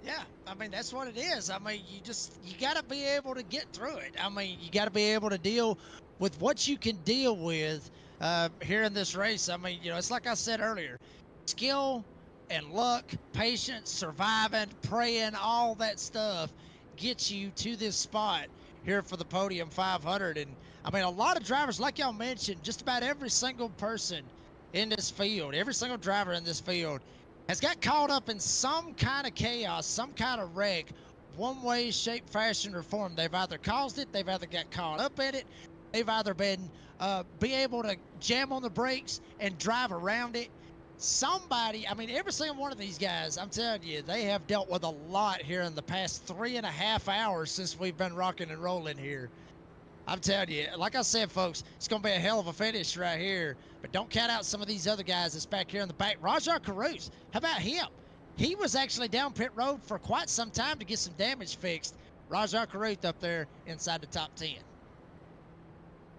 Yeah, that's what it is. You got to be able to get through it. You got to be able to deal with what you can deal with here in this race. It's like I said earlier. skill and luck, patience, surviving, praying, all that stuff gets you to this spot here for the Podium 500. And I mean, a lot of drivers, like y'all mentioned, just about every single person in this field, every single driver in this field has got caught up in some kind of chaos, some kind of wreck, one way, shape, fashion, or form. They've either caused it, they've either got caught up in it, they've either been be able to jam on the brakes and drive around it. Somebody, I mean, every single one of these guys, I'm telling you, they have dealt with a lot here in the past 3.5 hours since we've been rocking and rolling here. I'm telling you, like I said, folks, it's going to be a hell of a finish right here. But don't count out some of these other guys that's back here in the back. Rajah Caruth, how about him? He was actually down pit road for quite some time to get some damage fixed. Rajah Caruth up there inside the top 10.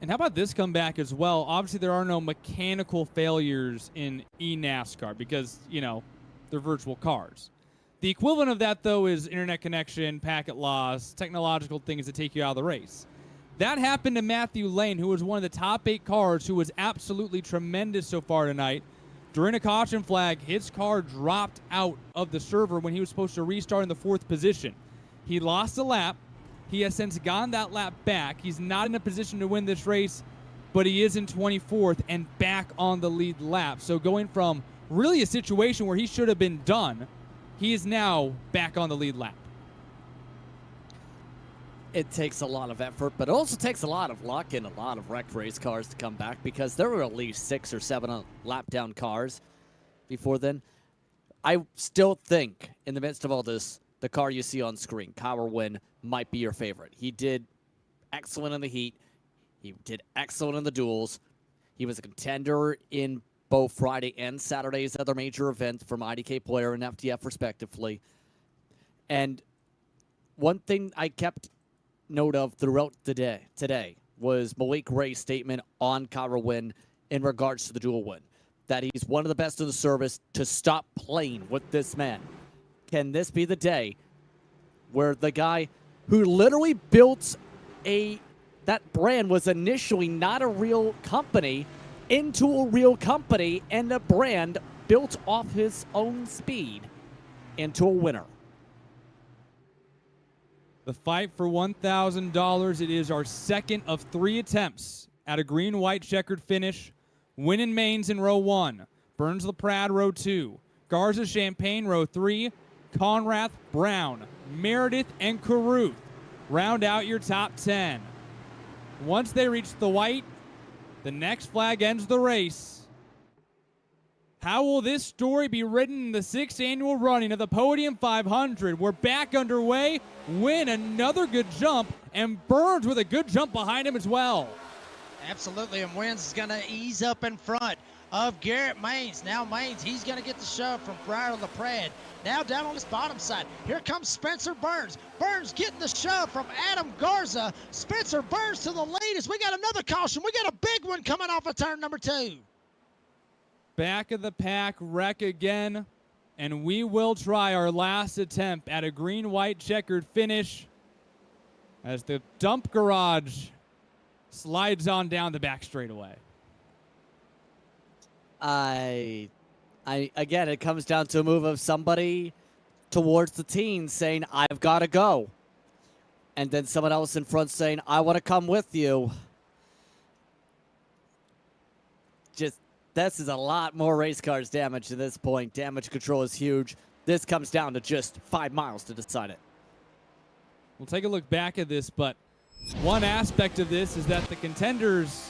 And how about this comeback as well? Obviously, there are no mechanical failures in eNASCAR because, you know, they're virtual cars. The equivalent of that, though, is internet connection, packet loss, technological things that take you out of the race. That happened to Matthew Lane, who was one of the top 8 cars, who was absolutely tremendous so far tonight. During a caution flag, his car dropped out of the server when he was supposed to restart in the 4th position. He lost a lap. He has since gotten that lap back. He's not in a position to win this race, but he is in 24th and back on the lead lap. So going from really a situation where he should have been done, he is now back on the lead lap. It takes a lot of effort, but it also takes a lot of luck and a lot of wrecked race cars to come back because there were at least 6 or 7 lap down cars before then. I still think, in the midst of all this, the car you see on screen, Kyra Wynn, might be your favorite. He did excellent in the heat. He did excellent in the duels. He was a contender in both Friday and Saturday's other major events from IDK Player and FTF respectively. And one thing I kept note of throughout the day today was Malik Ray's statement on Kyra Wynn in regards to the dual win, that he's one of the best in the service to stop playing with this man. Can this be the day where the guy who literally built that brand was initially not a real company into a real company and a brand built off his own speed into a winner? The fight for $1,000. It is our second of 3 attempts at a green-white checkered finish. Wynn and Mains in row 1. Burns LaPrade row 2. Garza Champagne row 3. Conrath, Brown, Meredith, and Caruth round out your top 10. Once they reach the white, the next flag ends the race. How will this story be written in the 6th annual running of the Podium 500? We're back underway. Wynn another good jump, and Burns with a good jump behind him as well. Absolutely, and Wynn's going to ease up in front of Garrett Mains. Now Mains, he's going to get the shove from Brian LaPrade. Now down on his bottom side, here comes Spencer Burns. Burns getting the shove from Adam Garza. Spencer Burns to the lead as we got another caution. We got a big one coming off of turn number 2. Back of the pack wreck again, and we will try our last attempt at a green-white checkered finish as the dump garage slides on down the back straightaway. Again, it comes down to a move of somebody towards the teens saying, I've got to go. And then someone else in front saying, I want to come with you. This is a lot more race cars damage at this point. Damage control is huge. This comes down to just 5 miles to decide it. We'll take a look back at this, but one aspect of this is that the contenders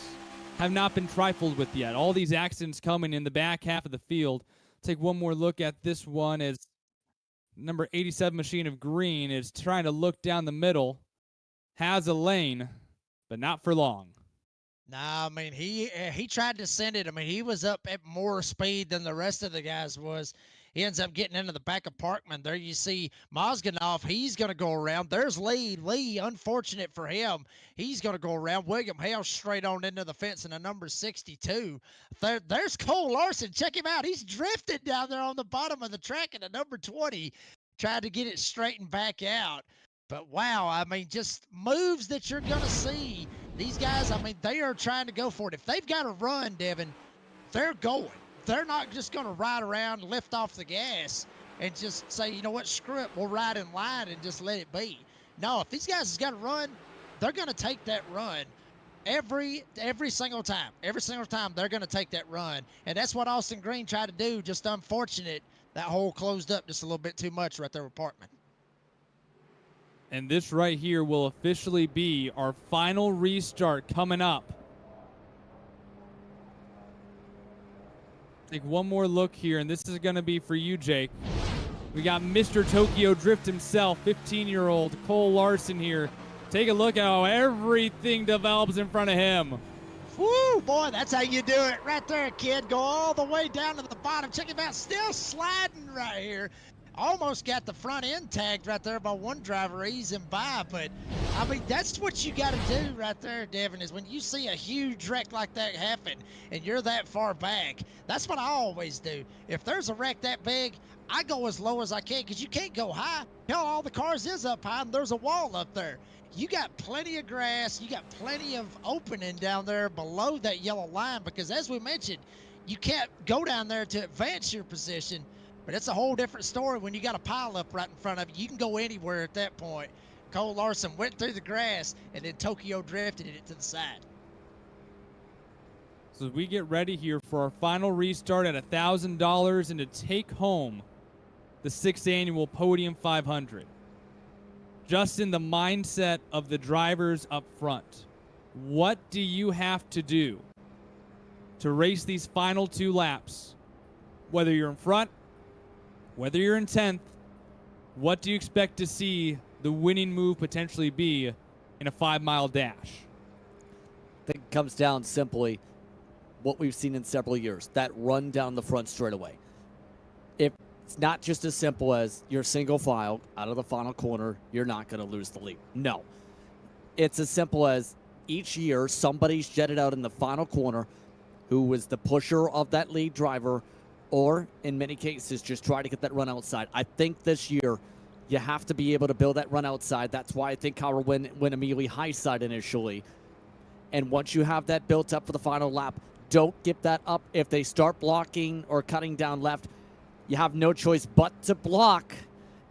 have not been trifled with yet. All these accidents coming in the back half of the field. Take one more look at this one as number 87 Machine of Green is trying to look down the middle. Has a lane, but not for long. Nah, I mean, he tried to send it. I mean, he was up at more speed than the rest of the guys was. He ends up getting into the back of Parkman. There you see Mozganoff. He's going to go around. There's Lee. Lee, unfortunate for him. He's going to go around. William Hale straight on into the fence in a number 62. There's Cole Larson. Check him out. He's drifted down there on the bottom of the track in a number 20. Tried to get it straightened back out. But, wow, I mean, just moves that you're going to see. These guys, I mean, they are trying to go for it. If they've got to run, Devin, they're going. they're not just going to ride around, lift off the gas, and just say, you know what, screw it, we'll ride in line and just let it be. No, if these guys has got to run, they're going to take that run every single time. Every single time they're going to take that run. And that's what Austin Green tried to do. Just unfortunate that hole closed up just a little bit too much right there with Parkman. And this right here will officially be our final restart coming up. Take one more look here, and this is going to be for you, Jake. We got Mr. Tokyo Drift himself, 15-year-old Cole Larson here. Take a look at how everything develops in front of him. Woo, boy, that's how you do it right there, kid. Go all the way down to the bottom. Check him out, still sliding right here. Almost got the front end tagged right there by one driver easing by, but I mean, that's what you got to do right there, Devin, is when you see a huge wreck like that happen and you're that far back, that's what I always do. If there's a wreck that big, I go as low as I can because you can't go high. Hell, all the cars is up high and there's a wall up there. You got plenty of grass, you got plenty of opening down there below that yellow line because as we mentioned, you can't go down there to advance your position. But it's a whole different story when you got a pile up right in front of you. You can go anywhere at that point. Cole Larson went through the grass, and then Tokyo drifted it to the side. So as we get ready here for our final restart at $1,000 and to take home the 6th annual Podium 500. Just in the mindset of the drivers up front, what do you have to do to race these final 2 laps? Whether you're in front, whether you're in 10th, what do you expect to see the winning move potentially be in a 5-mile dash? I think it comes down simply what we've seen in several years, that run down the front straightaway. If it's not just as simple as you're single file out of the final corner, you're not going to lose the lead. No. It's as simple as each year somebody's jetted out in the final corner who was the pusher of that lead driver, or in many cases just try to get that run outside. I think this year you have to be able to build that run outside. That's why I think Kyle went immediately high side initially. And once you have that built up for the final lap, don't give that up. If they start blocking or cutting down left, you have no choice but to block.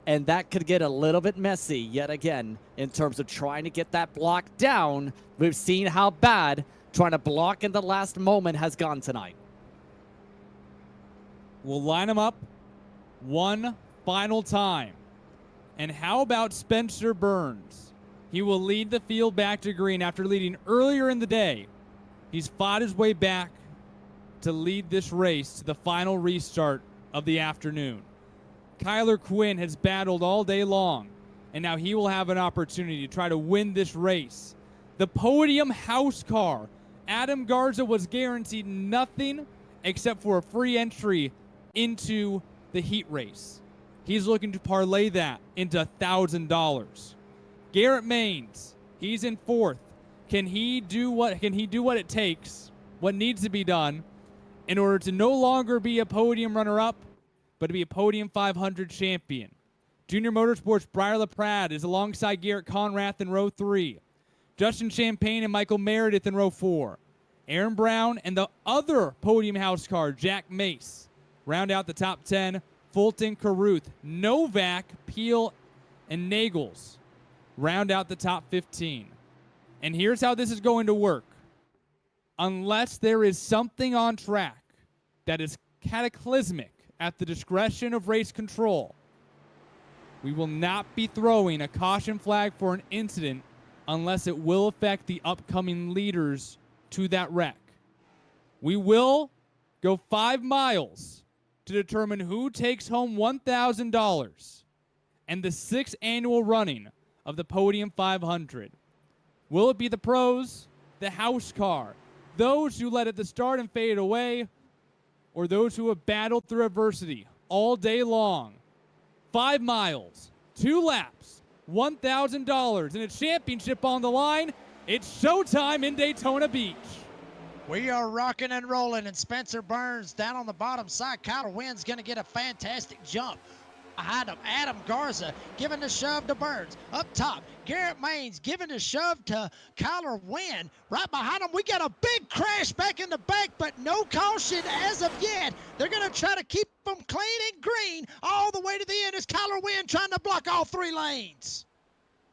And that could get a little bit messy yet again in terms of trying to get that block down. We've seen how bad trying to block in the last moment has gone tonight. We'll line them up one final time. And how about Spencer Burns? He will lead the field back to green after leading earlier in the day. He's fought his way back to lead this race to the final restart of the afternoon. Kyler Quinn has battled all day long, and now he will have an opportunity to try to win this race. The Podium house car. Adam Garza was guaranteed nothing except for a free entry into the heat race. He's looking to parlay that into $1,000. Garrett Maines, he's in 4th. Can he do what it takes, what needs to be done in order to no longer be a podium runner-up, but to be a Podium 500 champion? Junior Motorsports' Briar LaPrade is alongside Garrett Conrath in row 3. Justin Champagne and Michael Meredith in row 4. Aaron Brown and the other Podium house car, Jack Mace, round out the top 10. Fulton, Caruth, Novak, Peel, and Nagels round out the top 15. And here's how this is going to work. Unless there is something on track that is cataclysmic at the discretion of race control, we will not be throwing a caution flag for an incident unless it will affect the upcoming leaders to that wreck. We will go 5 miles to determine who takes home $1,000 and the 6th annual running of the Podium 500. Will it be the pros, the house car, those who led at the start and faded away, or those who have battled through adversity all day long? 5 miles, 2 laps, $1,000, and a championship on the line. It's showtime in Daytona Beach. We are rocking and rolling, and Spencer Burns down on the bottom side. Kyle Wynn's going to get a fantastic jump. behind him, Adam Garza giving the shove to Burns. Up top, Garrett Maines giving the shove to Kyler Wynn. Right behind him, we got a big crash back in the back, but no caution as of yet. They're going to try to keep them clean and green all the way to the end as Kyler Wynn trying to block all 3 lanes.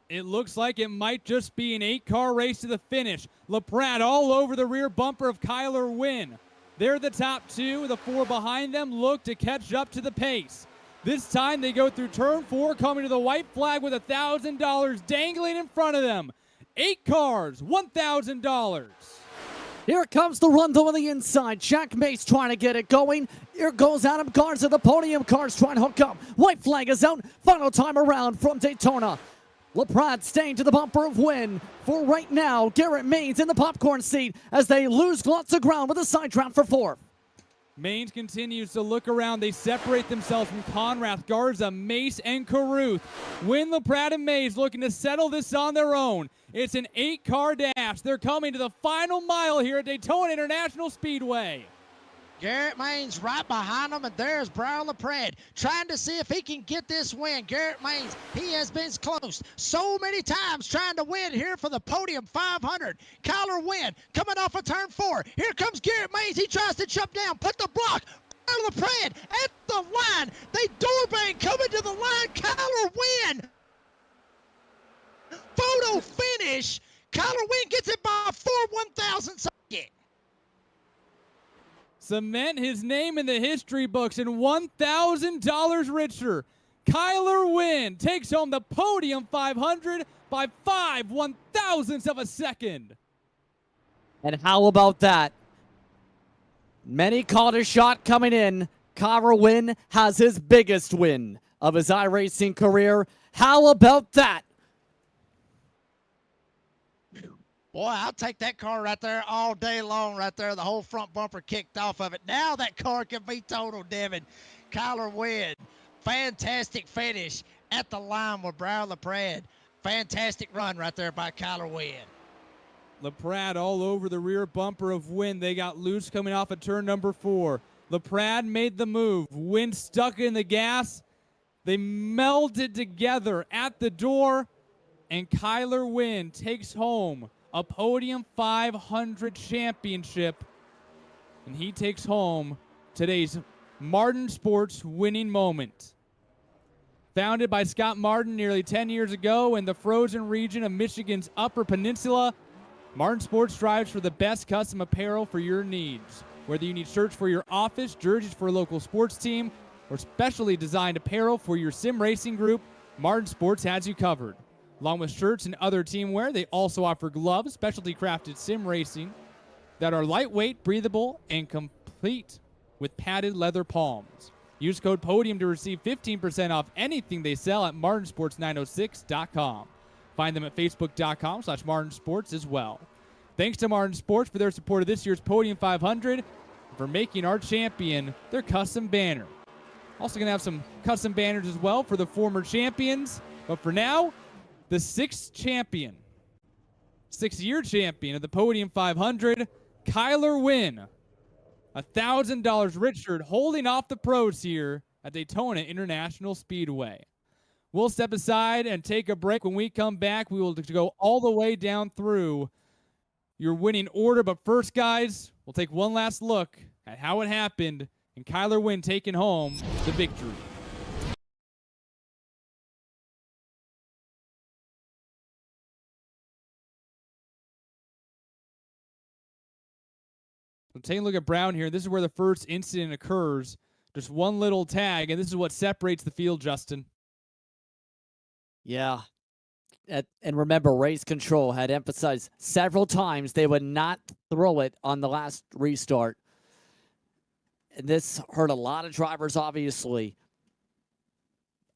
It looks like it might just be an 8-car race to the finish. LaPrade all over the rear bumper of Kyler Wynn. They're the top 2. The 4 behind them look to catch up to the pace. This time they go through turn 4, coming to the white flag with $1,000 dangling in front of them. 8 cars, $1,000. Here comes the run on the inside. Jack Mace trying to get it going. Here goes Adam Garza. The podium cars trying to hook up. White flag is out. Final time around from Daytona. LaPrade staying to the bumper of Wynn. For right now, Garrett Maines in the popcorn seat as they lose lots of ground with a side trap for 4th. Maines continues to look around. They separate themselves from Conrath, Garza, Mace, and Carruth. Wynn, LaPrade, and Mays looking to settle this on their own. It's an 8-car dash. They're coming to the final mile here at Daytona International Speedway. Garrett Maines right behind him, and there's Brian LaPrade trying to see if he can get this win. Garrett Maines, he has been close so many times trying to win here for the Podium 500. Kyler Wynn coming off of turn 4. Here comes Garrett Maines. He tries to jump down, put the block. Brian LaPrade at the line. They doorbang coming to the line. Kyler Wynn. Photo finish. Kyler Wynn gets it by 4/1,000 seconds. Cement his name in the history books and $1,000 richer. Kyler Wynn takes home the Podium 500 by 5/1,000ths of a second. And how about that? Many called a shot coming in. Kyler Wynn has his biggest win of his iRacing career. How about that? Boy, I'll take that car right there all day long right there. The whole front bumper kicked off of it. Now that car can be total, Devin. Kyler Wynn, fantastic finish at the line with Brian LaPrade. Fantastic run right there by Kyler Wynn. LaPrade all over the rear bumper of Wynn. They got loose coming off of turn number 4. LaPrade made the move. Wynn stuck in the gas. They melded together at the door, and Kyler Wynn takes home a Podium 500 championship, and he takes home today's Martin Sports winning moment. Founded by Scott Martin nearly 10 years ago in the frozen region of Michigan's Upper Peninsula, Martin Sports strives for the best custom apparel for your needs. Whether you need shirts for your office, jerseys for a local sports team, or specially designed apparel for your sim racing group, Martin Sports has you covered. Along with shirts and other team wear, they also offer gloves, specialty crafted sim racing, that are lightweight, breathable, and complete with padded leather palms. Use code PODIUM to receive 15% off anything they sell at martinsports906.com. Find them at facebook.com/martinsports as well. Thanks to Martin Sports for their support of this year's Podium 500 and for making our champion their custom banner. Also going to have some custom banners as well for the former champions. But for now, the 6th champion, 6-year champion of the Podium 500, Kyler Wynn. $1,000 Richard holding off the pros here at Daytona International Speedway. We'll step aside and take a break. When we come back, we will go all the way down through your winning order. But first, guys, we'll take one last look at how it happened and Kyler Wynn taking home the victory. So taking a look at Brown here, this is where the first incident occurs. Just one little tag, and this is what separates the field, Justin. Yeah. And remember, Race Control had emphasized several times they would not throw it on the last restart. And this hurt a lot of drivers, obviously.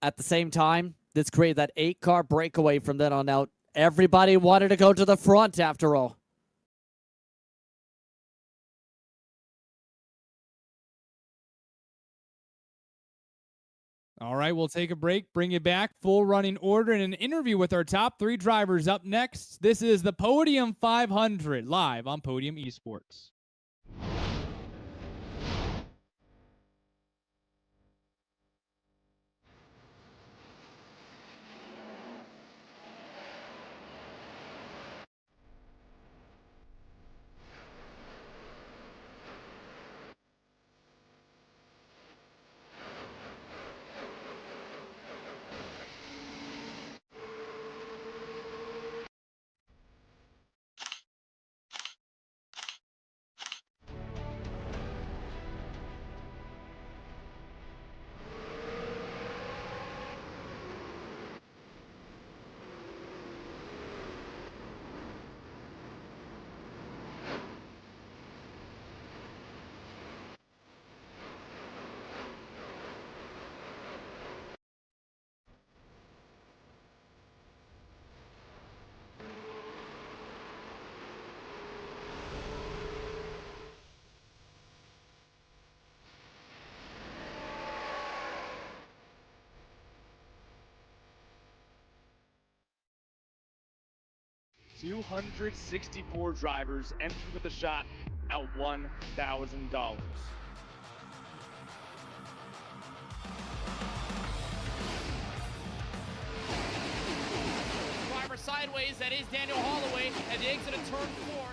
At the same time, this created that 8-car breakaway from then on out. Everybody wanted to go to the front after all. All right, we'll take a break, bring you back, full running order, and an interview with our top 3 drivers up next. This is the Podium 500, live on Podium Esports. 264 drivers entered with a shot at $1,000. Driver sideways, that is Daniel Holloway at the exit of turn 4.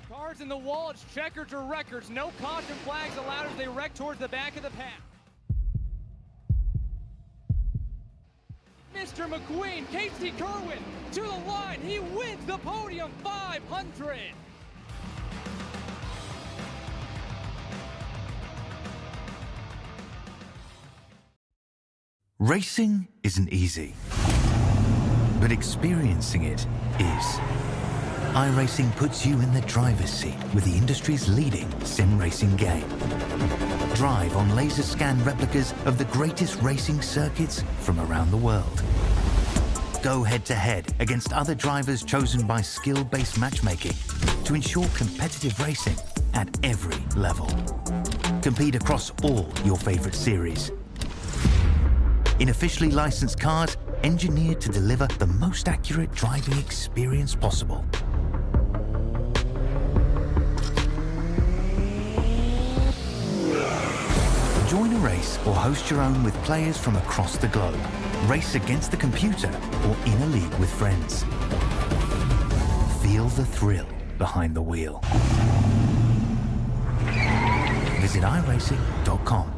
Cards in the wall, it's checkers or records. No caution flags allowed as they wreck towards the back of the pack. Mr. McQueen, Casey Kerwin to the line. He wins the Podium 500. Racing isn't easy, but experiencing it is. iRacing puts you in the driver's seat with the industry's leading sim racing game. Drive on laser scan replicas of the greatest racing circuits from around the world. Go head-to-head against other drivers chosen by skill-based matchmaking to ensure competitive racing at every level. Compete across all your favorite series. In officially licensed cars, engineered to deliver the most accurate driving experience possible. Join a race or host your own with players from across the globe. Race against the computer or in a league with friends. Feel the thrill behind the wheel. Visit iRacing.com.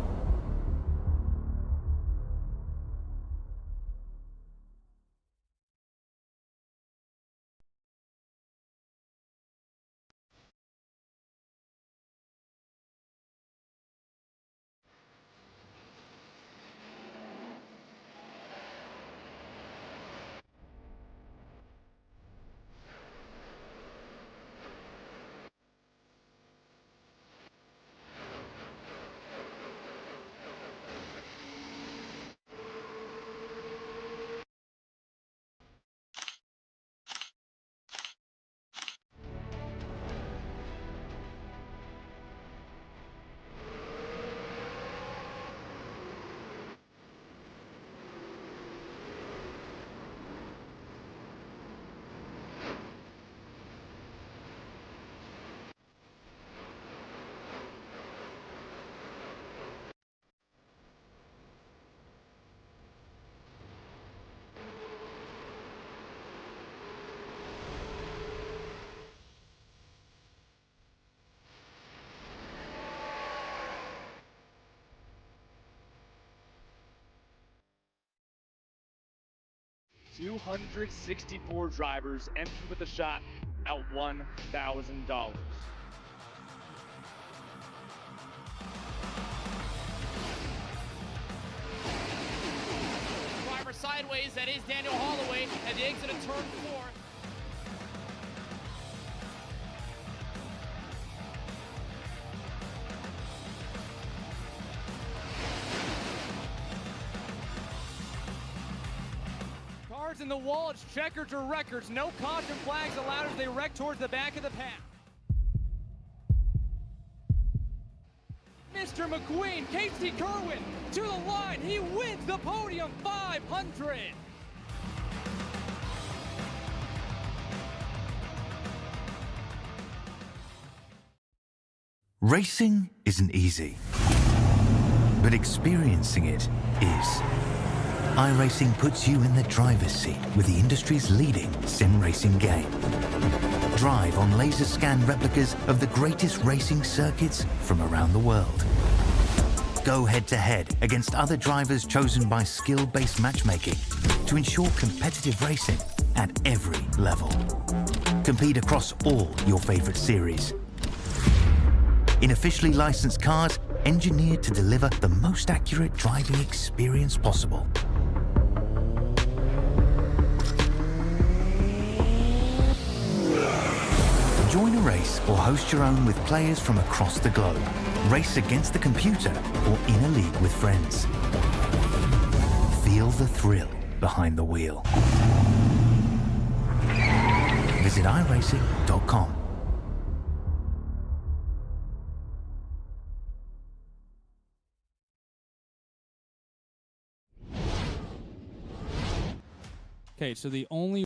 $264 drivers entered with a shot at $1,000. Driver sideways, that is Daniel Holloway at the exit of turn 4. Cards in the wall, it's checkers or records. No caution flags allowed as they wreck towards the back of the pack. Mr. McQueen, Casey Kerwin to the line. He wins the Podium 500. Racing isn't easy, but experiencing it is. iRacing puts you in the driver's seat with the industry's leading sim racing game. Drive on laser scan replicas of the greatest racing circuits from around the world. Go head-to-head against other drivers chosen by skill-based matchmaking to ensure competitive racing at every level. Compete across all your favorite series. In officially licensed cars, engineered to deliver the most accurate driving experience possible. Join a race or host your own with players from across the globe. Race against the computer or in a league with friends. Feel the thrill behind the wheel. Visit iRacing.com. Okay, so the only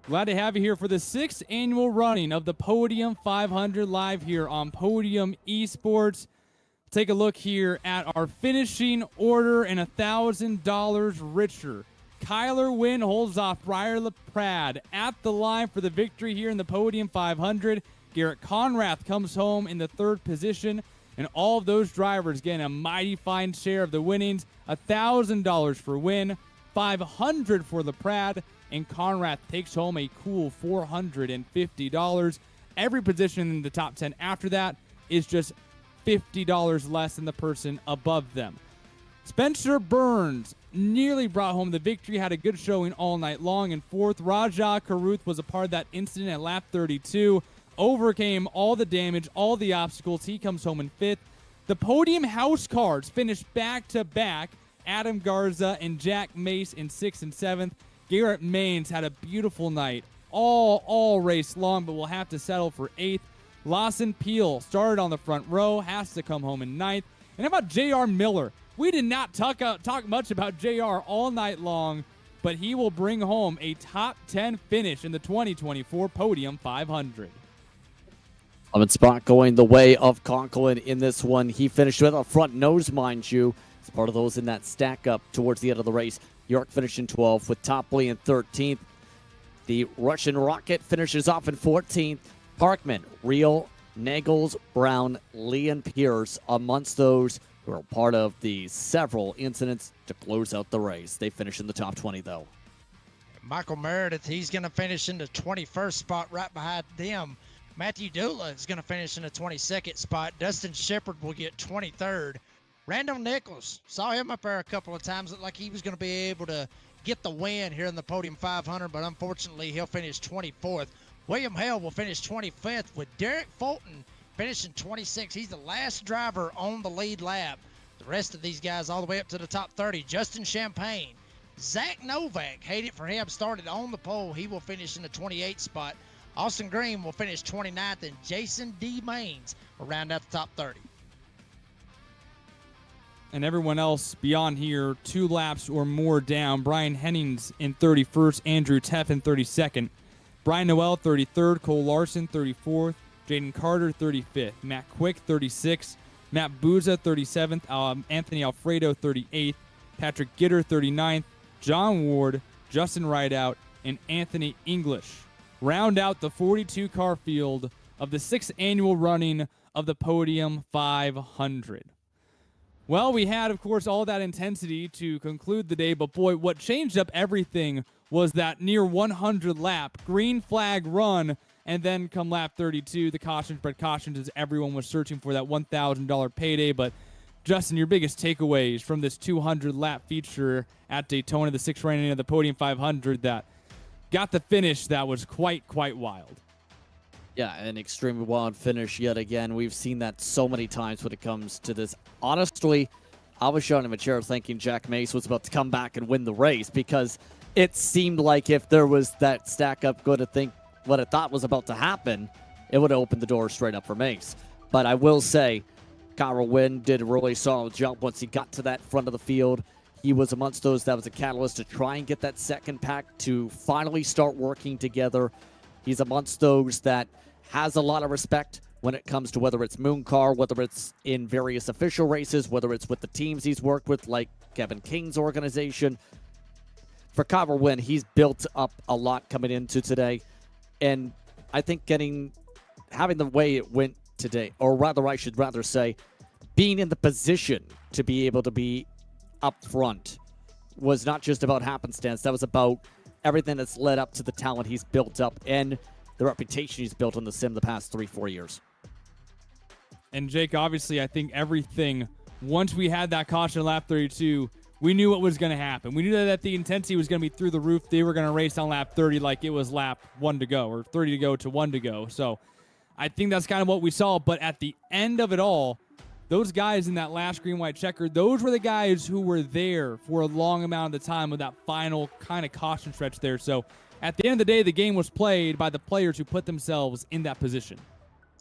Glad to have you here for the 6th annual running of the Podium 500 live here on Podium Esports. Take a look here at our finishing order and $1,000 richer. Kyler Wynn holds off Briar LaPrade at the line for the victory here in the Podium 500. Garrett Conrath comes home in the 3rd position, and all of those drivers getting a mighty fine share of the winnings. $1,000 for Wynn, $500 for LaPrade, and Conrath takes home a cool $450. Every position in the top 10 after that is just $50 less than the person above them. Spencer Burns nearly brought home the victory, had a good showing all night long. In 4th, Raja Karuth was a part of that incident at lap 32, overcame all the damage, all the obstacles. He comes home in 5th. The Podium house cars finished back-to-back. Adam Garza and Jack Mace in 6th and 7th. Garrett Maines had a beautiful night all race long, but will have to settle for 8th. Lawson Peel started on the front row, has to come home in 9th. And how about J.R. Miller? We did not talk much about J.R. all night long, but he will bring home a top 10 finish in the 2024 Podium 500. 11th spot going the way of Conklin in this one. He finished with a front nose, mind you. It's part of those in that stack up towards the end of the race. York finished in 12th with Topley in 13th. The Russian Rocket finishes off in 14th. Parkman, Reel, Nagels, Brown, Lee, and Pierce amongst those who are part of the several incidents to close out the race. They finish in the top 20, though. Michael Meredith, he's going to finish in the 21st spot right behind them. Matthew Dula is going to finish in the 22nd spot. Dustin Shepard will get 23rd. Randall Nichols, saw him up there a couple of times. Looked like he was going to be able to get the win here in the Podium 500, but unfortunately he'll finish 24th. William Hale will finish 25th, with Derek Fulton finishing 26th. He's the last driver on the lead lap. The rest of these guys all the way up to the top 30. Justin Champagne, Zach Novak, hate it for him, started on the pole. He will finish in the 28th spot. Austin Green will finish 29th, and Jason D. Maines will round out the top 30. And everyone else beyond here, 2 laps or more down. Brian Hennings in 31st, Andrew Teff in 32nd. Brian Noel, 33rd. Cole Larson, 34th. Jaden Carter 35th, Matt Quick 36th, Matt Booza 37th, Anthony Alfredo 38th, Patrick Gitter 39th, John Ward, Justin Rideout, and Anthony English round out the 42-car field of the 6th annual running of the Podium 500. Well, we had, of course, all that intensity to conclude the day, but boy, what changed up everything was that near 100 lap green flag run, and then come lap 32, the cautions bred cautions as everyone was searching for that $1,000 payday. But Justin, your biggest takeaways from this 200 lap feature at Daytona, the 6th running of the Podium 500 that got the finish that was quite wild. Yeah, an extremely wild finish yet again. We've seen that so many times when it comes to this. Honestly, I was showing in my chair thinking Jack Mace was about to come back and win the race, because it seemed like if there was that stack up good to think what I thought was about to happen, it would have opened the door straight up for Mace. But I will say, Kyra Wynn did a really solid jump once he got to that front of the field. He was amongst those that was a catalyst to try and get that second pack to finally start working together. He's amongst those that has a lot of respect when it comes to whether it's Mooncar, whether it's in various official races, whether it's with the teams he's worked with, like Kevin King's organization. For Kyra Wynn, he's built up a lot coming into today. And I think having the way it went today, or rather I should rather say, being in the position to be able to be up front was not just about happenstance. That was about everything that's led up to the talent he's built up and the reputation he's built on the sim the past 3-4 years. And Jake, obviously, I think everything, once we had that caution lap 32, we knew what was going to happen. We knew that the intensity was going to be through the roof. They were going to race on lap 30 like it was lap 1 to go, or 30 to go to 1 to go. So I think that's kind of what we saw. But at the end of it all, those guys in that last green-white checker, those were the guys who were there for a long amount of the time with that final kind of caution stretch there. So at the end of the day, the game was played by the players who put themselves in that position.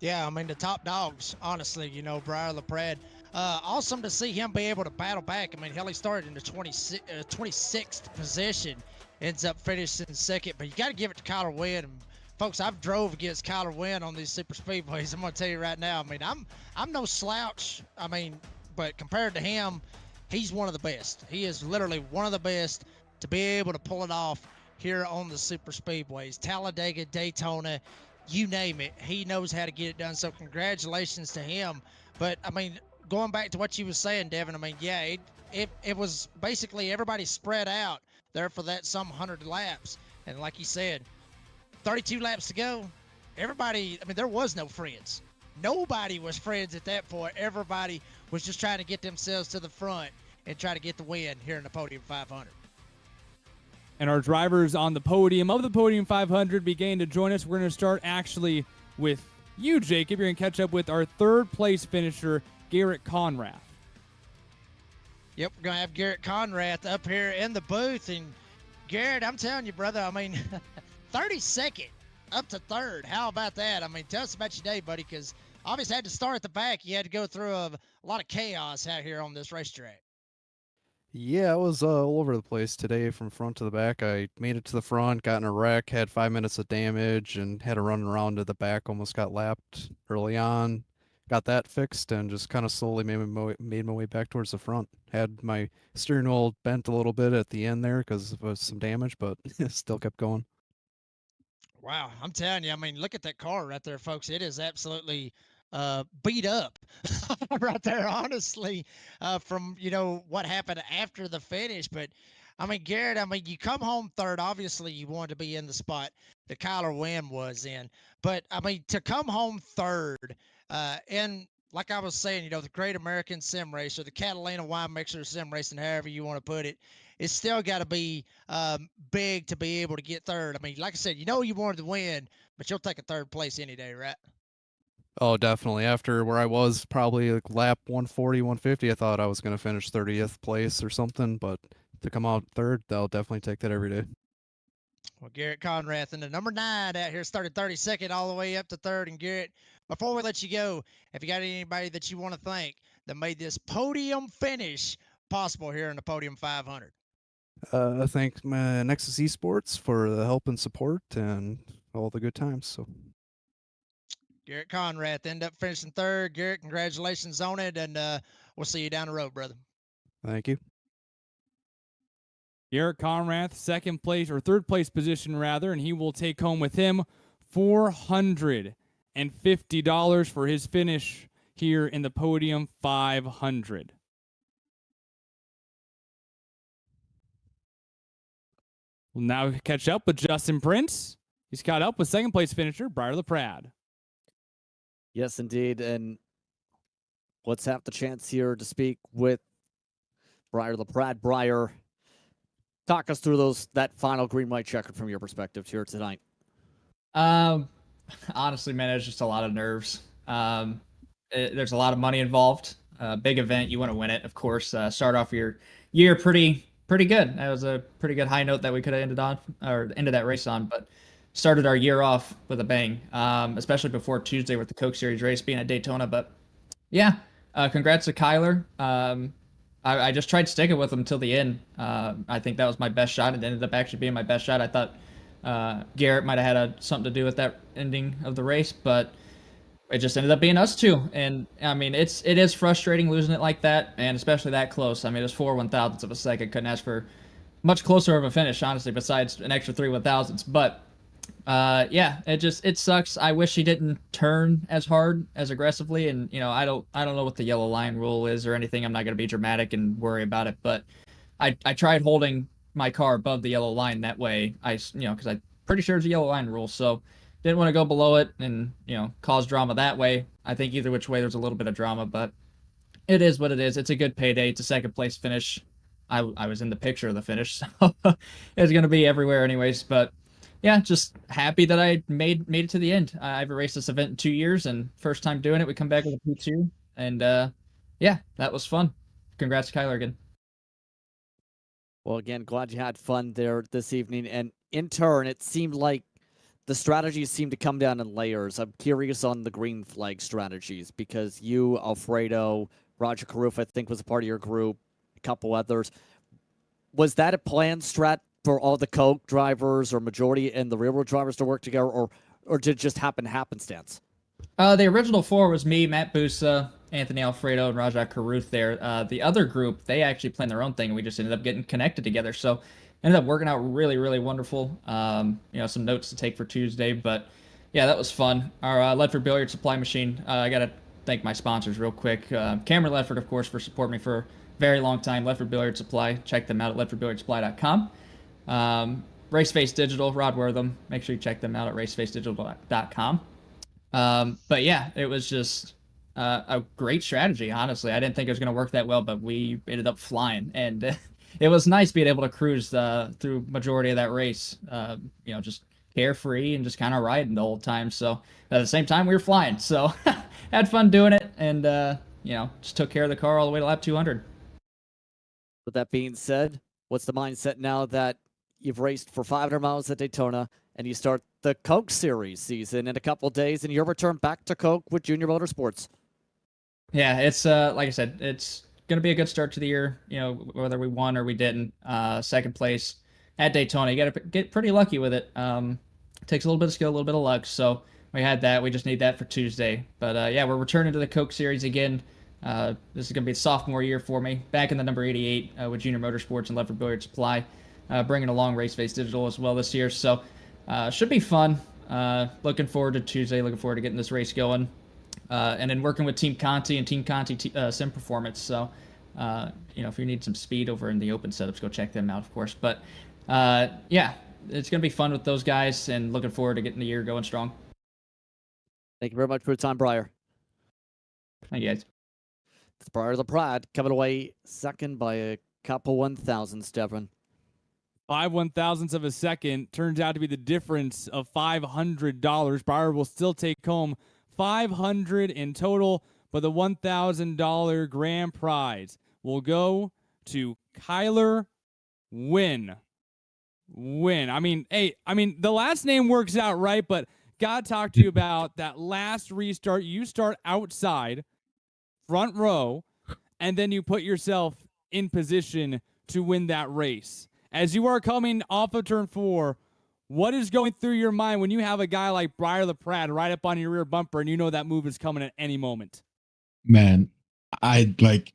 Yeah, I mean, the top dogs, honestly, Briar LaPrade. Awesome to see him be able to battle back. I mean, hell, he started in the 26th position, ends up finishing second. But you got to give it to Kyler Wynn. And folks, I've drove against Kyler Wynn on these super speedways. I'm going to tell you right now, I mean, I'm no slouch. I mean, but compared to him, he's one of the best. He is literally one of the best to be able to pull it off here on the super speedways. Talladega, Daytona, you name it, he knows how to get it done. So congratulations to him. But I mean, going back to what you was saying, Devin, I mean, yeah, it was basically everybody spread out there for that some 100 laps. And like you said, 32 laps to go. Everybody, I mean, there was no friends. Nobody was friends at that point. Everybody was just trying to get themselves to the front and try to get the win here in the Podium 500. And our drivers on the podium of the Podium 500 began to join us. We're going to start actually with you, Jacob. You're going to catch up with our third place finisher, Garrett Conrath. Yep, we're going to have Garrett Conrath up here in the booth. And Garrett, I'm telling you, brother, I mean, 32nd up to third. How about that? I mean, tell us about your day, buddy, because obviously had to start at the back. You had to go through a lot of chaos out here on this racetrack. Yeah, I was all over the place today from front to the back. I made it to the front, got in a wreck, had 5 minutes of damage, and had to run around to the back. Almost got lapped early on. Got that fixed and just kind of slowly made my way back towards the front. Had my steering wheel bent a little bit at the end there because of some damage, but still kept going. Wow, I'm telling you, I mean, look at that car right there, folks. It is absolutely beat up right there, honestly, from, what happened after the finish. But, I mean, Garrett, I mean, you come home third. Obviously, you wanted to be in the spot that Kyler Wynn was in. But, I mean, to come home third, and like I was saying, the Great American Sim Race, or the Catalina Wine Mixer Sim Racing, however you want to put it, it's still got to be big to be able to get third. I mean, like I said, you wanted to win, but you'll take a third place any day, right? Oh, definitely. After where I was probably like lap 140, 150, I thought I was going to finish 30th place or something, but to come out third, I'll definitely take that every day. Well, Garrett Conrath and the number 9 out here started 32nd all the way up to third. And Garrett, before we let you go, have you got anybody that you want to thank that made this podium finish possible here in the Podium 500? I thank my Nexus Esports for the help and support and all the good times. So Garrett Conrath ended up finishing third. Garrett, congratulations on it, and we'll see you down the road, brother. Thank you. Garrett Conrath, second place or third place position rather, and he will take home with him $450 for his finish here in the Podium 500. We'll now catch up with Justin Prince. He's caught up with second place finisher Briar LaPrade. Yes, indeed. And let's have the chance here to speak with Briar LaPrade. Briar, talk us through that final green white checker from your perspective here tonight. Honestly, man, it's just a lot of nerves. There's a lot of money involved. Big event, you want to win it, of course. Start off your year pretty good. That was a pretty good high note that we could have ended that race on, but started our year off with a bang, especially before Tuesday with the Coke Series race being at Daytona. But yeah, congrats to Kyler. I just tried sticking with him till the end. I think that was my best shot. It ended up actually being my best shot. I thought Garrett might have had something to do with that ending of the race, but it just ended up being us two. And I mean, it is frustrating losing it like that, and especially that close. I mean, it was 4/1000ths of a second. Couldn't ask for much closer of a finish, honestly, besides an extra 3/1000ths. But yeah, it sucks. I wish he didn't turn as hard, as aggressively, and I don't know what the yellow line rule is or anything. I'm not gonna be dramatic and worry about it, but I tried holding my car above the yellow line that way. Because I'm pretty sure it's a yellow line rule, so didn't want to go below it and cause drama that way. I think either which way there's a little bit of drama, but it is what it is. It's a good payday. It's a second place finish. I was in the picture of the finish, so it's gonna be everywhere anyways. But yeah, just happy that I made it to the end. I've raced this event in 2 years, and first time doing it, we come back with a P2, and yeah, that was fun. Congrats, Kyler, again. Well, again, glad you had fun there this evening. And in turn, it seemed like the strategies seem to come down in layers. I'm curious on the green flag strategies because you, Alfredo, Roger Carruth, I think was a part of your group, a couple others. Was that a planned strat for all the Coke drivers or majority and the railroad drivers to work together, or did it just happen happenstance? The original four was me, Matt Busa, Anthony Alfredo, and Rajat Carruth there. The other group, they actually planned their own thing, and we just ended up getting connected together. So ended up working out really, really wonderful. Some notes to take for Tuesday, but yeah, that was fun. Our Ledford Billiard Supply Machine, I got to thank my sponsors real quick. Cameron Ledford, of course, for supporting me for a very long time. Ledford Billiard Supply, check them out at ledfordbilliardsupply.com. Raceface Digital, Rod Wortham, make sure you check them out at racefacedigital.com. But yeah, it was just a great strategy, honestly. I didn't think it was going to work that well, but we ended up flying. And it was nice being able to cruise through majority of that race, just carefree and just kind of riding the whole time. So at the same time, we were flying. So had fun doing it and, just took care of the car all the way to lap 200. With that being said, what's the mindset now that you've raced for 500 miles at Daytona and you start the Coke Series season in a couple of days and your return back to Coke with Junior Motorsports? Yeah, it's like I said, it's going to be a good start to the year, whether we won or we didn't. Second place at Daytona. You got to get pretty lucky with it. It takes a little bit of skill, a little bit of luck. So we had that. We just need that for Tuesday. But yeah, we're returning to the Coke Series again. This is going to be a sophomore year for me. Back in the number 88 with Junior Motorsports and Ledford Billiard Supply. Bringing along Raceface Digital as well this year. So should be fun. Looking forward to Tuesday. Looking forward to getting this race going. And then working with Team Conti and Team Conti Sim Performance. So, if you need some speed over in the open setups, go check them out, of course. But, yeah, it's going to be fun with those guys and looking forward to getting the year going strong. Thank you very much for your time, Briar. Thank you, guys. It's Briar LaPrade coming away second by a couple 1,000s, Devin. 5/1000ths of a second turns out to be the difference of $500. Briar will still take home $500 in total, but the $1,000 grand prize will go to Kyler Wynn. I mean, the last name works out right, but gotta talk to you about that last restart. You start outside, front row, and then you put yourself in position to win that race. As you are coming off of turn 4, What is going through your mind when you have a guy like Briar LaPrade right up on your rear bumper and you know that move is coming at any moment? Man, I like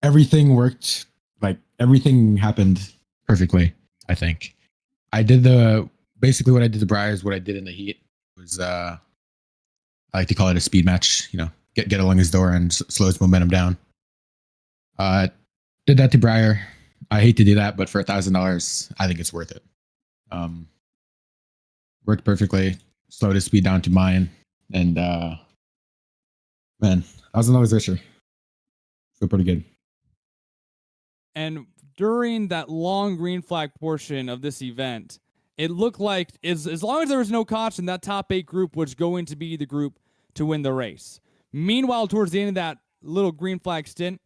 everything worked. Like everything happened perfectly. I think I did basically what I did to Briar's, what I did in the heat was I like to call it a speed match. You know, get along his door and slow his momentum down. Did that to Briar. I hate to do that, but for $1,000, I think it's worth it. Worked perfectly. Slowed his speed down to mine, and man, $1,000 richer. Feel pretty good. And during that long green flag portion of this event, it looked like as long as there was no caution, that top 8 group was going to be the group to win the race. Meanwhile, towards the end of that little green flag stint,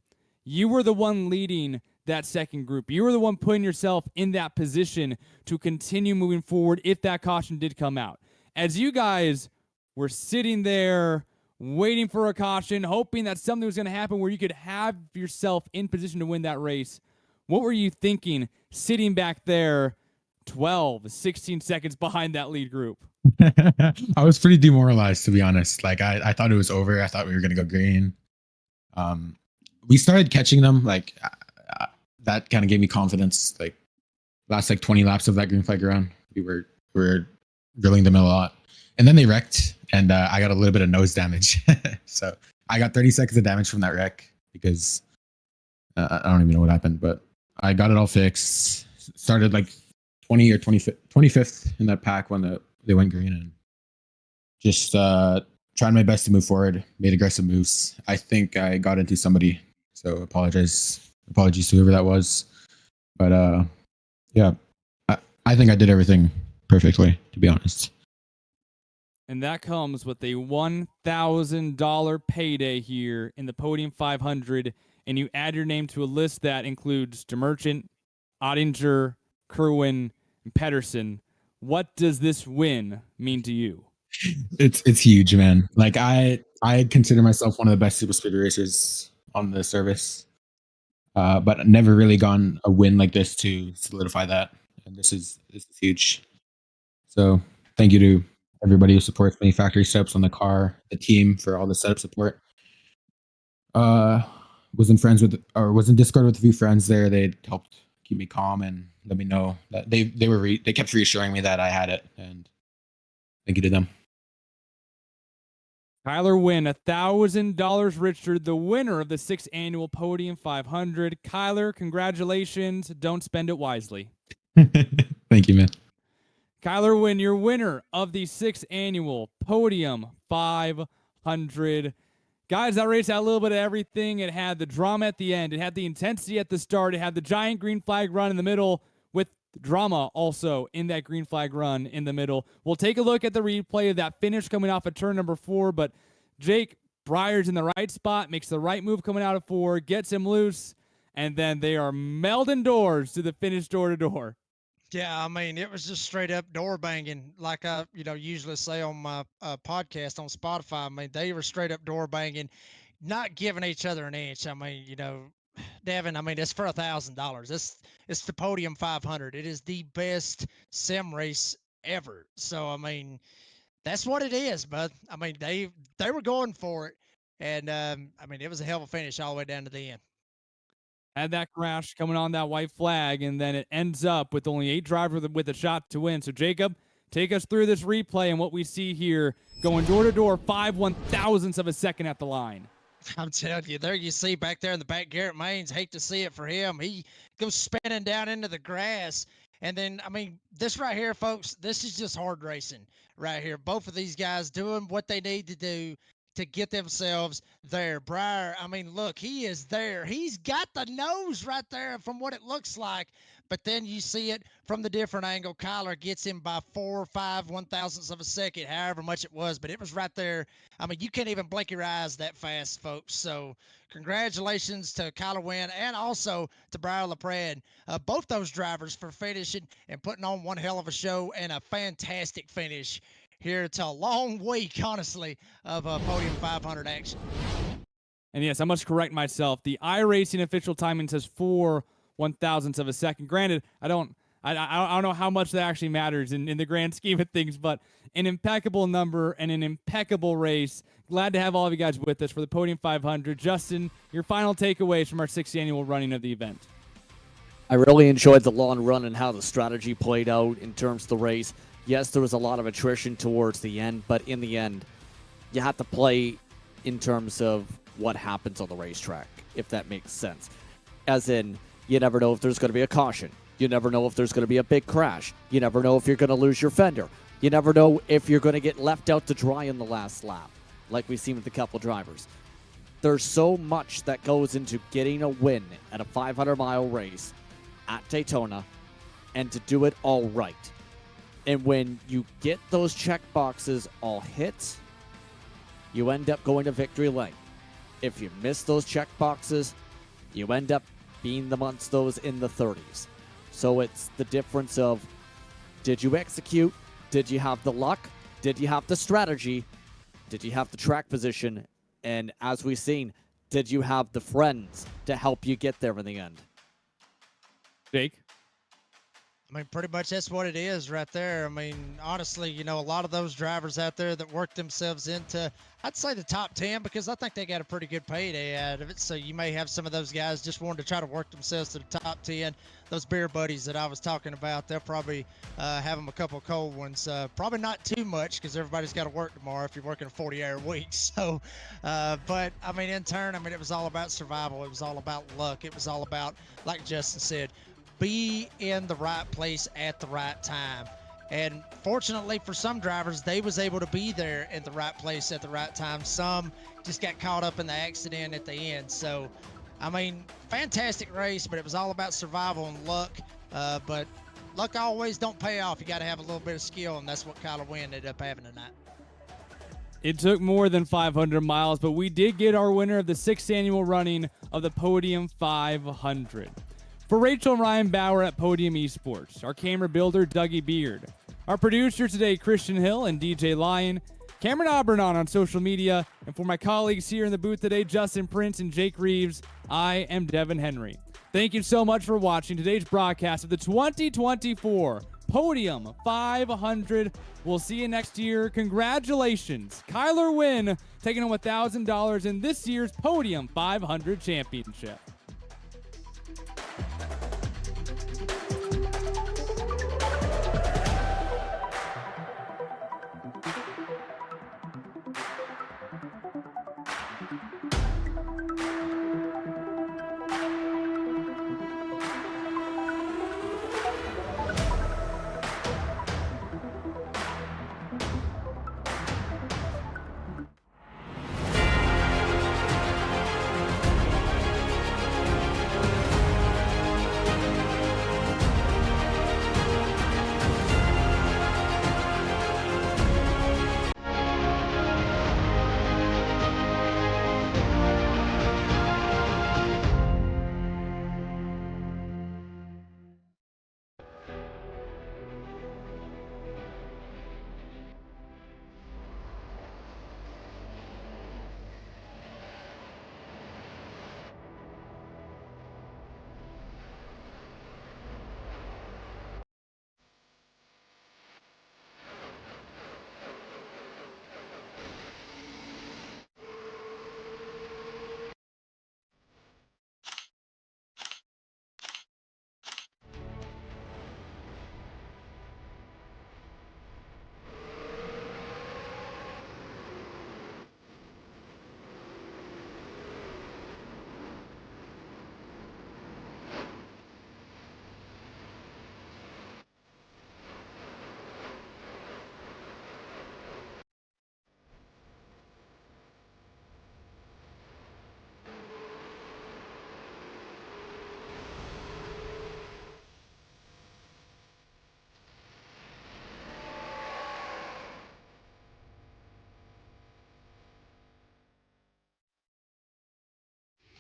you were the one leading that second group. You were the one putting yourself in that position to continue moving forward if that caution did come out. As you guys were sitting there waiting for a caution, hoping that something was going to happen where you could have yourself in position to win that race, what were you thinking sitting back there 12, 16 seconds behind that lead group? I was pretty demoralized, to be honest. Like I thought it was over. I thought we were going to go green. We started catching them. Like that kind of gave me confidence. Like last 20 laps of that green flag run, we were drilling them a lot, and then they wrecked, and I got a little bit of nose damage. So I got 30 seconds of damage from that wreck because I don't even know what happened, but I got it all fixed. Started 20 or 25th in that pack when they went green, and just tried my best to move forward. Made aggressive moves. I think I got into somebody, so apologies to whoever that was. But yeah, I think I did everything perfectly, to be honest. And that comes with a $1,000 payday here in the Podium 500, and you add your name to a list that includes DeMerchant, Ottinger, Kerwin, and Pedersen. What does this win mean to you? It's huge, man. Like I consider myself one of the best super speed racers on the service, but never really gotten a win like this to solidify that. And this is huge. So thank you to everybody who supports me, factory steps on the car, the team for all the setup support. Was in Discord with a few friends there. They helped keep me calm and let me know that they kept reassuring me that I had it, and thank you to them. Kyler Wynn, $1,000 richer, the winner of the 6th annual Podium 500. Kyler, congratulations. Don't spend it wisely. Thank you, man. Kyler Wynn, your winner of the 6th annual Podium 500. Guys, that race had a little bit of everything. It had the drama at the end. It had the intensity at the start. It had the giant green flag run in the middle with drama also in that green flag run in the middle. We'll take a look at the replay of that finish coming off of turn number 4, but Jake Briar's in the right spot, makes the right move coming out of 4, gets him loose, and then they are melding doors to the finish door to door. Yeah, I mean, it was just straight up door banging, like I, usually say on my podcast on Spotify. I mean, they were straight up door banging, not giving each other an inch. I mean, Devin, I mean, it's for $1,000. It's the Podium 500. It is the best sim race ever. So, I mean, that's what it is, bud. I mean, they were going for it, and I mean, it was a hell of a finish all the way down to the end. Had that crash coming on that white flag, and then it ends up with only 8 drivers with a shot to win. So, Jacob, take us through this replay and what we see here going door to door, 5/1000ths of a second at the line. I'm telling you, there you see back there in the back, Garrett Maines. Hate to see it for him. He goes spinning down into the grass. And then, I mean, this right here, folks, this is just hard racing right here. Both of these guys doing what they need to do to get themselves there. Briar, I mean, look, he is there. He's got the nose right there from what it looks like. But then you see it from the different angle. Kyler gets him by 4 or 5/1000ths of a second, however much it was. But it was right there. I mean, you can't even blink your eyes that fast, folks. So congratulations to Kyler Wynn and also to Briar LaPrade. Both those drivers for finishing and putting on one hell of a show and a fantastic finish here to a long week, honestly, of Podium 500 action. And yes, I must correct myself. The iRacing official timing says 4/1000ths of a second. Granted, I don't I don't know how much that actually matters in the grand scheme of things, but an impeccable number and an impeccable race. Glad to have all of you guys with us for the Podium 500. Justin, your final takeaways from our 6th annual running of the event. I really enjoyed the long run and how the strategy played out in terms of the race. Yes, there was a lot of attrition towards the end, but in the end, you have to play in terms of what happens on the racetrack, if that makes sense. As in, you never know if there's going to be a caution. You never know if there's going to be a big crash. You never know if you're going to lose your fender. You never know if you're going to get left out to dry in the last lap, like we've seen with a couple drivers. There's so much that goes into getting a win at a 500-mile race at Daytona, and to do it all right. And when you get those check boxes all hit, you end up going to victory lane. If you miss those check boxes, you end up being amongst those in the 30s. So it's the difference of, did you execute? Did you have the luck? Did you have the strategy? Did you have the track position? And as we've seen, did you have the friends to help you get there in the end? Jake? I mean, pretty much that's what it is right there. I mean, honestly, you know, a lot of those drivers out there that work themselves into, I'd say the top 10, because I think they got a pretty good payday out of it. So you may have some of those guys just wanting to try to work themselves to the top 10. Those beer buddies that I was talking about, they'll probably have them a couple of cold ones. Probably not too much, because everybody's got to work tomorrow if you're working a 40-hour week. So, but I mean, in turn, I mean, it was all about survival. It was all about luck. It was all about, like Justin said, be in the right place at the right time. And fortunately for some drivers, they was able to be there in the right place at the right time. Some just got caught up in the accident at the end. So, I mean, fantastic race, but it was all about survival and luck. But luck always don't pay off. You got to have a little bit of skill, and that's what Kyler Wynn ended up having tonight. It took more than 500 miles, but we did get our winner of the 6th annual running of the Podium 500. For Rachel and Ryan Bauer at Podium Esports, our camera builder, Dougie Beard, our producer today, Christian Hill and DJ Lyon, Cameron Aubernon on social media, and for my colleagues here in the booth today, Justin Prince and Jake Reeves, I am Devin Henry. Thank you so much for watching today's broadcast of the 2024 Podium 500. We'll see you next year. Congratulations, Kyler Wynn, taking home $1,000 in this year's Podium 500 championship.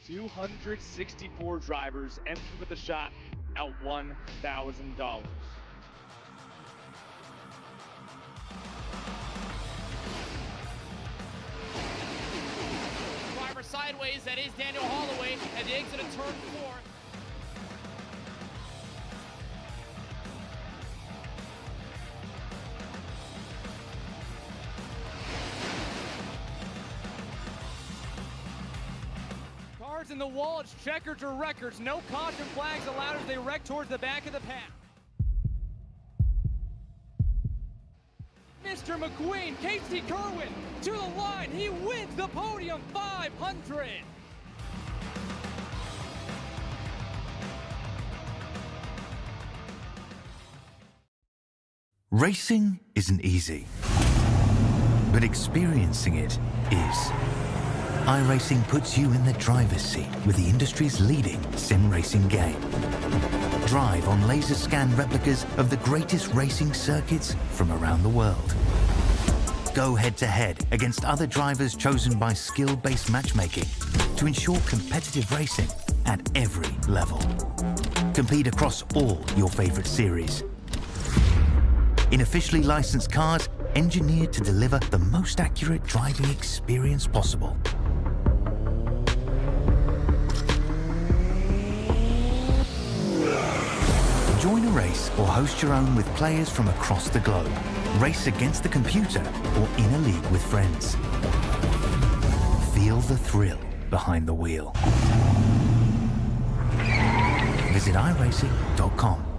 $264 drivers entered with a shot at $1,000. Driver sideways, that is Daniel Holloway at the exit of turn 4. in the wall. It's checkers or records. No caution flags allowed as they wreck towards the back of the pack. Mr. McQueen, Casey Kerwin to the line. He wins the Podium 500. Racing isn't easy, but experiencing it is. iRacing puts you in the driver's seat with the industry's leading sim racing game. Drive on laser scan replicas of the greatest racing circuits from around the world. Go head-to-head against other drivers chosen by skill-based matchmaking to ensure competitive racing at every level. Compete across all your favorite series. In officially licensed cars, engineered to deliver the most accurate driving experience possible. Join a race or host your own with players from across the globe. Race against the computer or in a league with friends. Feel the thrill behind the wheel. Visit iRacing.com.